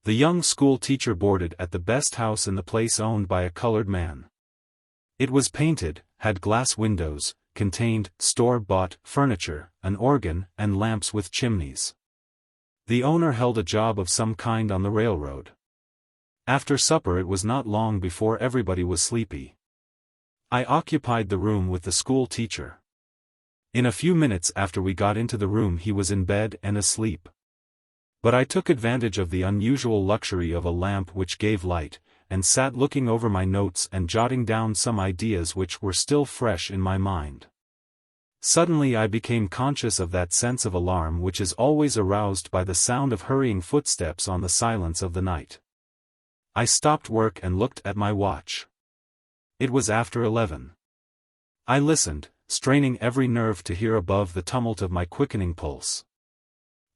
[SPEAKER 1] The young school teacher boarded at the best house in the place, owned by a colored man. It was painted, had glass windows, contained store-bought furniture, an organ, and lamps with chimneys. The owner held a job of some kind on the railroad. After supper it was not long before everybody was sleepy. I occupied the room with the school teacher. In a few minutes after we got into the room he was in bed and asleep. But I took advantage of the unusual luxury of a lamp which gave light, and sat looking over my notes and jotting down some ideas which were still fresh in my mind. Suddenly I became conscious of that sense of alarm which is always aroused by the sound of hurrying footsteps on the silence of the night. I stopped work and looked at my watch. It was after 11. I listened, straining every nerve to hear above the tumult of my quickening pulse.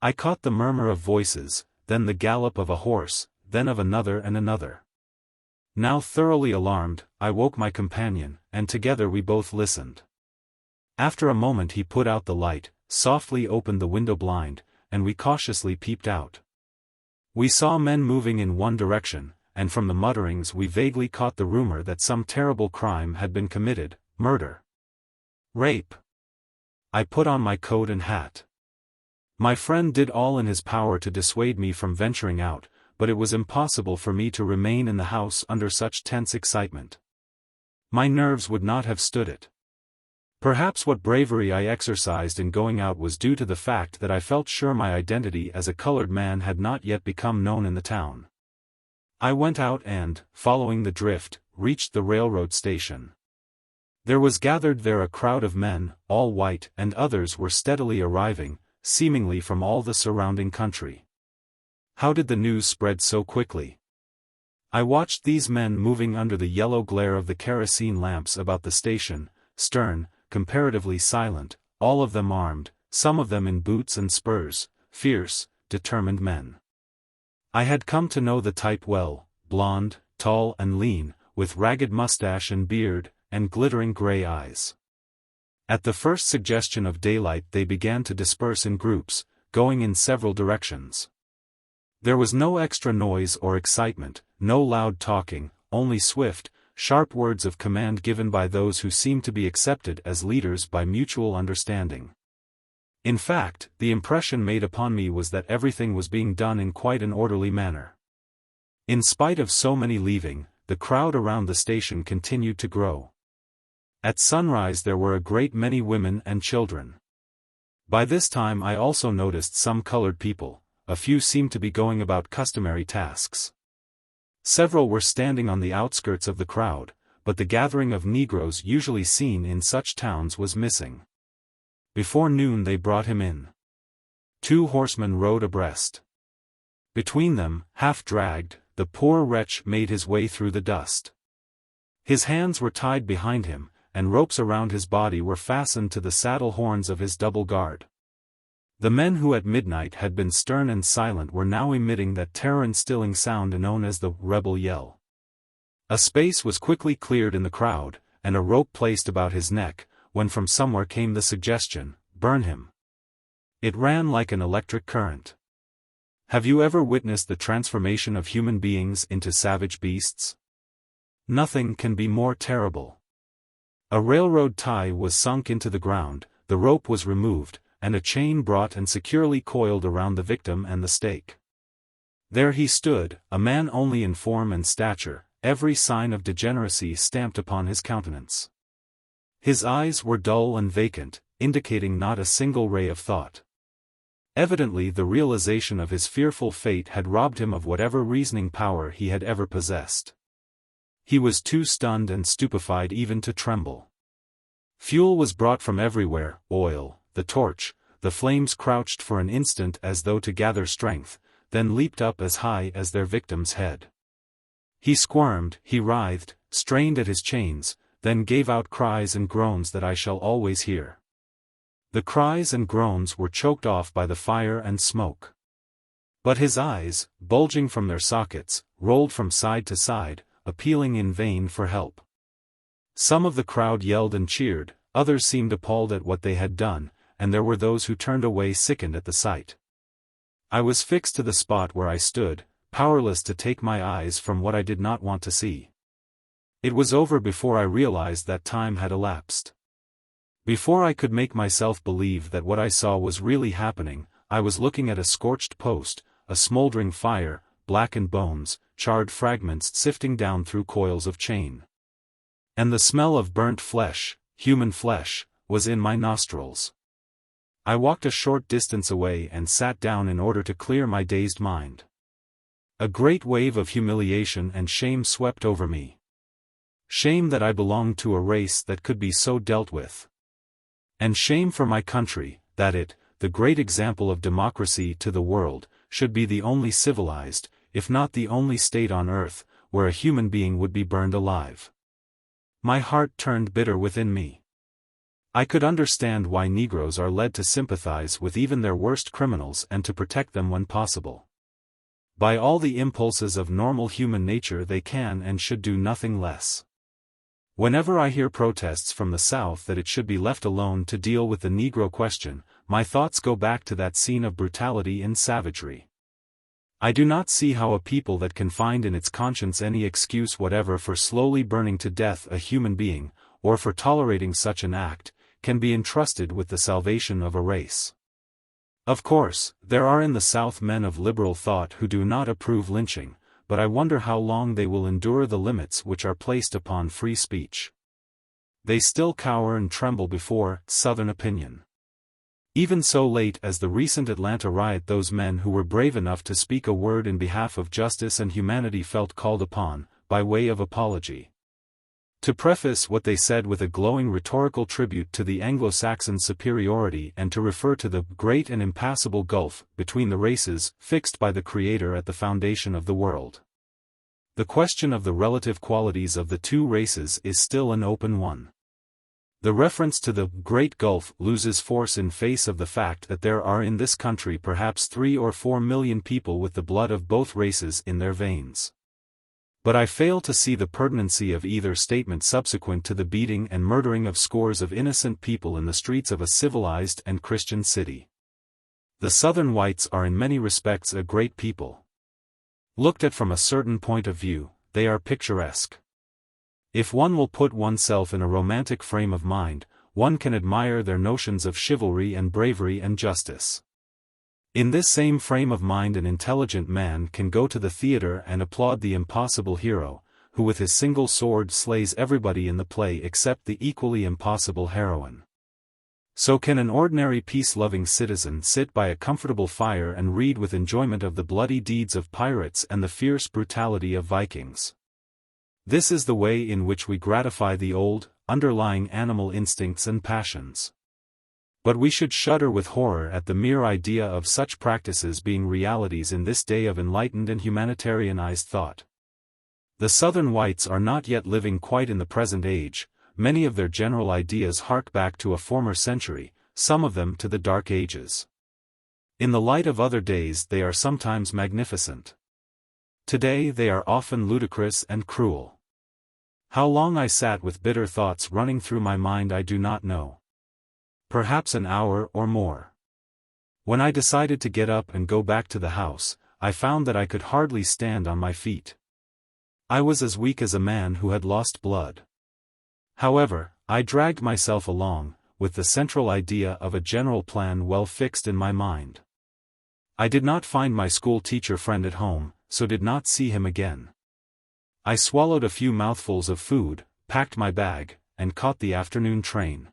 [SPEAKER 1] I caught the murmur of voices, then the gallop of a horse, then of another and another. Now thoroughly alarmed, I woke my companion, and together we both listened. After a moment he put out the light, softly opened the window blind, and we cautiously peeped out. We saw men moving in one direction, and from the mutterings we vaguely caught the rumor that some terrible crime had been committed, murder. Rape. I put on my coat and hat. My friend did all in his power to dissuade me from venturing out, but it was impossible for me to remain in the house under such tense excitement. My nerves would not have stood it. Perhaps what bravery I exercised in going out was due to the fact that I felt sure my identity as a colored man had not yet become known in the town. I went out and, following the drift, reached the railroad station. There was gathered there a crowd of men, all white, and others were steadily arriving, seemingly from all the surrounding country. How did the news spread so quickly? I watched these men moving under the yellow glare of the kerosene lamps about the station, stern, comparatively silent, all of them armed, some of them in boots and spurs, fierce, determined men. I had come to know the type well, blond, tall and lean, with ragged mustache and beard, and glittering gray eyes. At the first suggestion of daylight they began to disperse in groups, going in several directions. There was no extra noise or excitement, no loud talking, only swift, sharp words of command given by those who seemed to be accepted as leaders by mutual understanding. In fact, the impression made upon me was that everything was being done in quite an orderly manner. In spite of so many leaving, the crowd around the station continued to grow. At sunrise there were a great many women and children. By this time I also noticed some colored people, a few seemed to be going about customary tasks. Several were standing on the outskirts of the crowd, but the gathering of Negroes usually seen in such towns was missing. Before noon they brought him in. 2 horsemen rode abreast. Between them, half dragged, the poor wretch made his way through the dust. His hands were tied behind him, and ropes around his body were fastened to the saddle horns of his double guard. The men who at midnight had been stern and silent were now emitting that terror-instilling sound known as the rebel yell. A space was quickly cleared in the crowd, and a rope placed about his neck, when from somewhere came the suggestion, "Burn him." It ran like an electric current. Have you ever witnessed the transformation of human beings into savage beasts? Nothing can be more terrible. A railroad tie was sunk into the ground, the rope was removed, and a chain brought and securely coiled around the victim and the stake. There he stood, a man only in form and stature, every sign of degeneracy stamped upon his countenance. His eyes were dull and vacant, indicating not a single ray of thought. Evidently the realization of his fearful fate had robbed him of whatever reasoning power he had ever possessed. He was too stunned and stupefied even to tremble. Fuel was brought from everywhere, oil, the torch. The flames crouched for an instant as though to gather strength, then leaped up as high as their victim's head. He squirmed, he writhed, strained at his chains, then gave out cries and groans that I shall always hear. The cries and groans were choked off by the fire and smoke. But his eyes, bulging from their sockets, rolled from side to side, appealing in vain for help. Some of the crowd yelled and cheered, others seemed appalled at what they had done, and there were those who turned away sickened at the sight. I was fixed to the spot where I stood, powerless to take my eyes from what I did not want to see. It was over before I realized that time had elapsed. Before I could make myself believe that what I saw was really happening, I was looking at a scorched post, a smoldering fire, blackened bones, charred fragments sifting down through coils of chain. And the smell of burnt flesh, human flesh, was in my nostrils. I walked a short distance away and sat down in order to clear my dazed mind. A great wave of humiliation and shame swept over me. Shame that I belonged to a race that could be so dealt with. And shame for my country, that it, the great example of democracy to the world, should be the only civilized, if not the only state on earth, where a human being would be burned alive. My heart turned bitter within me. I could understand why Negroes are led to sympathize with even their worst criminals and to protect them when possible. By all the impulses of normal human nature they can and should do nothing less. Whenever I hear protests from the South that it should be left alone to deal with the Negro question, my thoughts go back to that scene of brutality and savagery. I do not see how a people that can find in its conscience any excuse whatever for slowly burning to death a human being, or for tolerating such an act, can be entrusted with the salvation of a race. Of course, there are in the South men of liberal thought who do not approve lynching, but I wonder how long they will endure the limits which are placed upon free speech. They still cower and tremble before Southern opinion. Even so late as the recent Atlanta riot, those men who were brave enough to speak a word in behalf of justice and humanity felt called upon, by way of apology, to preface what they said with a glowing rhetorical tribute to the Anglo-Saxon superiority and to refer to the great and impassable gulf between the races fixed by the Creator at the foundation of the world. The question of the relative qualities of the two races is still an open one. The reference to the Great Gulf loses force in face of the fact that there are in this country perhaps 3 or 4 million people with the blood of both races in their veins. But I fail to see the pertinency of either statement subsequent to the beating and murdering of scores of innocent people in the streets of a civilized and Christian city. The Southern whites are in many respects a great people. Looked at from a certain point of view, they are picturesque. If one will put oneself in a romantic frame of mind, one can admire their notions of chivalry and bravery and justice. In this same frame of mind an intelligent man can go to the theater and applaud the impossible hero, who with his single sword slays everybody in the play except the equally impossible heroine. So can an ordinary peace-loving citizen sit by a comfortable fire and read with enjoyment of the bloody deeds of pirates and the fierce brutality of Vikings. This is the way in which we gratify the old, underlying animal instincts and passions. But we should shudder with horror at the mere idea of such practices being realities in this day of enlightened and humanitarianized thought. The Southern whites are not yet living quite in the present age, many of their general ideas hark back to a former century, some of them to the Dark Ages. In the light of other days they are sometimes magnificent. Today they are often ludicrous and cruel. How long I sat with bitter thoughts running through my mind I do not know. Perhaps an hour or more. When I decided to get up and go back to the house, I found that I could hardly stand on my feet. I was as weak as a man who had lost blood. However, I dragged myself along, with the central idea of a general plan well fixed in my mind. I did not find my school teacher friend at home, so did not see him again. I swallowed a few mouthfuls of food, packed my bag, and caught the afternoon train.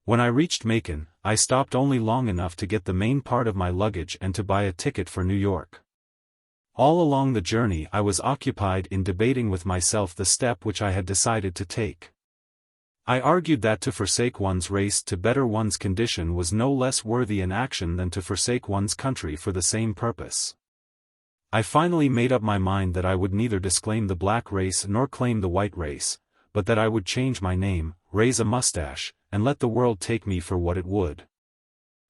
[SPEAKER 1] When I reached Macon, I stopped only long enough to get the main part of my luggage and to buy a ticket for New York. All along the journey I was occupied in debating with myself the step which I had decided to take. I argued that to forsake one's race to better one's condition was no less worthy an action than to forsake one's country for the same purpose. I finally made up my mind that I would neither disclaim the black race nor claim the white race, but that I would change my name, raise a mustache, and let the world take me for what it would.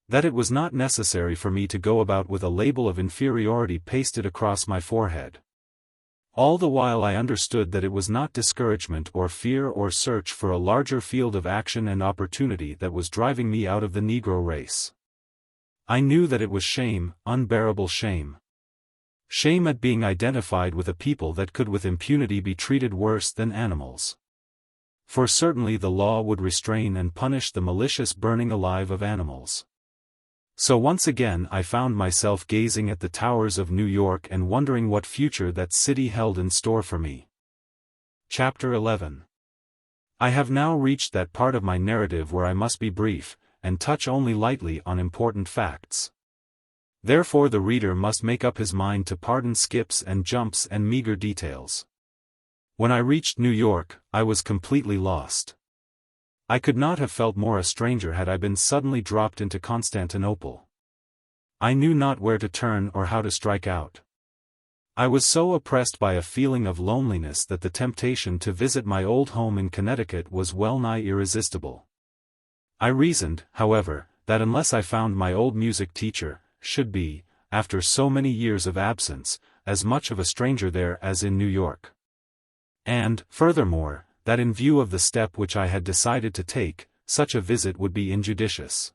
[SPEAKER 1] That it was not necessary for me to go about with a label of inferiority pasted across my forehead. All the while I understood that it was not discouragement or fear or search for a larger field of action and opportunity that was driving me out of the Negro race. I knew that it was shame, unbearable shame. Shame at being identified with a people that could with impunity be treated worse than animals. For certainly the law would restrain and punish the malicious burning alive of animals. So once again I found myself gazing at the towers of New York and wondering what future that city held in store for me. Chapter 11. I have now reached that part of my narrative where I must be brief, and touch only lightly on important facts. Therefore the reader must make up his mind to pardon skips and jumps and meager details. When I reached New York, I was completely lost. I could not have felt more a stranger had I been suddenly dropped into Constantinople. I knew not where to turn or how to strike out. I was so oppressed by a feeling of loneliness that the temptation to visit my old home in Connecticut was well-nigh irresistible. I reasoned, however, that unless I found my old music teacher, should be, after so many years of absence, as much of a stranger there as in New York. And, furthermore, that in view of the step which I had decided to take, such a visit would be injudicious.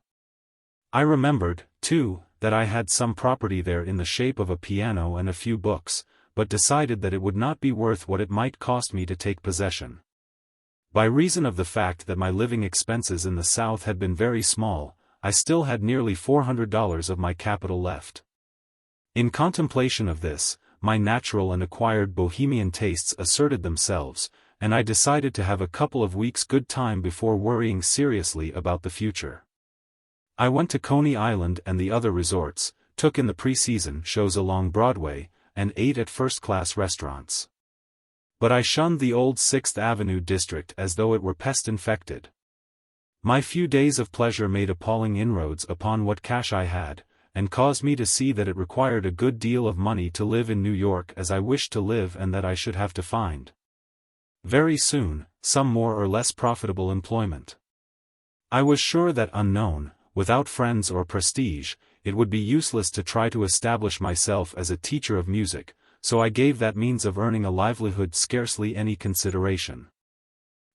[SPEAKER 1] I remembered, too, that I had some property there in the shape of a piano and a few books, but decided that it would not be worth what it might cost me to take possession. By reason of the fact that my living expenses in the South had been very small, I still had nearly $400 of my capital left. In contemplation of this, my natural and acquired bohemian tastes asserted themselves, and I decided to have a couple of weeks' good time before worrying seriously about the future. I went to Coney Island and the other resorts, took in the pre-season shows along Broadway, and ate at first-class restaurants. But I shunned the old 6th Avenue district as though it were pest-infected. My few days of pleasure made appalling inroads upon what cash I had, and caused me to see that it required a good deal of money to live in New York as I wished to live and that I should have to find, very soon, some more or less profitable employment. I was sure that unknown, without friends or prestige, it would be useless to try to establish myself as a teacher of music, so I gave that means of earning a livelihood scarcely any consideration.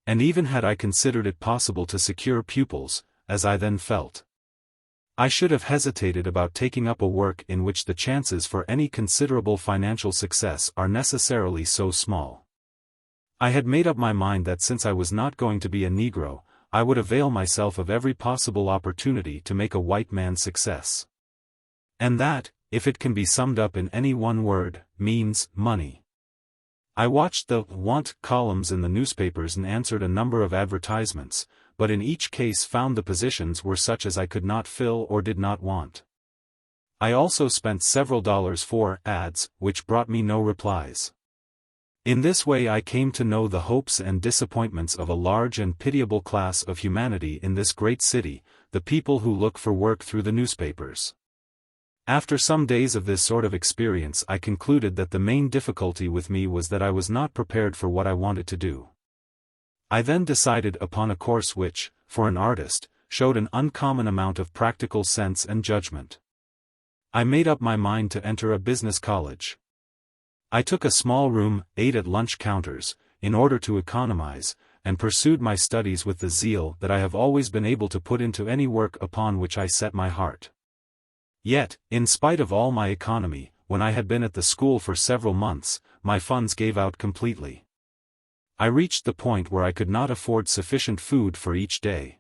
[SPEAKER 1] And even had I considered it possible to secure pupils, as I then felt, I should have hesitated about taking up a work in which the chances for any considerable financial success are necessarily so small. I had made up my mind that since I was not going to be a Negro, I would avail myself of every possible opportunity to make a white man's success. And that, if it can be summed up in any one word, means money. I watched the want columns in the newspapers and answered a number of advertisements, but in each case found the positions were such as I could not fill or did not want. I also spent several dollars for ads, which brought me no replies. In this way I came to know the hopes and disappointments of a large and pitiable class of humanity in this great city, the people who look for work through the newspapers. After some days of this sort of experience I concluded that the main difficulty with me was that I was not prepared for what I wanted to do. I then decided upon a course which, for an artist, showed an uncommon amount of practical sense and judgment. I made up my mind to enter a business college. I took a small room, ate at lunch counters, in order to economize, and pursued my studies with the zeal that I have always been able to put into any work upon which I set my heart. Yet, in spite of all my economy, when I had been at the school for several months, my funds gave out completely. I reached the point where I could not afford sufficient food for each day.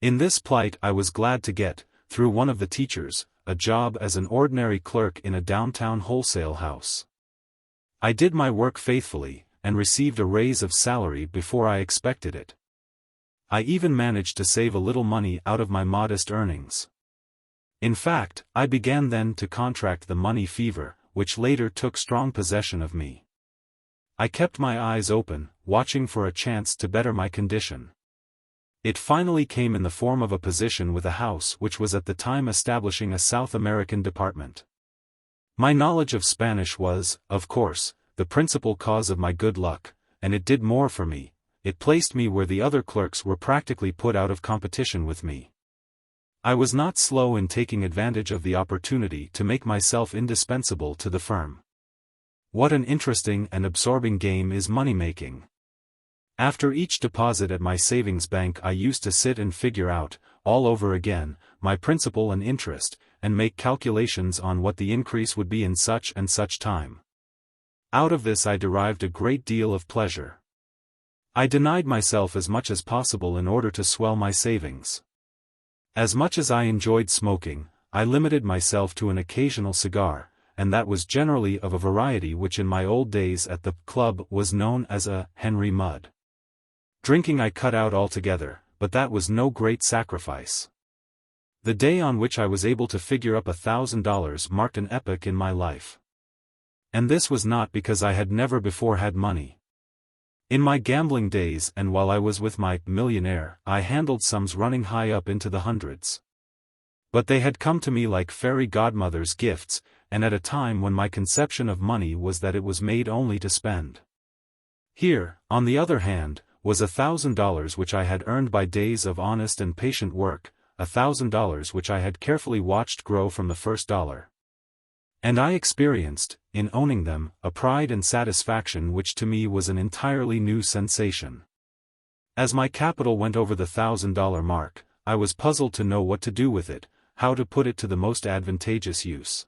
[SPEAKER 1] In this plight I was glad to get, through one of the teachers, a job as an ordinary clerk in a downtown wholesale house. I did my work faithfully, and received a raise of salary before I expected it. I even managed to save a little money out of my modest earnings. In fact, I began then to contract the money fever, which later took strong possession of me. I kept my eyes open, watching for a chance to better my condition. It finally came in the form of a position with a house which was at the time establishing a South American department. My knowledge of Spanish was, of course, the principal cause of my good luck, and it did more for me. It placed me where the other clerks were practically put out of competition with me. I was not slow in taking advantage of the opportunity to make myself indispensable to the firm. What an interesting and absorbing game is money-making. After each deposit at my savings bank, I used to sit and figure out, all over again, my principal and interest, and make calculations on what the increase would be in such and such time. Out of this I derived a great deal of pleasure. I denied myself as much as possible in order to swell my savings. As much as I enjoyed smoking, I limited myself to an occasional cigar, and that was generally of a variety which in my old days at the club was known as a Henry Mudd. Drinking I cut out altogether, but that was no great sacrifice. The day on which I was able to figure up $1,000 marked an epoch in my life. And this was not because I had never before had money. In my gambling days and while I was with my millionaire, I handled sums running high up into the hundreds. But they had come to me like fairy godmother's gifts, and at a time when my conception of money was that it was made only to spend. Here, on the other hand, was $1,000 which I had earned by days of honest and patient work, $1,000 which I had carefully watched grow from the first dollar. And I experienced, in owning them, a pride and satisfaction which to me was an entirely new sensation. As my capital went over the $1,000 mark, I was puzzled to know what to do with it, how to put it to the most advantageous use.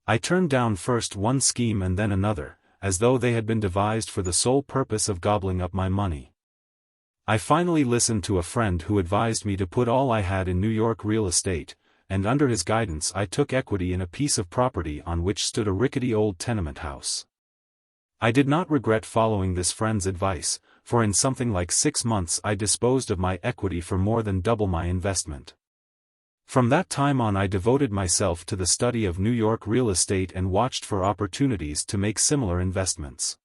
[SPEAKER 1] I turned down first one scheme and then another, as though they had been devised for the sole purpose of gobbling up my money. I finally listened to a friend who advised me to put all I had in New York real estate, and under his guidance I took equity in a piece of property on which stood a rickety old tenement house. I did not regret following this friend's advice, for in something like 6 months I disposed of my equity for more than double my investment. From that time on I devoted myself to the study of New York real estate and watched for opportunities to make similar investments.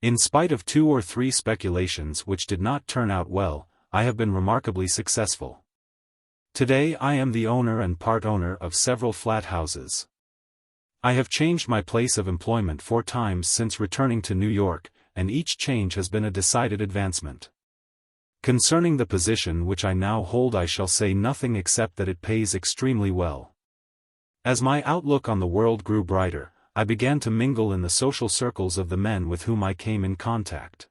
[SPEAKER 1] In spite of 2 or 3 speculations which did not turn out well, I have been remarkably successful. Today I am the owner and part owner of several flat houses. I have changed my place of employment 4 times since returning to New York, and each change has been a decided advancement. Concerning the position which I now hold I shall say nothing except that it pays extremely well. As my outlook on the world grew brighter, I began to mingle in the social circles of the men with whom I came in contact.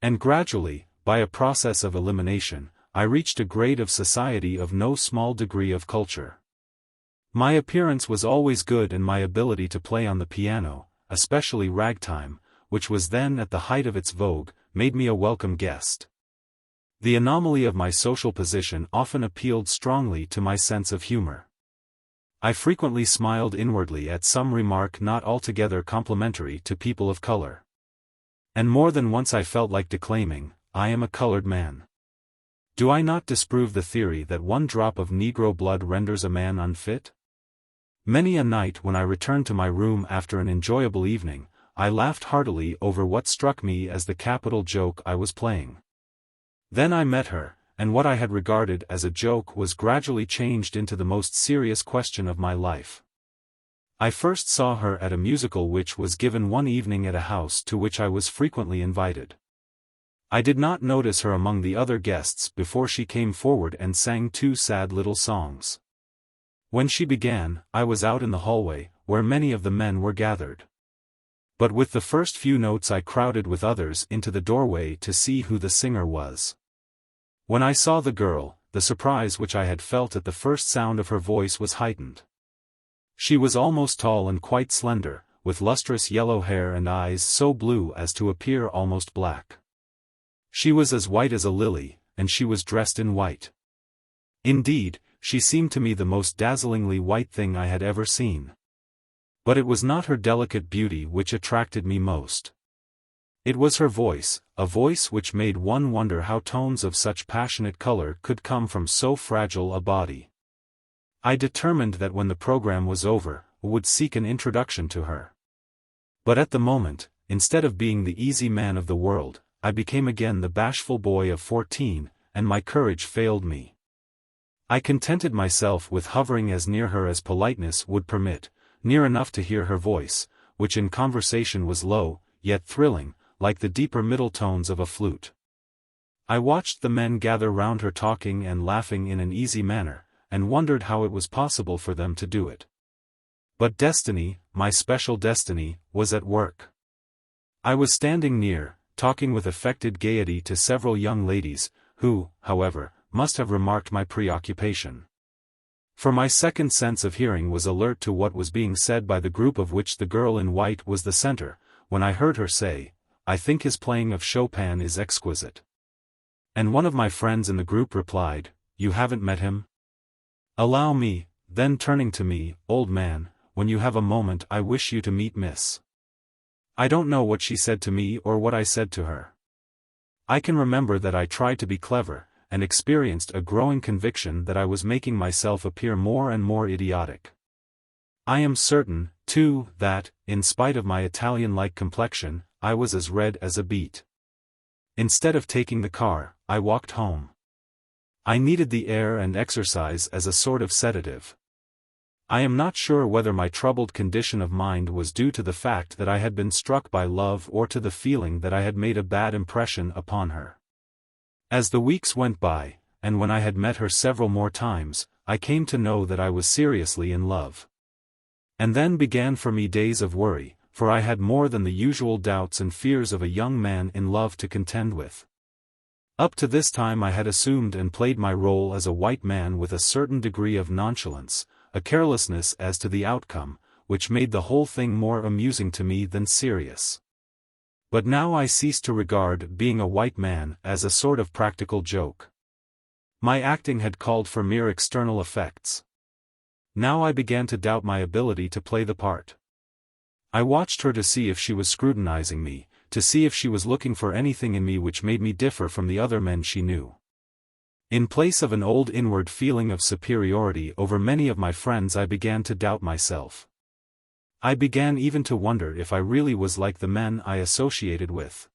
[SPEAKER 1] And gradually, by a process of elimination, I reached a grade of society of no small degree of culture. My appearance was always good and my ability to play on the piano, especially ragtime, which was then at the height of its vogue, made me a welcome guest. The anomaly of my social position often appealed strongly to my sense of humor. I frequently smiled inwardly at some remark not altogether complimentary to people of color. And more than once I felt like declaiming, "I am a colored man. Do I not disprove the theory that 1 drop of Negro blood renders a man unfit?" Many a night when I returned to my room after an enjoyable evening, I laughed heartily over what struck me as the capital joke I was playing. Then I met her, and what I had regarded as a joke was gradually changed into the most serious question of my life. I first saw her at a musical which was given one evening at a house to which I was frequently invited. I did not notice her among the other guests before she came forward and sang 2 sad little songs. When she began, I was out in the hallway, where many of the men were gathered. But with the first few notes I crowded with others into the doorway to see who the singer was. When I saw the girl, the surprise which I had felt at the first sound of her voice was heightened. She was almost tall and quite slender, with lustrous yellow hair and eyes so blue as to appear almost black. She was as white as a lily, and she was dressed in white. Indeed, she seemed to me the most dazzlingly white thing I had ever seen. But it was not her delicate beauty which attracted me most. It was her voice, a voice which made one wonder how tones of such passionate color could come from so fragile a body. I determined that when the program was over, I would seek an introduction to her. But at the moment, instead of being the easy man of the world, I became again the bashful boy of 14, and my courage failed me. I contented myself with hovering as near her as politeness would permit, near enough to hear her voice, which in conversation was low, yet thrilling, like the deeper middle tones of a flute. I watched the men gather round her talking and laughing in an easy manner, and wondered how it was possible for them to do it. But destiny, my special destiny, was at work. I was standing near, talking with affected gaiety to several young ladies, who, however, must have remarked my preoccupation. For my second sense of hearing was alert to what was being said by the group of which the girl in white was the center, when I heard her say, "I think his playing of Chopin is exquisite." And one of my friends in the group replied, "You haven't met him?" "Allow me," then turning to me, "Old man, when you have a moment I wish you to meet Miss." I don't know what she said to me or what I said to her. I can remember that I tried to be clever, and experienced a growing conviction that I was making myself appear more and more idiotic. I am certain, too, that, in spite of my Italian-like complexion, I was as red as a beet. Instead of taking the car, I walked home. I needed the air and exercise as a sort of sedative. I am not sure whether my troubled condition of mind was due to the fact that I had been struck by love or to the feeling that I had made a bad impression upon her. As the weeks went by, and when I had met her several more times, I came to know that I was seriously in love. And then began for me days of worry, for I had more than the usual doubts and fears of a young man in love to contend with. Up to this time I had assumed and played my role as a white man with a certain degree of nonchalance, a carelessness as to the outcome, which made the whole thing more amusing to me than serious. But now I ceased to regard being a white man as a sort of practical joke. My acting had called for mere external effects. Now I began to doubt my ability to play the part. I watched her to see if she was scrutinizing me, to see if she was looking for anything in me which made me differ from the other men she knew. In place of an old inward feeling of superiority over many of my friends, I began to doubt myself. I began even to wonder if I really was like the men I associated with.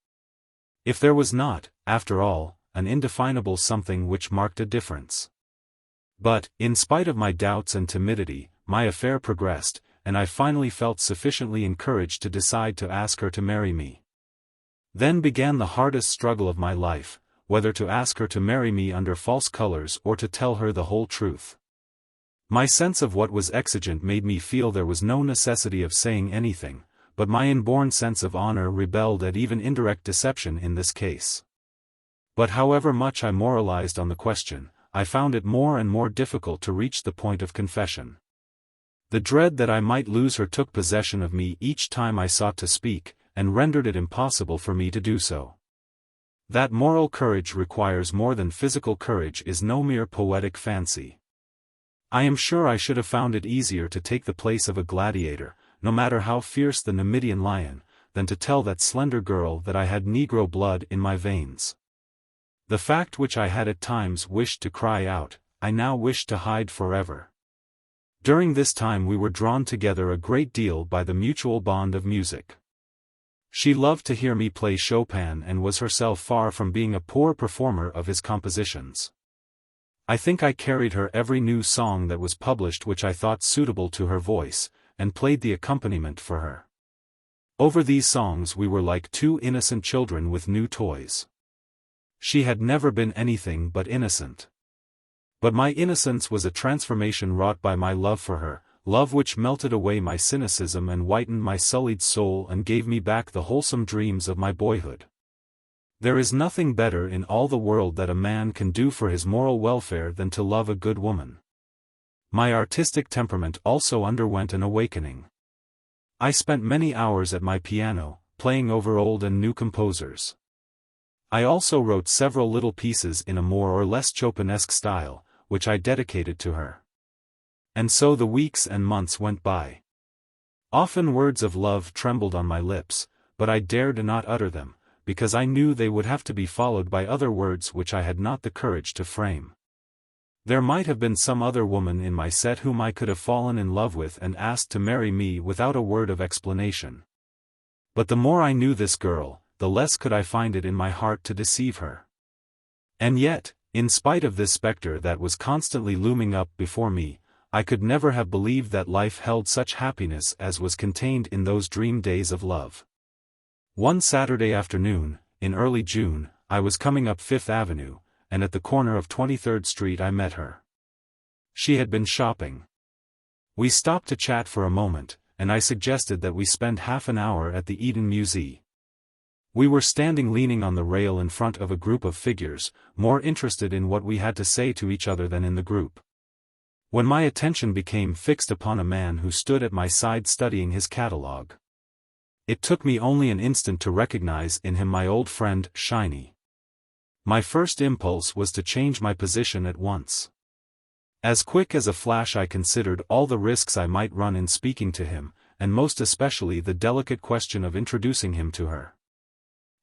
[SPEAKER 1] If there was not, after all, an indefinable something which marked a difference. But, in spite of my doubts and timidity, my affair progressed, and I finally felt sufficiently encouraged to decide to ask her to marry me. Then began the hardest struggle of my life, whether to ask her to marry me under false colors or to tell her the whole truth. My sense of what was exigent made me feel there was no necessity of saying anything, but my inborn sense of honor rebelled at even indirect deception in this case. But however much I moralized on the question, I found it more and more difficult to reach the point of confession. The dread that I might lose her took possession of me each time I sought to speak, and rendered it impossible for me to do so. That moral courage requires more than physical courage is no mere poetic fancy. I am sure I should have found it easier to take the place of a gladiator, no matter how fierce the Numidian lion, than to tell that slender girl that I had Negro blood in my veins. The fact which I had at times wished to cry out, I now wished to hide forever. During this time we were drawn together a great deal by the mutual bond of music. She loved to hear me play Chopin and was herself far from being a poor performer of his compositions. I think I carried her every new song that was published which I thought suitable to her voice, and played the accompaniment for her. Over these songs we were like two innocent children with new toys. She had never been anything but innocent. But my innocence was a transformation wrought by my love for her, love which melted away my cynicism and whitened my sullied soul and gave me back the wholesome dreams of my boyhood. There is nothing better in all the world that a man can do for his moral welfare than to love a good woman. My artistic temperament also underwent an awakening. I spent many hours at my piano, playing over old and new composers. I also wrote several little pieces in a more or less Chopinesque style, which I dedicated to her. And so the weeks and months went by. Often words of love trembled on my lips, but I dared not utter them, because I knew they would have to be followed by other words which I had not the courage to frame. There might have been some other woman in my set whom I could have fallen in love with and asked to marry me without a word of explanation. But the more I knew this girl, the less could I find it in my heart to deceive her. And yet, In spite of this specter that was constantly looming up before me, I could never have believed that life held such happiness as was contained in those dream days of love. One Saturday afternoon, in early June, I was coming up Fifth Avenue, and at the corner of 23rd Street I met her. She had been shopping. We stopped to chat for a moment, and I suggested that we spend half an hour at the Eden Museum. We were standing leaning on the rail in front of a group of figures, more interested in what we had to say to each other than in the group. When my attention became fixed upon a man who stood at my side studying his catalogue. It took me only an instant to recognize in him my old friend, Shiny. My first impulse was to change my position at once. As quick as a flash I considered all the risks I might run in speaking to him, and most especially the delicate question of introducing him to her.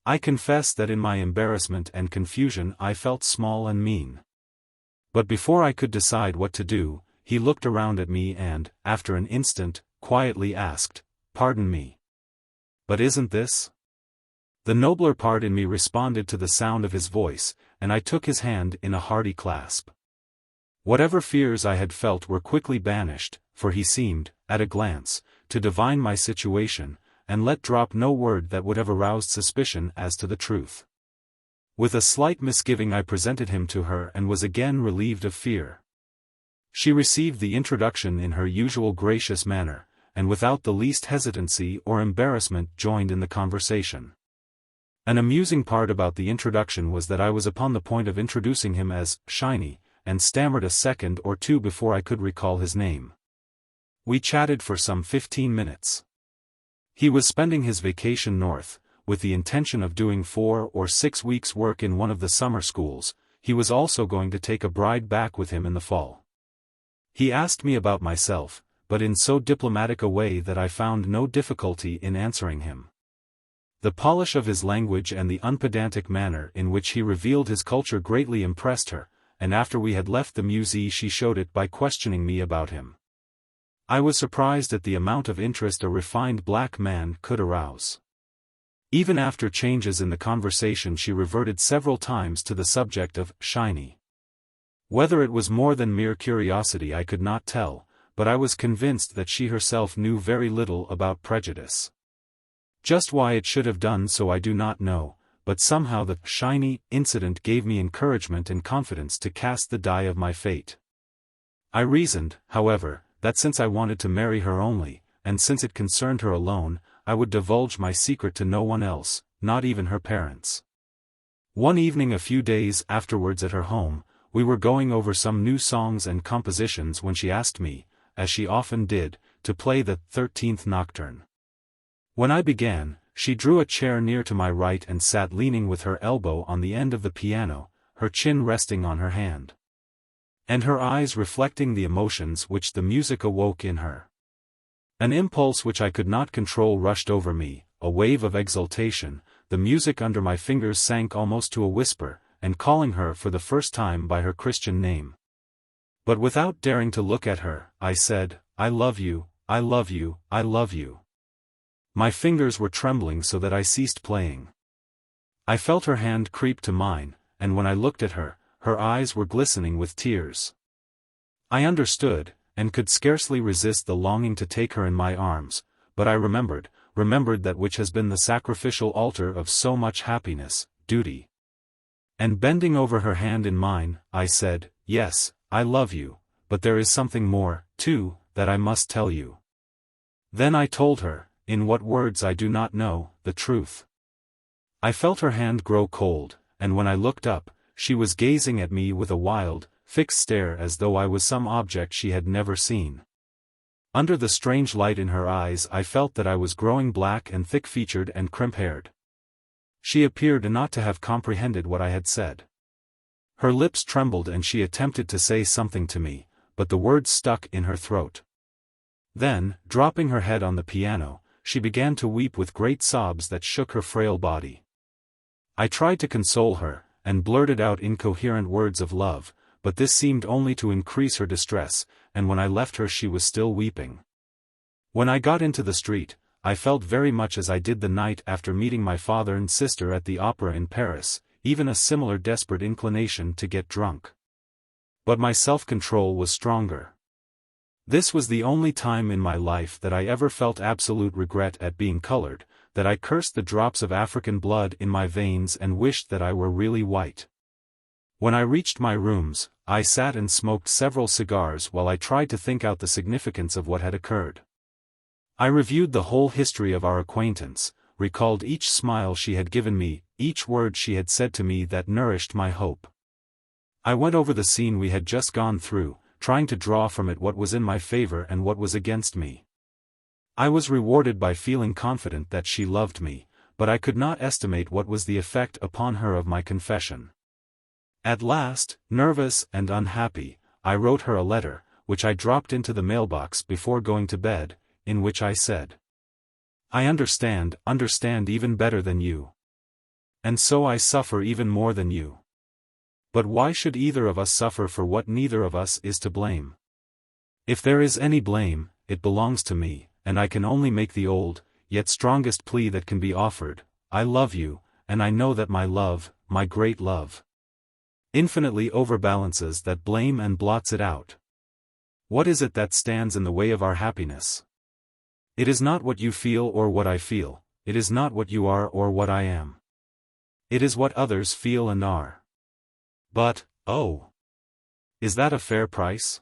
[SPEAKER 1] I confess that in my embarrassment and confusion I felt small and mean. But before I could decide what to do, he looked around at me and, after an instant, quietly asked, "Pardon me. But isn't this?" The nobler part in me responded to the sound of his voice, and I took his hand in a hearty clasp. Whatever fears I had felt were quickly banished, for he seemed, at a glance, to divine my situation, and let drop no word that would have aroused suspicion as to the truth. With a slight misgiving I presented him to her and was again relieved of fear. She received the introduction in her usual gracious manner, and without the least hesitancy or embarrassment joined in the conversation. An amusing part about the introduction was that I was upon the point of introducing him as Shiny, and stammered a second or two before I could recall his name. We chatted for some 15 minutes. He was spending his vacation north, with the intention of doing 4 or 6 weeks' work in one of the summer schools. He was also going to take a bride back with him in the fall. He asked me about myself, but in so diplomatic a way that I found no difficulty in answering him. The polish of his language and the unpedantic manner in which he revealed his culture greatly impressed her, and after we had left the museum she showed it by questioning me about him. I was surprised at the amount of interest a refined black man could arouse. Even after changes in the conversation she reverted several times to the subject of Shiny. Whether it was more than mere curiosity I could not tell, but I was convinced that she herself knew very little about prejudice. Just why it should have done so I do not know, but somehow the Shiny incident gave me encouragement and confidence to cast the die of my fate. I reasoned, however, that since I wanted to marry her only, and since it concerned her alone, I would divulge my secret to no one else, not even her parents. One evening a few days afterwards at her home, we were going over some new songs and compositions when she asked me, as she often did, to play the 13th Nocturne. When I began, she drew a chair near to my right and sat leaning with her elbow on the end of the piano, her chin resting on her hand, and her eyes reflecting the emotions which the music awoke in her. An impulse which I could not control rushed over me, a wave of exultation. The music under my fingers sank almost to a whisper, and calling her for the first time by her Christian name. But without daring to look at her, I said, "I love you, I love you, I love you." My fingers were trembling so that I ceased playing. I felt her hand creep to mine, and when I looked at her, her eyes were glistening with tears. I understood, and could scarcely resist the longing to take her in my arms, but I remembered that which has been the sacrificial altar of so much happiness, duty. And bending over her hand in mine, I said, "Yes, I love you, but there is something more, too, that I must tell you." Then I told her, in what words I do not know, the truth. I felt her hand grow cold, and when I looked up, she was gazing at me with a wild, fixed stare as though I was some object she had never seen. Under the strange light in her eyes I felt that I was growing black and thick-featured and crimp-haired. She appeared not to have comprehended what I had said. Her lips trembled and she attempted to say something to me, but the words stuck in her throat. Then, dropping her head on the piano, she began to weep with great sobs that shook her frail body. I tried to console her, and blurted out incoherent words of love, but this seemed only to increase her distress, and when I left her she was still weeping. When I got into the street, I felt very much as I did the night after meeting my father and sister at the opera in Paris, even a similar desperate inclination to get drunk. But my self-control was stronger. This was the only time in my life that I ever felt absolute regret at being colored, that I cursed the drops of African blood in my veins and wished that I were really white. When I reached my rooms, I sat and smoked several cigars while I tried to think out the significance of what had occurred. I reviewed the whole history of our acquaintance, recalled each smile she had given me, each word she had said to me that nourished my hope. I went over the scene we had just gone through, trying to draw from it what was in my favor and what was against me. I was rewarded by feeling confident that she loved me, but I could not estimate what was the effect upon her of my confession. At last, nervous and unhappy, I wrote her a letter, which I dropped into the mailbox before going to bed, in which I said, "I understand even better than you. And so I suffer even more than you. But why should either of us suffer for what neither of us is to blame? If there is any blame, it belongs to me, and I can only make the old, yet strongest plea that can be offered: I love you, and I know that my love, my great love, infinitely overbalances that blame and blots it out. What is it that stands in the way of our happiness? It is not what you feel or what I feel, it is not what you are or what I am. It is what others feel and are. But, oh! Is that a fair price?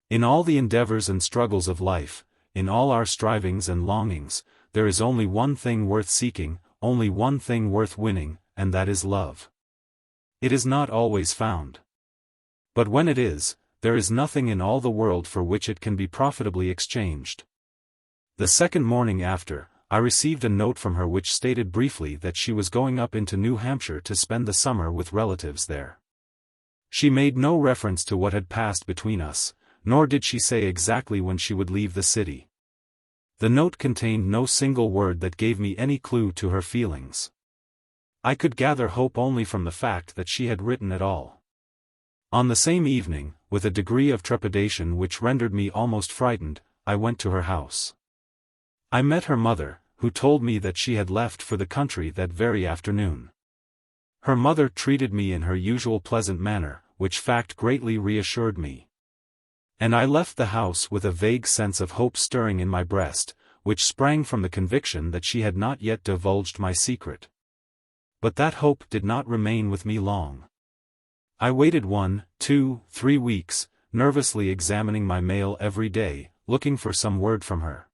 [SPEAKER 1] In all the endeavors and struggles of life, in all our strivings and longings, there is only one thing worth seeking, only one thing worth winning, and that is love. It is not always found. But when it is, there is nothing in all the world for which it can be profitably exchanged. The second morning after, I received a note from her which stated briefly that she was going up into New Hampshire to spend the summer with relatives there. She made no reference to what had passed between us, nor did she say exactly when she would leave the city. The note contained no single word that gave me any clue to her feelings. I could gather hope only from the fact that she had written at all. On the same evening, with a degree of trepidation which rendered me almost frightened, I went to her house. I met her mother, who told me that she had left for the country that very afternoon. Her mother treated me in her usual pleasant manner, which fact greatly reassured me. And I left the house with a vague sense of hope stirring in my breast, which sprang from the conviction that she had not yet divulged my secret. But that hope did not remain with me long. I waited 1, 2, 3 weeks, nervously examining my mail every day, looking for some word from her.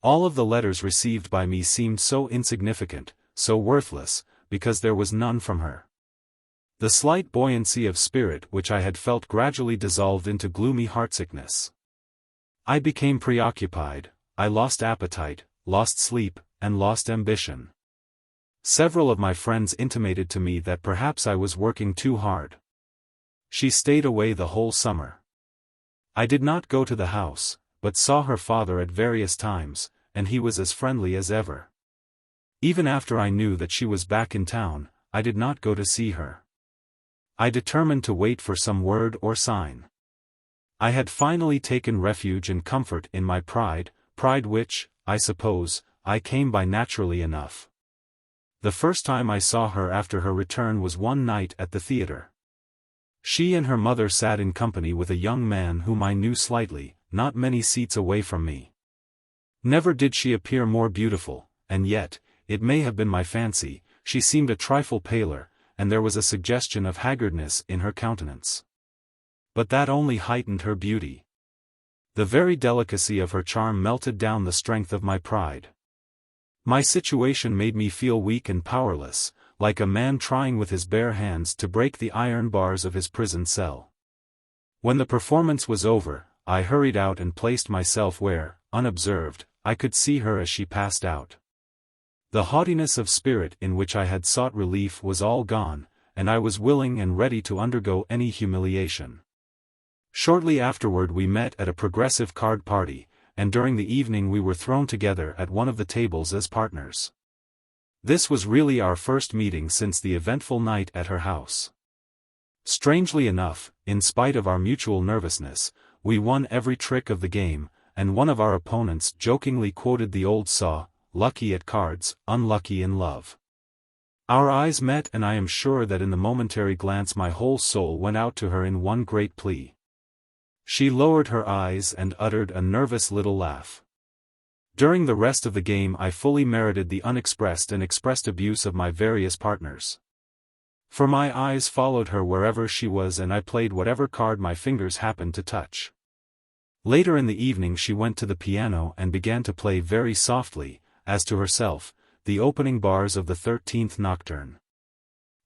[SPEAKER 1] All of the letters received by me seemed so insignificant, so worthless, because there was none from her. The slight buoyancy of spirit which I had felt gradually dissolved into gloomy heartsickness. I became preoccupied, I lost appetite, lost sleep, and lost ambition. Several of my friends intimated to me that perhaps I was working too hard. She stayed away the whole summer. I did not go to the house, but saw her father at various times, and he was as friendly as ever. Even after I knew that she was back in town, I did not go to see her. I determined to wait for some word or sign. I had finally taken refuge and comfort in my pride which, I suppose, I came by naturally enough. The first time I saw her after her return was one night at the theater. She and her mother sat in company with a young man whom I knew slightly, not many seats away from me. Never did she appear more beautiful, and yet, it may have been my fancy, she seemed a trifle paler, and there was a suggestion of haggardness in her countenance. But that only heightened her beauty. The very delicacy of her charm melted down the strength of my pride. My situation made me feel weak and powerless, like a man trying with his bare hands to break the iron bars of his prison cell. When the performance was over, I hurried out and placed myself where, unobserved, I could see her as she passed out. The haughtiness of spirit in which I had sought relief was all gone, and I was willing and ready to undergo any humiliation. Shortly afterward we met at a progressive card party, and during the evening we were thrown together at one of the tables as partners. This was really our first meeting since the eventful night at her house. Strangely enough, in spite of our mutual nervousness, we won every trick of the game, and one of our opponents jokingly quoted the old saw, "Lucky at cards, unlucky in love." Our eyes met, and I am sure that in the momentary glance my whole soul went out to her in one great plea. She lowered her eyes and uttered a nervous little laugh. During the rest of the game I fully merited the unexpressed and expressed abuse of my various partners. For my eyes followed her wherever she was, and I played whatever card my fingers happened to touch. Later in the evening she went to the piano and began to play very softly, as to herself, the opening bars of the 13th Nocturne.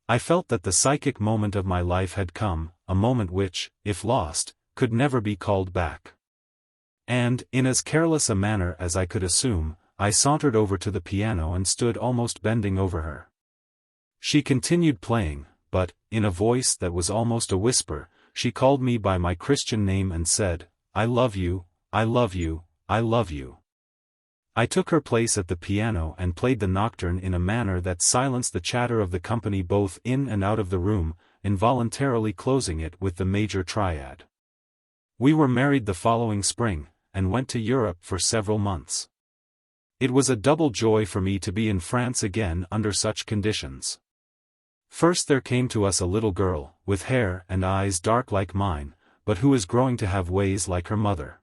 [SPEAKER 1] I felt that the psychic moment of my life had come, a moment which, if lost, could never be called back. And, in as careless a manner as I could assume, I sauntered over to the piano and stood almost bending over her. She continued playing, but, in a voice that was almost a whisper, she called me by my Christian name and said, "I love you, I love you, I love you." I took her place at the piano and played the nocturne in a manner that silenced the chatter of the company both in and out of the room, involuntarily closing it with the major triad. We were married the following spring, and went to Europe for several months. It was a double joy for me to be in France again under such conditions. First there came to us a little girl, with hair and eyes dark like mine, but who is growing to have ways like her mother.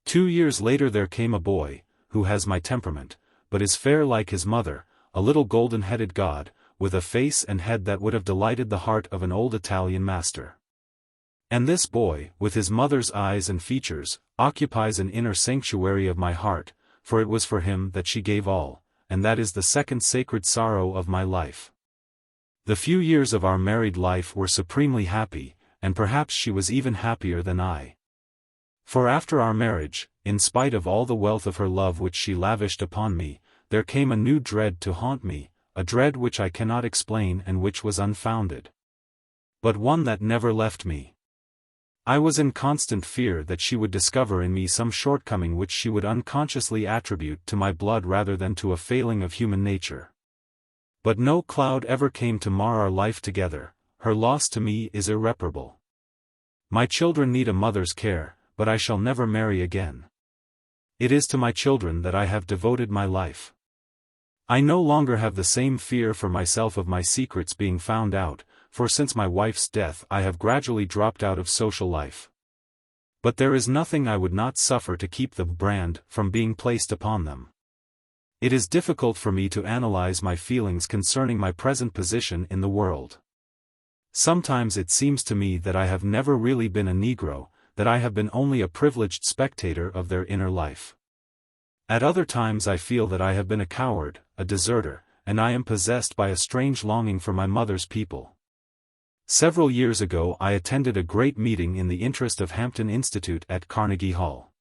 [SPEAKER 1] 2 years later there came a boy, who has my temperament, but is fair like his mother, a little golden-headed god, with a face and head that would have delighted the heart of an old Italian master. And this boy, with his mother's eyes and features, occupies an inner sanctuary of my heart, for it was for him that she gave all, and that is the second sacred sorrow of my life. The few years of our married life were supremely happy, and perhaps she was even happier than I. For after our marriage, in spite of all the wealth of her love which she lavished upon me, there came a new dread to haunt me, a dread which I cannot explain and which was unfounded, but one that never left me. I was in constant fear that she would discover in me some shortcoming which she would unconsciously attribute to my blood rather than to a failing of human nature. But no cloud ever came to mar our life together. Her loss to me is irreparable. My children need a mother's care, but I shall never marry again. It is to my children that I have devoted my life. I no longer have the same fear for myself of my secrets being found out, for since my wife's death I have gradually dropped out of social life. But there is nothing I would not suffer to keep the brand from being placed upon them. It is difficult for me to analyze my feelings concerning my present position in the world. Sometimes it seems to me that I have never really been a Negro, that I have been only a privileged spectator of their inner life. At other times I feel that I have been a coward, a deserter, and I am possessed by a strange longing for my mother's people. Several years ago I attended a great meeting in the interest of Hampton Institute at Carnegie Hall.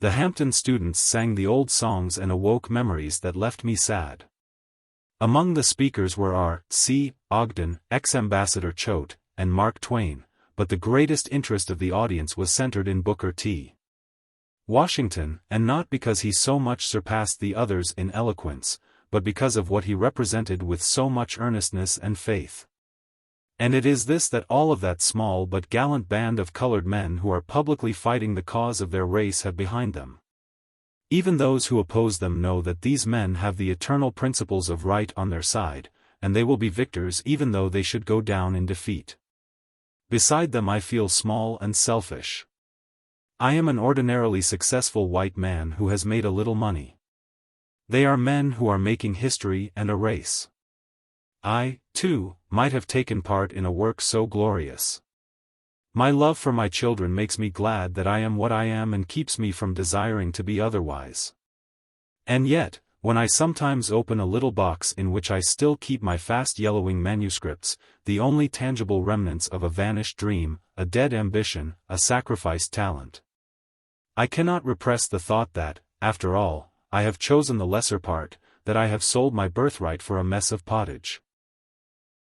[SPEAKER 1] The Hampton students sang the old songs and awoke memories that left me sad. Among the speakers were R.C. Ogden, ex-ambassador Choate, and Mark Twain, but the greatest interest of the audience was centered in Booker T. Washington, and not because he so much surpassed the others in eloquence, but because of what he represented with so much earnestness and faith. And it is this that all of that small but gallant band of colored men who are publicly fighting the cause of their race have behind them. Even those who oppose them know that these men have the eternal principles of right on their side, and they will be victors even though they should go down in defeat. Beside them I feel small and selfish. I am an ordinarily successful white man who has made a little money. They are men who are making history and a race. I, too, might have taken part in a work so glorious. My love for my children makes me glad that I am what I am and keeps me from desiring to be otherwise. And yet, when I sometimes open a little box in which I still keep my fast yellowing manuscripts, the only tangible remnants of a vanished dream, a dead ambition, a sacrificed talent, I cannot repress the thought that, after all, I have chosen the lesser part, that I have sold my birthright for a mess of pottage.